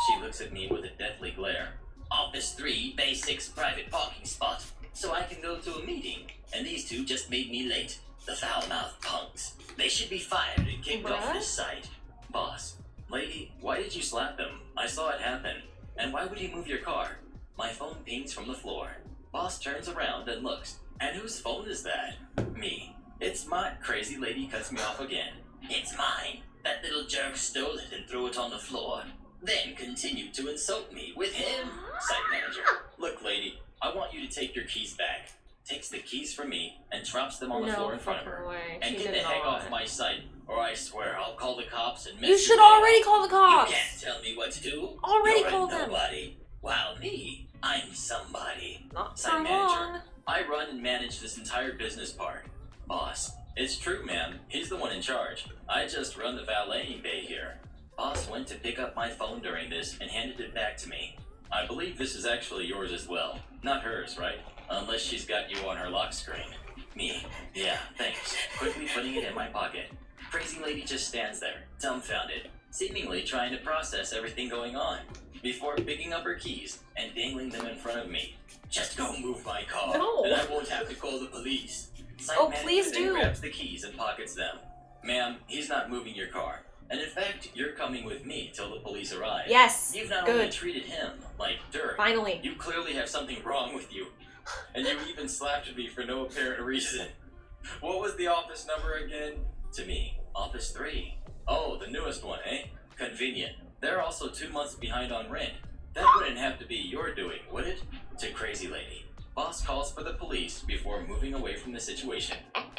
She looks at me with a deathly glare. Office 3, Base 6 private parking spot, so I can go to a meeting. And these two just made me late. The foul-mouthed punks. They should be fired and kicked off this site. Boss, lady, why did you slap him? I saw it happen. And why would he move your car? My phone pings from the floor. Boss turns around and looks. And whose phone is that? Me. It's my... Crazy Lady cuts me off again. It's mine. That little jerk stole it and threw it on the floor. Then continued to insult me with him. Site manager. Look, lady, I want you to take your keys back. Takes the keys from me and drops them on the floor in front of her. Way. And She get did the heck not. off my site, or I swear I'll call the cops and mess You your should day up. already call the cops. You can't tell me what to do. Already You're called a them. nobody. While me, I'm somebody. Not Site for manager. long. I run and manage this entire business part. Boss, it's true, ma'am. He's the one in charge. I just run the valeting bay here. Boss went to pick up my phone during this and handed it back to me. I believe this is actually yours as well. Not hers, right? Unless she's got you on her lock screen. Me. Yeah, thanks. Quickly putting it in my pocket. Crazy Lady just stands there, dumbfounded, seemingly trying to process everything going on, before picking up her keys and dangling them in front of me. Just go move my car, No. and I won't have to call the police. Site Oh, manager please then do. grabs the keys and pockets them. Ma'am, he's not moving your car. And in fact, you're coming with me till the police arrive. Yes. You've not only Good. treated him like dirt, Finally. you clearly have something wrong with you. And you even slapped me for no apparent reason. What was the office number again? To me, Office 3. Oh, the newest one, eh? Convenient. They're also 2 months behind on rent. That wouldn't have to be your doing, would it? To Crazy Lady. Boss calls for the police before moving away from the situation.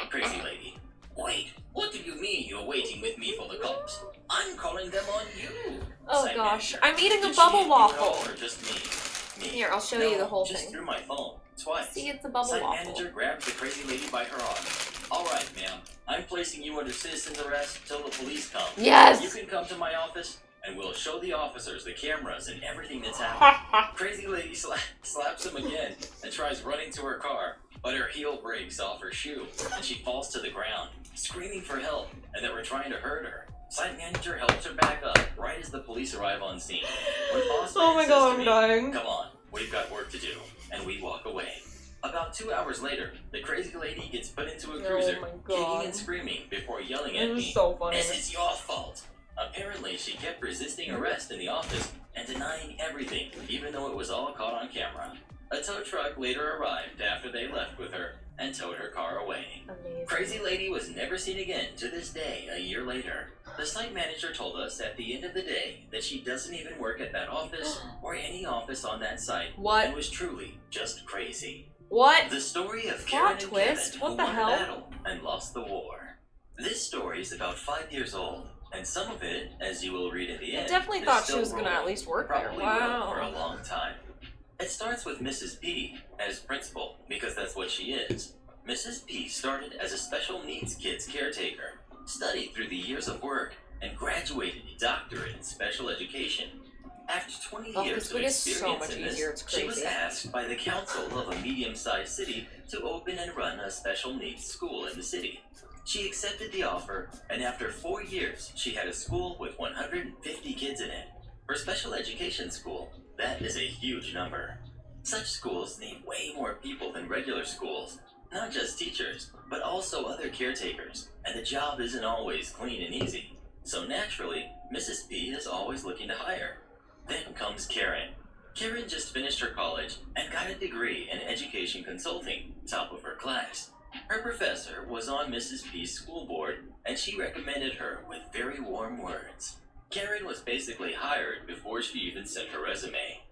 Crazy Lady. Wait, what do you mean you're waiting with me for the cops? I'm calling them on you. Oh Site gosh, manager. I'm eating a Did she bubble hit you waffle. Or just me? Here, I'll show No, you the whole just thing. through my phone. Twice. See, it's a bubble Site waffle. manager grabs the Crazy Lady by her arm. Alright, ma'am. I'm placing you under citizen's arrest until the police come. Yes! You can come to my office, and we'll show the officers the cameras and everything that's happened. Crazy lady slaps him again and tries running to her car, but her heel breaks off her shoe, and she falls to the ground, screaming for help, and that we're trying to hurt her. Site manager helps her back up right as the police arrive on scene. When boss Oh man my says god, to I'm me, dying. "Come on, we've got work to do," and we walk away. About 2 hours later, the crazy lady gets put into a cruiser, my kicking God. and screaming before yelling This at is me, so funny. "This is your fault." Apparently, she kept resisting arrest in the office and denying everything, even though it was all caught on camera. A tow truck later arrived after they left with her and towed her car away. Amazing. Crazy lady was never seen again to this day, a year later. The site manager told us at the end of the day that she doesn't even work at that office or any office on that site. What? And was truly just crazy. What? The story of Plot Karen and twist? Kevin What who the won hell? a battle and lost the war. This story is about 5 years old, and some of it, as you will read at the I end, definitely is thought she still was gonna at rolling. least work there. Probably will for a Wow. long time. It starts with Mrs. P as principal, because that's what she is. Mrs. P started as a special needs kids caretaker, studied through the years of work, and graduated a doctorate in special education. After 20 Oh, years this of wig is so experience much in this, easier, it's she was crazy. asked by the council of a medium-sized city to open and run a special needs school in the city. She accepted the offer, and after 4 years, she had a school with 150 kids in it. For special education school, that is a huge number. Such schools need way more people than regular schools. Not just teachers, but also other caretakers, and the job isn't always clean and easy. So naturally, Mrs. P is always looking to hire. Then comes Karen. Karen just finished her college and got a degree in education consulting, top of her class. Her professor was on Mrs. P's school board, and she recommended her with very warm words. Karen was basically hired before she even sent her resume.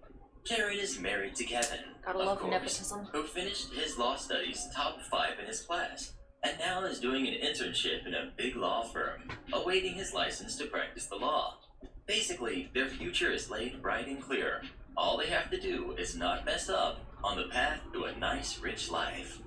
Karen is married to Kevin, Gotta of love course, nepotism. who finished his law studies top 5 in his class, and now is doing an internship in a big law firm, awaiting his license to practice the law. Basically, their future is laid bright and clear. All they have to do is not mess up on the path to a nice, rich life.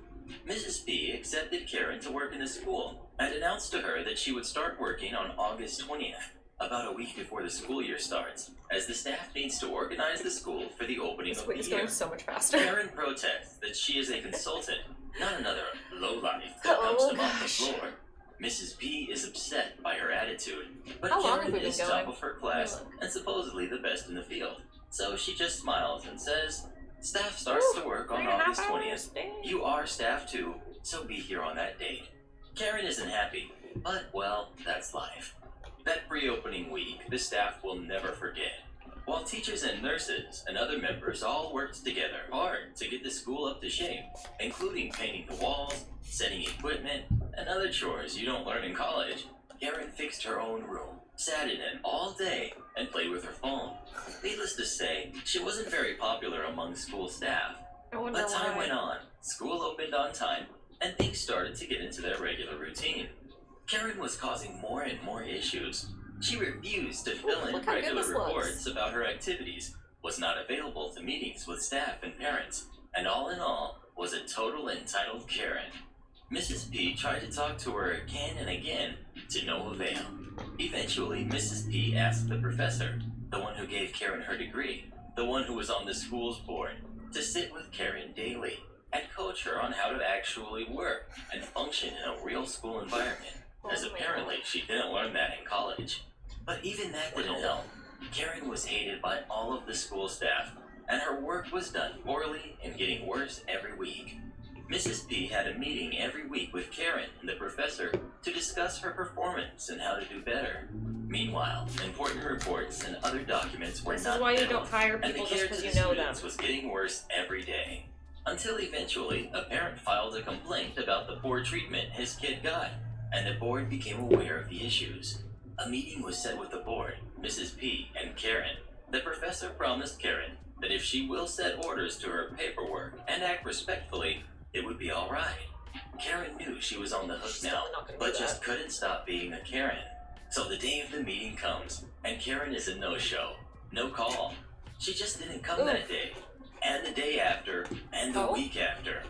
Mrs. P accepted Karen to work in the school and announced to her that she would start working on August 20th, about a week before the school year starts, as the staff needs to organize the school for the opening This of wig the is year. going so much faster. Karen protests that she is a consultant, not another lowlife that comes to mop the gosh. floor. Mrs. P is upset by her attitude, but How long have Karen we been is going? top of her class Let me look. and supposedly the best in the field. So she just smiles and says, "Staff starts to work on 3.5 August hours, 20th. dang. You are staff too, so be here on that date." Karen isn't happy, but well, that's life. That pre-opening week, the staff will never forget. While teachers and nurses and other members all worked together hard to get the school up to shape, including painting the walls, setting equipment, and other chores you don't learn in college, Karen fixed her own room, sat in it all day, and played with her phone. Needless to say, she wasn't very popular among school staff. I wonder But time why. went on, school opened on time, and things started to get into their regular routine. Karen was causing more and more issues. She refused to fill in look how good regular this looks. reports about her activities, was not available to meetings with staff and parents, and all in all, was a total entitled Karen. Mrs. P tried to talk to her again and again, to no avail. Eventually, Mrs. P asked the professor, the one who gave Karen her degree, the one who was on the school's board, to sit with Karen daily and coach her on how to actually work and function in a real school environment, as apparently she didn't learn that in college. But even that didn't help. Karen was hated by all of the school staff, and her work was done poorly and getting worse every week. Mrs. P had a meeting every week with Karen and the professor to discuss her performance and how to do better. Meanwhile, important reports and other documents were This not is why you filled, don't hire and the people care just to because the you know them. students was getting worse every day. Until eventually, a parent filed a complaint about the poor treatment his kid got, and the board became aware of the issues. A meeting was set with the board, Mrs. P, and Karen. The professor promised Karen that if she will set orders to her paperwork and act respectfully, it would be alright. Karen knew she was on the hook She's now, definitely not gonna do but that. just couldn't stop being a Karen. So the day of the meeting comes, and Karen is a no-show. No call. She just didn't come that day. And the day after, and the Oh. week after.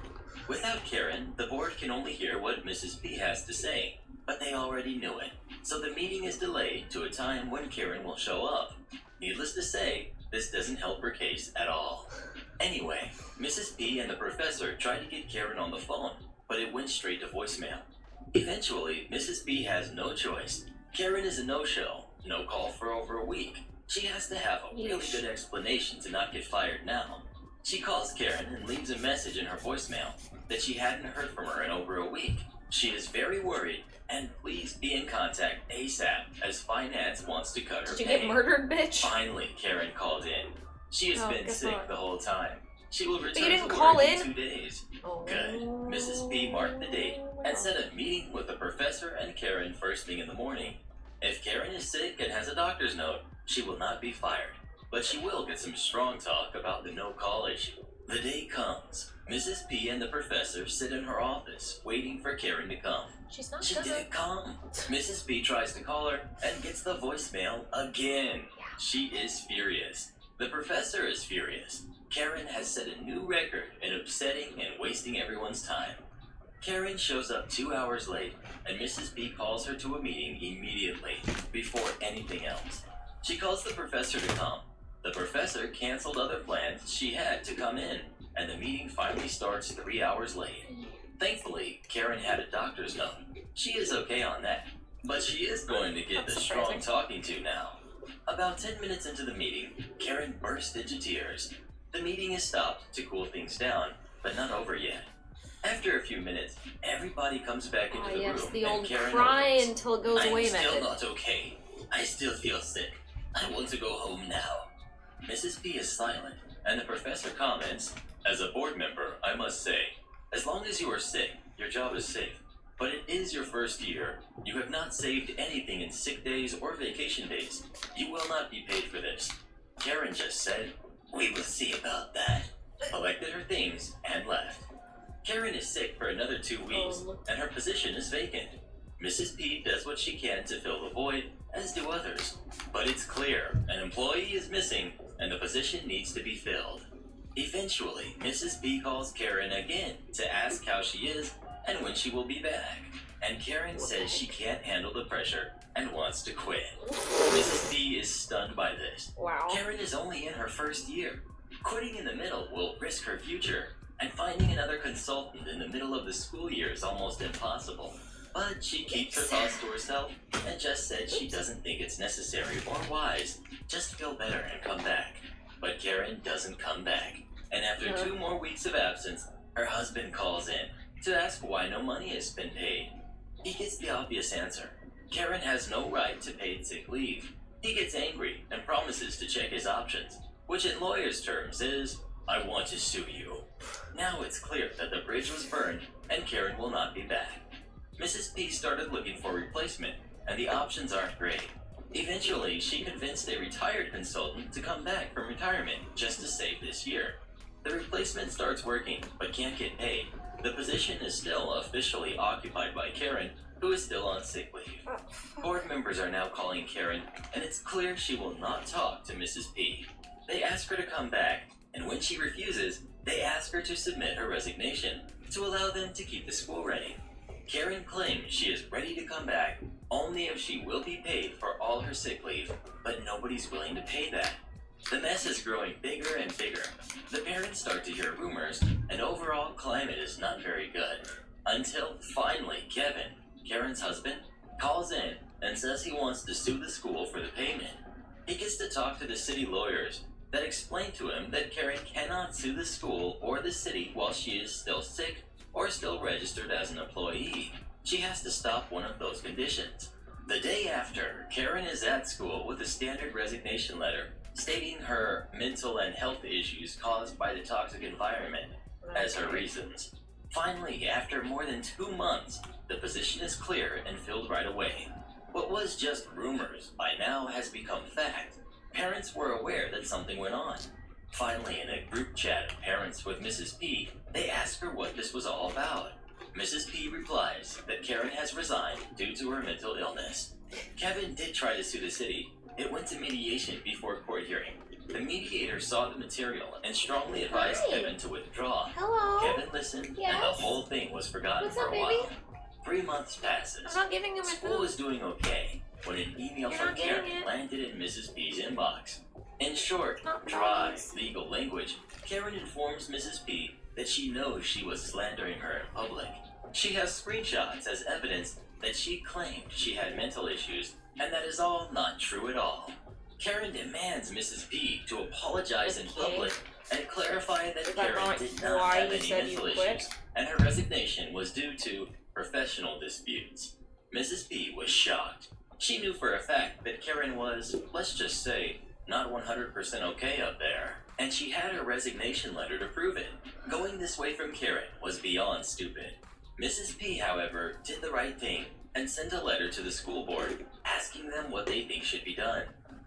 Without Karen, the board can only hear what Mrs. P has to say, but they already knew it. So the meeting is delayed to a time when Karen will show up. Needless to say, this doesn't help her case at all. Anyway, Mrs. P and the professor tried to get Karen on the phone, but it went straight to voicemail. Eventually, Mrs. P has no choice. Karen is a no-show, no call for over a week. She has to have a really good explanation to not get fired now. She calls Karen and leaves a message in her voicemail that she hadn't heard from her in over a week. She is very worried, and please be in contact ASAP, as finance wants to cut her Did you pay. get murdered, bitch? Finally, Karen called in. She has been guess sick not. the whole time. She will return you didn't to call work in? 2 days. Oh. Good. Mrs. P marked the date and set a meeting with the professor and Karen first thing in the morning. If Karen is sick and has a doctor's note, she will not be fired, but she will get some strong talk about the no-call issue. The day comes. Mrs. P and the professor sit in her office, waiting for Karen to come. She's not She gonna. didn't come. Mrs. P tries to call her and gets the voicemail again. She is furious. The professor is furious. Karen has set a new record in upsetting and wasting everyone's time. Karen shows up 2 hours late, and Mrs. P calls her to a meeting immediately, before anything else. She calls the professor to come. The professor canceled other plans she had to come in, and the meeting finally starts 3 hours late. Thankfully, Karen had a doctor's note. She is okay on that, but she is going to get That's the strong surprising. talking to now. About 10 minutes into the meeting, Karen burst into tears. The meeting is stopped to cool things down, but not over yet. After a few minutes, everybody comes back into the yes, room, the and old Karen cry opens. until it goes away I'm still method. not okay. I still feel sick. I want to go home now. Mrs. P is silent, and the professor comments, as a board member, I must say, as long as you are sick, your job is safe. But it is your first year. You have not saved anything in sick days or vacation days. You will not be paid for this. Karen just said, we will see about that, collected her things, and left. Karen is sick for another 2 weeks, and her position is vacant. Mrs. P does what she can to fill the void, as do others. But it's clear, an employee is missing, and the position needs to be filled. Eventually, Mrs. P calls Karen again to ask how she is and when she will be back. And Karen says she can't handle the pressure and wants to quit. Mrs. P is stunned by this. Wow. Karen is only in her first year. Quitting in the middle will risk her future, and finding another consultant in the middle of the school year is almost impossible. But she keeps her thoughts to herself and just said she doesn't think it's necessary or wise. Just feel better and come back. But Karen doesn't come back. And after 2 more weeks of absence, her husband calls in to ask why no money has been paid. He gets the obvious answer. Karen has no right to paid sick leave. He gets angry and promises to check his options, which in lawyers' terms is, I want to sue you. Now it's clear that the bridge was burned and Karen will not be back. Mrs. P started looking for replacement, and the options aren't great. Eventually, she convinced a retired consultant to come back from retirement just to save this year. The replacement starts working, but can't get paid. The position is still officially occupied by Karen, who is still on sick leave. Board members are now calling Karen, and it's clear she will not talk to Mrs. P. They ask her to come back, and when she refuses, they ask her to submit her resignation to allow them to keep the school running. Karen claims she is ready to come back only if she will be paid for all her sick leave, but nobody's willing to pay that. The mess is growing bigger and bigger. The parents start to hear rumors, and overall climate is not very good. Until finally Kevin, Karen's husband, calls in and says he wants to sue the school for the payment. He gets to talk to the city lawyers that explain to him that Karen cannot sue the school or the city while she is still sick or still registered as an employee. She has to stop one of those conditions. The day after, Karen is at school with a standard resignation letter stating her mental and health issues caused by the toxic environment as her reasons. Finally, after more than 2 months, the position is clear and filled right away. What was just rumors by now has become fact. Parents were aware that something went on. Finally, in a group chat of parents with Mrs. P, they ask her what this was all about. Mrs. P replies that Karen has resigned due to her mental illness. Kevin did try to sue the city. It went to mediation before court hearing, The mediator saw the material and strongly advised Hi. Kevin to withdraw. Hello. Kevin listened, and the Yes? whole thing was forgotten What's for up, a while. baby? 3 months passes. I'm not giving him my School was food. doing okay when an email You're from not getting Karen it. landed in Mrs. P's inbox. In short, Not dry nice. legal language, Karen informs Mrs. P that she knows she was slandering her in public. She has screenshots as evidence that she claimed she had mental issues, and that is all not true at all. Karen demands Mrs. P to apologize in Okay. public and clarify that Is that Karen not did not why have you any said you mental quit? issues, and her resignation was due to professional disputes. Mrs. P was shocked. She knew for a fact that Karen was, let's just say, not 100% okay up there, and she had her resignation letter to prove it. Going this way from Karen was beyond stupid. Mrs. P, however, did the right thing and sent a letter to the school board asking them what they think should be done.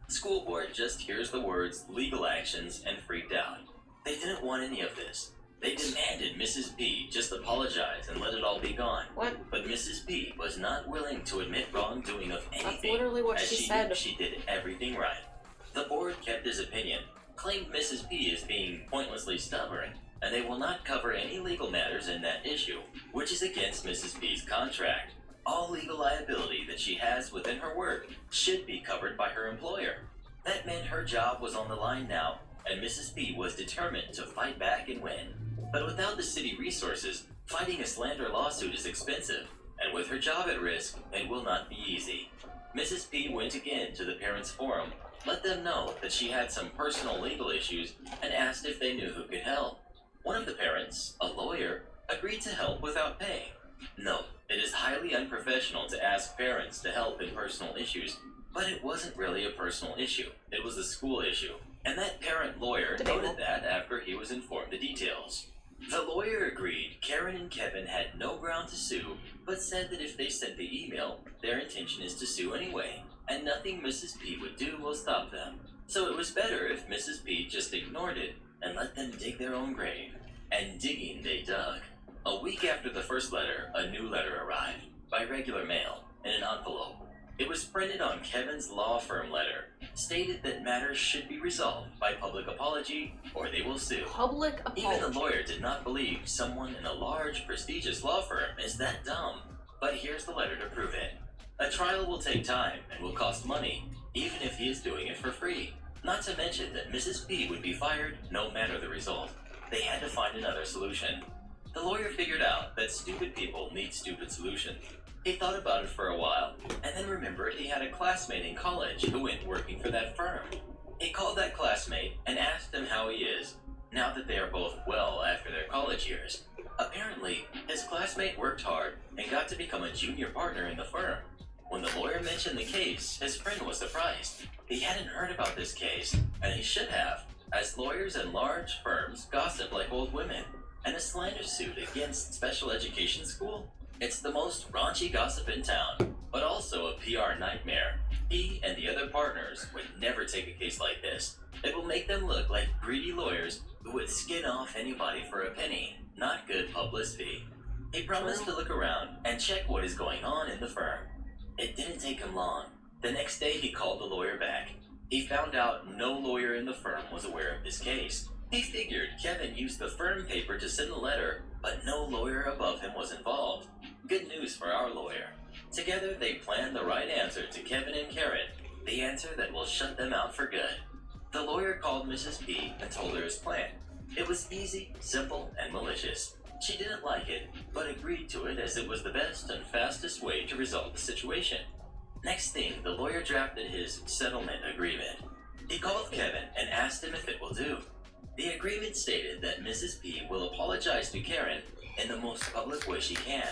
School board just hears the words legal actions and freaked out. They didn't want any of this. They demanded Mrs. P just apologize and let it all be gone. What? But Mrs. P was not willing to admit wrongdoing of anything. That's literally what as she she said. knew she did everything right. The board kept his opinion, claimed Mrs. P is being pointlessly stubborn, and they will not cover any legal matters in that issue, which is against Mrs. P's contract. All legal liability that she has within her work should be covered by her employer. That meant her job was on the line now, and Mrs. P was determined to fight back and win. But without the city resources, fighting a slander lawsuit is expensive, and with her job at risk, it will not be easy. Mrs. P went again to the parents' forum, let them know that she had some personal legal issues, and asked if they knew who could help. One of the parents, a lawyer, agreed to help without pay. No, it is highly unprofessional to ask parents to help in personal issues, but it wasn't really a personal issue. It was a school issue, and that parent lawyer noted that after he was informed the details. The lawyer agreed Karen and Kevin had no ground to sue, but said that if they sent the email, their intention is to sue anyway, and nothing Mrs. P would do will stop them. So it was better if Mrs. P just ignored it and let them dig their own grave. And digging they dug. A week after the first letter, a new letter arrived, by regular mail, in an envelope. It was printed on Kevin's law firm letter, stated that matters should be resolved by public apology or they will sue. Public apology. Even the lawyer did not believe someone in a large, prestigious law firm is that dumb. But here's the letter to prove it. A trial will take time and will cost money, even if he is doing it for free. Not to mention that Mrs. P would be fired no matter the result. They had to find another solution. The lawyer figured out that stupid people need stupid solutions. He thought about it for a while, and then remembered he had a classmate in college who went working for that firm. He called that classmate and asked him how he is, now that they are both well after their college years. Apparently, his classmate worked hard and got to become a junior partner in the firm. When the lawyer mentioned the case, his friend was surprised. He hadn't heard about this case, and he should have, as lawyers in large firms gossip like old women. And a slander suit against special education school? It's the most raunchy gossip in town, but also a PR nightmare. He and the other partners would never take a case like this. It will make them look like greedy lawyers who would skin off anybody for a penny. Not good publicity. He promised to look around and check what is going on in the firm. It didn't take him long. The next day he called the lawyer back. He found out no lawyer in the firm was aware of this case. He figured Kevin used the firm paper to send the letter, but no lawyer above him was involved. Good news for our lawyer. Together they planned the right answer to Kevin and Karen, the answer that will shut them out for good. The lawyer called Mrs. P and told her his plan. It was easy, simple, and malicious. She didn't like it, but agreed to it as it was the best and fastest way to resolve the situation. Next thing, the lawyer drafted his settlement agreement. He called Kevin and asked him if it will do. The agreement stated that Mrs. P will apologize to Karen in the most public way she can,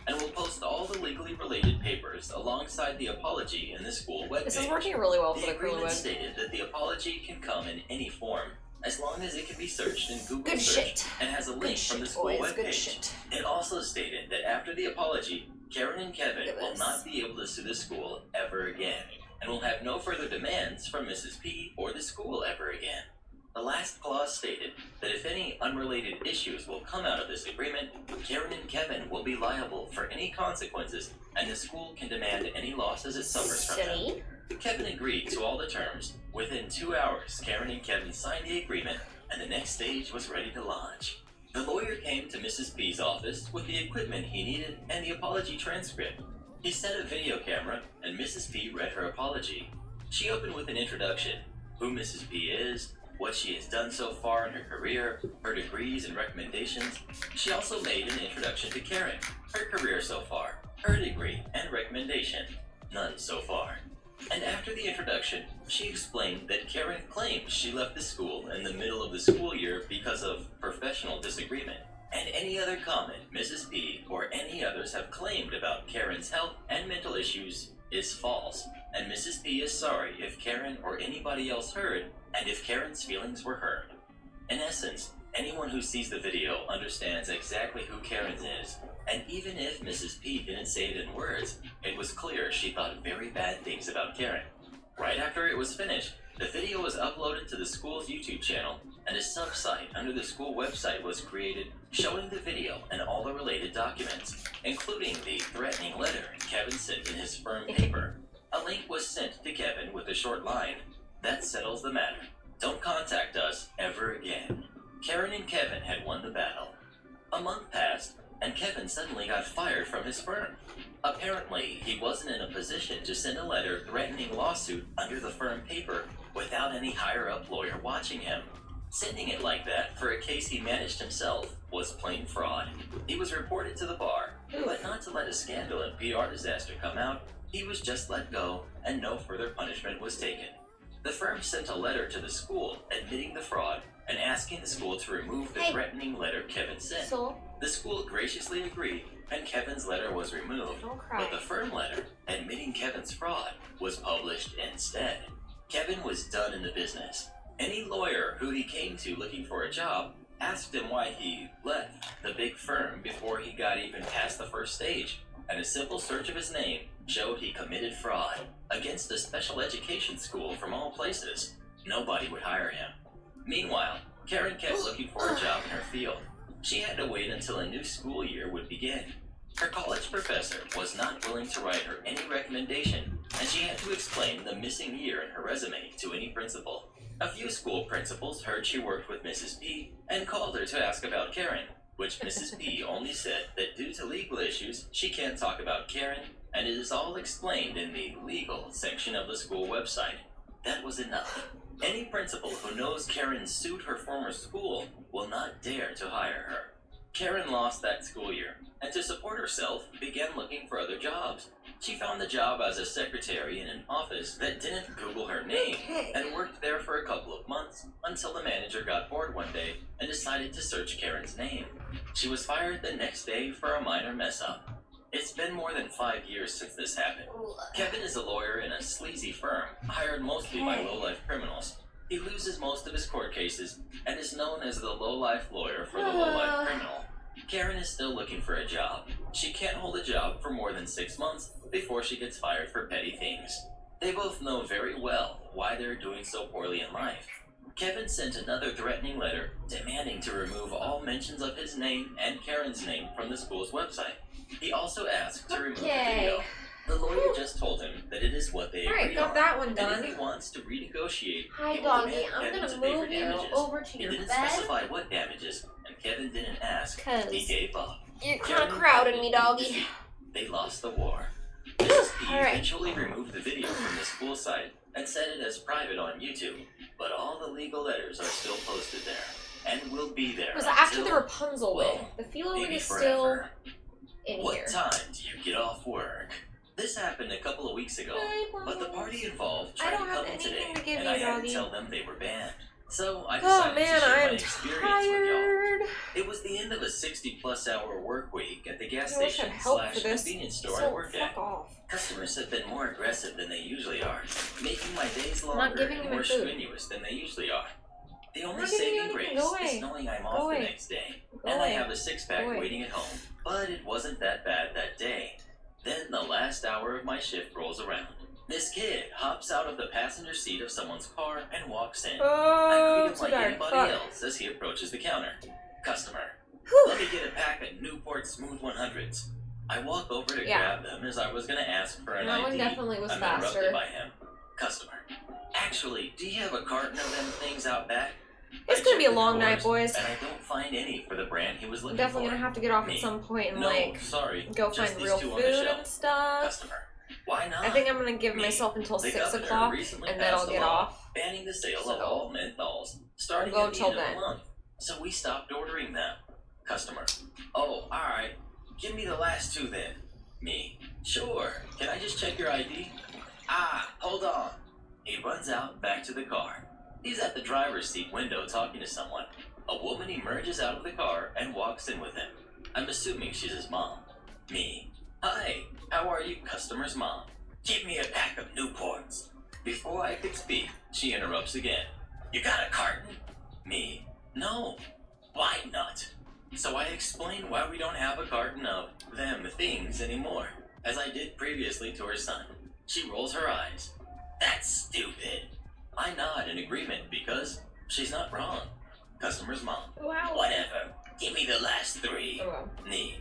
and will post all the legally related papers alongside the apology in the school webpage. This is working really well for The the curly agreement wig. stated that the apology can come in any form, as long as it can be searched in Google Good search shit. and has a link Good from the shit, school boys. Good webpage. shit. It also stated that after the apology, Karen and Kevin Look at will this. not be able to sue the school ever again, and will have no further demands from Mrs. P or the school ever again. The last clause stated that if any unrelated issues will come out of this agreement, Karen and Kevin will be liable for any consequences, and the school can demand any losses it suffers from them. Silly. Kevin agreed to all the terms. Within 2 hours, Karen and Kevin signed the agreement, and the next stage was ready to launch. The lawyer came to Mrs. P's office with the equipment he needed and the apology transcript. He set a video camera, and Mrs. P read her apology. She opened with an introduction, who Mrs. P is, what she has done so far in her career, her degrees and recommendations. She also made an introduction to Karen, her career so far, her degree and recommendation, none so far. And after the introduction, she explained that Karen claimed she left the school in the middle of the school year because of professional disagreement. And any other comment Mrs. P or any others have claimed about Karen's health and mental issues is false. And Mrs. P is sorry if Karen or anybody else heard, and if Karen's feelings were hurt. In essence, anyone who sees the video understands exactly who Karen is, and even if Mrs. P didn't say it in words, it was clear she thought very bad things about Karen. Right after it was finished, the video was uploaded to the school's YouTube channel, and a sub-site under the school website was created showing the video and all the related documents, including the threatening letter Kevin sent in his firm paper. A link was sent to Kevin with a short line, "That settles the matter. Don't contact us ever again." Karen and Kevin had won the battle. A month passed, and Kevin suddenly got fired from his firm. Apparently, he wasn't in a position to send a letter threatening lawsuit under the firm paper without any higher-up lawyer watching him. Sending it like that for a case he managed himself was plain fraud. He was reported to the bar, but not to let a scandal and PR disaster come out. He was just let go, and no further punishment was taken. The firm sent a letter to the school admitting the fraud and asking the school to remove the threatening letter Kevin sent. So, The school graciously agreed, and Kevin's letter was removed. don't cry. But the firm letter, admitting Kevin's fraud, was published instead. Kevin was done in the business. Any lawyer who he came to looking for a job asked him why he left the big firm before he got even past the first stage, and a simple search of his name showed he committed fraud against a special education school from all places. Nobody would hire him. Meanwhile, Karen kept looking for a job in her field. She had to wait until a new school year would begin. Her college professor was not willing to write her any recommendation, and she had to explain the missing year in her resume to any principal. A few school principals heard she worked with Mrs. P and called her to ask about Karen, which Mrs. P only said that due to legal issues, she can't talk about Karen, and it is all explained in the legal section of the school website. That was enough. Any principal who knows Karen sued her former school will not dare to hire her. Karen lost that school year, and to support herself, began looking for other jobs. She found the job as a secretary in an office that didn't Google her name, and worked there for a couple of months until the manager got bored one day and decided to search Karen's name. She was fired the next day for a minor mess-up. It's been more than 5 years since this happened. Kevin is a lawyer in a sleazy firm, hired mostly by low-life criminals. He loses most of his court cases and is known as the low-life lawyer for the low-life criminal. Karen is still looking for a job. She can't hold a job for more than 6 months before she gets fired for petty things. They both know very well why they're doing so poorly in life. Kevin sent another threatening letter demanding to remove all mentions of his name and Karen's name from the school's website. He also asked to remove the video. The lawyer just told him that it is what they agreed Alright, got on, that one and done. if he wants to renegotiate, Hi, he will doggy. demand I'm Kevin gonna to pay for move you damages. over to He your didn't bed. specify what damages, and Kevin didn't ask. 'Cause He gave up. You're Karen kind of crowding me, doggy. defeat. They lost the war. Mrs. P Alright. eventually removed the video from the school site and set it as private on YouTube, but all the legal letters are still posted there, and will be there It was after until, the Rapunzel wig. well, The feeling maybe is still forever. in What here. time do you get off work? This happened a couple of weeks ago, but the party involved I tried don't to have come in today, anything to give and you, I had doggy. to tell them they were banned. So I Oh decided man, to share my I'm experience with y'all. tired. It was the end of a 60-plus hour work week at the gas I wish station I'd help for slash this. convenience store I So work fuck at. off. Customers have been more aggressive than they usually are, making my days I'm not longer giving and you more my food. strenuous than they usually are. The only not giving you saving anything. grace Go away. is knowing I'm Go off the away. next day, Go and I away. have a six-pack Go away. waiting at home. But it wasn't that bad that day. Then the last hour of my shift rolls around. This kid hops out of the passenger seat of someone's car and walks in. I Oh, greet him too like dark. anybody Fuck. else as he approaches the counter. Customer, Whew. let me get a pack of Newport Smooth 100s. I walk over to Yeah. grab them as I was going to ask for an That ID. one definitely was I'm faster. interrupted by him. Customer, actually, do you have a carton of them things out back? It's I gonna be a check the long night, drawers, boys. And I don't find any for the brand he was I'm looking definitely for. gonna have to get off Me. at some point and No, like sorry. go just find these real two on the food shelf. and stuff. Customer, why not? I think I'm gonna give Me. myself until The 6 governor o'clock recently and then I'll passed a get law off. banning the sale So, of all menthols starting go at the till end of then. the month. So we stopped ordering them. Customer, oh, alright. Give me the last two then. Me, sure. Can I just check your ID? Ah, hold on. He runs out back to the car. He's at the driver's seat window talking to someone. A woman emerges out of the car and walks in with him. I'm assuming she's his mom. Me, hi, how are you, customer's mom? Give me a pack of Newports. Before I could speak, she interrupts again. You got a carton? Me, no. Why not? So I explain why we don't have a carton of them things anymore, as I did previously to her son. She rolls her eyes. That's stupid. I nod in agreement because she's not wrong. Customer's mom. Wow. Whatever. Give me the last three. Oh, well. Nee.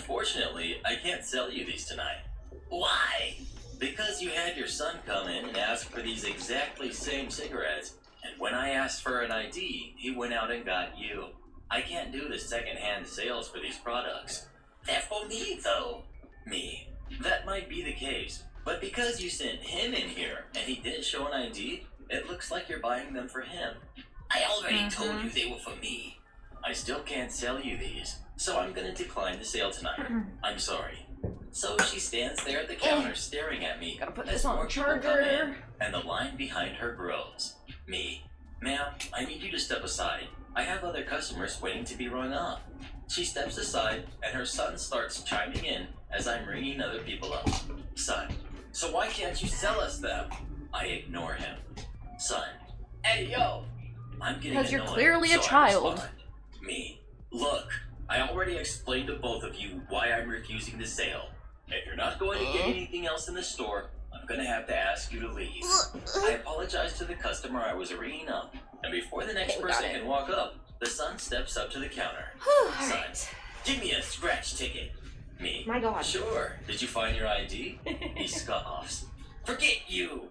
Unfortunately, I can't sell you these tonight. Why? Because you had your son come in and ask for these exactly same cigarettes, and when I asked for an ID, he went out and got you. I can't do the second-hand sales for these products. They're for me, though. Me. That might be the case, but because you sent him in here and he didn't show an ID, it looks like you're buying them for him. I already told you they were for me. I still can't sell you these, so I'm gonna decline the sale tonight. I'm sorry. So she stands there at the counter staring at me. Gotta put as this on more people come in, charger. and the line behind her grows. Me. Ma'am, I need you to step aside. I have other customers waiting to be rung up. She steps aside, and her son starts chiming in as I'm ringing other people up. Son, so why can't you sell us them? I ignore him. Son, hey yo! I'm getting Because you're annoyed, clearly a so I child. respond. Me, look, I already explained to both of you why I'm refusing the sale. If you're not going to get anything else in the store, I'm gonna have to ask you to leave. I apologize to the customer I was ringing up, and before the next Okay, got person it. can walk up, the son steps up to the counter. Son, Alright. give me a scratch ticket. Me, My God. sure. Did you find your ID? He scoffs. Forget you.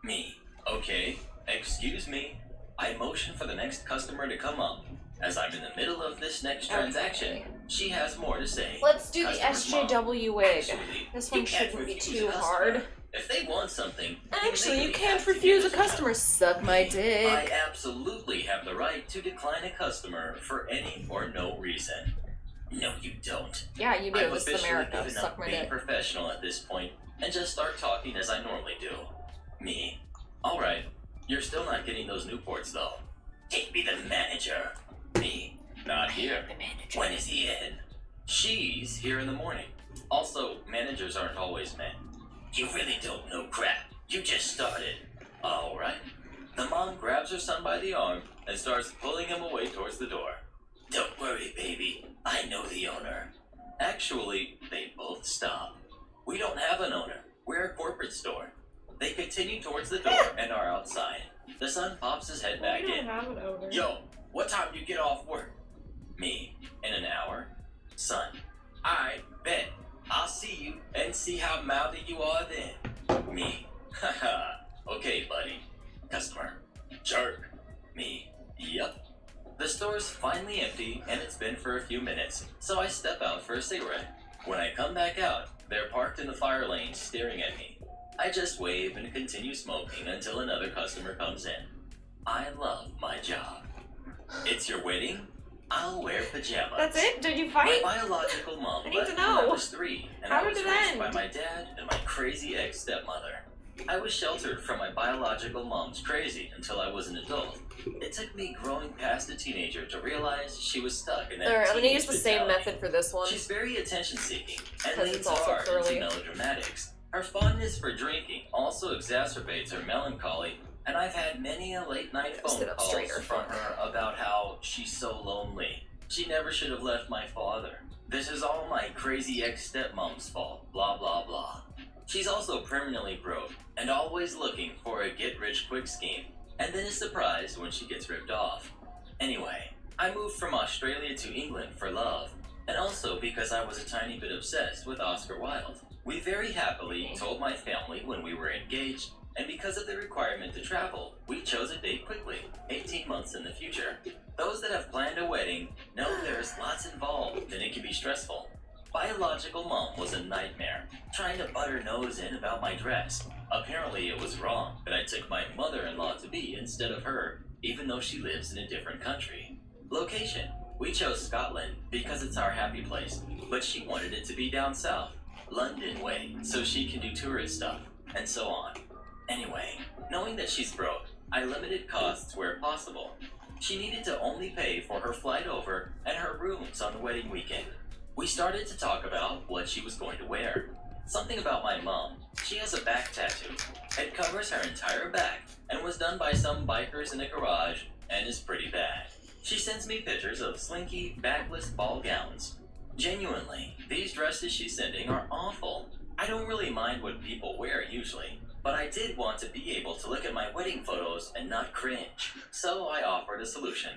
Me, okay. Excuse me. I motion for the next customer to come up. As I'm in the middle of this next transaction, Okay. she has more to say. Let's do the Customer's mom. SJW wig. Actually, This you one can't shouldn't be refuse too a customer. hard. If they want something, Actually, you legally can't have to refuse a give it to them. customer. Suck my I dick. absolutely have the right to decline a customer for any or no reason. No, you don't. Yeah, you do. I've This is officially America. given Suck up my being dick. professional at this point and just start talking as I normally do. Me. Alright, you're still not getting those Newports though. Take me the manager. Me. Not here. The manager. When is he in? She's here in the morning. Also, managers aren't always men. You really don't know crap. You just started. Alright. The mom grabs her son by the arm and starts pulling him away towards the door. Don't worry, baby. I know the owner. Actually, they both stop. We don't have an owner. We're a corporate store. They continue towards the door and are outside. The son pops his head back in. have an owner. Yo, what time do you get off work? Me, in an hour. Son, I bet. I'll see you and see how mouthy you are then. Me, haha. Okay, buddy. Customer, jerk. Me, yup. The store's finally empty and it's been for a few minutes, so I step out for a cigarette. When I come back out, they're parked in the fire lane staring at me. I just wave and continue smoking until another customer comes in. I love my job. It's your wedding? I'll wear pajamas. That's it? Did you My fight? biological mom I need left to when I know. was 3, and How I did was it raised end? by my dad and my crazy ex-stepmother. I was sheltered from my biological mom's crazy until I was an adult. It took me growing past a teenager to realize she was stuck in that Alright, I'm gonna teenage use the same mentality. method for this one. She's very attention-seeking and Because leans it's also hard curly. into melodramatics. Her fondness for drinking also exacerbates her melancholy, and I've had many a late-night phone Sit up calls straighter. from her about how she's so lonely. She never should have left my father. This is all my crazy ex-stepmom's fault, blah blah blah. She's also permanently broke and always looking for a get-rich-quick scheme, and then is surprised when she gets ripped off. Anyway, I moved from Australia to England for love, and also because I was a tiny bit obsessed with Oscar Wilde. We very happily told my family when we were engaged, and because of the requirement to travel, we chose a date quickly, 18 months in the future. Those that have planned a wedding know there's lots involved and it can be stressful. Biological mom was a nightmare, trying to butt her nose in about my dress. Apparently it was wrong that I took my mother-in-law-to-be instead of her, even though she lives in a different country. Location: we chose Scotland because it's our happy place, but she wanted it to be down south, London way, so she can do tourist stuff, and so on. Anyway, knowing that she's broke, I limited costs where possible. She needed to only pay for her flight over and her rooms on the wedding weekend. We started to talk about what she was going to wear. Something about my mom. She has a back tattoo. It covers her entire back and was done by some bikers in a garage and is pretty bad. She sends me pictures of slinky, backless ball gowns. Genuinely, these dresses she's sending are awful. I don't really mind what people wear usually, but I did want to be able to look at my wedding photos and not cringe, so I offered a solution.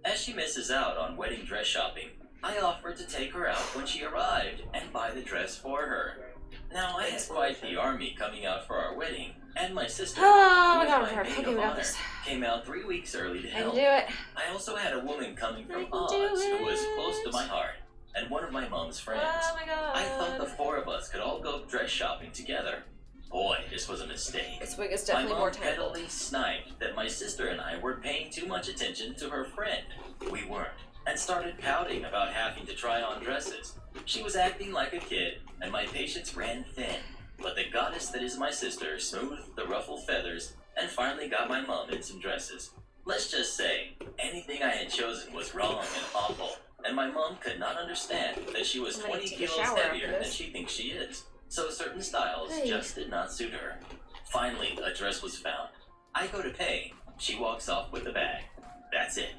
As she misses out on wedding dress shopping, I offered to take her out when she arrived and buy the dress for her. Now, I had quite the army coming out for our wedding, and my sister, Oh my who god, was I'm my hurt. maid Okay, of we got honor, this. came out 3 weeks early to I help. can do it. I also had a woman coming I from can Oz do who was it. close to my heart, and one of my mom's friends. Oh my god. I thought the four of us could all go dress shopping together. Boy, this was a mistake. This wig is My definitely more mom tangled. pettily sniped that my sister and I were paying too much attention to her friend. We weren't, and started pouting about having to try on dresses. She was acting like a kid, and my patience ran thin. But the goddess that is my sister smoothed the ruffled feathers and finally got my mom in some dresses. Let's just say, anything I had chosen was wrong and awful, and my mom could not understand that she was I'm gonna 20 take a kilos shower after heavier than this. she thinks she is. So certain styles Hey. just did not suit her. Finally, a dress was found. I go to pay. She walks off with the bag. That's it.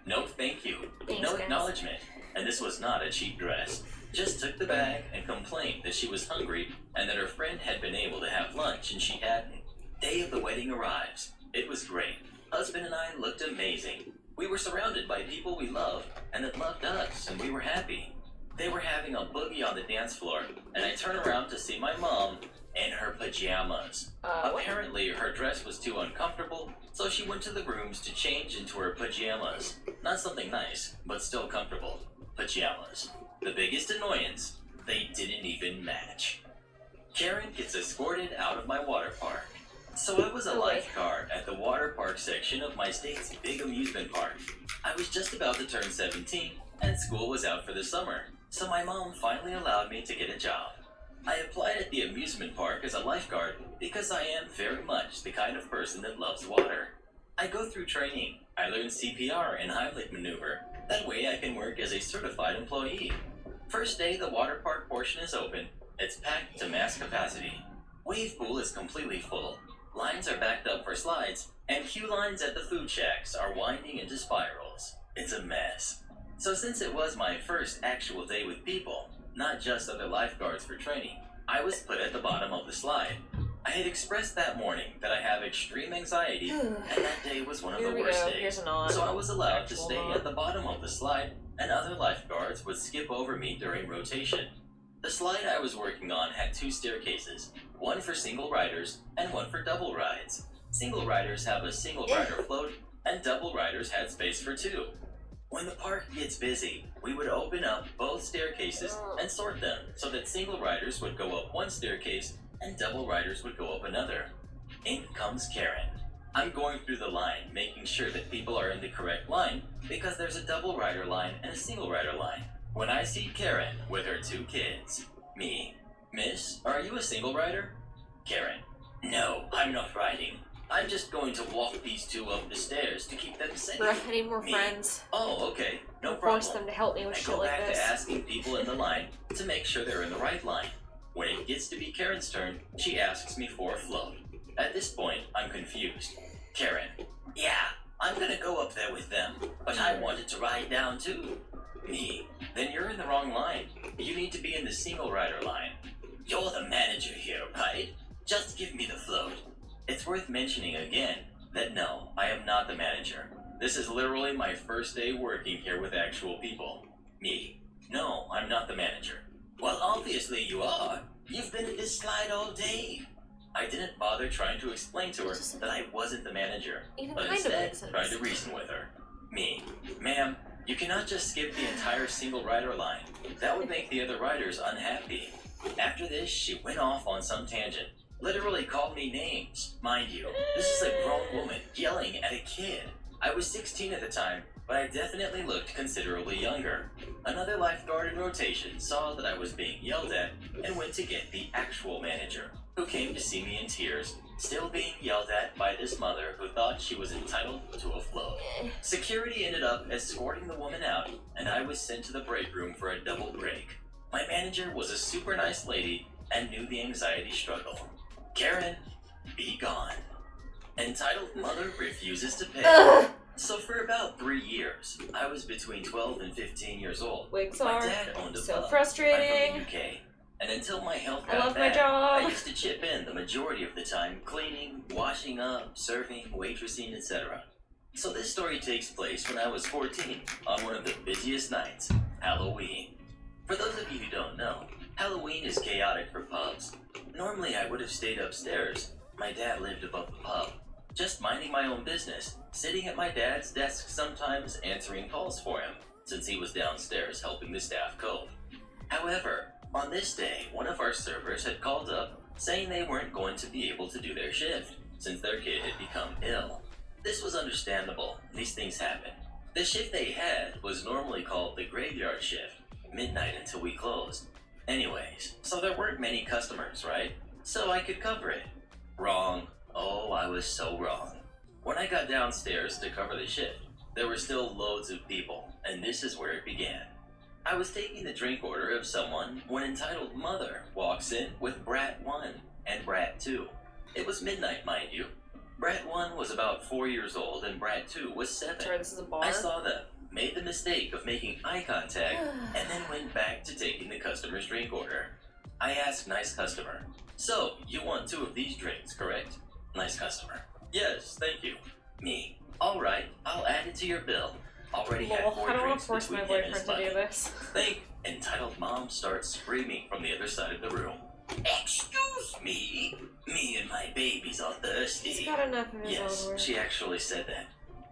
No thank you. Thanks, No guys. acknowledgement. And this was not a cheap dress. Just took the bag and complained that she was hungry and that her friend had been able to have lunch and she hadn't. Day of the wedding arrives. It was great. Husband and I looked amazing. We were surrounded by people we loved and that loved us, and we were happy. They were having a boogie on the dance floor, and I turn around to see my mom in her pajamas. Apparently, her dress was too uncomfortable, so she went to the rooms to change into her pajamas. Not something nice, but still comfortable. Pajamas. The biggest annoyance, they didn't even match. Karen gets escorted out of my water park. So I was a lifeguard at the water park section of my state's big amusement park. I was just about to turn 17, and school was out for the summer, so my mom finally allowed me to get a job. I applied at the amusement park as a lifeguard because I am very much the kind of person that loves water. I go through training. I learn CPR and Heimlich maneuver. That way I can work as a certified employee. First day the water park portion is open. It's packed to max capacity. Wave pool is completely full. Lines are backed up for slides, and queue lines at the food shacks are winding into spirals. It's a mess. So since it was my first actual day with people, not just other lifeguards for training, I was put at the bottom of the slide. I had expressed that morning that I have extreme anxiety, and that day was one of Here the we worst go. days. Here's an on. So I was allowed to Actual stay on. at the bottom of the slide, and other lifeguards would skip over me during rotation. The slide I was working on had 2 staircases, one for single riders and one for double rides. Single riders have a single rider float, and double riders had space for 2. When the park gets busy, we would open up both staircases and sort them so that single riders would go up one staircase and double riders would go up another. In comes Karen. I'm going through the line, making sure that people are in the correct line because there's a double rider line and a single rider line. When I see Karen with her 2 kids, me, Miss, are you a single rider? Karen, no, I'm not riding. I'm just going to walk these 2 up the stairs to keep them safe. Bruh, I need more Me? friends. Oh, okay, no Force problem. them to help me with I shit go like back this. to asking people in the line to make sure they're in the right line. When it gets to be Karen's turn, she asks me for a float. At this point, I'm confused. Karen, yeah, I'm gonna go up there with them, but I wanted to ride down too. Me, then you're in the wrong line. You need to be in the single rider line. You're the manager here, right? worth mentioning again that no, I am not the manager. This is literally my first day working here with actual people. Me. No, I'm not the manager. Well, obviously you are. You've been at this slide all day. I didn't bother trying to explain to her that I wasn't the manager, Even but kind of instead makes sense. tried to reason with her. Me. Ma'am, you cannot just skip the entire single rider line. That would make the other riders unhappy. After this, she went off on some tangent. Literally called me names. Mind you, this is a grown woman yelling at a kid. I was 16 at the time, but I definitely looked considerably younger. Another lifeguard in rotation saw that I was being yelled at and went to get the actual manager, who came to see me in tears, still being yelled at by this mother who thought she was entitled to a float. Security ended up escorting the woman out, and I was sent to the break room for a double break. My manager was a super nice lady and knew the anxiety struggle. Karen, be gone. Entitled mother refuses to pay. So for about 3 years, I was between 12 and 15 years old. Wigs My are dad owned a so pub. frustrating. I'm from the UK, and until my health I got love my bad, job. I used to chip in the majority of the time cleaning, washing up, serving, waitressing, etc. So this story takes place when I was 14 on one of the busiest nights, Halloween. For those of you who don't know, Halloween is chaotic for pubs. Normally I would have stayed upstairs. My dad lived above the pub. Just minding my own business, sitting at my dad's desk sometimes answering calls for him, since he was downstairs helping the staff cope. However, on this day, one of our servers had called up saying they weren't going to be able to do their shift, since their kid had become ill. This was understandable, these things happen. The shift they had was normally called the graveyard shift, midnight until we closed. Anyways, so there weren't many customers, right? So I could cover it. Wrong. Oh, I was so wrong. When I got downstairs to cover the shift, there were still loads of people, and this is where it began. I was taking the drink order of someone when entitled mother walks in with Brat 1 and Brat 2. It was midnight, mind you. Brat 1 was about 4 years old and Brat 2 was 7. Sorry, this is a bar. I saw them, made the mistake of making eye contact, and then went back to taking the customer's drink order. I asked nice customer, "So, you want 2 of these drinks, correct?" Nice customer, "Yes, thank you." Me, "Alright, I'll add it to your bill. Already had Lol, 4 I don't want drinks to force between my him and his boyfriend to do buddy." this. Think, entitled mom starts screaming from the other side of the room. "Excuse me? Me and my babies are thirsty." He's got enough of his Yes, own work. she actually said that.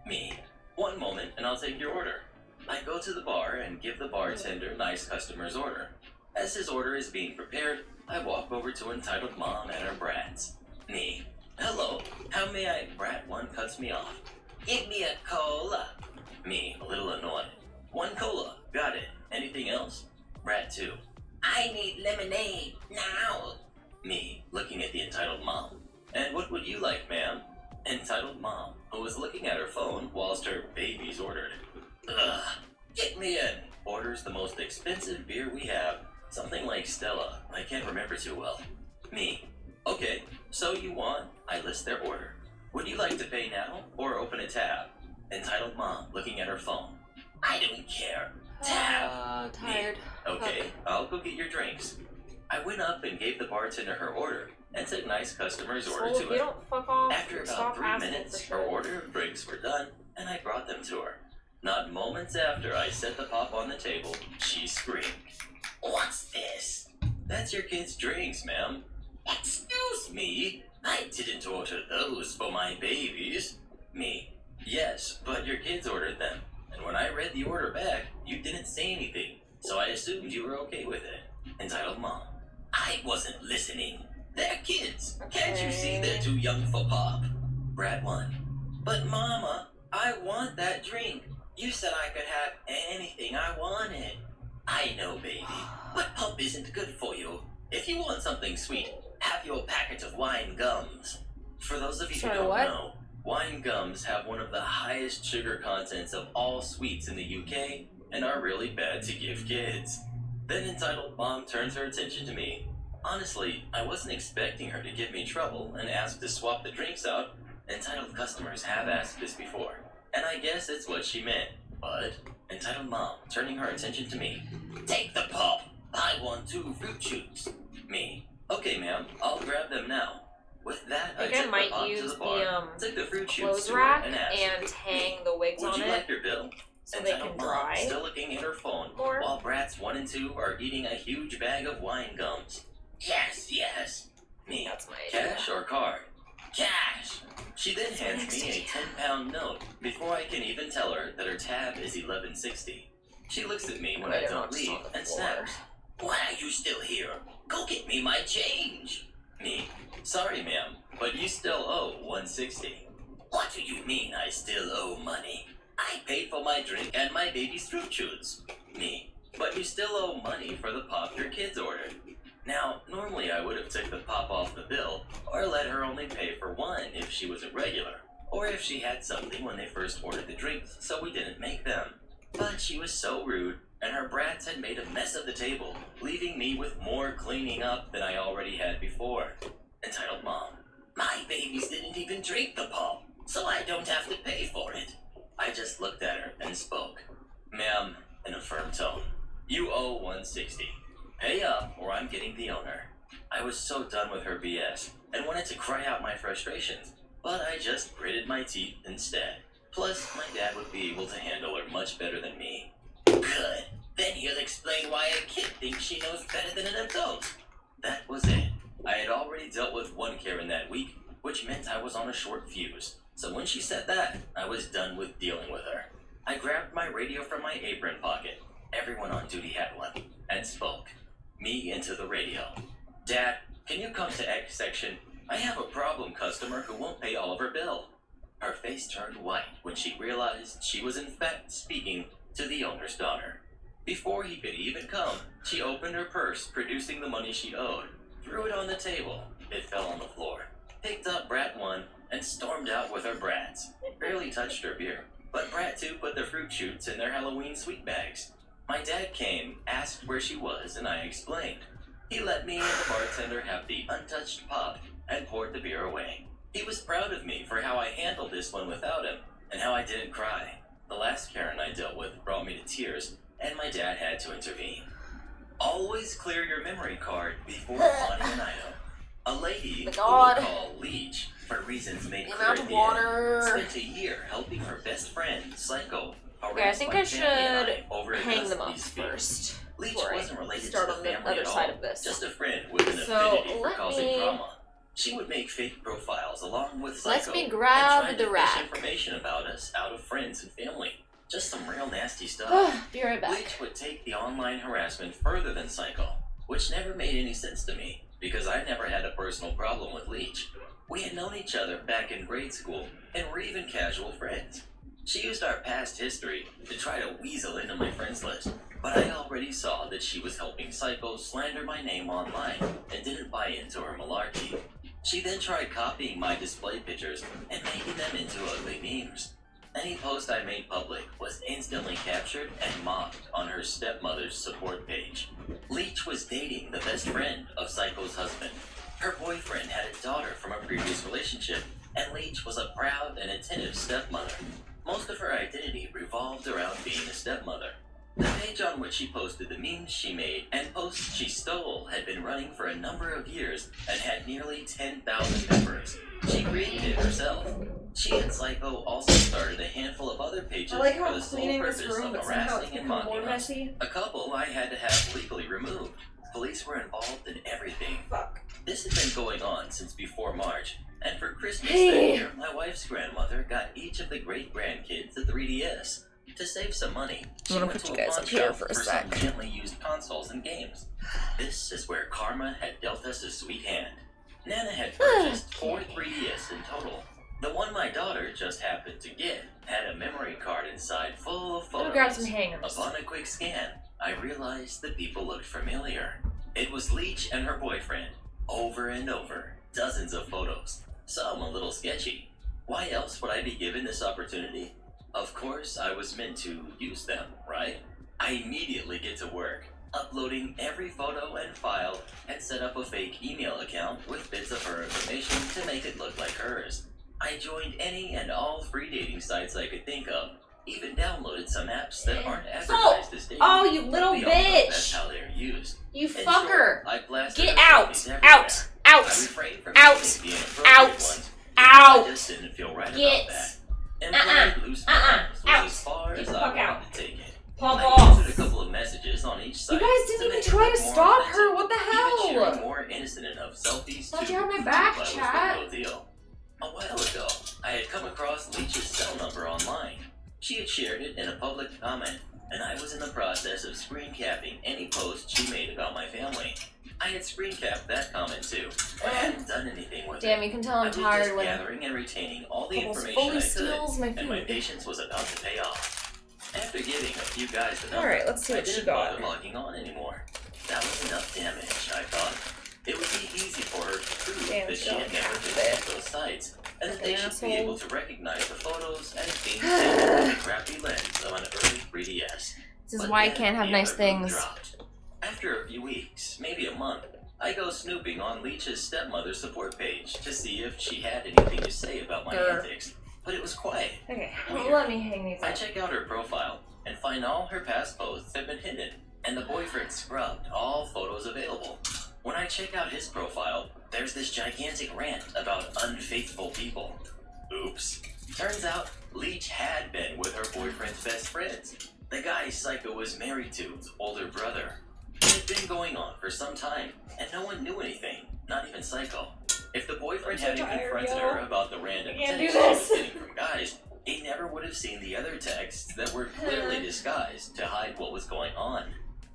Me, "One moment and I'll take your order." I go to the bar and give the bartender nice customer's order. As his order is being prepared, I walk over to entitled mom and her brats. Me, "Hello, how may I?" Brat 1 cuts me off. "Give me a cola." Me, a little annoyed. "1 cola, got it. Anything else?" Brat 2, "I need lemonade, now." Me, looking at the entitled mom. "And what would you like, ma'am?" Entitled mom, who was looking at her phone whilst her babies ordered. "Ugh, get me in." Orders the most expensive beer we have. Something like Stella, I can't remember too well. Me, "Okay, so you want?" I list their order. "Would you like to pay now or open a tab?" Entitled mom, looking at her phone. "I don't care. Tab." Tired. "Okay, I'll go get your drinks." I went up and gave the bartender her order and took nice customer's order So to you her. don't fuck off. After about Stop 3 asking minutes, for her shit. order of drinks were done, and I brought them to her. Not moments after I set the pop on the table, she screamed, "What's this?" "That's your kid's drinks, ma'am." "Excuse me, I didn't order those for my babies." Me, "Yes, but your kids ordered them, and when I read the order back, you didn't say anything, so I assumed you were okay with it." Entitled mom, "I wasn't listening. They're kids. Can't you see they're too young for pop?" Brat 1, "But mama, I want that drink. You said I could have anything I wanted." "I know, baby, but pop isn't good for you. If you want something sweet, have your packet of wine gums." For those of you Sorry, who don't what? know, wine gums have one of the highest sugar contents of all sweets in the UK and are really bad to give kids. Then entitled mom turns her attention to me. Honestly, I wasn't expecting her to give me trouble and ask to swap the drinks out. Entitled customers have asked this before, and I guess it's what she meant. But, entitled mom, turning her attention to me. "Take the pop. I want 2 fruit shoots." Me, "Okay, ma'am, I'll grab them now." With that, I think I I took might the pop use to the the bar, took the fruit shoots clothes to her, rack and asked, and hang the wigs would on you it like your bill? so they Entitled can Mom, dry still looking at her phone, more. while brats 1 and 2 are eating a huge bag of wine gums. Yes, yes. Me, That's my idea. cash or card? Cash! She then hands me a 10-pound note before I can even tell her that her tab is $11.60. She looks at me when I don't leave and snaps. Why are you still here? Go get me my change. Me, sorry ma'am, but you still owe $1.60. What do you mean I still owe money? I paid for my drink and my baby's fruit chews. Me, but you still owe money for the pop your kids ordered. Now, normally I would have took the pop off the bill, or let her only pay for one if she was a regular, or if she had something when they first ordered the drinks, so we didn't make them. But she was so rude, and her brats had made a mess of the table, leaving me with more cleaning up than I already had before. Entitled Mom, my babies didn't even drink the pop, so I don't have to pay for it. I just looked at her and spoke. Ma'am, in a firm tone, you owe $1.60. Pay up or I'm getting the owner. I was so done with her BS and wanted to cry out my frustrations, but I just gritted my teeth instead. Plus, my dad would be able to handle her much better than me. Good. Then he'll explain why a kid thinks she knows better than an adult. That was it. I had already dealt with one Karen that week, which meant I was on a short fuse. So when she said that, I was done with dealing with her. I grabbed my radio from my apron pocket. Everyone on duty had one, and spoke. Me into the radio. Dad, can you come to X section? I have a problem customer who won't pay all of her bill. Her face turned white when she realized she was in fact speaking to the owner's daughter. Before he could even come, she opened her purse, producing the money she owed, threw it on the table. It fell on the floor, picked up Brat 1, and stormed out with her brats. Barely touched her beer, but Brat 2 put the fruit shoots in their Halloween sweet bags. My dad came, asked where she was, and I explained. He let me and the bartender have the untouched pop and poured the beer away. He was proud of me for how I handled this one without him, and how I didn't cry. The last Karen I dealt with brought me to tears, and my dad had to intervene. Always clear your memory card before pawning an item. A lady who we'll call Leech, for reasons made clear at the end, spent a year helping her best friend, Psycho. Okay, I think I should hang them up first. Leech before I wasn't related start to the on the family other at side all, of this. just a friend with an affinity for causing drama. She would make fake profiles along with Psycho Let me grab and the tried to rack. fish information about us out of friends and family. Just some real nasty stuff. Be right back. Leech would take the online harassment further than Psycho, which never made any sense to me, because I never had a personal problem with Leech. We had known each other back in grade school, and were even casual friends. She used our past history to try to weasel into my friends list, but I already saw that she was helping Psycho slander my name online, and didn't buy into her malarkey. She then tried copying my display pictures and making them into ugly memes. Any post I made public was instantly captured and mocked on her stepmother's support page. Leech was dating the best friend of Psycho's husband. Her boyfriend had a daughter from a previous relationship, and Leech was a proud and attentive stepmother. Most of her identity revolved around being a stepmother. The page on which she posted the memes she made and posts she stole had been running for a number of years and had nearly 10,000 members. She created it herself. She and Psycho also started a handful of other pages for the sole purpose of harassing and mocking us. A couple I had to have legally removed. Police were involved in everything. This had been going on since before March, and for Christmas that year, my wife's grandmother got each of the great-grandkids a 3DS. To save some money, she went to a pawn shop for some gently used consoles and games. This is where karma had dealt us a sweet hand. Nana had purchased 4 3DS in total. The one my daughter just happened to get had a memory card inside full of photos. Grab some hangers. Upon a quick scan, I realized the people looked familiar. It was Leech and her boyfriend. Over and over, dozens of photos, some a little sketchy. Why else would I be given this opportunity? Of course, I was meant to use them, right? I immediately get to work, uploading every photo and file, and set up a fake email account with bits of her information to make it look like hers. I joined any and all free dating sites I could think of, even downloaded some apps that aren't advertised as dating. Oh, you little but we all know bitch! That's how they're used. You In fucker! short, I blasted Get her out! photos everywhere. Out! Out. I refrained from Out. using the inappropriate Out. ones Out. I just didn't feel right Get. about that. Implied loose boundaries was Out. as far Get as the I fuck wanted out. to take it. Pop I off. answered a couple of messages on each site. You guys didn't to even make it try look to more stop authentic. her. What the Even sharing hell? more innocent enough selfies Thought to you had my back, prove I was the chat. real deal. A while ago, I had come across Leech's cell number online. She had shared it in a public comment, and I was in the process of screen capping any post she made about my family. I had screen capped that comment too, but I hadn't done anything with Damn, it. you can tell I I'm was tired just when gathering and retaining all the almost information fully I steals my could, and my food. patience was about to pay off. After giving a few guys the number, Alright, let's see I what she didn't got. bother logging on anymore. That was enough damage, I thought. It would be easy for her to prove Damn, that she she had don't never have visited it. those sites, and that Fucking they should be asshole. able to recognize the photos as being taken with the crappy lens of an early 3DS. This is But why I then can't have the nice other group things. dropped. After a few weeks, maybe a month, I go snooping on Leech's stepmother's support page to see if she had anything to say about my Grr. antics, but it was quiet. Okay, Weird. let me hang these I up. check out her profile and find all her past posts have been hidden, and the boyfriend scrubbed all photos available. When I check out his profile, there's this gigantic rant about unfaithful people. Oops. Turns out, Leech had been with her boyfriend's best friends, the guy Psycho was married to's older brother. It had been going on for some time, and no one knew anything, not even Psycho. If the boyfriend I'm so hadn't tired, confronted yo. her about the random I can't do texts she was this. getting from guys, he never would have seen the other texts that were clearly disguised to hide what was going on.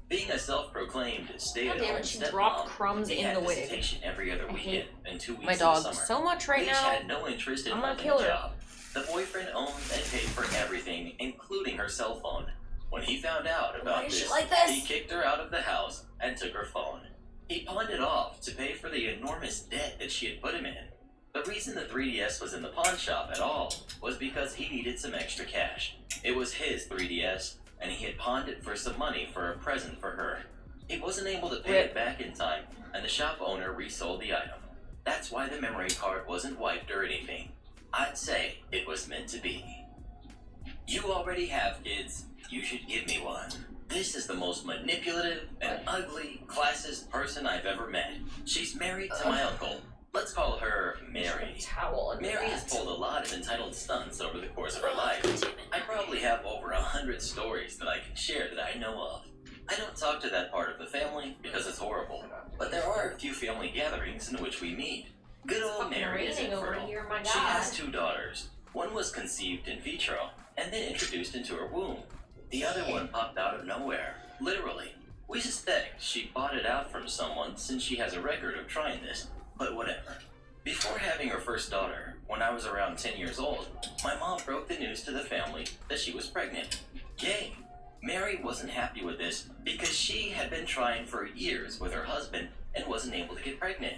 Being a self-proclaimed God damn stay-at-home it, she dropped stepmom, crumbs he in had the wig. visitation every other I weekend and 2 weeks My in the dog summer. so much right Leech now. had no interest in I'm gonna holding kill a her. job. The boyfriend owned and paid for everything, including her cell phone. When he found out Why about is she this, like this? he kicked her out of the house and took her phone. He pawned it off to pay for the enormous debt that she had put him in. The reason the 3DS was in the pawn shop at all was because he needed some extra cash. It was his 3DS, and he had pawned it for some money for a present for her. He wasn't able to pay it back in time, and the shop owner resold the item. That's why the memory card wasn't wiped or anything. I'd say it was meant to be. You already have kids. You should give me one. This is the most manipulative and ugly, classist person I've ever met. She's married to my uncle. Let's call her Mary. Towel and Mary has pulled a lot of entitled stunts over the course of her life. I probably have over 100 stories that I can share that I know of. I don't talk to that part of the family because it's horrible, but there are a few family gatherings in which we meet. Good old Mary is raining over infertile. here, my She God. has 2 daughters. One was conceived in vitro and then introduced into her womb. The other one popped out of nowhere, literally. We suspect she bought it out from someone since she has a record of trying this, but whatever. Before having her first daughter, when I was around 10 years old, my mom broke the news to the family that she was pregnant. Yay! Mary wasn't happy with this because she had been trying for years with her husband and wasn't able to get pregnant.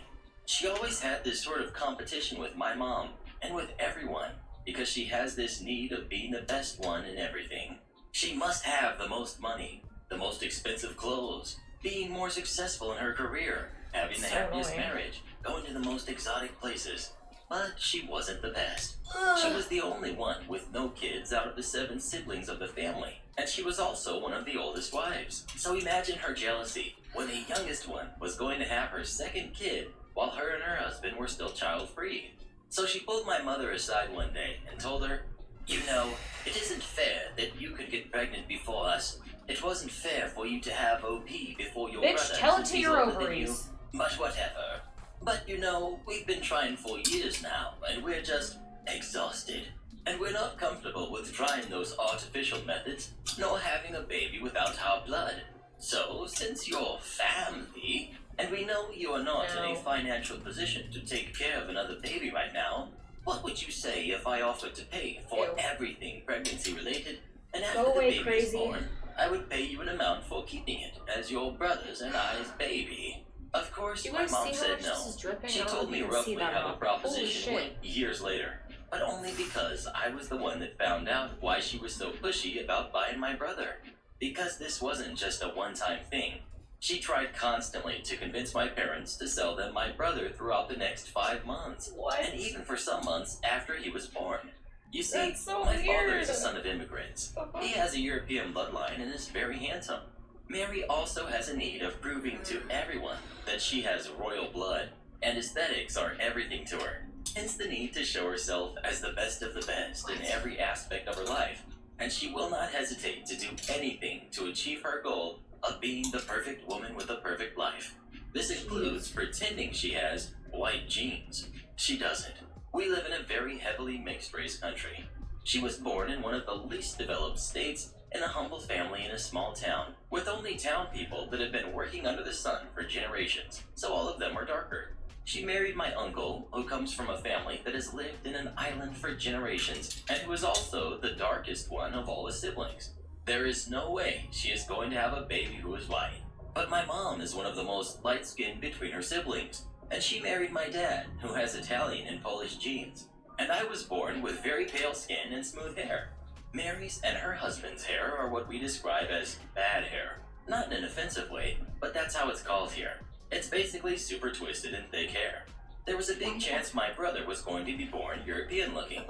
She always had this sort of competition with my mom and with everyone because she has this need of being the best one in everything. She must have the most money, the most expensive clothes, being more successful in her career, having the So happiest annoying. marriage, going to the most exotic places. But she wasn't the best. She was the only one with no kids out of the 7 siblings of the family, and she was also one of the oldest wives. So imagine her jealousy when the youngest one was going to have her second kid while her and her husband were still child-free. So she pulled my mother aside one day and told her, "You know, it isn't fair that you could get pregnant before us. It wasn't fair for you to have OP before your brother. Bitch, tell it since to he's your older than you. ovaries. But whatever. But you know, we've been trying for years now, and we're just exhausted. And we're not comfortable with trying those artificial methods, nor having a baby without our blood. So, since you're family, and we know you are not in a No. financial position to take care of another baby right now, what would you say if I offered to pay for Ew. everything pregnancy related, and after Go the away, baby crazy. is born, I would pay you an amount for keeping it as your brother's and I's baby?" Of course, You my guys mom see how said much no. this is dripping? She I don't told know me if you can see roughly that or how the not. Holy proposition shit. went years later, but only because I was the one that found out why she was so pushy about buying my brother. Because this wasn't just a one-time thing. She tried constantly to convince my parents to sell them my brother throughout the next 5 months, What? and even for some months after he was born. You see, That's so my father weird. is a son of immigrants. He has a European bloodline and is very handsome. Mary also has a need of proving to everyone that she has royal blood, and aesthetics are everything to her. Hence the need to show herself as the best of the best in every aspect of her life. And she will not hesitate to do anything to achieve her goal of being the perfect woman with a perfect life. This includes pretending she has white genes. She doesn't. We live in a very heavily mixed race country. She was born in one of the least developed states in a humble family in a small town, with only town people that have been working under the sun for generations, so all of them are darker. She married my uncle, who comes from a family that has lived in an island for generations, and who is also the darkest one of all the siblings. There is no way she is going to have a baby who is white. But my mom is one of the most light-skinned between her siblings, and she married my dad, who has Italian and Polish genes. And I was born with very pale skin and smooth hair. Mary's and her husband's hair are what we describe as bad hair. Not in an offensive way, but that's how it's called here. It's basically super twisted and thick hair. There was a big chance my brother was going to be born European looking.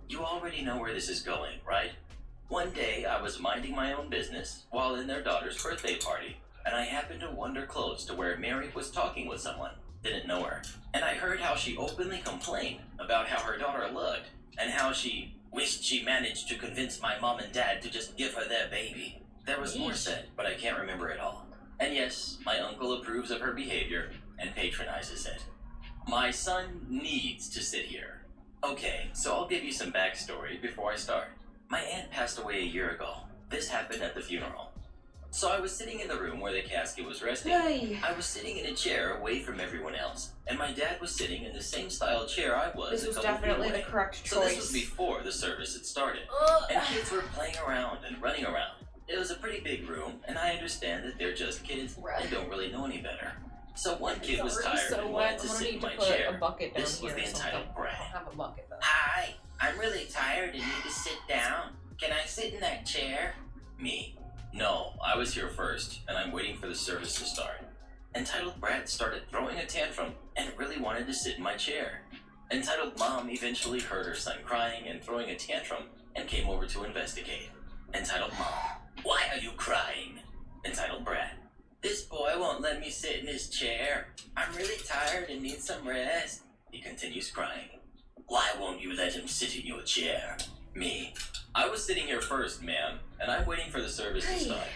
You already know where this is going, right? One day I was minding my own business while in their daughter's birthday party, and I happened to wander close to where Mary was talking with someone. Didn't know her. And I heard how she openly complained about how her daughter looked, and how she wished she managed to convince my mom and dad to just give her their baby. There was more said, but I can't remember it all. And yes, my uncle approves of her behavior and patronizes it. My son needs to sit here. Okay, so I'll give you some backstory before I start. My aunt passed away a year ago. This happened at the funeral. So I was sitting in the room where the casket was resting. I was sitting in a chair away from everyone else, and my dad was sitting in the same style chair I was. This was definitely the correct choice. So this was before the service had started, and kids were playing around and running around. It was a pretty big room, and I understand that they're just kids and don't really know any better. So one kid was tired and wanted to sit in my chair. This was the entitled brat. Hi, I'm really tired and need to sit down. Can I sit in that chair? Me. No, I was here first, and I'm waiting for the service to start. Entitled brat started throwing a tantrum and really wanted to sit in my chair. Entitled mom eventually heard her son crying and throwing a tantrum and came over to investigate. Entitled mom, why are you crying? Entitled brat, this boy won't let me sit in his chair. I'm really tired and need some rest. He continues crying. Why won't you let him sit in your chair? Me. I was sitting here first, ma'am, and I'm waiting for the service to start.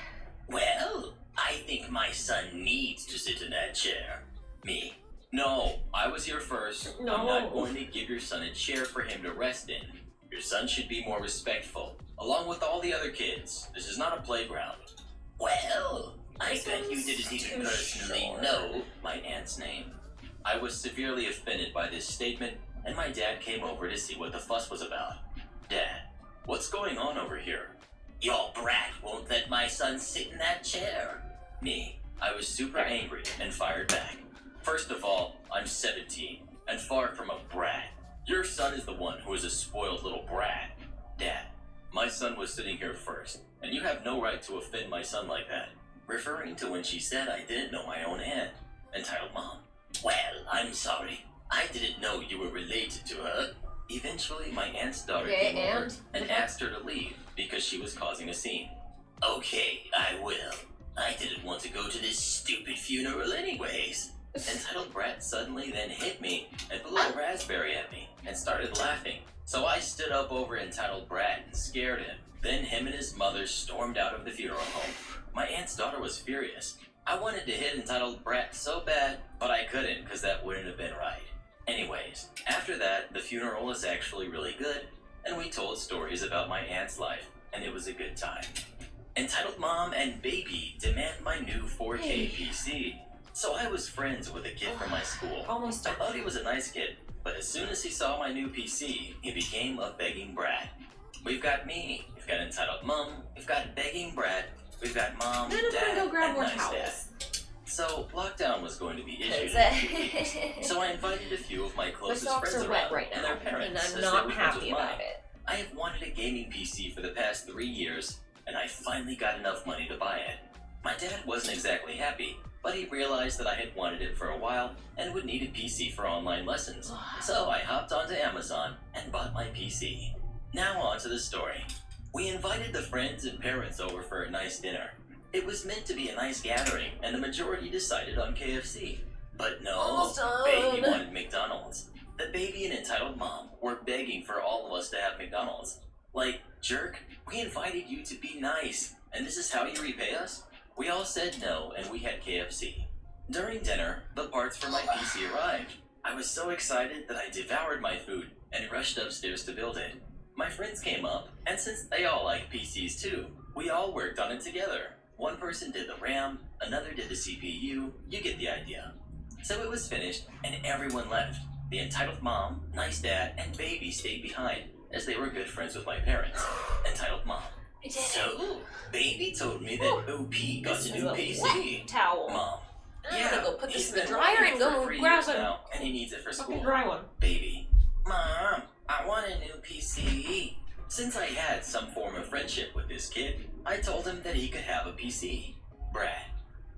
Well, I think my son needs to sit in that chair. Me. No, I was here first. No. I'm not going to give your son a chair for him to rest in. Your son should be more respectful, along with all the other kids. This is not a playground. Well, I bet you didn't even personally know my aunt's name. I was severely offended by this statement, and my dad came over to see what the fuss was about. Dad, what's going on over here? Your brat won't let my son sit in that chair. Me. I was super angry and fired back. First of all, I'm 17 and far from a brat. Your son is the one who is a spoiled little brat. Dad, my son was sitting here first, and you have no right to offend my son like that. Referring to when she said I didn't know my own aunt. Entitled mom. Well, I'm sorry. I didn't know you were related to her. Eventually, my aunt's daughter came over and asked her to leave because she was causing a scene. Okay, I will. I didn't want to go to this stupid funeral anyways. Entitled brat suddenly then hit me and blew a raspberry at me and started laughing. So I stood up over entitled brat and scared him. Then him and his mother stormed out of the funeral home. My aunt's daughter was furious. I wanted to hit entitled brat so bad, but I couldn't because that wouldn't have been right. Anyways, after that, the funeral was actually really good, and we told stories about my aunt's life, and it was a good time. Entitled mom and baby demand my new 4K PC. So I was friends with a kid from my school. I thought he was a nice kid, but as soon as he saw my new PC, he became a begging brat. We've got me, we've got entitled mom, we've got begging brat, we've got mom, dad, go grab and more nice towels. dad. So, lockdown was going to be issued in a few weeks, so I invited a few of my The closest socks friends are wet around right and now, their parents, and I'm as not they were happy friends with about mine. it. I have wanted a gaming PC for the past 3 years, and I finally got enough money to buy it. My dad wasn't exactly happy, but he realized that I had wanted it for a while and would need a PC for online lessons. So I hopped onto Amazon and bought my PC. Now on to the story. We invited the friends and parents over for a nice dinner. It was meant to be a nice gathering, and the majority decided on KFC. But no, Almost done. baby wanted McDonald's. The baby and entitled mom were begging for all of us to have McDonald's. Like, jerk, we invited you to be nice, and this is how you repay us? We all said no, and we had KFC. During dinner, the parts for my PC arrived. I was so excited that I devoured my food and rushed upstairs to build it. My friends came up, and since they all like PCs too, we all worked on it together. One person did the RAM, another did the CPU, you get the idea. So it was finished, and everyone left. The entitled mom, nice dad, and baby stayed behind, as they were good friends with my parents. Entitled mom. So, baby told me that OP got a new PC. Towel. Mom. I'm gonna go put this he's in the been dryer working and go for 3 grab years a now, and he needs it for fucking school. dry one. Baby. Mom, I want a new PC. Since I had some form of friendship with this kid, I told him that he could have a PC. Brad.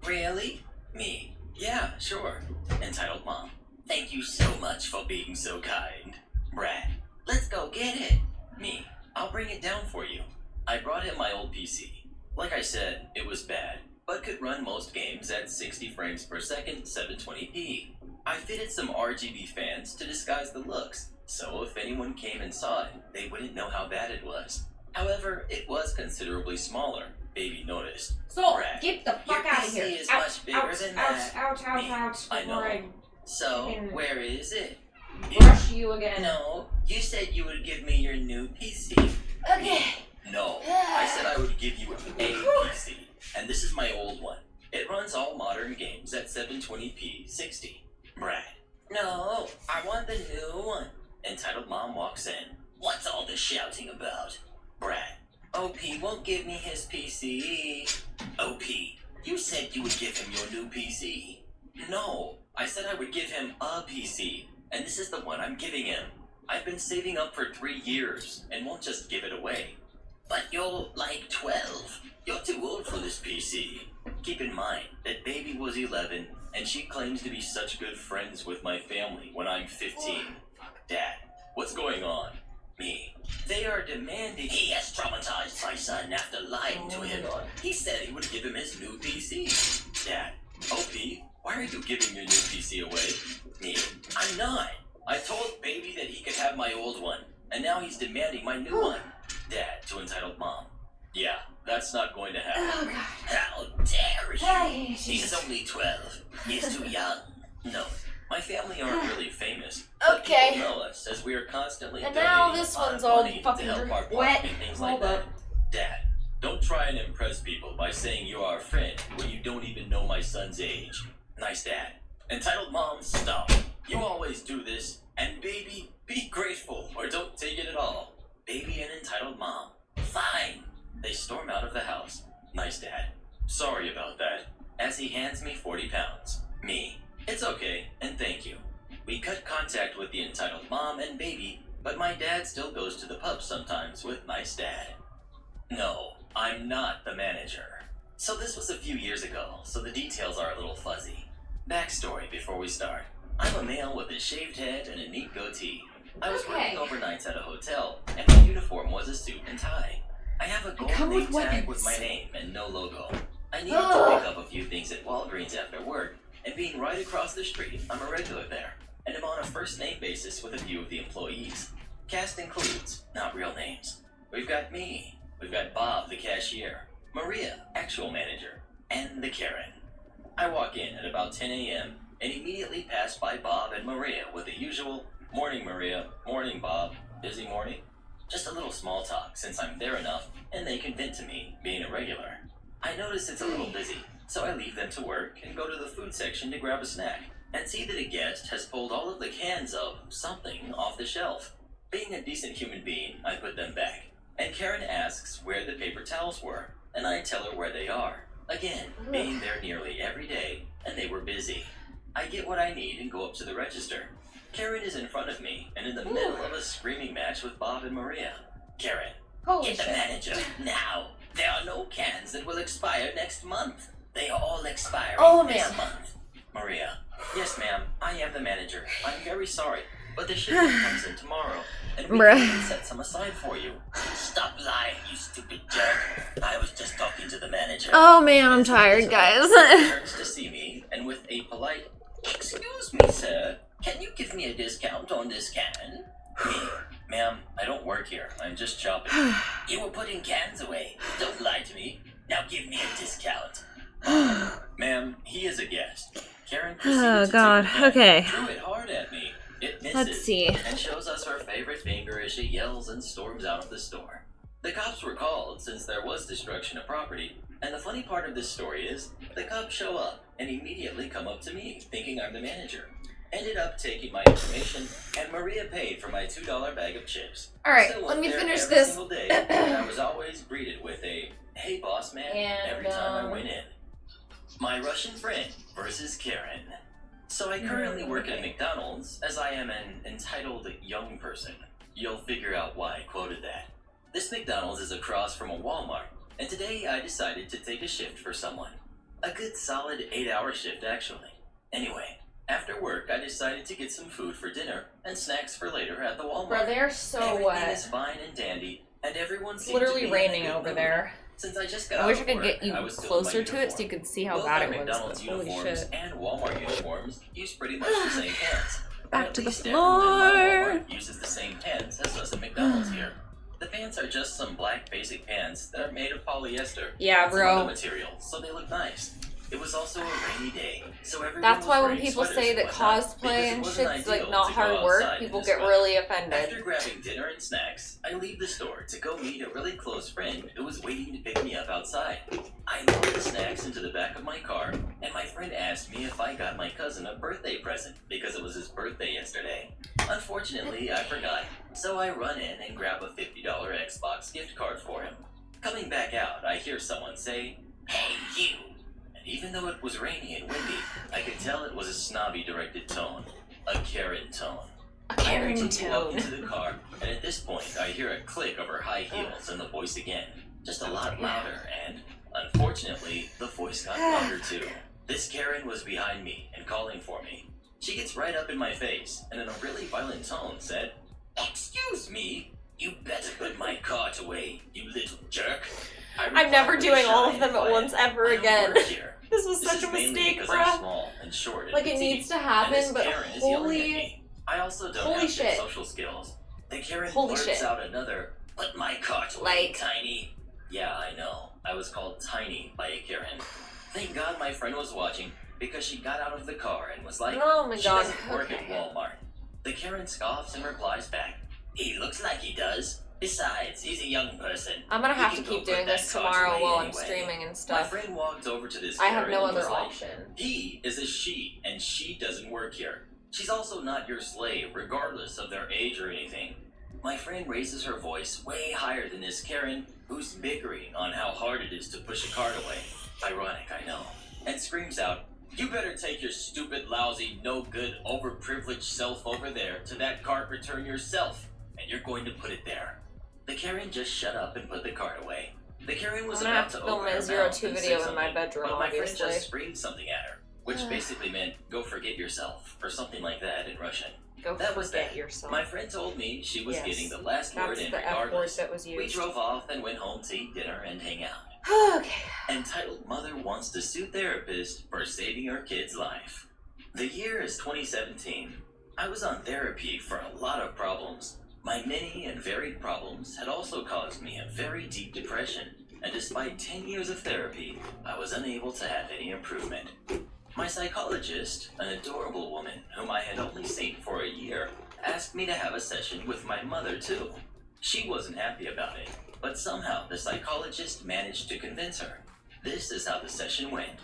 Really? Me. Yeah, sure. Entitled mom. Thank you so much for being so kind. Brad. Let's go get it. Me. I'll bring it down for you. I brought him my old PC. Like I said, it was bad, but could run most games at 60 frames per second, 720p. I fitted some RGB fans to disguise the looks, so if anyone came and saw it, they wouldn't know how bad it was. However, it was considerably smaller. Baby noticed. So, Brad, get the fuck your out of PC here. is Ouch, much bigger ouch, than ouch, that. ouch, ouch, Me. ouch. I know. Before I So, fucking where is it? brush you again. No, you said you would give me your new PC. Okay. No, I said I would give you a PC, and this is my old one. It runs all modern games at 720p 60. Brad. No, I want the new one. Entitled mom walks in. What's all this shouting about? Brad. OP won't give me his PC. OP, you said you would give him your new PC. No, I said I would give him a PC, and this is the one I'm giving him. I've been saving up for 3 years, and won't just give it away. But you're like 12. You're too old for this PC. Keep in mind that baby was 11, and she claims to be such good friends with my family when I'm 15. Dad, what's going on? Me. They are demanding. He has traumatized my son after lying to him. He said he would give him his new PC. Dad, OP, why are you giving your new PC away? Me. I'm not. I told baby that he could have my old one, and now he's demanding my new one. Dad, to entitled mom. Yeah, that's not going to happen. Oh, God. How dare he? Hey, He's only 12. He's too young. No, my family aren't really famous. Okay. But people know us as we are constantly And now donating this a lot one's of all money fucking to help our park wet. and things Hold like up. that. Dad, don't try and impress people by saying you are a friend when you don't even know my son's age. Nice dad. Entitled mom, stop. You always do this. And baby, be grateful or don't take it at all. Baby and entitled mom. Fine. They storm out of the house. Nice dad. Sorry about that. As he hands me 40 pounds. Me. It's okay, and thank you. We cut contact with the entitled mom and baby, but my dad still goes to the pub sometimes with nice dad. No, I'm not the manager. So this was a few years ago, so the details are a little fuzzy. Backstory before we start. I'm a male with a shaved head and a neat goatee. I was working overnights at a hotel, and my uniform was a suit and tie. I have a gold come name with tag with weapons. my name and no logo. I needed to pick up a few things at Walgreens after work, and being right across the street, I'm a regular there, and I'm on a first-name basis with a few of the employees. Cast includes, not real names. We've got me, we've got Bob, the cashier, Maria, actual manager, and the Karen. I walk in at about 10 a.m. and immediately pass by Bob and Maria with the usual, morning Maria, morning Bob, busy morning? Just a little small talk since I'm there enough and they can vent to me, being a regular. I notice it's a little busy, so I leave them to work and go to the food section to grab a snack and see that a guest has pulled all of the cans of something off the shelf. Being a decent human being, I put them back, and Karen asks where the paper towels were, and I tell her where they are. Again, being there nearly every day, and they were busy. I get what I need and go up to the register. Karen is in front of me and in the middle of a screaming match with Bob and Maria. Karen, Holy get the shit. manager, now! There are no cans that will expire next month. They are all expiring next ma'am. month. Maria, yes ma'am, I am the manager. I'm very sorry, but the shipment comes in tomorrow, and we Bruh. can set some aside for you. Stop lying, you stupid jerk. I was just talking to the manager. Oh man, I'm tired, guys. He turns to see me, and with a polite, excuse me, sir. Can you give me a discount on this can? Me, ma'am, I don't work here. I'm just shopping. You were putting cans away. Don't lie to me. Now give me a discount. Ma'am, he is a guest. Karen proceeded to God. take the can, Okay. threw it hard at me. It misses, Let's see. and shows us her favorite finger as she yells and storms out of the store. The cops were called since there was destruction of property, and the funny part of this story is the cops show up and immediately come up to me, thinking I'm the manager. Ended up taking my information, and Maria paid for my $2 bag of chips. All right, Still let went me there finish every this. single day, and I was always greeted with a "Hey, boss man" And, every time I went in. My Russian friend versus Karen. So I currently work at McDonald's, as I am an entitled young person. You'll figure out why I quoted that. This McDonald's is across from a Walmart, and today I decided to take a shift for someone. A good solid 8-hour shift, actually. Anyway, after work, I decided to get some food for dinner and snacks for later at the Walmart. Bro, they're so Everything wet. is fine and dandy, and everyone It's seems to literally be in a raining good over mood. there. Since I just got I wish out I of could work, get you I was still in my closer to it so you uniform. could see how Both bad my it was. McDonald's But holy uniforms shit. and Walmart uniforms use pretty much the same pants. Back At to the least everyone in my floor. Walmart uses the same pants as us at McDonald's here. The pants are just some black basic pants that are made of polyester. Yeah, and some bro. other materials, so they look nice. It was also a rainy day, so everyone That's was why when wearing people sweaters say and that whatnot, cosplay because it and wasn't shit's like ideal not to go hard work, outside in people this get weather. really After offended. grabbing dinner and snacks, I leave the store to go meet a really close friend who was waiting to pick me up outside. I load the snacks into the back of my car, and my friend asked me if I got my cousin a birthday present because it was his birthday yesterday. Unfortunately, I forgot, so I run in and grab a $50 Xbox gift card for him. Coming back out, I hear someone say, "Hey, you!" And even though it was rainy and windy, I could tell it was a snobby directed tone. A Karen tone. A Karen I quickly walk tone. into the car, and at this point, I hear a click of her high heels and the voice again. Just a lot louder, and unfortunately, the voice got louder too. This Karen was behind me and calling for me. She gets right up in my face, and in a really violent tone said, "Excuse me, you better put my cart away, you little jerk." I'm never doing all of them at once ever again. This was such a mistake, I'm bruh. small and short and Like, it petite, needs to and happen, this but Karen is yelling at holy... me. I also don't holy have good shit. social skills. The Karen Holy blurts shit. out another, "Put my cart away, Like- Tiny." Yeah, I know. I was called Tiny by a Karen. Thank God my friend was watching, because she got out of the car and was like, Oh my "She god, doesn't work at okay. Walmart." The Karen scoffs and replies back, "He looks like he does. Besides, he's a young person." I'm gonna have You to can go keep put doing that this cart tomorrow away while I'm anyway. streaming and My stuff. friend walked over to this I have Karen no and was other like, option. "He is a she, and she doesn't work here. She's also not your slave, regardless of their age or anything." My friend raises her voice way higher than this Karen, who's bickering on how hard it is to push a cart away. Ironic, I know. And screams out, "You better take your stupid, lousy, no good, overprivileged self over there to that cart return yourself, and you're going to put it there." The Karen just shut up and put the cart away. The Karen was I'm gonna about have to to film open my her 0 mouth 2 and say video in my something, bedroom, but my friend obviously. just screamed something at her, which basically meant "go forget yourself" or something like that in Russian. Go That was forget that. yourself. My friend told me she was Yes. getting the last word That's in the F word regardless. that was We used. drove off and went home to eat dinner and hang out. Okay. Entitled Mother Wants to Sue Therapist for Saving Her Kid's Life. The year is 2017. I was on therapy for a lot of problems. My many and varied problems had also caused me a very deep depression, and despite 10 years of therapy, I was unable to have any improvement. My psychologist, an adorable woman whom I had only seen for a year, asked me to have a session with my mother too. She wasn't happy about it, but somehow the psychologist managed to convince her. This is how the session went.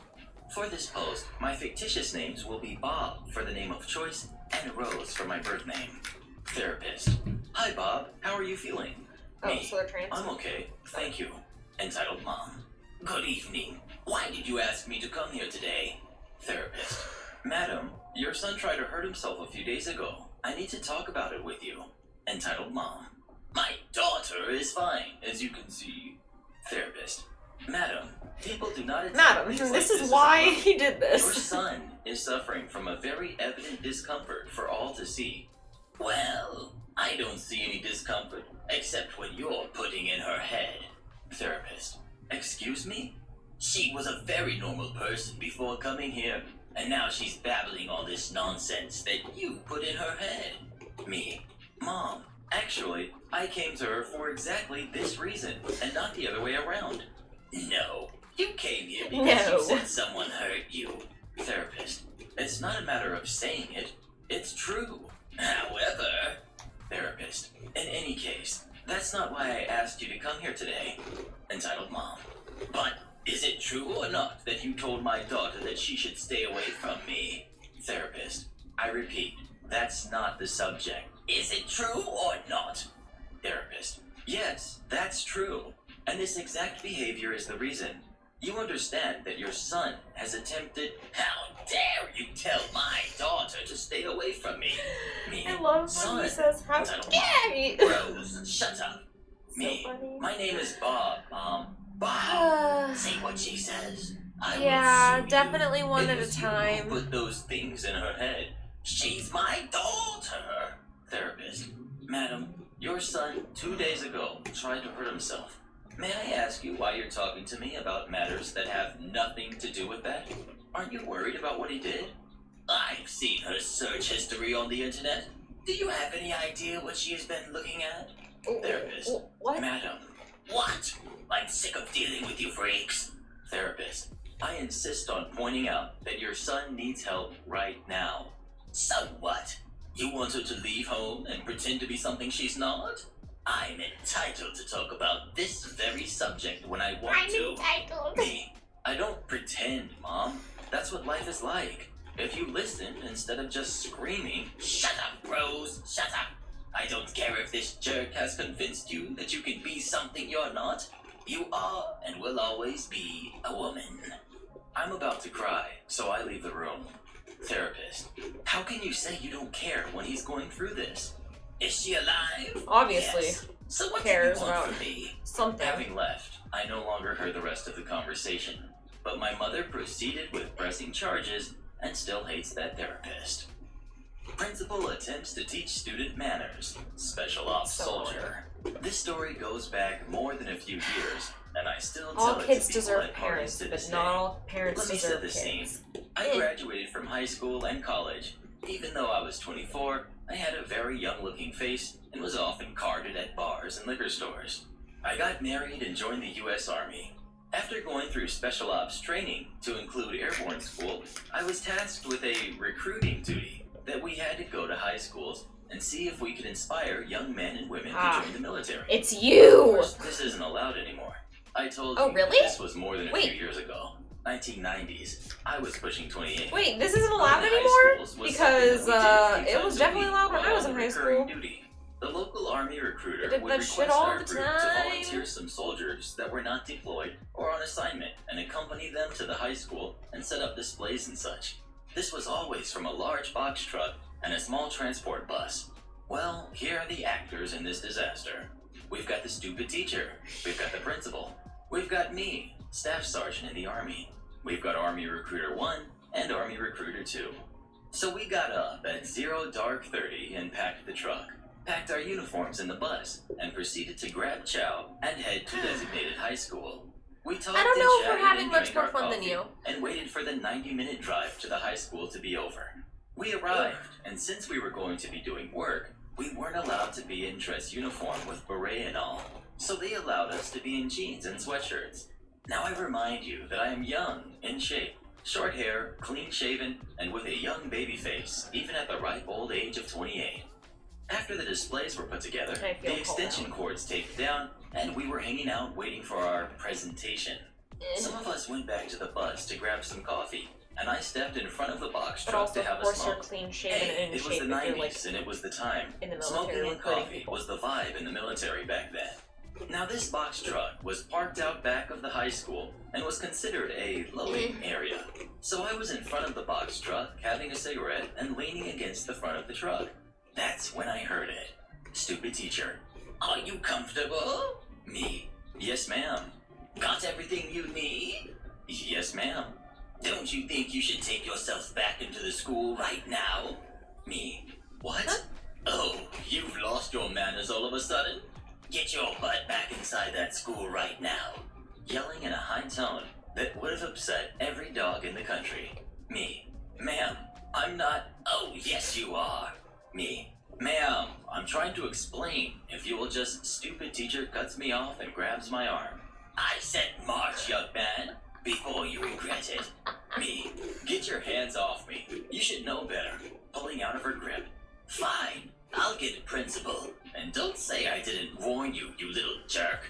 For this post, my fictitious names will be Bob for the name of choice and Rose for my birth name. Therapist. "Hi Bob, how are you feeling?" Oh, Me. so they're trans? "I'm okay, thank you." Entitled Mom. "Good evening. Why did you ask me to come here today?" Therapist. "Madam, your son tried to hurt himself a few days ago. I need to talk about it with you." Entitled Mom. "My daughter is fine, as you can see." Therapist. "Madam, people do not attack Madam, things like this is as why well. he did Your this. son is suffering from a very evident discomfort for all to see." "Well, I don't see any discomfort except what you're putting in her head." Therapist. "Excuse me? She was a very normal person before coming here. And now she's babbling all this nonsense that you put in her head. Me. Mom, actually, I came to her for exactly this reason, and not the other way around. No. You came here because you said someone hurt you. Therapist. It's not a matter of saying it. It's true. However... Therapist. In any case, that's not why I asked you to come here today. Entitled Mom. But is it true or not that you told my daughter that she should stay away from me? Therapist. I repeat, that's not the subject. Is it true or not? Therapist. Yes, that's true. And this exact behavior is the reason. You understand that your son has attempted... How dare you tell my daughter to stay away from me? Me. I love when he says, how dare you? Rose, shut up. Me. funny. My name is Bob, Mom. Bob. Say what she says. I Yeah, will sue definitely you. one It at a was you time. who put those things in her head. She's my daughter. Therapist. Madam, your son 2 days ago tried to hurt himself. May I ask you why you're talking to me about matters that have nothing to do with that? Aren't you worried about what he did? I've seen her search history on the internet. Do you have any idea what she has been looking at? Therapist. What? Madam. What? I'm sick of dealing with you freaks. Therapist. I insist on pointing out that your son needs help right now. So what? You want her to leave home and pretend to be something she's not? I'm entitled to talk about this very subject when I want to. entitled. Me. I don't pretend, Mom. That's what life is like. If you listen instead of just screaming, shut up, Rose, shut up. I don't care if this jerk has convinced you that you can be something you're not. You are and will always be a woman. I'm about to cry, so I leave the room. Therapist. How can you say you don't care when he's going through this? Is she alive? Obviously. Yes. So what Cares do you want about from me? something. Having left, I no longer heard the rest of the conversation, but my mother proceeded with pressing charges and still hates that therapist. Principal attempts to teach student manners. Special ops soldier. This story goes back more than a few years, and I still tell All it kids to people deserve at parties parents, to but this not day. all parents Let me deserve set the kids. scene. I graduated from high school and college. Even though I was 24, I had a very young-looking face and was often carded at bars and liquor stores. I got married and joined the U.S. Army. After going through special ops training to include airborne school, I was tasked with a recruiting duty that we had to go to high schools and see if we could inspire young men and women to join the military. It's Of you! course, this isn't allowed anymore. I told Oh, you really? this was more than a Wait. few years ago. 1990s. I was pushing 28. Wait, this isn't allowed Going to high anymore? schools was Because, something that we did a few it was times a definitely week allowed when I while was in on high recurring school. duty. The local army recruiter Did would that request shit all our the group to time. volunteer some soldiers that were not deployed or on assignment and accompany them to the high school and set up displays and such. This was always from a large box truck and a small transport bus. Well, here are the actors in this disaster. We've got the stupid teacher. We've got the principal. We've got me, staff sergeant in the army. We've got Army Recruiter 1 and Army Recruiter 2. So we got up at 0:30 and packed the truck, packed our uniforms in the bus, and proceeded to grab chow and head to designated high school. We talked I don't and know if we're chatted having and much drank more our fun than coffee you. and waited for the 90-minute drive to the high school to be over. We arrived, and since we were going to be doing work, we weren't allowed to be in dress uniform with beret and all, so they allowed us to be in jeans and sweatshirts. Now I remind you that I am young, in shape, short hair, clean-shaven, and with a young baby face, even at the ripe old age of 28. After the displays were put together, I feel the extension cords taped down, and we were hanging out waiting for our presentation. Some of us went back to the bus to grab some coffee, and I stepped in front of the box But truck also, to have of a course, you're smoke. clean shaven Hey, and in it was shape the if you're 90s, like and it was the time. in the military Smoking and recruiting coffee people. was the vibe in the military back then. Now this box truck was parked out back of the high school and was considered a loading area. So I was in front of the box truck having a cigarette and leaning against the front of the truck. That's when I heard it. Stupid teacher. Are you comfortable? Me. Yes, ma'am. Got everything you need? Yes, ma'am. Don't you think you should take yourself back into the school right now? Me. What? Huh? Oh, you've lost your manners all of a sudden? Get your butt back inside that school right now. Yelling in a high tone that would have upset every dog in the country. Me. Ma'am, I'm not. Oh, yes, you are. Me. Ma'am, I'm trying to explain. If you will just, stupid teacher cuts me off and grabs my arm. I said march, young man, before you regret it. Me. Get your hands off me. You should know better. Pulling out of her grip. Fine. I'll get principal. And don't say I didn't warn you, you little jerk.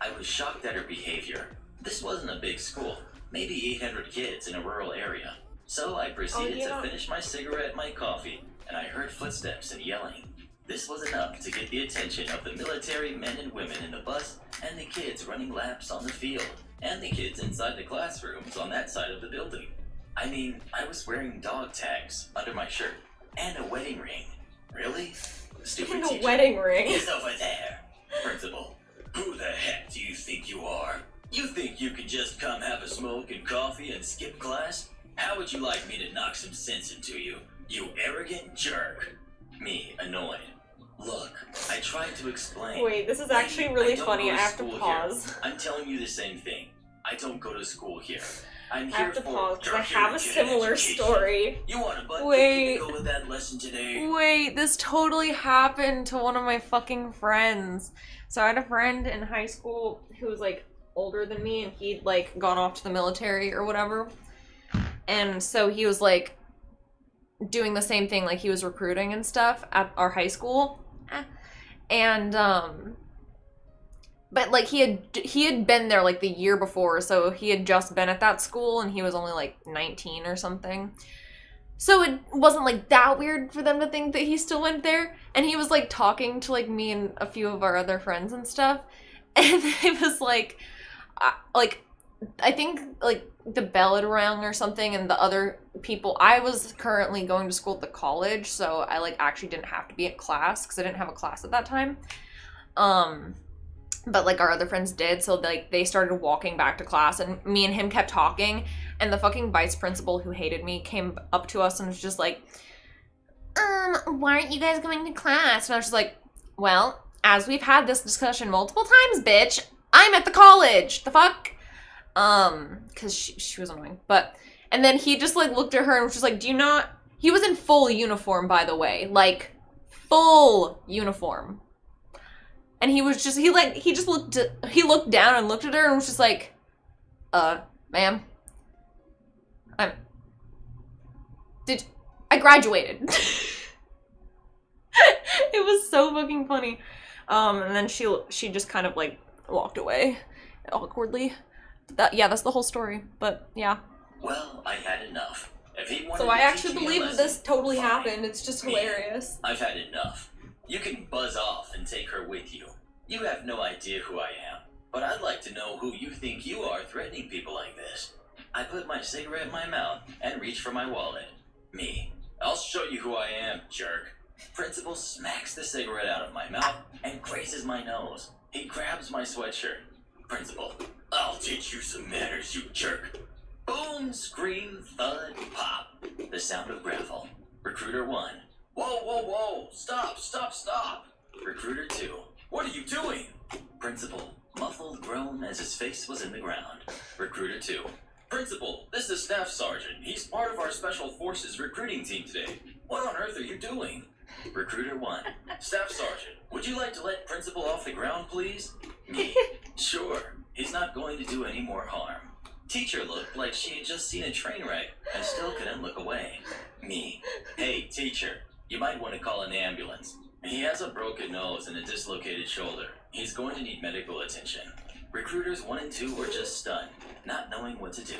I was shocked at her behavior. This wasn't a big school. Maybe 800 kids in a rural area. So I proceeded to finish my cigarette, my coffee, and I heard footsteps and yelling. This was enough to get the attention of the military men and women in the bus and the kids running laps on the field and the kids inside the classrooms on that side of the building. I mean, I was wearing dog tags under my shirt and a wedding ring. Really? Stupid And a teacher. wedding ring. He's over there. Principal, who the heck do you think you are? You think you can just come have a smoke and coffee and skip class? How would you like me to knock some sense into you, you arrogant jerk? Me, annoyed. Look, I tried to explain. Wait, this is actually really I don't funny. go I have to school pause. here. I'm telling you the same thing. I don't go to school here. I'm I here have to for pause because I your have a similar education. story. You want a butt Wait. to go with that lesson today? Wait, this totally happened to one of my fucking friends. So I had a friend in high school who was like older than me and he'd like gone off to the military or whatever. And so he was like doing the same thing, like he was recruiting and stuff at our high school. And but like he had been there like the year before, so he had just been at that school and he was only like 19 or something. So it wasn't like that weird for them to think that he still went there. And he was like talking to like me and a few of our other friends and stuff. And it was like I think like the bell had rung or something and the other people, I was currently going to school at the college, so I like actually didn't have to be at class because I didn't have a class at that time. But like our other friends did, so like they started walking back to class and me and him kept talking and the fucking vice principal who hated me came up to us and was just like, why aren't you guys going to class? And I was just like, well, as we've had this discussion multiple times, bitch, I'm at the college. The fuck? Because she was annoying. But, and then he just like looked at her and was just like, do you not, he was in full uniform, by the way, like full uniform. And he was just, he looked down and looked at her and was just like, ma'am, I graduated. It was so fucking funny. And then she just kind of like walked away awkwardly. That's the whole story, but yeah. Well, I had enough. If he wanted So I to actually teach me a believe that lesson, this totally fine. happened. It's just Me, hilarious. I've had enough. You can buzz off and take her with you. You have no idea who I am, but I'd like to know who you think you are threatening people like this. I put my cigarette in my mouth and reach for my wallet. Me, I'll show you who I am, jerk. Principal smacks the cigarette out of my mouth and grazes my nose. He grabs my sweatshirt. Principal, I'll teach you some manners, you jerk. Boom, scream, thud, pop. The sound of gravel. Recruiter 1. Whoa, whoa, whoa. Stop, stop, stop. Recruiter 2. What are you doing? Principal, muffled groan as his face was in the ground. Recruiter 2. Principal, this is Staff Sergeant. He's part of our Special Forces recruiting team today. What on earth are you doing? Recruiter 1. Staff Sergeant, would you like to let Principal off the ground, please? Me. Sure. He's not going to do any more harm. Teacher looked like she had just seen a train wreck and still couldn't look away. Me. Hey, teacher, you might want to call an ambulance. He has a broken nose and a dislocated shoulder. He's going to need medical attention. Recruiters 1 and 2 were just stunned, not knowing what to do.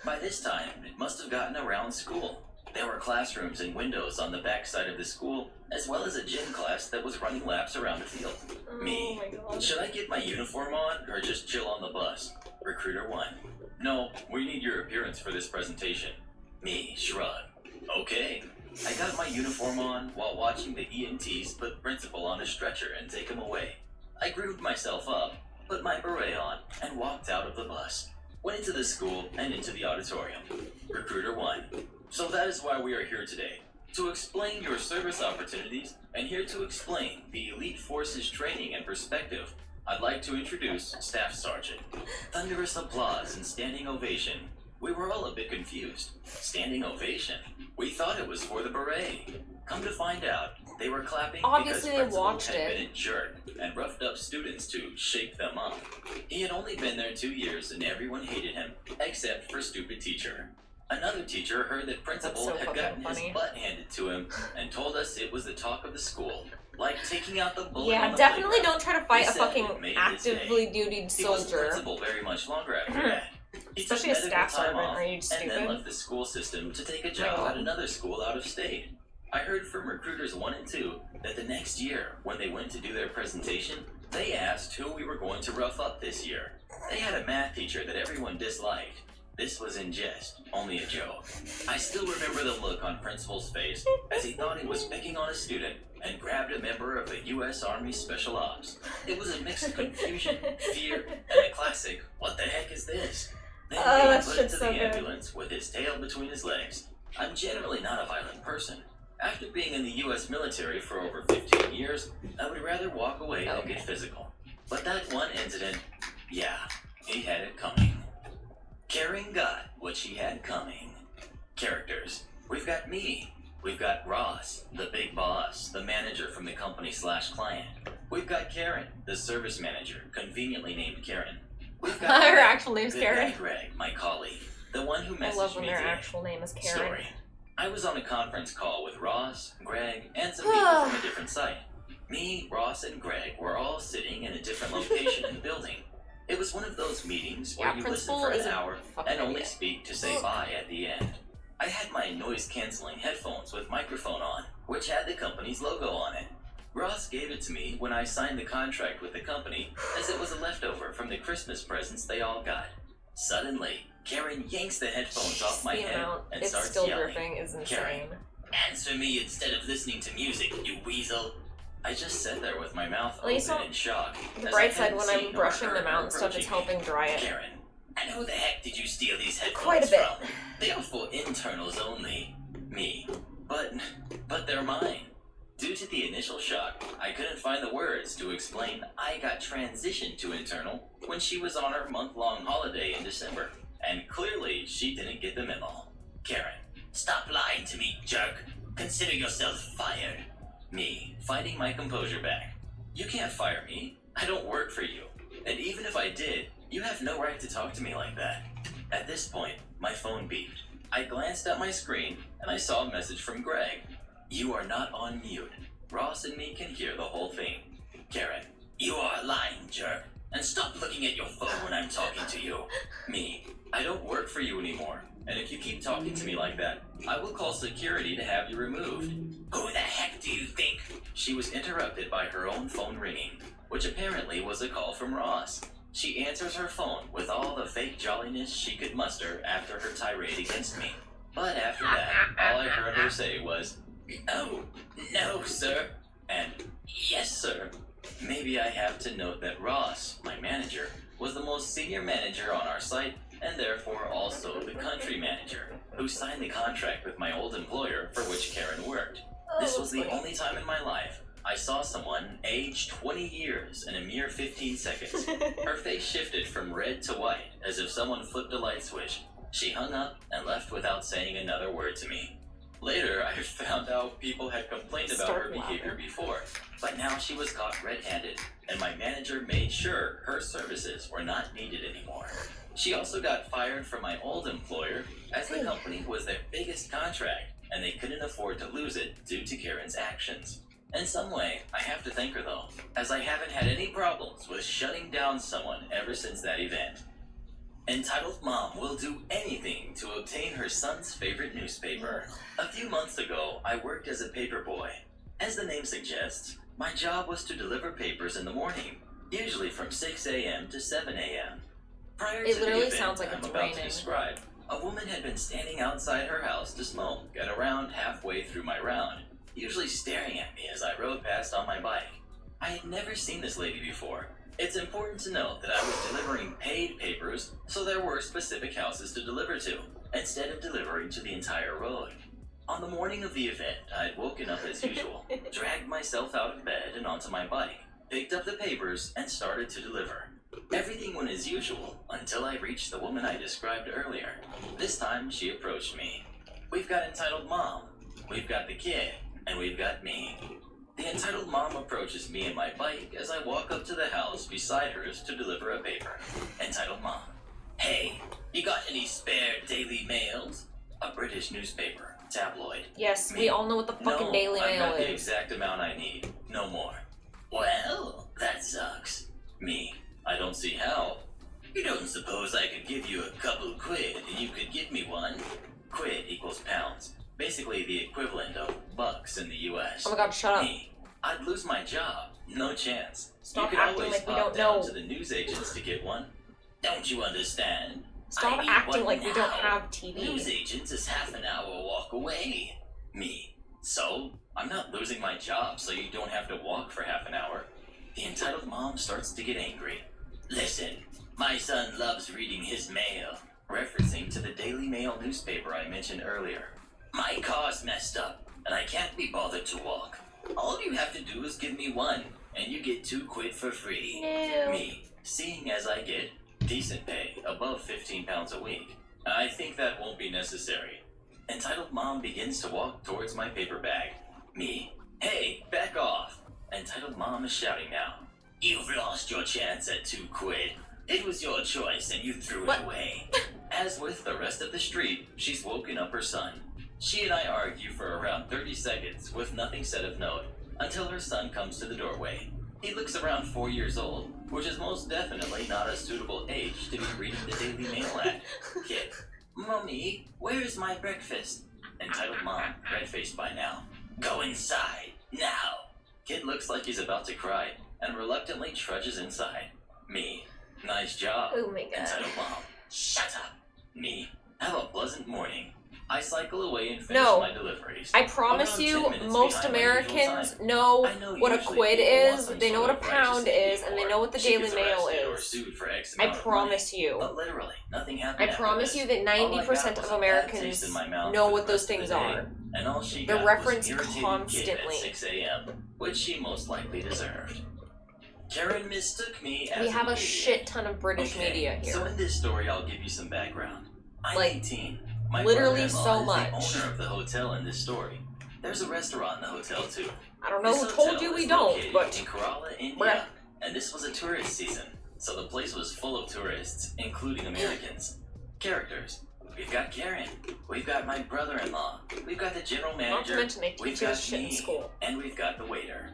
By this time, it must have gotten around school. There were classrooms and windows on the back side of the school, as well as a gym class that was running laps around the field. Me. Oh my god. Should I get my uniform on, or just chill on the bus? Recruiter 1. No, we need your appearance for this presentation. Me, shrug. Okay. I got my uniform on while watching the EMTs put Principal on a stretcher and take him away. I grooved myself up, put my beret on, and walked out of the bus. Went into the school and into the auditorium. Recruiter 1. So that is why we are here today. To explain your service opportunities and here to explain the Elite Forces training and perspective, I'd like to introduce Staff Sergeant. Thunderous applause and standing ovation. We were all a bit confused. Standing ovation. We thought it was for the beret. Come to find out, they were clapping Obviously because they principal watched had it. been a jerk and roughed up students to shake them up. He had only been there 2 years and everyone hated him, except for stupid teacher. Another teacher heard that principal That's so had gotten fucking funny. his butt handed to him and told us it was the talk of the school. Like taking out the bullet Yeah, on the definitely playground. don't try to fight He a said fucking it made his actively day. duty He wasn't soldier. principal very much longer after that. He took Especially a medical staff time sergeant, off are you and stupid? then left the school system to take a job God. at another school out of state. I heard from recruiters 1 and 2 that the next year, when they went to do their presentation, they asked who we were going to rough up this year. They had a math teacher that everyone disliked. This was in jest, only a joke. I still remember the look on principal's face as he thought he was picking on a student and grabbed a member of the U.S. Army Special Ops. It was a mix of confusion, fear, and a classic, "What the heck is this?" Then Oh, being that put shit's into so the good. ambulance with his tail between his legs. I'm generally not a violent person. After being in the U.S. military for over 15 years, I would rather walk away than get physical. But that one incident, yeah, he had it coming. Karen got what she had coming. Characters. We've got me. We've got Ross, the big boss, the manager from the company/client. We've got Karen, the service manager, conveniently named Karen. We've got Her Greg, actual name's the Karen. guy Greg, my colleague, the one who I love messaged when me their today. actual name is Karen. Story. I was on a conference call with Ross, Greg, and some people from a different site. Me, Ross, and Greg were all sitting in a different location in the building. It was one of those meetings where Yeah, you listen principal for is an a hour fucking and only idiot. speak to say bye at the end. I had my noise-canceling headphones with microphone on, which had the company's logo on it. Ross gave it to me when I signed the contract with the company, as it was a leftover from the Christmas presents they all got. Suddenly, Karen yanks the headphones off my The head amount and it's starts still yelling. dripping is Karen. insane. Answer me instead of listening to music, you weasel. I just sat there with my mouth At least open in shock. The as bright I side, hadn't when seen I'm nor brushing heard them her out and stuff, it's approaching me. helping dry it. Karen, and who the heck did you steal these headphones Quite a bit. from? They are for internals only. Me. But they're mine. Due to the initial shock, I couldn't find the words to explain I got transitioned to internal when she was on her month-long holiday in December. And clearly, she didn't get the memo. Karen, stop lying to me, jerk. Consider yourself fired. Me, finding my composure back. You can't fire me. I don't work for you. And even if I did, you have no right to talk to me like that. At this point, my phone beeped. I glanced at my screen, and I saw a message from Greg. You are not on mute. Ross and me can hear the whole thing. Karen, you are lying, jerk. And stop looking at your phone when I'm talking to you. Me, I don't work for you anymore. And if you keep talking to me like that, I will call security to have you removed. Who the heck do you think? She was interrupted by her own phone ringing, which apparently was a call from Ross. She answers her phone with all the fake jolliness she could muster after her tirade against me. But after that, all I heard her say was, "Oh, no, sir," and "Yes, sir." Maybe I have to note that Ross, my manager, was the most senior manager on our site, and therefore also the country manager, who signed the contract with my old employer for which Karen worked. This was the only time in my life I saw someone aged 20 years in a mere 15 seconds. Her face shifted from red to white, as if someone flipped a light switch. She hung up and left without saying another word to me. Later, I found out people had complained about her behavior before, but now she was caught red-handed, and my manager made sure her services were not needed anymore. She also got fired from my old employer, as the company was their biggest contract, and they couldn't afford to lose it due to Karen's actions. In some way, I have to thank her though, as I haven't had any problems with shutting down someone ever since that event. Entitled Mom will do anything to obtain her son's favorite newspaper. A few months ago, I worked as a paper boy. As the name suggests, my job was to deliver papers in the morning, usually from 6 a.m. to 7 a.m. Prior It to literally the event sounds like I'm it's about to raining. describe, a woman had been standing outside her house to smoke at around halfway through my round, usually staring at me as I rode past on my bike. I had never seen this lady before. It's important to note that I was delivering paid papers, so there were specific houses to deliver to, instead of delivering to the entire road. On the morning of the event, I'd woken up as usual, dragged myself out of bed and onto my bike, picked up the papers, and started to deliver. Everything went as usual until I reached the woman I described earlier. This time, she approached me. We've got entitled mom, we've got the kid, and we've got me. The entitled mom approaches me and my bike as I walk up to the house beside hers to deliver a paper. Entitled mom. Hey, you got any spare Daily Mails? A British newspaper, tabloid. Yes, Me. we all know what the fucking Daily I've Mail got the is. exact amount I need, no more. Well, that sucks. Me. I don't see how. You don't suppose I could give you a couple quid and you could give me one? Quid equals pounds. Basically the equivalent of bucks in the US. Oh my god, shut up. Me. I'd lose my job. No chance. Stop you could acting always like we pop don't down know. to the newsagents to get one. Don't you understand? Stop I need acting one like we now. don't have TV. Newsagents is half an hour walk away. Me. So, I'm not losing my job so you don't have to walk for half an hour. The entitled mom starts to get angry. Listen, my son loves reading his mail, referencing to the Daily Mail newspaper I mentioned earlier. My car's messed up, and I can't be bothered to walk. All you have to do is give me one, and you get 2 quid for free. No. Me, seeing as I get decent pay, above 15 pounds a week, I think that won't be necessary. Entitled mom begins to walk towards my paper bag. Me, hey, back off. Entitled mom is shouting now. You've lost your chance at 2 quid. It was your choice and you threw What? it away. As with the rest of the street, she's woken up her son. She and I argue for around 30 seconds with nothing said of note, until her son comes to the doorway. He looks around 4 years old, which is most definitely not a suitable age to be reading the Daily Mail at. Kid, Mommy, where's my breakfast? Entitled mom, red-faced by now. Go inside, now. Kid looks like he's about to cry, and reluctantly trudges inside. Me, nice job. Oh my god. Entitled mom, shut up. Me, have a pleasant morning. I cycle away and finish No. my deliveries. I promise Around you, 10 minutes most behind my usual Americans time. know I know what a usually quid people want is, some they know sort what a of pound righteous is, and they reward. know what the She Daily gets Mail arrested or is. sued for X I amount of promise money. you. But literally, nothing I happened. after promise this. you that All I got 90% was of a bad Americans taste in my mouth know for what the those rest of things the day. are. And all she They're got referenced was irritated constantly. Kid at 6 a.m., which she most likely deserved. Karen mistook me as We have an a idiot. shit ton of British Okay, media So here. in this story, I'll give you some background. I'm Like, 18. My literally brother-in-law so is much. the owner of the hotel in this story. There's a restaurant in the hotel too. I don't know This who told hotel you we is don't, located but in Kerala, India, Bruh. and this was a tourist season, so the place was full of tourists, including Americans. Characters. We've got Karen. We've got my brother-in-law. We've got the general not to manager. mention they We've teach you got this shit in me, school. and we've got the waiter.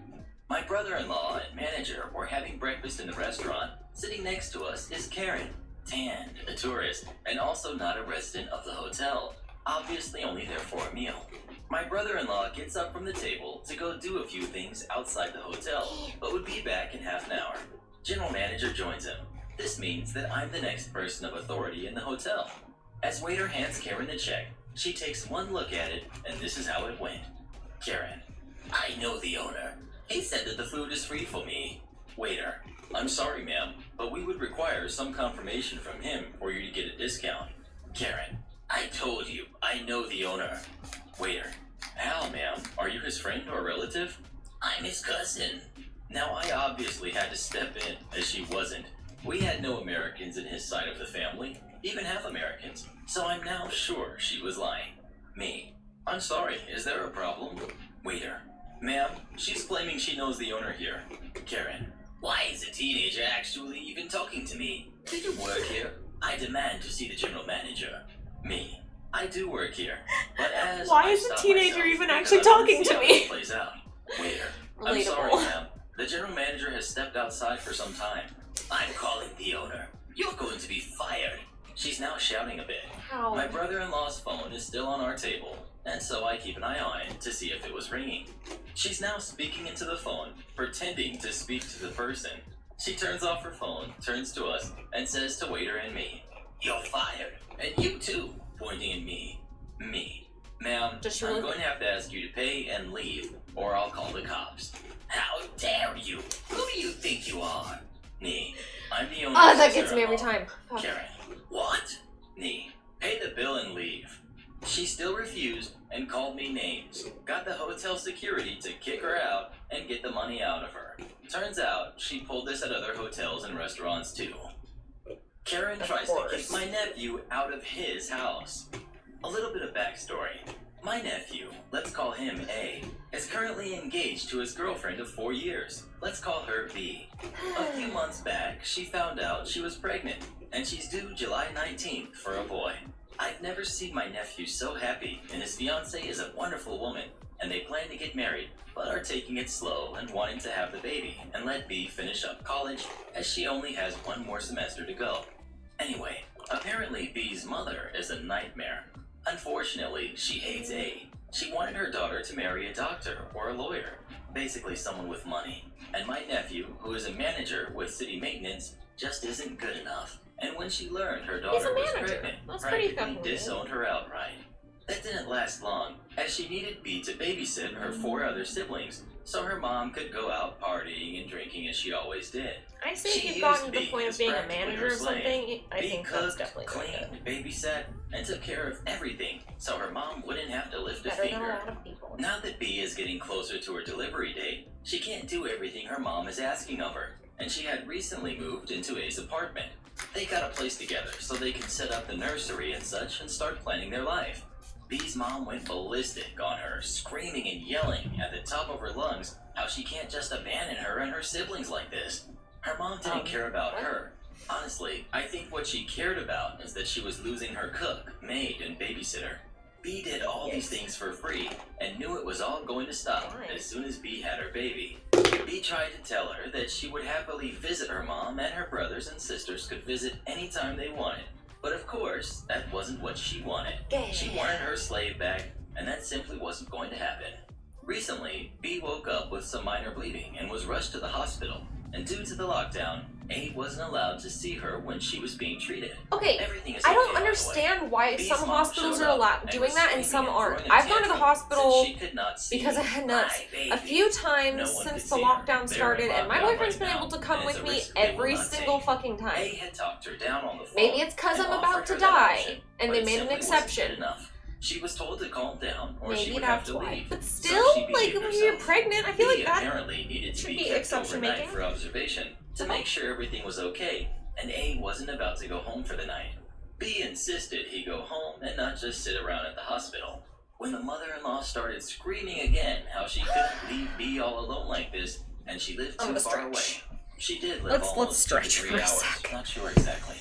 My brother-in-law and manager were having breakfast in the restaurant. Sitting next to us is Karen, tanned, a tourist, and also not a resident of the hotel. Obviously only there for a meal. My brother-in-law gets up from the table to go do a few things outside the hotel, but would be back in half an hour. General manager joins him. This means that I'm the next person of authority in the hotel. As waiter hands Karen the check, she takes one look at it, and this is how it went. Karen, I know the owner. He said that the food is free for me. Waiter, I'm sorry, ma'am, but we would require some confirmation from him for you to get a discount. Karen, I told you, I know the owner. Waiter, how, ma'am? Are you his friend or relative? I'm his cousin. Now, I obviously had to step in, as she wasn't. We had no Americans in his side of the family, even half Americans, so I'm now sure she was lying. Me, I'm sorry, is there a problem? Waiter, ma'am, she's claiming she knows the owner here. Karen, why is a teenager actually even talking to me? Do you work here? I demand to see the general manager. Me, I do work here, but as Why I is a stop teenager myself even because actually I wanna talking see to how me? this plays out. Waiter, I'm sorry, Relatable. ma'am. The general manager has stepped outside for some time. I'm calling the owner. You're going to be fired. She's now shouting a bit. How? My brother-in-law's phone is still on our table, and so I keep an eye on it to see if it was ringing. She's now speaking into the phone, pretending to speak to the person. She turns off her phone, turns to us, and says to waiter and me, "You're fired, and you too," pointing at me. Me. Ma'am, Does she I'm really- going to have to ask you to pay and leave, or I'll call the cops. How dare you? Who do you think you are? Me. I'm the owner Oh, of that the gets me every Sarah time. Fuck. Karen. What? Nee. Pay the bill and leave. She still refused and called me names. Got the hotel security to kick her out and get the money out of her. Turns out she pulled this at other hotels and restaurants too. Karen Of tries to course. keep my nephew out of his house. A little bit of backstory. My nephew, let's call him A, is currently engaged to his girlfriend of 4 years. Let's call her B. A few months back, she found out she was pregnant, and she's due July 19th for a boy. I've never seen my nephew so happy, and his fiancée is a wonderful woman, and they plan to get married, but are taking it slow and wanting to have the baby and let B finish up college, as she only has 1 more semester to go. Anyway, apparently B's mother is a nightmare. Unfortunately, she hates A. She wanted her daughter to marry a doctor or a lawyer, basically someone with money. And my nephew, who is a manager with city maintenance, just isn't good enough. And when she learned her daughter was pregnant, That's pretty practically fucking disowned her outright. That didn't last long, as she needed B to babysit her 4 other siblings, so her mom could go out partying and drinking as she always did. I say She if you've used gotten to the B point of as being a practically manager her or slave. something, I B think that's cooked, definitely cleaned, babysat, and took care of everything, so her mom wouldn't have to lift a better than a finger. lot of people. Now that B is getting closer to her delivery date, she can't do everything her mom is asking of her, and she had recently moved into A's apartment. They got a place together so they can set up the nursery and such and start planning their life. B's mom went ballistic on her, screaming and yelling at the top of her lungs how she can't just abandon her and her siblings like this. Her mom didn't care about her. Honestly, I think what she cared about is that she was losing her cook, maid, and babysitter. B did all these things for free and knew it was all going to stop as soon as B had her baby. B tried to tell her that she would happily visit her mom and her brothers and sisters could visit anytime they wanted. But of course, that wasn't what she wanted. She wanted her slave back, and that simply wasn't going to happen. Recently, B woke up with some minor bleeding and was rushed to the hospital. And due to the lockdown, A wasn't allowed to see her when she was being treated. Okay, Everything is I okay, don't by the way. understand why B's some mom hospitals showed are up allowed and doing was that and screaming some and aren't. throwing a I've gone to the tantrum hospital since she could not see because I had nuts my baby. a few times No one since could the see her. lockdown They're started, in and my lockdown boyfriend's right been now, able to come and with it's a me risk they will every not single take. fucking A time. had talked her down on the phone. Maybe it's because and I'm about offered to her that die, option, and but they it made an simply wasn't exception. good enough. She was told to calm down, or she Maybe would have that's to why. leave. But So still, she like behaved when you're herself. pregnant, I feel B like that apparently needed to should be be kept exception overnight making. for observation to make sure everything was okay, and A wasn't about to go home for the night. B insisted he go home and not just sit around at the hospital. When the mother-in-law started screaming again how she couldn't leave B all alone like this, and she lived too far away. She did live Let's almost 2 to stretch 3 for a hours, sec. not sure exactly.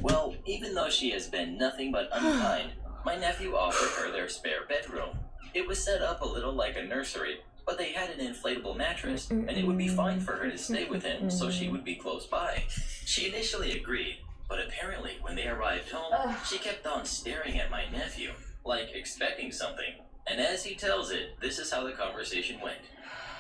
Well, even though she has been nothing but unkind, my nephew offered her their spare bedroom. It was set up a little like a nursery, but they had an inflatable mattress, and it would be fine for her to stay with him so she would be close by. She initially agreed, but apparently when they arrived home, she kept on staring at my nephew, like expecting something. And as he tells it, this is how the conversation went.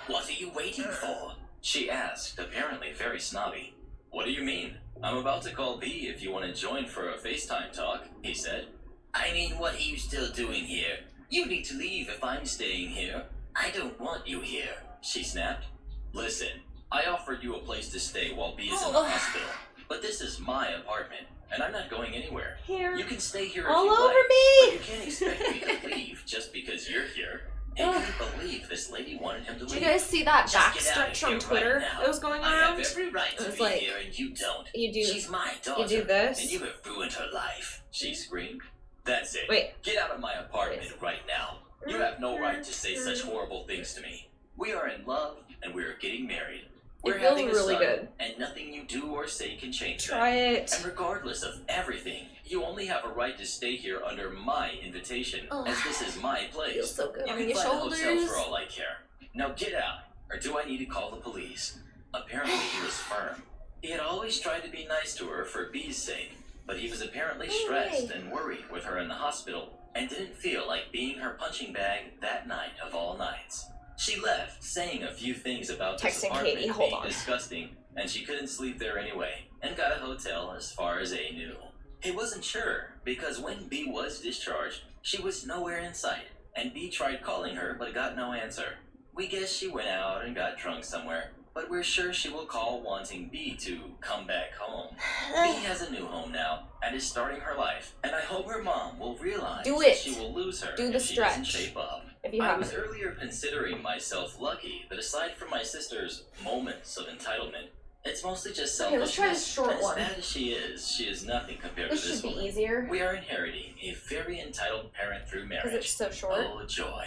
"What are you waiting for?" she asked, apparently very snobby. "What do you mean? I'm about to call B if you want to join for a FaceTime talk," he said. "I mean, what are you still doing here? You need to leave if I'm staying here. I don't want you here," she snapped. "Listen, I offered you a place to stay while B is in the hospital, but this is my apartment, and I'm not going anywhere. Here. You can stay here if All you over like, me! but you can't expect me to leave just because you're here." He couldn't believe this lady wanted him to Did leave. you guys see that "Just get out of backstretch on here Twitter right now. that was going I have around? every right to It was be like, here and you don't. You do. She's my daughter. You do this. And you have ruined her life," she screamed. "That's it. Wait. Get out of my apartment right now. You have no right to say such horrible things to me. We are in love and we are getting married. We're feels having a really son, good. and nothing you do or say can change Try that. it. And regardless of everything, you only have a right to stay here under my invitation, as this is my place. Feels so good You on can your find a hotel shoulders. for all I care. Now get out, or do I need to call the police?" Apparently he was firm. He had always tried to be nice to her for B's sake, but he was apparently stressed and worried with her in the hospital, and didn't feel like being her punching bag that night of all nights. She left, saying a few things about this Texting apartment Katie, hold being on. disgusting, and she couldn't sleep there anyway, and got a hotel as far as A knew. He wasn't sure, because when B was discharged, she was nowhere in sight, and B tried calling her but got no answer. We guess she went out and got drunk somewhere, but we're sure she will call wanting B to come back home. B has a new home now, and is starting her life, and I hope her mom will realize Do that it. she will lose her Do the if she doesn't stretch. shape up. If you I have was it. earlier considering myself lucky that aside from my sister's moments of entitlement, It's mostly just Okay, let's try the selfishness. short As one. bad as she is nothing compared This to this should be one. easier. We are inheriting a very entitled parent through Because marriage. it's so short. Oh, joy.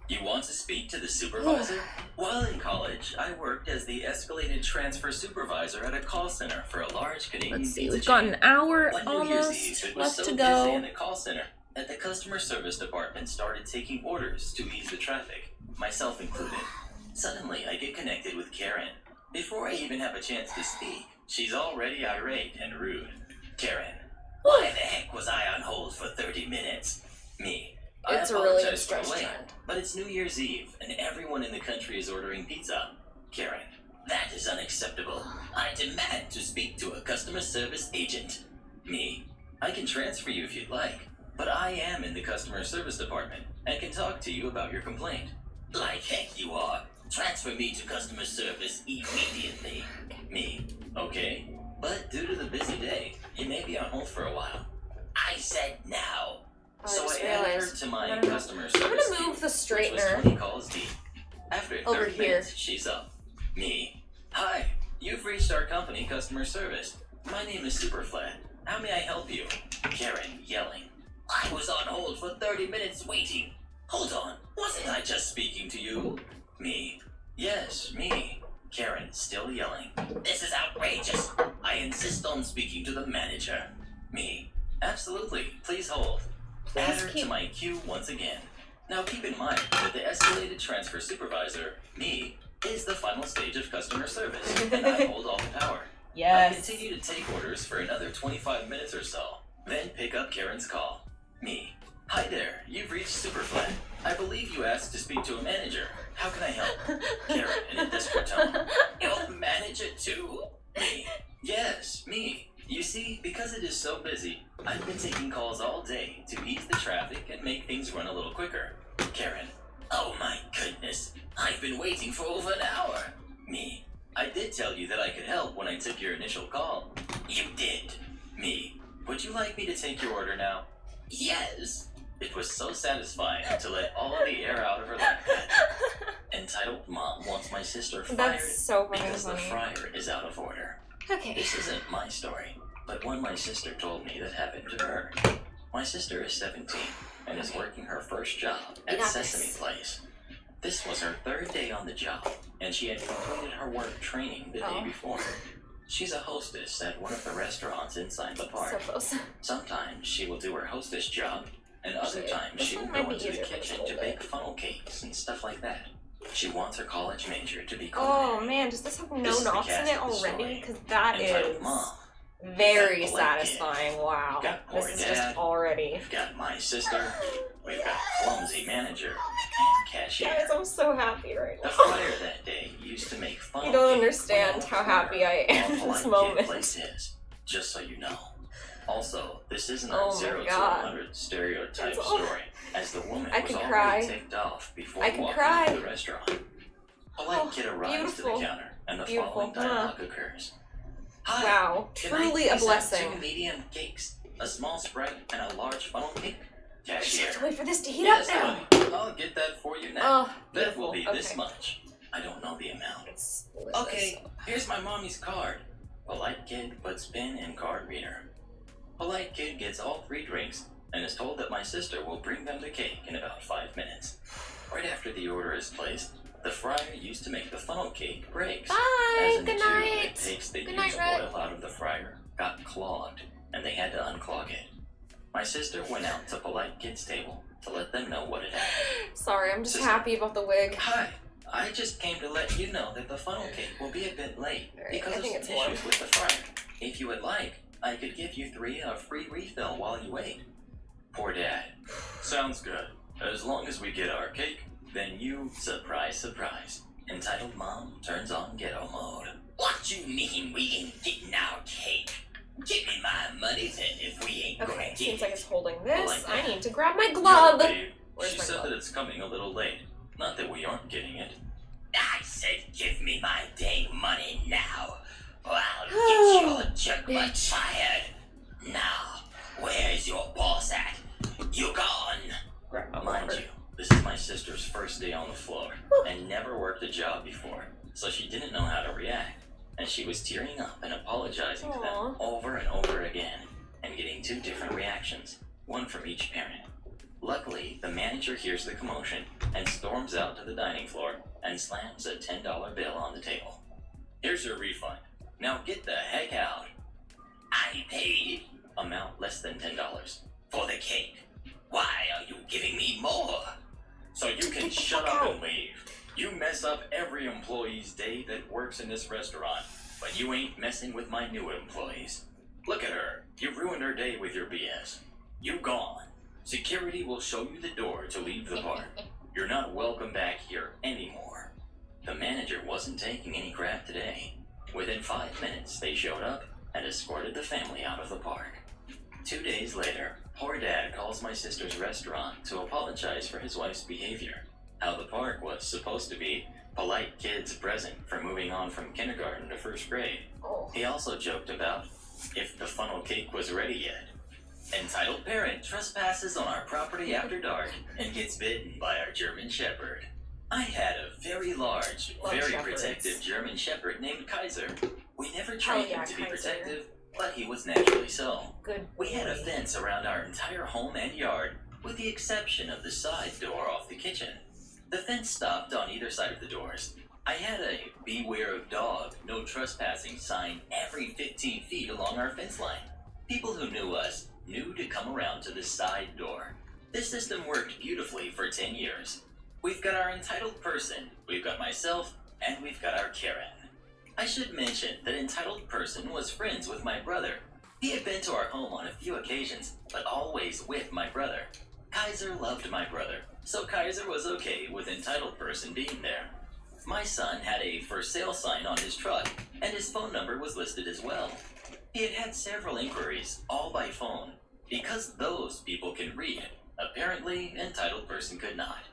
You want to speak to the supervisor? While in college, I worked as the escalated transfer supervisor at a call center for a large Canadian Let's see, pizza we've got chain. an hour One New Year's Eve, almost it was left so to busy go. in the call center that the customer service department started taking orders to ease the traffic, myself included. Suddenly, I get connected with Karen. Before I even have a chance to speak, she's already irate and rude. Karen, why the heck was I on hold for 30 minutes? Me. It's I a really apologize for the express wait, trend. but it's New Year's Eve, and everyone in the country is ordering pizza. Karen, that is unacceptable. I demand to speak to a customer service agent. Me. I can transfer you if you'd like, but I am in the customer service department and can talk to you about your complaint. Like heck you are. Transfer me to customer service immediately. Me. Okay. But due to the busy day, you may be on hold for a while. I said now. I So just I added her realized. to my I'm gonna- customer service I'm gonna queue, move the which was straightener 20 calls deep. After 30 over here. minutes, she's up. Me. Hi. You've reached our company customer service. My name is Superflat. How may I help you? Karen yelling. I was on hold for 30 minutes waiting. Hold on. Wasn't I just speaking to you? Me. Yes, me. Karen still yelling. This is outrageous. I insist on speaking to the manager. Me. Absolutely. Please hold. Add her to my queue once again. Now keep in mind that the escalated transfer supervisor, me, is the final stage of customer service, and I hold all the power. I continue to take orders for another 25 minutes or so, then pick up Karen's call. Me. Hi there, you've reached Superflat. I believe you asked to speak to a manager. How can I help? Karen in a desperate tone. Your manager too? Me. Yes, me. You see, because it is so busy, I've been taking calls all day to ease the traffic and make things run a little quicker. Karen. Oh my goodness. I've been waiting for over an hour. Me. I did tell you that I could help when I took your initial call. You did. Me. Would you like me to take your order now? Yes. It was so satisfying to let all of the air out of her like that. Entitled Mom wants my sister fired That's so fucking because the funny. fryer is out of order. Okay. This isn't my story, but one my sister told me that happened to her. My sister is 17 and is working her first job at Sesame Place. This was her third day on the job, and she had completed her work training the day before. She's a hostess at one of the restaurants inside the park. So close. Sometimes she will do her hostess job, and other times this she will one might go be into the easier for kitchen us to to bake hold funnel cakes and stuff like that. She wants her college major to be Oh culinary. man, does this have no This is the knots in cast it of the already? story. Because that Entitled is Mom. very We've got Polite Kid. satisfying. Wow. We've got This Poor is Dad. just already. We've got my sister. We've got clumsy manager and cashier. Guys, I'm so happy right The now. fryer that day used to make fun You of don't me understand when how happy I am all in Polite this Kid moment. Place is, just so you know. Also, this isn't Oh a my 0 to God. 100 stereotype It's all- story, as the woman I was could already cry. ticked off before I could walking cry. into the restaurant. Polite Oh, Kid arrives to beautiful. the counter, and the Beautiful, following huh? dialogue occurs. Hi, Wow, can I truly a please have blessing. 2 medium cakes, a small Sprite, and a large funnel cake? I just Cashier. have to wait for this to heat Yes, up now. honey. I'll get that for you now. Oh, That will beautiful. be this Okay. much. I don't know the amount. Let's split Okay, this. here's my mommy's card. Polite Kid puts pin in card reader. Polite Kid gets all 3 drinks and is told that my sister will bring them the cake in about 5 minutes. Right after the order is placed, the fryer used to make the funnel cake breaks. Bye. As in the Good tube night. that takes the Good night, used Red. oil out of the fryer got clogged, and they had to unclog it. My sister went out to Polite Kid's table to let them know what had happened. Sorry, I'm just Sister. happy about the wig. Hi, I just came to let you know that the funnel cake will be a bit late Alright, because I of think some it's issues warm. with the fryer. If you would like, I could give you 3 a free refill while you wait. Poor Dad. Sounds good. As long as we get our cake, then you, surprise, surprise. Entitled Mom turns on ghetto mode. What you mean we ain't getting our cake? Give me my money then if we ain't Okay, gonna seems get like it. it's holding this. like I that. need to grab my No, glove. babe. Where's She my said glove? that it's coming a little late. Not that we aren't getting it. I said give me my dang money now, or I'll get your jerk butt Bitch. fired. Now, where's your boss at? You gone? Grab my Mind water. you, this is my sister's first day on the floor and never worked a job before, so she didn't know how to react. and she was tearing up and apologizing to them Aw. over and over again, and getting 2 different reactions, one from each parent. Luckily, the manager hears the commotion and storms out to the dining floor and slams a $10 bill on the table. Here's your refund. Now get the heck out. I paid amount less than $10 for the cake. Why are you giving me more? So you can shut up and leave. You mess up every employee's day that works in this restaurant, but you ain't messing with my new employees. Look at her. You ruined her day with your BS. You gone. Security will show you the door to leave the park. You're not welcome back here anymore. The manager wasn't taking any crap today. Within 5 minutes, they showed up and escorted the family out of the park. 2 days later, poor dad calls my sister's restaurant to apologize for his wife's behavior. How the park was supposed to be polite kids present for moving on from kindergarten to 1st grade. Oh. He also joked about if the funnel cake was ready yet. Entitled parent trespasses on our property after dark and gets bitten by our German Shepherd. I had a very large, Love very shepherds. protective German Shepherd named Kaiser. We never Hell trained yeah, him to be Kaiser. protective, but he was naturally so. Good. We had a boy. fence around our entire home and yard, with the exception of the side door off the kitchen. The fence stopped on either side of the doors. I had a beware of dog, no trespassing sign every 15 feet along our fence line. People who knew us knew to come around to the side door. This system worked beautifully for 10 years. We've got our entitled person, we've got myself, and we've got our Karen. I should mention that entitled person was friends with my brother. He had been to our home on a few occasions, but always with my brother. Kaiser loved my brother, so Kaiser was okay with entitled person being there. My son had a for sale sign on his truck, and his phone number was listed as well. He had had several inquiries, all by phone. Because those people can read, apparently entitled person could not.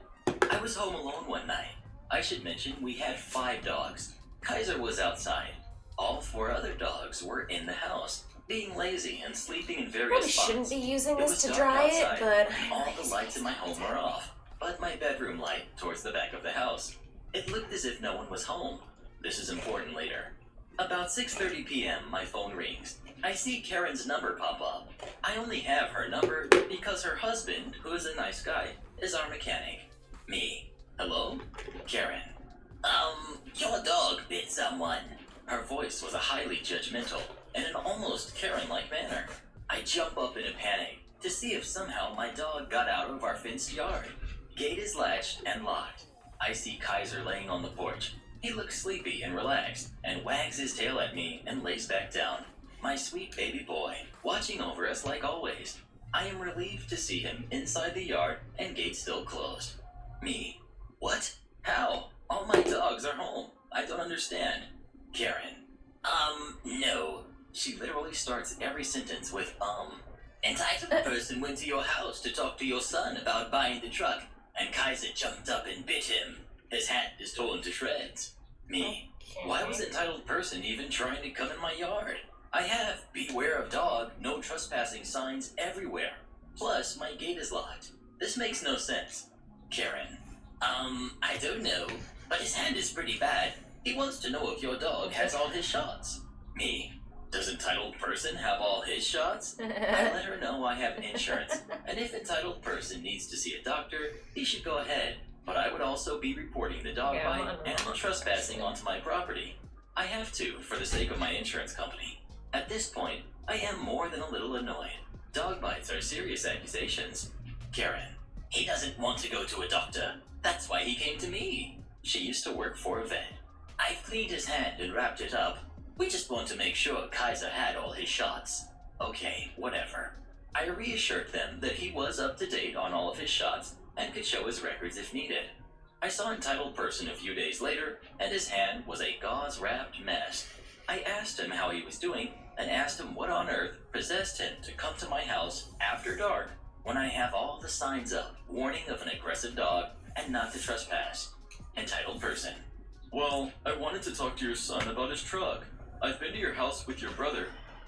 I was home alone one night. I should mention we had 5 dogs. Kaiser was outside. All 4 other dogs were in the house, being lazy and sleeping in various Probably spots. shouldn't be using It this was to dark dry outside, it, but all the lights in my home were off, but my bedroom light towards the back of the house. It looked as if no one was home. This is important later. About 6:30 p.m., my phone rings. I see Karen's number pop up. I only have her number because her husband, who is a nice guy, is our mechanic. Me. Hello? Karen. Your dog bit someone. Her voice was a highly judgmental and an almost Karen-like manner. I jump up in a panic to see if somehow my dog got out of our fenced yard. Gate is latched and locked. I see Kaiser laying on the porch. He looks sleepy and relaxed and wags his tail at me and lays back down. My sweet baby boy, watching over us like always. I am relieved to see him inside the yard and gate still closed. Me. What? How? All my dogs are home. I don't understand. Karen. No. She literally starts every sentence with, Entitled person went to your house to talk to your son about buying the truck, and Kaiser jumped up and bit him. His hat is torn to shreds. Me. Why was entitled person even trying to come in my yard? I have beware of dog, no trespassing signs everywhere. Plus, my gate is locked. This makes no sense. Karen. I don't know, but his hand is pretty bad. He wants to know if your dog has all his shots. Me. Does entitled person have all his shots? I let her know I have insurance, and if entitled person needs to see a doctor, he should go ahead. But I would also be reporting the dog bite and the trespassing onto my property. I have to, for the sake of my insurance company. At this point, I am more than a little annoyed. Dog bites are serious accusations. Karen. He doesn't want to go to a doctor. That's why he came to me. She used to work for a vet. I've cleaned his hand and wrapped it up. We just want to make sure Kaiser had all his shots. Okay, whatever. I reassured them that he was up to date on all of his shots and could show his records if needed. I saw entitled person a few days later, and his hand was a gauze-wrapped mess. I asked him how he was doing, and asked him what on earth possessed him to come to my house after dark when I have all the signs up, warning of an aggressive dog and not to trespass. Entitled person. Well, I wanted to talk to your son about his truck. I've been to your house with your brother.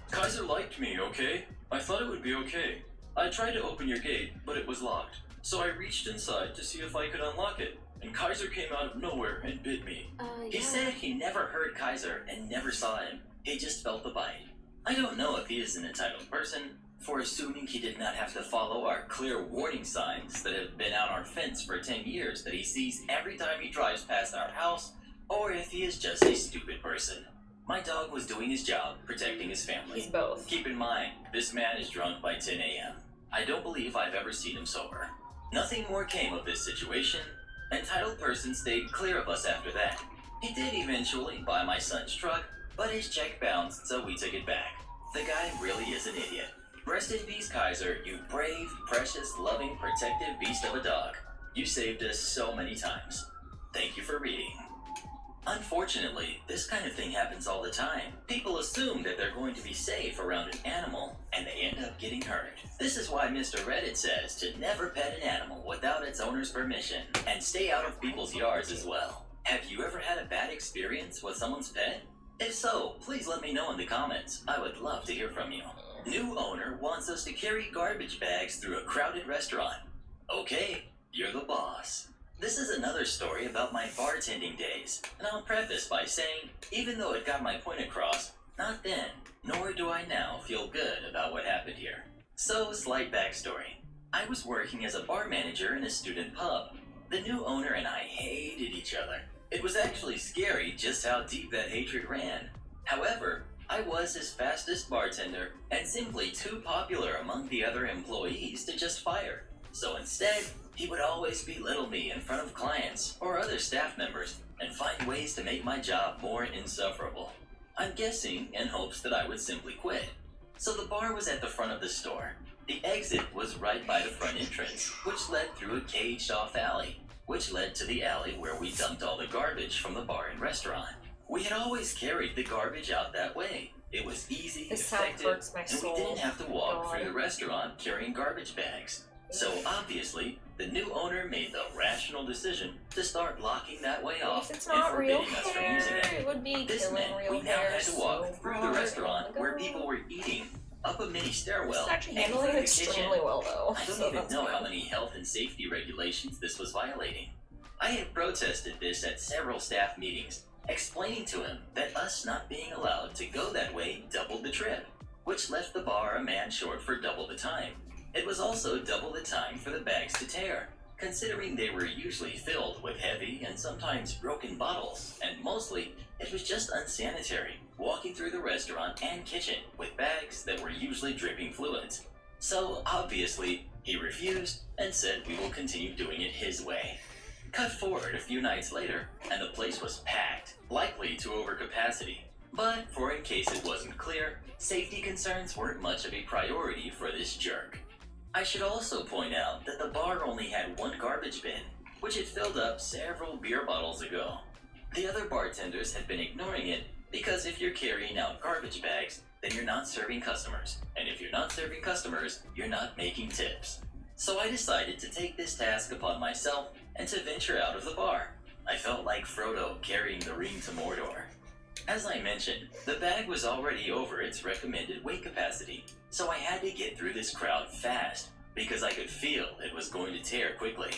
Kaiser liked me, okay? I thought it would be okay. I tried to open your gate, but it was locked. So I reached inside to see if I could unlock it, and Kaiser came out of nowhere and bit me. He Yeah. said he never heard Kaiser and never saw him. He just felt the bite. I don't know if he is an entitled person for assuming he did not have to follow our clear warning signs that have been on our fence for 10 years that he sees every time he drives past our house, or if he is just a stupid person. My dog was doing his job, protecting his family. He's both. Keep in mind, this man is drunk by 10 a.m. I don't believe I've ever seen him sober. Nothing more came of this situation. Entitled person stayed clear of us after that. He did eventually buy my son's truck, but his check bounced, so we took it back. The guy really is an idiot. Rest in peace, Kaiser, you brave, precious, loving, protective beast of a dog. You saved us so many times. Thank you for reading. Unfortunately, this kind of thing happens all the time. People assume that they're going to be safe around an animal, and they end up getting hurt. This is why Mr. Reddit says to never pet an animal without its owner's permission, and stay out of people's yards as well. Have you ever had a bad experience with someone's pet? If so, please let me know in the comments. I would love to hear from you. New owner wants us to carry garbage bags through a crowded restaurant. Okay, you're the boss. This is another story about my bartending days, and I'll preface by saying, even though it got my point across, not then, nor do I now feel good about what happened here. So, slight backstory. I was working as a bar manager in a student pub. The new owner and I hated each other. It was actually scary just how deep that hatred ran. However, I was his fastest bartender and simply too popular among the other employees to just fire. So instead, he would always belittle me in front of clients or other staff members and find ways to make my job more insufferable. I'm guessing in hopes that I would simply quit. So the bar was at the front of the store. The exit was right by the front entrance, which led through a caged-off alley, which led to the alley where we dumped all the garbage from the bar and restaurant. We had always carried the garbage out that way. It was easy, This sound effective, hurts my and soul. we didn't have to walk God. through the restaurant carrying garbage bags. So obviously, the new owner made the rational decision to start blocking that way off If it's and not real forbidding us from using hair, it. it would be This killing meant real we now hair had to so walk through the hard. restaurant Oh my where God. people were eating, up a mini stairwell, This is actually and handling through it the kitchen. extremely well, though. I don't so even that's know good. how many health and safety regulations this was violating. I had protested this at several staff meetings, explaining to him that us not being allowed to go that way doubled the trip, which left the bar a man short for double the time. It was also double the time for the bags to tear, considering they were usually filled with heavy and sometimes broken bottles, and mostly it was just unsanitary, walking through the restaurant and kitchen with bags that were usually dripping fluids. So obviously, he refused and said we will continue doing it his way. Cut forward a few nights later, and the place was packed, likely to overcapacity. But for in case it wasn't clear, safety concerns weren't much of a priority for this jerk. I should also point out that the bar only had one garbage bin, which it filled up several beer bottles ago. The other bartenders had been ignoring it because if you're carrying out garbage bags, then you're not serving customers, and if you're not serving customers, you're not making tips. So I decided to take this task upon myself and to venture out of the bar. I felt like Frodo carrying the ring to Mordor. As I mentioned, the bag was already over its recommended weight capacity, so I had to get through this crowd fast because I could feel it was going to tear quickly.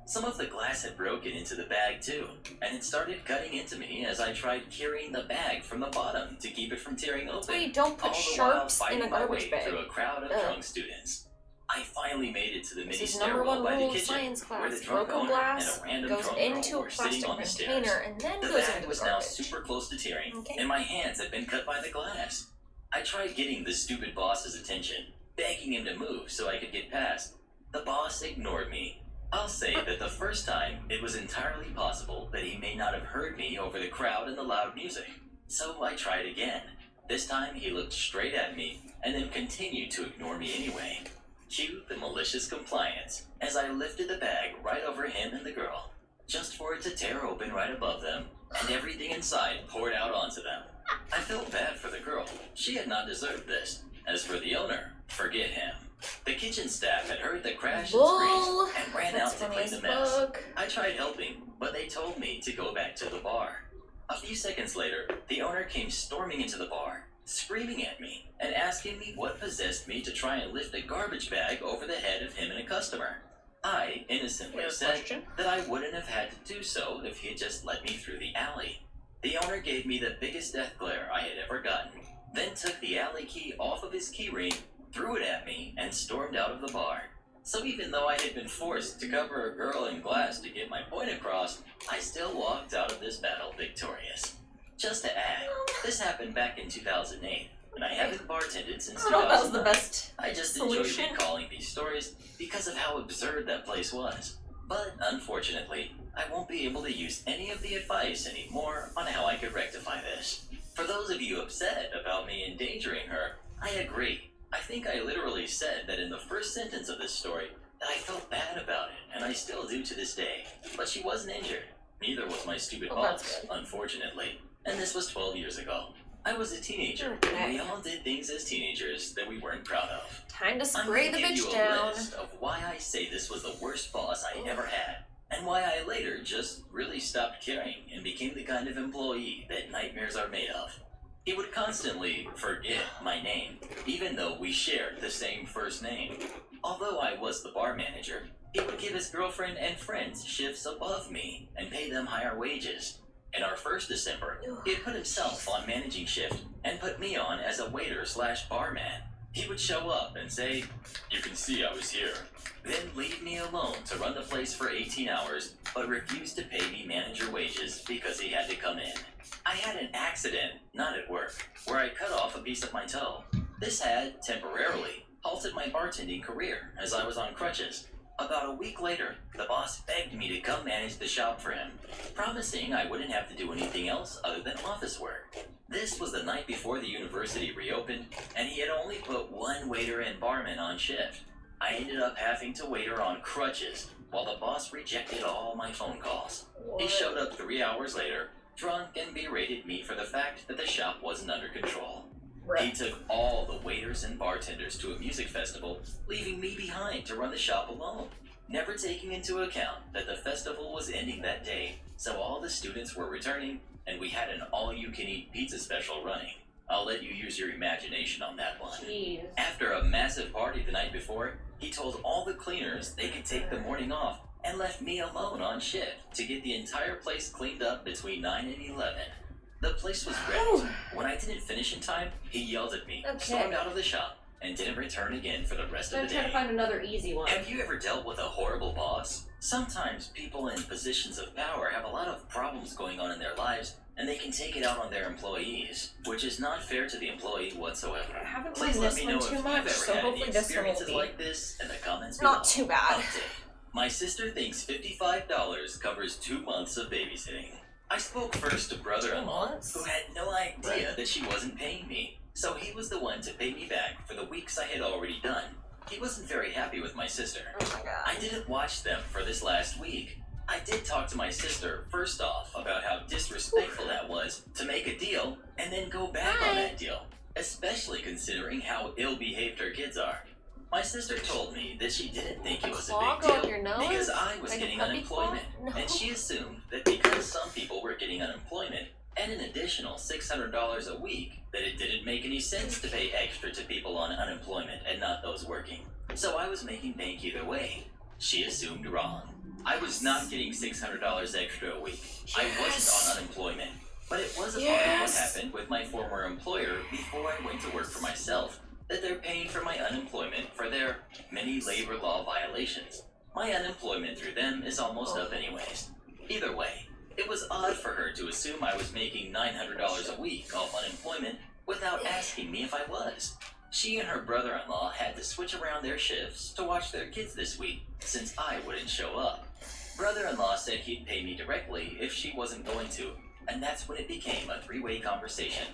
Some of the glass had broken into the bag too, and it started cutting into me as I tried carrying the bag from the bottom to keep it from tearing open. That's why you don't put all the sharps while in a fighting my garbage way bag. through a crowd of Ugh. drunk students. I finally made it to the mini This is number stairwell one by the rule of kitchen, science where the class. drunk Broken owner glass and a random goes drunk into girl a were sitting plastic on the stairs. container and then The goes bag into the was now garbage. super close to tearing, Okay. and my hands had been cut by the glass. I tried getting the stupid boss's attention, begging him to move so I could get past. The boss ignored me. I'll say that the first time, it was entirely possible that he may not have heard me over the crowd and the loud music. So I tried again. This time he looked straight at me, and then continued to ignore me anyway. Cue the malicious compliance, as I lifted the bag right over him and the girl, just for it to tear open right above them, and everything inside poured out onto them. I felt bad for the girl. She had not deserved this. As for the owner, forget him. The kitchen staff had heard the crash and Bull. screams and ran That's out to funny clean as the mess. fuck. I tried helping, but they told me to go back to the bar. A few seconds later, the owner came storming into the bar, screaming at me and asking me what possessed me to try and lift a garbage bag over the head of him and a customer. I innocently Fair said question. that I wouldn't have had to do so if he had just let me through the alley. The owner gave me the biggest death glare I had ever gotten, then took the alley key off of his keyring, threw it at me, and stormed out of the bar. So even though I had been forced to cover a girl in glass to get my point across, I still walked out of this battle victorious. Just to add, this happened back in 2008, and I haven't bartended since I don't know if that was the 2009. best I just solution. enjoy recalling these stories because of how absurd that place was. But unfortunately, I won't be able to use any of the advice anymore on how I could rectify this. For those of you upset about me endangering her, I agree. I think I literally said that in the first sentence of this story that I felt bad about it, and I still do to this day. But she wasn't injured. Neither was my stupid Oh, that's boss, good. unfortunately. And this was 12 years ago. I was a teenager, Okay. and we all did things as teenagers that we weren't proud of. Time to I'm spray gonna the give you bitch a down. list of why I say this was the worst boss I ever had, and why I later just really stopped caring and became the kind of employee that nightmares are made of. He would constantly forget my name, even though we shared the same first name. Although I was the bar manager, he would give his girlfriend and friends shifts above me and pay them higher wages. In our first December, he had put himself on managing shift and put me on as a waiter/barman. He would show up and say, "You can see I was here," then leave me alone to run the place for 18 hours, but refuse to pay me manager wages because he had to come in. I had an accident, not at work, where I cut off a piece of my toe. This had, temporarily, halted my bartending career as I was on crutches. About a week later, the boss begged me to come manage the shop for him, promising I wouldn't have to do anything else other than office work. This was the night before the university reopened, and he had only put one waiter and barman on shift. I ended up having to waiter on crutches, while the boss rejected all my phone calls. He showed up 3 hours later, drunk, and berated me for the fact that the shop wasn't under control. He took all the waiters and bartenders to a music festival, leaving me behind to run the shop alone, never taking into account that the festival was ending that day, so all the students were returning, and we had an all-you-can-eat pizza special running. I'll let you use your imagination on that one. Jeez. After a massive party the night before, he told all the cleaners they could take the morning off and left me alone on shift to get the entire place cleaned up between 9 and 11. The place was wrecked. When I didn't finish in time, he yelled at me, Okay. stormed out of the shop, and didn't return again for the rest of I'm the trying day. to find another easy one. Have you ever dealt with a horrible boss? Sometimes people in positions of power have a lot of problems going on in their lives, and they can take it out on their employees, which is not fair to the employee whatsoever. I haven't Please done let this me one know if too you've much, ever so had any hopefully this one will experiences be like this in the comments Not below. too bad. Update. My sister thinks $55 covers 2 months of babysitting. I spoke first to brother-in-law, 2 months? who had no idea that she wasn't paying me, so he was the one to pay me back for the weeks I had already done. He wasn't very happy with my sister. Oh my god. I didn't watch them for this last week. I did talk to my sister first off about how disrespectful that was to make a deal and then go back on that deal, especially considering how ill-behaved her kids are. My sister told me that she didn't think it was a Claw big go up deal your nose? because I was Like a getting puppy unemployment, claw? No. and she assumed that because some people were getting unemployment and an additional $600 a week, that it didn't make any sense to pay extra to people on unemployment and not those working. So I was making bank either way. She assumed wrong. I was not getting $600 extra a week. I wasn't on unemployment. But it was a part of what happened with my former employer before I went to work for myself, that they're paying for my unemployment for their many labor law violations. My unemployment through them is almost up anyways. Either way, it was odd for her to assume I was making $900 a week off unemployment without asking me if I was. She and her brother-in-law had to switch around their shifts to watch their kids this week, since I wouldn't show up. Brother-in-law said he'd pay me directly if she wasn't going to, and that's when it became a three-way conversation.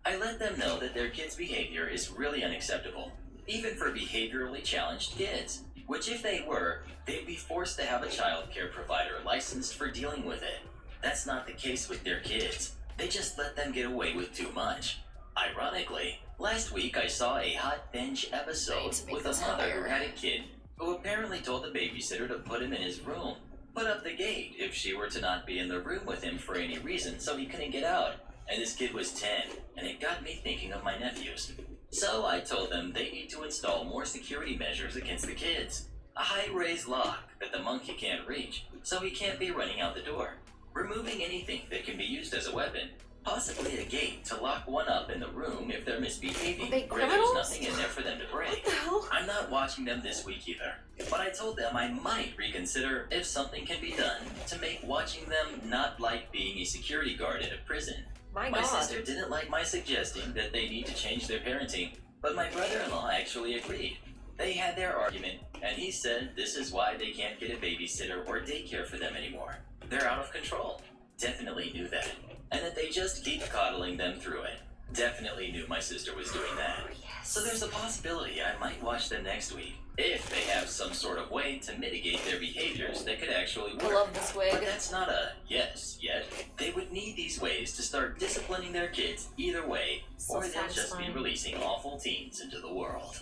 I let them know that their kids' behavior is really unacceptable, even for behaviorally challenged kids, which if they were, they'd be forced to have a child care provider licensed for dealing with it. That's not the case with their kids. They just let them get away with too much. Ironically, last week I saw a hot bench episode with a mother who had a kid who apparently told the babysitter to put him in his room, put up the gate if she were to not be in the room with him for any reason so he couldn't get out. And this kid was 10, and it got me thinking of my nephews. So I told them they need to install more security measures against the kids. a high raised lock that the monkey can't reach, so he can't be running out the door, removing anything that can be used as a weapon, possibly a gate to lock one up in the room if they're misbehaving, Are they where there's criminals? nothing in there for them to break. What the hell? I'm not watching them this week either, but I told them I might reconsider if something can be done to make watching them not like being a security guard at a prison. My My God. sister didn't like my suggesting that they need to change their parenting, but my brother-in-law actually agreed. They had their argument, and he said this is why they can't get a babysitter or daycare for them anymore. They're out of control. Definitely knew that. And that they just keep coddling them through it. Definitely knew my sister was doing that. So there's a possibility I might watch them next week, if they have some sort of way to mitigate their behaviors that could actually work. I love this wig. But that's not a yes yet. They would need these ways to start disciplining their kids either way, So or they'll just be satisfying. releasing awful teens into the world.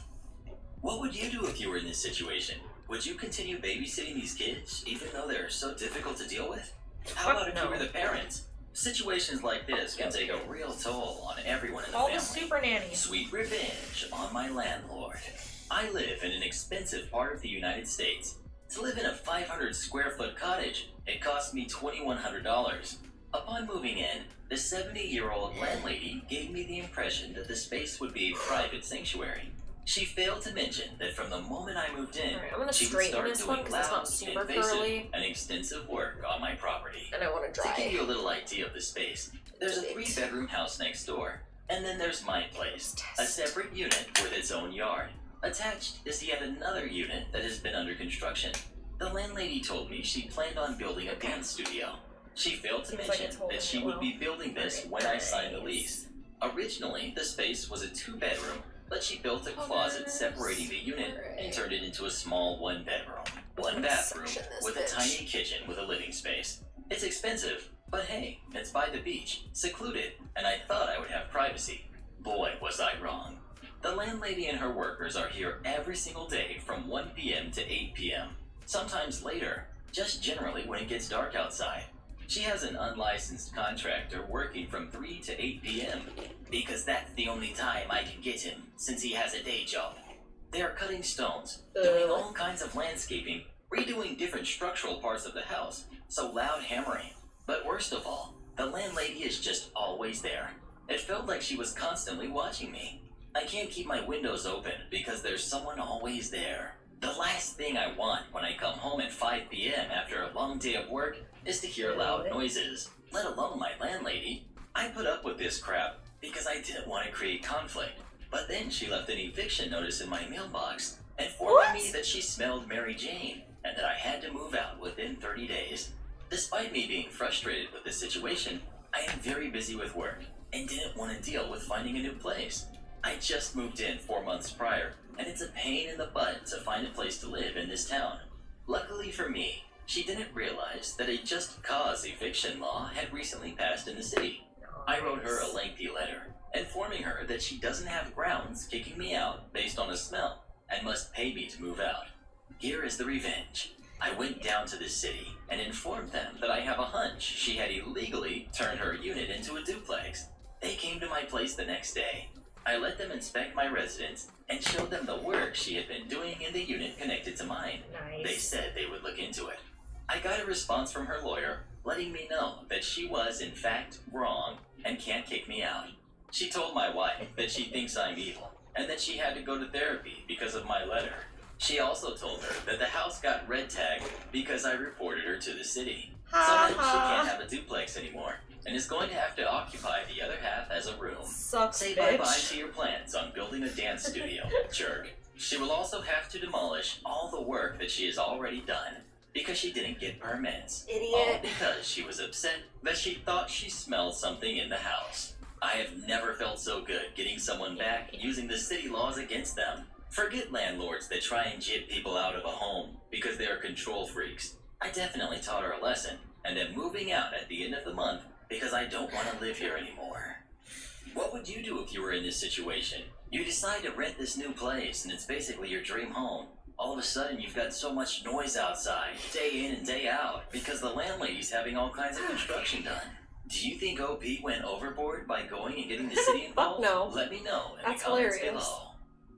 What would you do if you were in this situation? Would you continue babysitting these kids, even though they're so difficult to deal with? How Fuck about if no. you were the parents? Situations like this can take a real toll on everyone in the All family. the super nannies. Sweet revenge on my landlord. I live in an expensive part of the United States. To live in a 500 square foot cottage, it cost me $2,100. Upon moving in, the 70-year-old landlady gave me the impression that the space would be a private sanctuary. She failed to mention that from the moment I moved in, Alright, I'm gonna she would straighten start this one doing 'cause it's not loud, super invasive, curly. and extensive work on my property. And I want to To give dry. you a little idea of the space, there's a 3-bedroom house next door, and then there's my place, a separate unit with its own yard. Attached is yet another unit that has been under construction. The landlady told me she planned on building a dance studio. She failed to Seems like mention it's holding that she it would well. be building this when I signed the lease. Originally, the space was a 2-bedroom, but she built a closet separating the unit and turned it into a small 1-bedroom. One bathroom Section this with a bitch. tiny kitchen with a living space. It's expensive, but hey, it's by the beach, secluded, and I thought I would have privacy. Boy, was I wrong. The landlady and her workers are here every single day from 1 p.m. to 8 p.m., sometimes later, just generally when it gets dark outside. She has an unlicensed contractor working from 3 to 8 p.m. because that's the only time I can get him since he has a day job. They are cutting stones, doing all kinds of landscaping, redoing different structural parts of the house, so loud hammering. But worst of all, the landlady is just always there. It felt like she was constantly watching me. I can't keep my windows open because there's someone always there. The last thing I want when I come home at 5 p.m. after a long day of work is to hear loud noises, let alone my landlady. I put up with this crap because I didn't want to create conflict. But then she left an eviction notice in my mailbox, informing me that she smelled Mary Jane and that I had to move out within 30 days. Despite me being frustrated with the situation, I am very busy with work and didn't want to deal with finding a new place. I just moved in 4 months prior, and it's a pain in the butt to find a place to live in this town. Luckily for me, she didn't realize that a just cause eviction law had recently passed in the city. I wrote her a lengthy letter, informing her that she doesn't have grounds kicking me out based on a smell, and must pay me to move out. Here is the revenge. I went down to the city and informed them that I have a hunch she had illegally turned her unit into a duplex. They came to my place the next day. I let them inspect my residence and showed them the work she had been doing in the unit connected to mine. Nice. They said they would look into it. I got a response from her lawyer letting me know that she was in fact wrong and can't kick me out. She told my wife that she thinks I'm evil and that she had to go to therapy because of my letter. She also told her that the house got red tagged because I reported her to the city. So now she can't have a duplex anymore and is going to have to occupy the other half as a room. Sucks, Say bitch. bye-bye to your plans on building a dance studio, jerk. She will also have to demolish all the work that she has already done because she didn't get permits. All Idiot. because she was upset that she thought she smelled something in the house. I have never felt so good getting someone back using the city laws against them. Forget landlords that try and jit people out of a home because they are control freaks. I definitely taught her a lesson and am moving out at the end of the month because I don't want to live here anymore. What would you do if you were in this situation? You decide to rent this new place and it's basically your dream home. All of a sudden you've got so much noise outside, day in and day out, because the landlady's having all kinds of construction done. Do you think OP went overboard by going and getting the city involved? no. Let me know in That's the comments hilarious. below.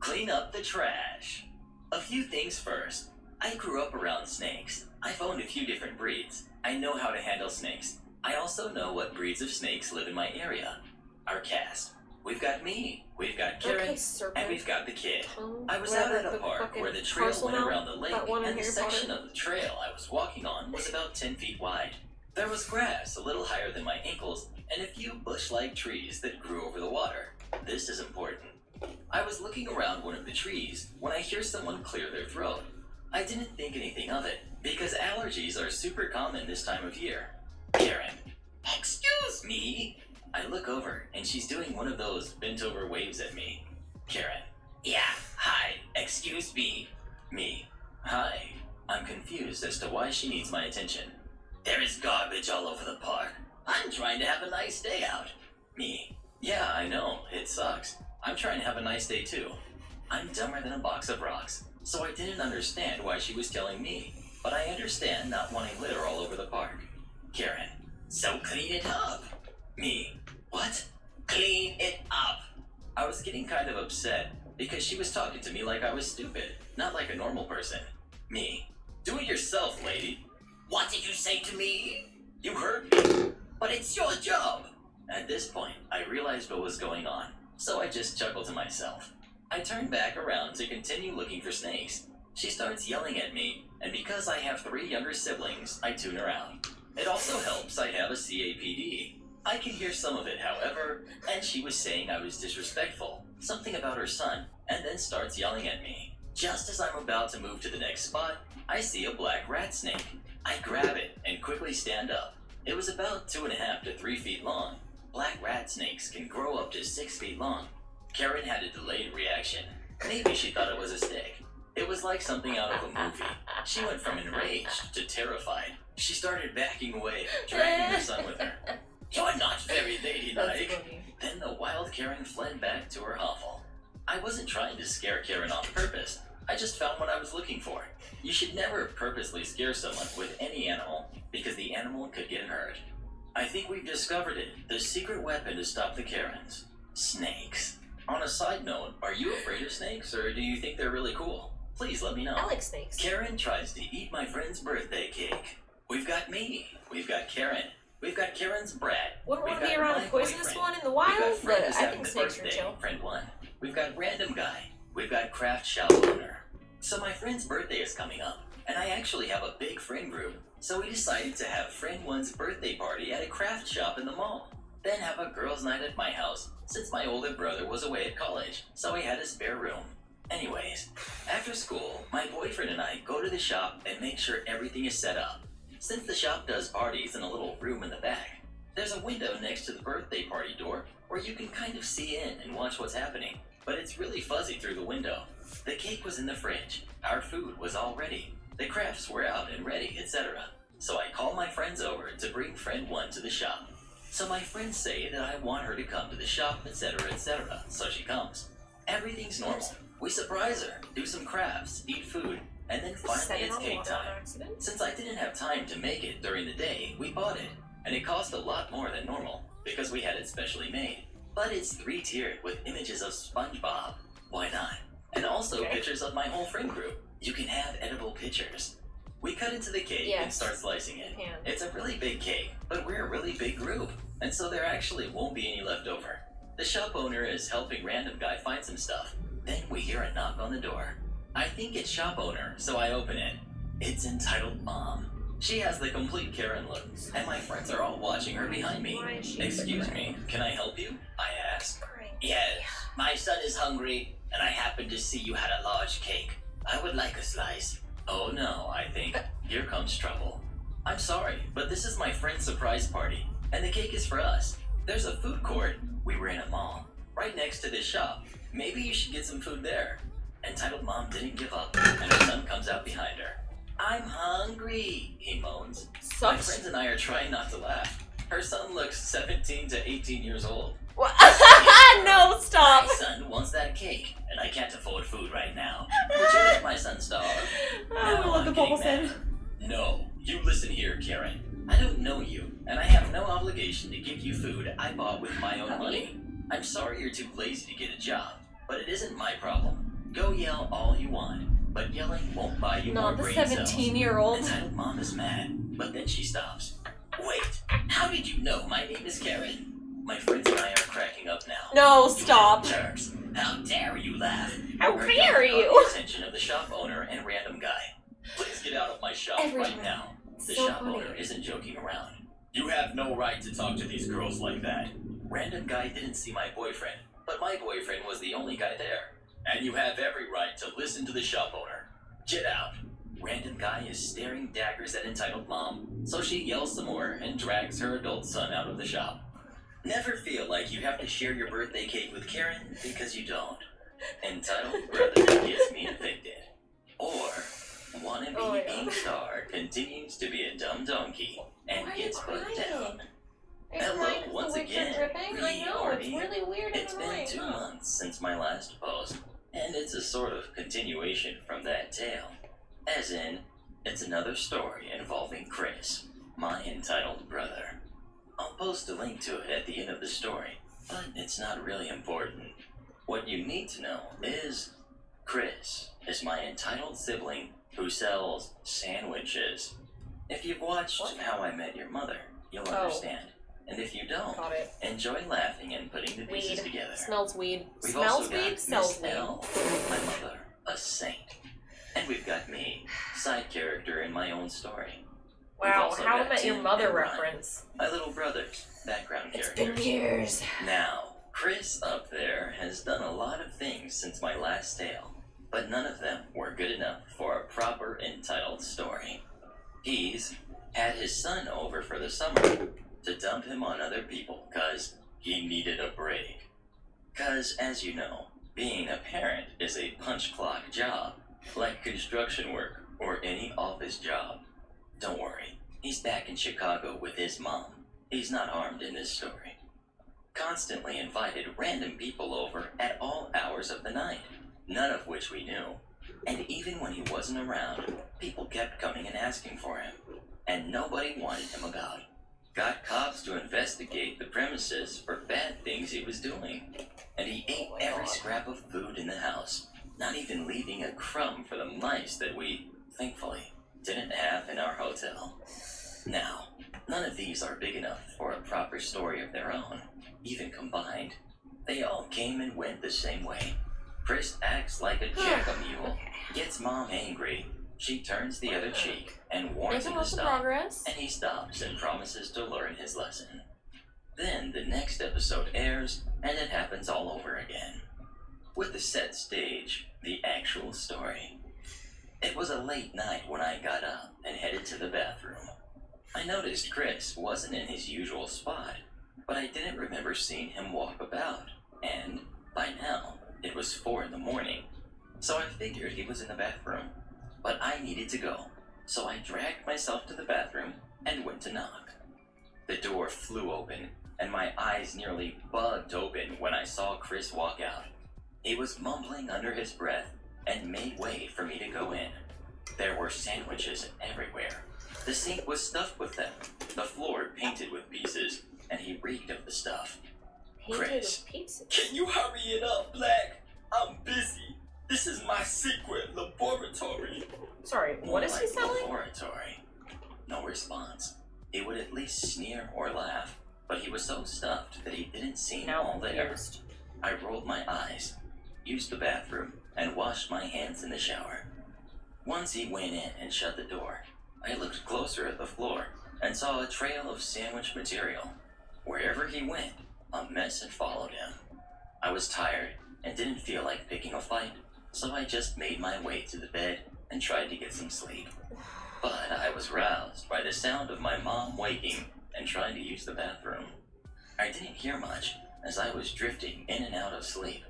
Clean up the trash. A few things first. I grew up around snakes. I've owned a few different breeds. I know how to handle snakes. I also know what breeds of snakes live in my area. Our cast. We've got me, we've got Karen, Okay, serpent. and we've got the kid. Tongue, I was out whatever at a the park fucking where the trail parcel went now, around the lake, that one in and the Harry section Potter. of the trail I was walking on was about 10 feet wide. There was grass a little higher than my ankles, and a few bush-like trees that grew over the water. This is important. I was looking around one of the trees when I hear someone clear their throat. I didn't think anything of it, because allergies are super common this time of year. Karen, excuse me. I look over, and she's doing one of those bent-over waves at me. Karen, yeah, hi, excuse me. Me, hi. I'm confused as to why she needs my attention. There is garbage all over the park. I'm trying to have a nice day out. Me, yeah, I know, it sucks. I'm trying to have a nice day too. I'm dumber than a box of rocks, so I didn't understand why she was telling me, but I understand not wanting litter all over the park. Karen, so clean it up. Me, what? Clean it up. I was getting kind of upset because she was talking to me like I was stupid, not like a normal person. Me, do it yourself, lady. What did you say to me? You heard me, but it's your job. At this point, I realized what was going on, so I just chuckled to myself. I turned back around to continue looking for snakes. She starts yelling at me, and because I have 3 younger siblings, I tune her out. It also helps I have a CAPD. I can hear some of it, however, and she was saying I was disrespectful, something about her son, and then starts yelling at me. Just as I'm about to move to the next spot, I see a black rat snake. I grab it and quickly stand up. It was about 2.5 to 3 feet long. Black rat snakes can grow up to 6 feet long. Karen had a delayed reaction. Maybe she thought it was a stick. It was like something out of a movie. She went from enraged to terrified. She started backing away, dragging her son with her. You're not very ladylike. Then the wild Karen fled back to her hovel. I wasn't trying to scare Karen on purpose. I just found what I was looking for. You should never purposely scare someone with any animal, because the animal could get hurt. I think we've discovered it, the secret weapon to stop the Karens. Snakes. On a side note, are you afraid of snakes, or do you think they're really cool? Please let me know. I like snakes. Karen tries to eat my friend's birthday cake. We've got me. We've got Karen. We've got Karen's brat. Wouldn't We've want to be got around my a poisonous boyfriend. one in the We've got wild, friend but who's I having think the snakes are birthday, chill. friend 1. We've got random guy. We've got craft shop owner. So my friend's birthday is coming up, and I actually have a big friend group. So we decided to have friend 1's birthday party at a craft shop in the mall. Then have a girls' night at my house, since my older brother was away at college, so I had a spare room. Anyways, after school, my boyfriend and I go to the shop and make sure everything is set up. Since the shop does parties in a little room in the back, there's a window next to the birthday party door where you can kind of see in and watch what's happening, but it's really fuzzy through the window. The cake was in the fridge, our food was all ready, the crafts were out and ready, etc. So I call my friends over to bring friend 1 to the shop. So my friends say that I want her to come to the shop, etc., etc., so she comes. Everything's normal. We surprise her, do some crafts, eat food, and then finally it's cake time. Since I didn't have time to make it during the day, we bought it, and it cost a lot more than normal, because we had it specially made. But it's 3-tiered with images of SpongeBob. Why not? And also pictures of my whole friend group. You can have edible pictures. We cut into the cake and start slicing it. It's a really big cake, but we're a really big group, and so there actually won't be any left over. The shop owner is helping random guy find some stuff. Then we hear a knock on the door. I think it's shop owner, so I open it. It's entitled Mom. She has the complete Karen look, and my friends are all watching her behind me. Excuse me, can I help you? I ask. Yes, my son is hungry, and I happen to see you had a large cake. I would like a slice. Oh no, I think. Here comes trouble. I'm sorry, but this is my friend's surprise party, and the cake is for us. There's a food court. We were in a mall, right next to this shop. Maybe you should get some food there. Entitled Mom didn't give up, and her son comes out behind her. I'm hungry, he moans. My friends and I are trying not to laugh. Her son looks 17 to 18 years old. No, stop. My son wants that cake, and I can't afford food right now. Would you let my son starve? I love the bubble scent. No, you listen here, Karen. I don't know you, and I have no obligation to give you food I bought with my own money. I'm sorry you're too lazy to get a job, but it isn't my problem. Go yell all you want. but yelling won't buy you more Not the brain cells. 17-year-old. Entitled mom is mad, but then she stops. Wait, how did you know my name is Karen? My friends and I are cracking up now. No, You stop. Turks, how dare you laugh? How Her dare yelling you? caught the attention of the shop owner and random guy. Please get out of my shop Every right time. now. The So shop funny. owner isn't joking around. You have no right to talk to these girls like that. Random guy didn't see my boyfriend, but my boyfriend was the only guy there. And you have every right to listen to the shop owner. Get out. Random guy is staring daggers at entitled mom, so she yells some more and drags her adult son out of the shop. Never feel like you have to share your birthday cake with Karen because you don't. Entitled brother gets me evicted. Or wannabe Oh my God. Ink Star continues to be a dumb donkey and Why are you gets put crying? down. Are you Hello, crying 'cause once the wigs again, are dripping? I me, know, it's Arnie. really weird and It's been annoying. 2 months since my last post, and it's a sort of continuation from that tale. As in, it's another story involving Chris, my entitled brother. I'll post a link to it at the end of the story, but it's not really important. What you need to know is Chris is my entitled sibling who sells sandwiches. If you've watched What? How I Met Your Mother, you'll Oh. understand. And if you don't, Got it. enjoy laughing and putting the pieces Weed. together. Smells weed. We've Smells also got weed, sells Miss weed. L, my mother, a saint. And we've got me, side character in my own story. We've Wow, also How I got Met Your Tim Mother and Ryan, reference. my little brothers, background It's characters. been years. Now, Chris up there has done a lot of things since my last tale, but none of them were good enough for a proper entitled story. He's had his son over for the summer to dump him on other people cause he needed a break. Cause, as you know, being a parent is a punch clock job, like construction work or any office job. Don't worry, he's back in Chicago with his mom. He's not harmed in this story. Constantly invited random people over at all hours of the night, none of which we knew. And even when he wasn't around, people kept coming and asking for him, and nobody wanted him about. Got cops to investigate the premises for bad things he was doing, and he ate every scrap of food in the house, not even leaving a crumb for the mice that we, thankfully, didn't have in our hotel. Now, none of these are big enough for a proper story of their own, even combined. They all came and went the same way. Chris acts like a jack-a-mule, gets mom angry, she turns the other cheek and warns Making him to lots of stop, progress. and he stops and promises to learn his lesson. Then the next episode airs, and it happens all over again. With the set stage, the actual story. It was a late night when I got up and headed to the bathroom. I noticed Chris wasn't in his usual spot, but I didn't remember seeing him walk about, and by now, it was 4 a.m, so I figured he was in the bathroom. But I needed to go, so I dragged myself to the bathroom and went to knock. The door flew open, and my eyes nearly bugged open when I saw Chris walk out. He was mumbling under his breath and made way for me to go in. There were sandwiches everywhere. The sink was stuffed with them, the floor painted with pieces, and he reeked of the stuff. Painted Chris. with pizzas. Can you hurry it up, Black? I'm busy. This is my secret laboratory. Sorry, what is he selling? Laboratory. No response. He would at least sneer or laugh, but he was so stuffed that he didn't seem Now all there. confused. I rolled my eyes, used the bathroom, and washed my hands in the shower. Once he went in and shut the door, I looked closer at the floor and saw a trail of sandwich material. Wherever he went, a mess had followed him. I was tired and didn't feel like picking a fight, so I just made my way to the bed and tried to get some sleep. But I was roused by the sound of my mom waking and trying to use the bathroom. I didn't hear much as I was drifting in and out of sleep,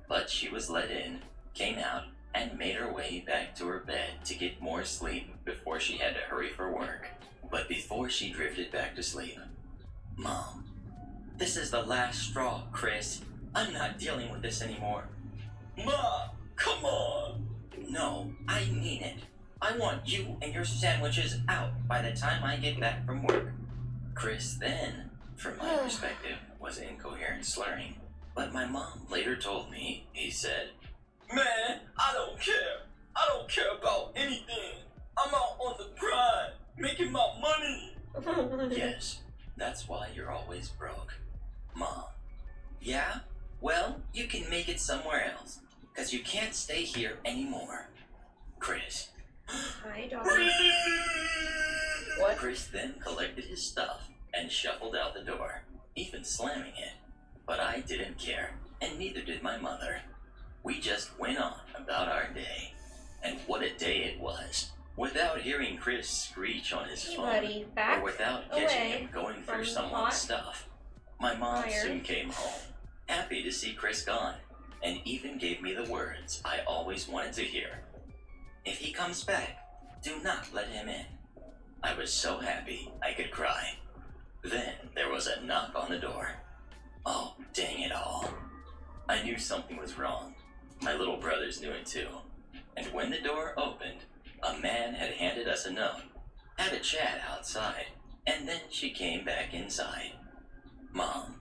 but she was let in, came out, and made her way back to her bed to get more sleep before she had to hurry for work. But before she drifted back to sleep, Mom, this is the last straw, Chris. I'm not dealing with this anymore. Ma, come on. No, I mean it. I want you and your sandwiches out by the time I get back from work. Chris then, from my perspective, was incoherent slurring. But my mom later told me, he said, Man, I don't care. I don't care because you can't stay here anymore. Chris. Hi, doggy. What? Chris then collected his stuff and shuffled out the door, even slamming it. But I didn't care, and neither did my mother. We just went on about our day. And what a day it was. Without hearing Chris screech on his Hey, phone, buddy, back or without catching away him going from through the someone's pot. stuff. My mom Tired. soon came home, happy to see Chris gone, and even gave me the words I always wanted to hear. If he comes back, do not let him in. I was so happy I could cry. Then there was a knock on the door. Oh, dang it all. I knew something was wrong. My little brothers knew it too. And when the door opened, a man had handed us a note, had a chat outside, and then she came back inside. Mom,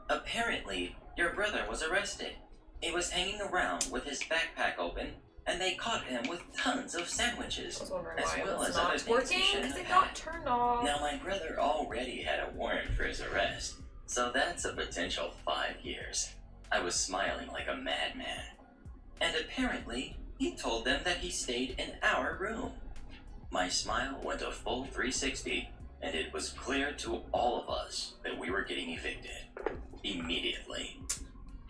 apparently your brother was arrested. He was hanging around with his backpack open, and they caught him with tons of sandwiches, I was wondering as why well it's as other not things he working shouldn't because it have got had. turned off. Now my brother already had a warrant for his arrest, so that's a potential 5 years. I was smiling like a madman. And apparently, he told them that he stayed in our room. My smile went a full 360, and it was clear to all of us that we were getting evicted. Immediately.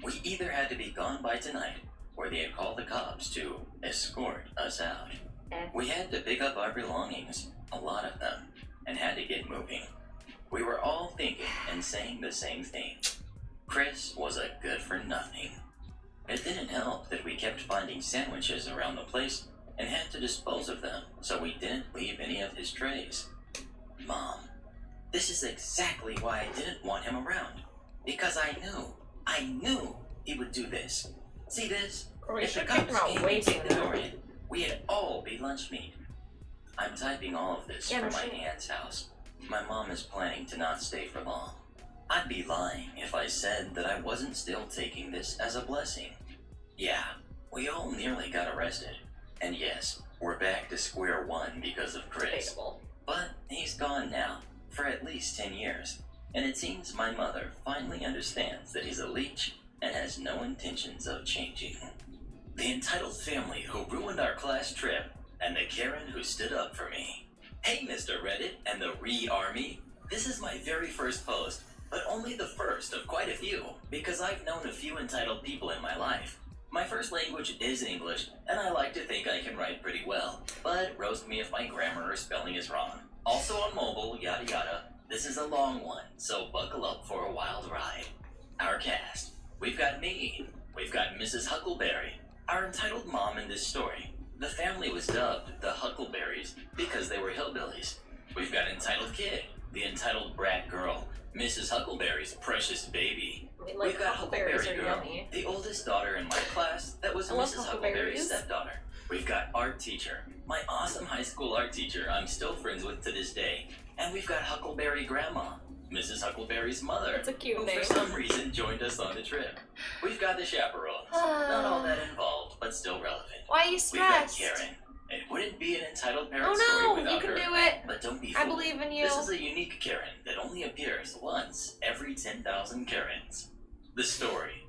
We either had to be gone by tonight, or they had called the cops to escort us out. We had to pick up our belongings, a lot of them, and had to get moving. We were all thinking and saying the same thing. Chris was a good-for-nothing. It didn't help that we kept finding sandwiches around the place and had to dispose of them so we didn't leave any of his trays. Mom, this is exactly why I didn't want him around. Because I knew he would do this. See this? Or we If the should kick him cops out came way and take the sooner. door in, we'd all be lunch meat. I'm typing all of this Yeah, from no my shit. aunt's house. My mom is planning to not stay for long. I'd be lying if I said that I wasn't still taking this as a blessing. Yeah, we all nearly got arrested. And yes, we're back to square one because of Chris. Debatable. But he's gone now, for at least 10 years. And it seems my mother finally understands that he's a leech and has no intentions of changing. The entitled family who ruined our class trip, and the Karen who stood up for me. Hey, Mr. Reddit and the Re-Army. This is my very first post, but only the first of quite a few, because I've known a few entitled people in my life. My first language is English, and I like to think I can write pretty well, but roast me if my grammar or spelling is wrong. Also on mobile, yada yada. This is a long one, so buckle up for a wild ride. Our cast. We've got me. We've got Mrs. Huckleberry, our entitled mom in this story. The family was dubbed the Huckleberries because they were hillbillies. We've got entitled kid, the entitled brat girl, Mrs. Huckleberry's precious baby. I mean, like, We've got huckleberries Huckleberry are Girl, yummy. the oldest daughter in my class that was I love Mrs. Huckleberry's huckleberries. stepdaughter. We've got art teacher, my awesome high school art teacher I'm still friends with to this day. And we've got Huckleberry Grandma, Mrs. Huckleberry's mother, That's a cute who name. for some reason joined us on the trip. We've got the chaperones, not all that involved, but still relevant. Why are you We've got stressed? Karen. It wouldn't be an entitled parent Oh story no, without you can her. do it. But don't be I fooled. believe in you. This is a unique Karen that only appears once every 10,000 Karens. The story.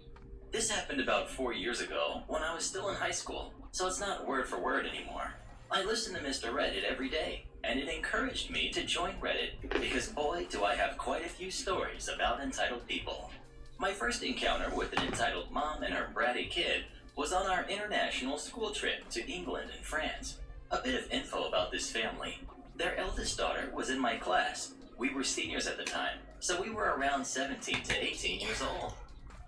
This happened about 4 years ago when I was still in high school, so it's not word for word anymore. I listen to Mr. Reddit every day, and it encouraged me to join Reddit because boy do I have quite a few stories about entitled people. My first encounter with an entitled mom and her bratty kid was on our international school trip to England and France. A bit of info about this family. Their eldest daughter was in my class. We were seniors at the time, so we were around 17 to 18 years old.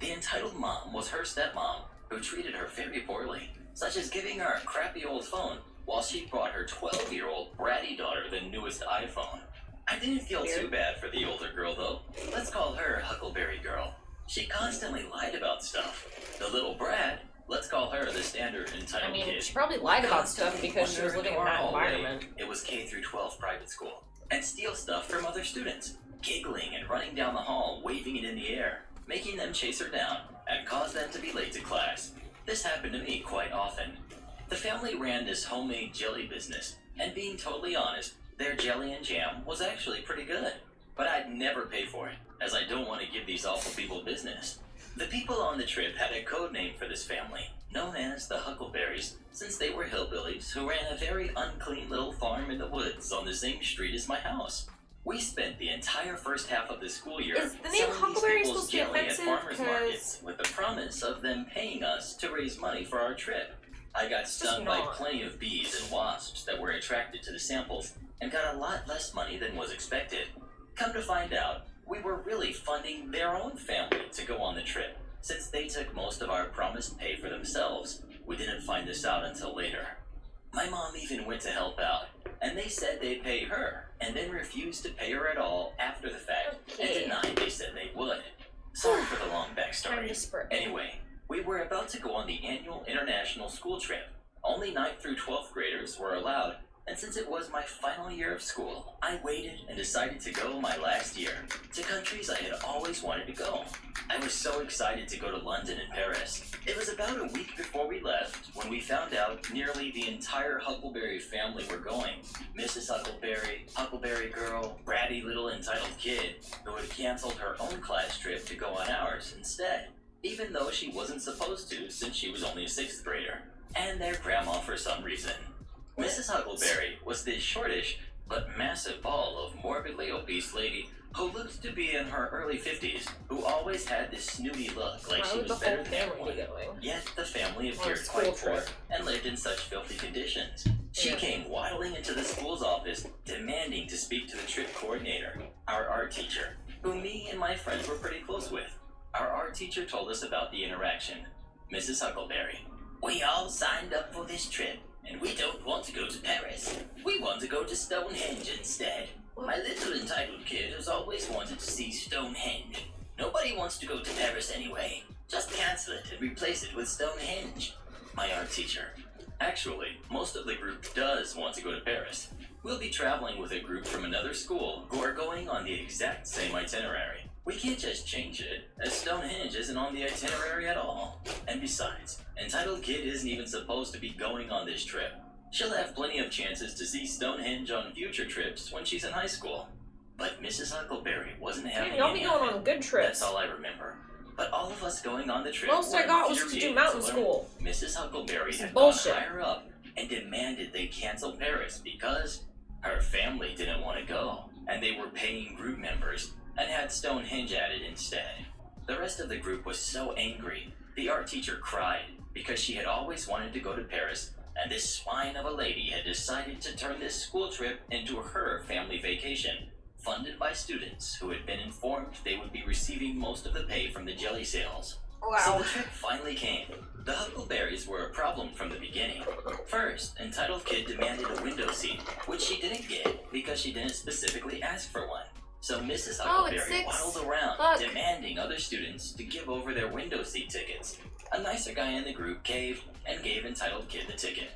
The entitled mom was her stepmom, who treated her very poorly, such as giving her a crappy old phone while she bought her 12-year-old bratty daughter the newest iPhone. I didn't feel too bad for the older girl though. Let's call her Huckleberry Girl. She constantly lied about stuff. The little brat, let's call her the standard entitled I mean, kid. she probably lied about stuff because she was Wander living in into our that hallway. environment. It was K through 12 private school. And steal stuff from other students, giggling and running down the hall, waving it in the air, making them chase her down, and cause them to be late to class. This happened to me quite often. The family ran this homemade jelly business, and being totally honest, their jelly and jam was actually pretty good. But I'd never pay for it, as I don't want to give these awful people business. The people on the trip had a code name for this family, known as the Huckleberries, since they were hillbillies who ran a very unclean little farm in the woods on the same street as my house. We spent the entire first half of the school year Is the name selling Huckleberry these people's supposed to be jelly at offensive? farmers 'Cause- markets with the promise of them paying us to raise money for our trip. I got stung by not. plenty of bees and wasps that were attracted to the samples and got a lot less money than was expected. Come to find out, we were really funding their own family to go on the trip, since they took most of our promised pay for themselves. We didn't find this out until later. My mom even went to help out, and they said they'd pay her, and then refused to pay her at all after the fact, and Okay. denied they said they would. Sorry for the long Time backstory. to spurt. Anyway, we were about to go on the annual international school trip. Only 9th through 12th graders were allowed, and since it was my final year of school, I waited and decided to go my last year to countries I had always wanted to go. I was so excited to go to London and Paris. It was about a week before we left when we found out nearly the entire Huckleberry family were going. Mrs. Huckleberry, Huckleberry Girl, bratty little entitled kid who had canceled her own class trip to go on ours instead, even though she wasn't supposed to since she was only a 6th grader, and their grandma for some reason. Mrs. Huckleberry was this shortish but massive ball of morbidly obese lady who looked to be in her early 50s, who always had this snooty look like Why she would was the better whole than family everyone. be going? Yet the family On a appeared school quite poor trip. and lived in such filthy conditions. She Yeah. came waddling into the school's office, demanding to speak to the trip coordinator, our art teacher, who me and my friends were pretty close with. Our art teacher told us about the interaction. Mrs. Huckleberry: "We all signed up for this trip, and we don't want to go to Paris. We want to go to Stonehenge instead. My little entitled kid has always wanted to see Stonehenge. Nobody wants to go to Paris anyway. Just cancel it and replace it with Stonehenge." My art teacher: "Actually, most of the group does want to go to Paris. We'll be traveling with a group from another school who are going on the exact same itinerary. We can't just change it, as Stonehenge isn't on the itinerary at all. And besides, entitled kid isn't even supposed to be going on this trip. She'll have plenty of chances to see Stonehenge on future trips when she's in high school." But Mrs. Huckleberry wasn't having Man, y'all be any going of on it. good trips. That's all I remember. But all of us going on the trip Most I were got was to do infuriated mountain learn school. Mrs. Huckleberry Some had bullshit. gone higher up and demanded they cancel Paris because her family didn't want to go, and they were paying group members and had Stonehenge added instead. The rest of the group was so angry, the art teacher cried because she had always wanted to go to Paris, and this swine of a lady had decided to turn this school trip into her family vacation, funded by students who had been informed they would be receiving most of the pay from the jelly sales. So the trip finally came. The Huckleberries were a problem from the beginning. First, entitled kid demanded a window seat, which she didn't get because she didn't specifically ask for one. So Mrs. Oh, it's Huckleberry 6. waddled around, Fuck. demanding other students to give over their window seat tickets. A nicer guy in the group caved and gave entitled kid the ticket.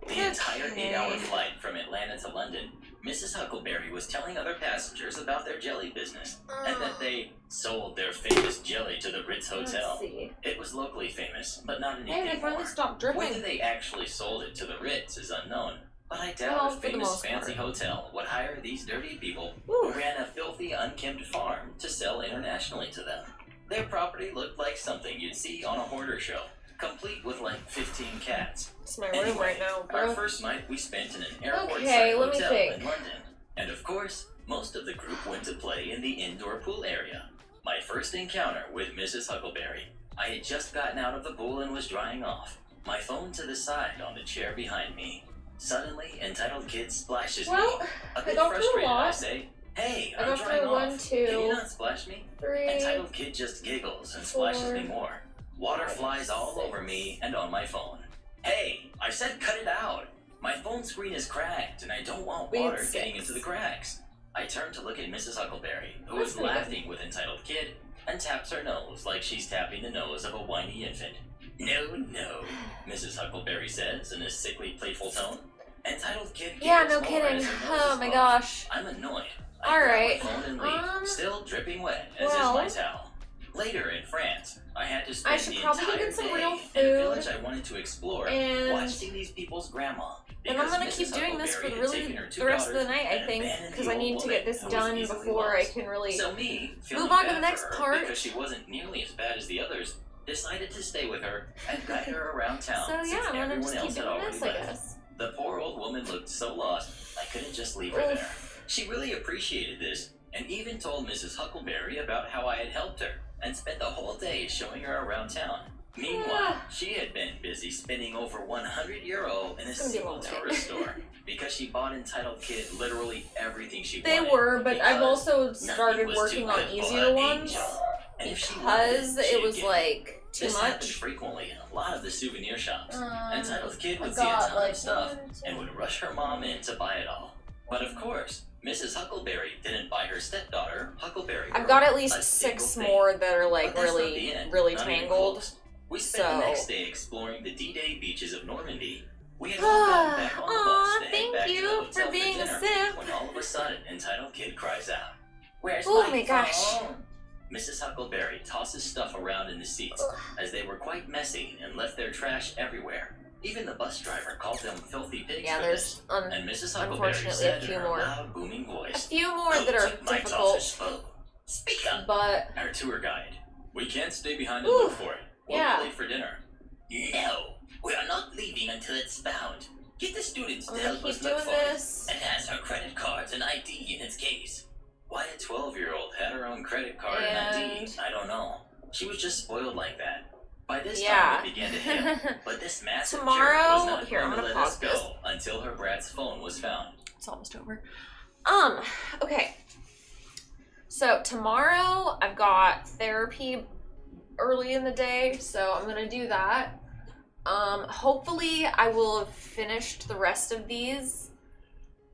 The entire Okay. 8-hour flight from Atlanta to London, Mrs. Huckleberry was telling other passengers about their jelly business, and that they sold their famous jelly to the Ritz Hotel. Let's see. It was locally famous, but not Hey, anything they finally more. stopped Whether dripping. they actually sold it to the Ritz is unknown, but I doubt Well, a for the famous most fancy part. hotel would hire these dirty people Ooh. who ran a filthy, unkempt farm to sell internationally to them. Their property looked like something you'd see on a hoarder show, complete with like 15 cats. It's my room Anyway, right now, our bro. first night we spent in an airport Okay, let me hotel think. in London. And of course, most of the group went to play in the indoor pool area. My first encounter with Mrs. Huckleberry. I had just gotten out of the pool and was drying off, my phone to the side on the chair behind me. Suddenly, entitled kid splashes Well, me. A I bit got through a frustrated, I lot. say, "Hey, I I'm got drying through 1, off. Can you 2, not splash me?" 3. Entitled kid just giggles and splashes me 4, more. Water 5, flies all 6. over me and on my phone. "Hey, I said cut it out. My phone screen is cracked and I don't want We had water getting 6. into the cracks." I turn to look at Mrs. Huckleberry, who That's is pretty good. laughing with entitled kid, and taps her nose like she's tapping the nose of a whiny infant. "No, no," Mrs. Huckleberry says in a sickly, playful tone. Entitled kid Yeah, giggles no more kidding. as her nose Oh is my bumped. gosh. I'm annoyed. All I grab right. my phone and leave, still dripping wet, as well, is my towel. Later in France, I had to spend I should the probably go entire get some day real in a food. village I wanted to explore, And watching these people's grandma. And I'm because gonna keep Mrs. doing this for Huckleberry had taken her two the rest of the daughters night, I and think, abandoned because the I old need to woman get this who was done easily before I lost. can really So me, feeling move on to bad the next for her part. because she wasn't nearly as bad as the others, decided to stay with her and guide her around town. So since yeah, I'm gonna everyone just keep else had doing already this, I left. guess. The poor old woman looked so lost, I couldn't just leave her there. She really appreciated this, and even told Mrs. Huckleberry about how I had helped her, and spent the whole day showing her around town. Meanwhile, she had been busy spending over €100 in a It's gonna be a single long day. tourist store, because she bought entitled kid literally everything she They wanted. were, but I've because also started nothing was working too on good for easier an ones angel. And if she because wanted, it she'd was get like too this happened much. frequently in a lot of the souvenir shops. Entitled kid I would see a got, ton like, of stuff 1, 2. and would rush her mom in to buy it all. But of course, Mrs. Huckleberry didn't buy her stepdaughter, Huckleberry. I've Girl, got at a least single 6 thing. more that are like But that's not really, the end. really Not even tangled. close. We spent the So- next day exploring the D-Day beaches of Normandy. We had all gotten back on the bus Aw, to head thank back to you the hotel for being a dinner simp. when all of a sudden, entitled kid cries out, "Where's Oh my my gosh. phone?" Mrs. Huckleberry tosses stuff around in the seats, as they were quite messy and left their trash everywhere. Even the bus driver called them filthy pigs Yeah, for there's this. And Mrs. Huckleberry unfortunately a said few in her more. loud, booming a voice, few more "Who that are took my difficult, sausage spoon? Speak up!" but Our tour guide. We can't stay behind and Ooh, look for it. We'll yeah. be late for dinner. No, we are not leaving until it's found. Get the students I'm to gonna help keep us look doing for this. it, and has her credit cards and ID in its case. Why a 12-year-old had her own credit card and ID, And- I don't know. She was just spoiled like that. By this Yeah. time, it began to hit, but this massive Tomorrow- jerk was not here, I'm going to gonna let us pause this. go until her brat's phone was found. It's almost over. Okay. So tomorrow I've got therapy early in the day, so I'm gonna do that. Hopefully I will have finished the rest of these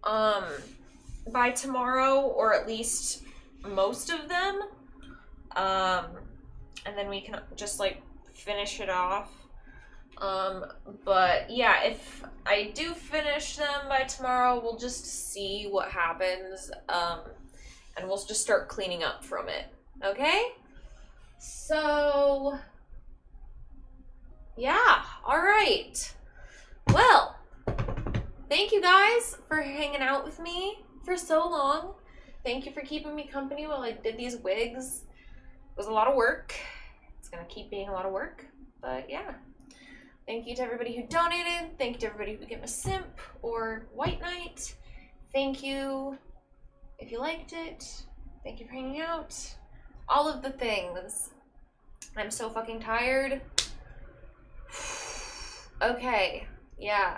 by tomorrow, or at least most of them. And then we can just like finish it off. But yeah, if I do finish them by tomorrow, we'll just see what happens. And we'll just start cleaning up from it. Okay? So, yeah, all right. Well, thank you guys for hanging out with me for so long. Thank you for keeping me company while I did these wigs. It was a lot of work. It's gonna keep being a lot of work, but yeah. Thank you to everybody who donated. Thank you to everybody who became a simp or white knight. Thank you if you liked it. Thank you for hanging out. All of the things. I'm so fucking tired. Okay, yeah.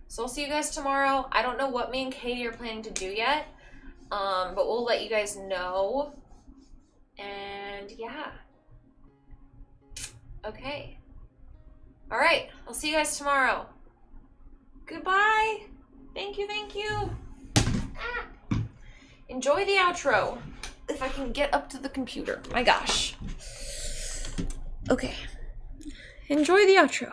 So I'll see you guys tomorrow. I don't know what me and Katie are planning to do yet, but we'll let you guys know. And yeah. Okay. All right, I'll see you guys tomorrow. Goodbye. Thank you, thank you. Enjoy the outro. If I can get up to the computer. My gosh. Okay. Enjoy the outro.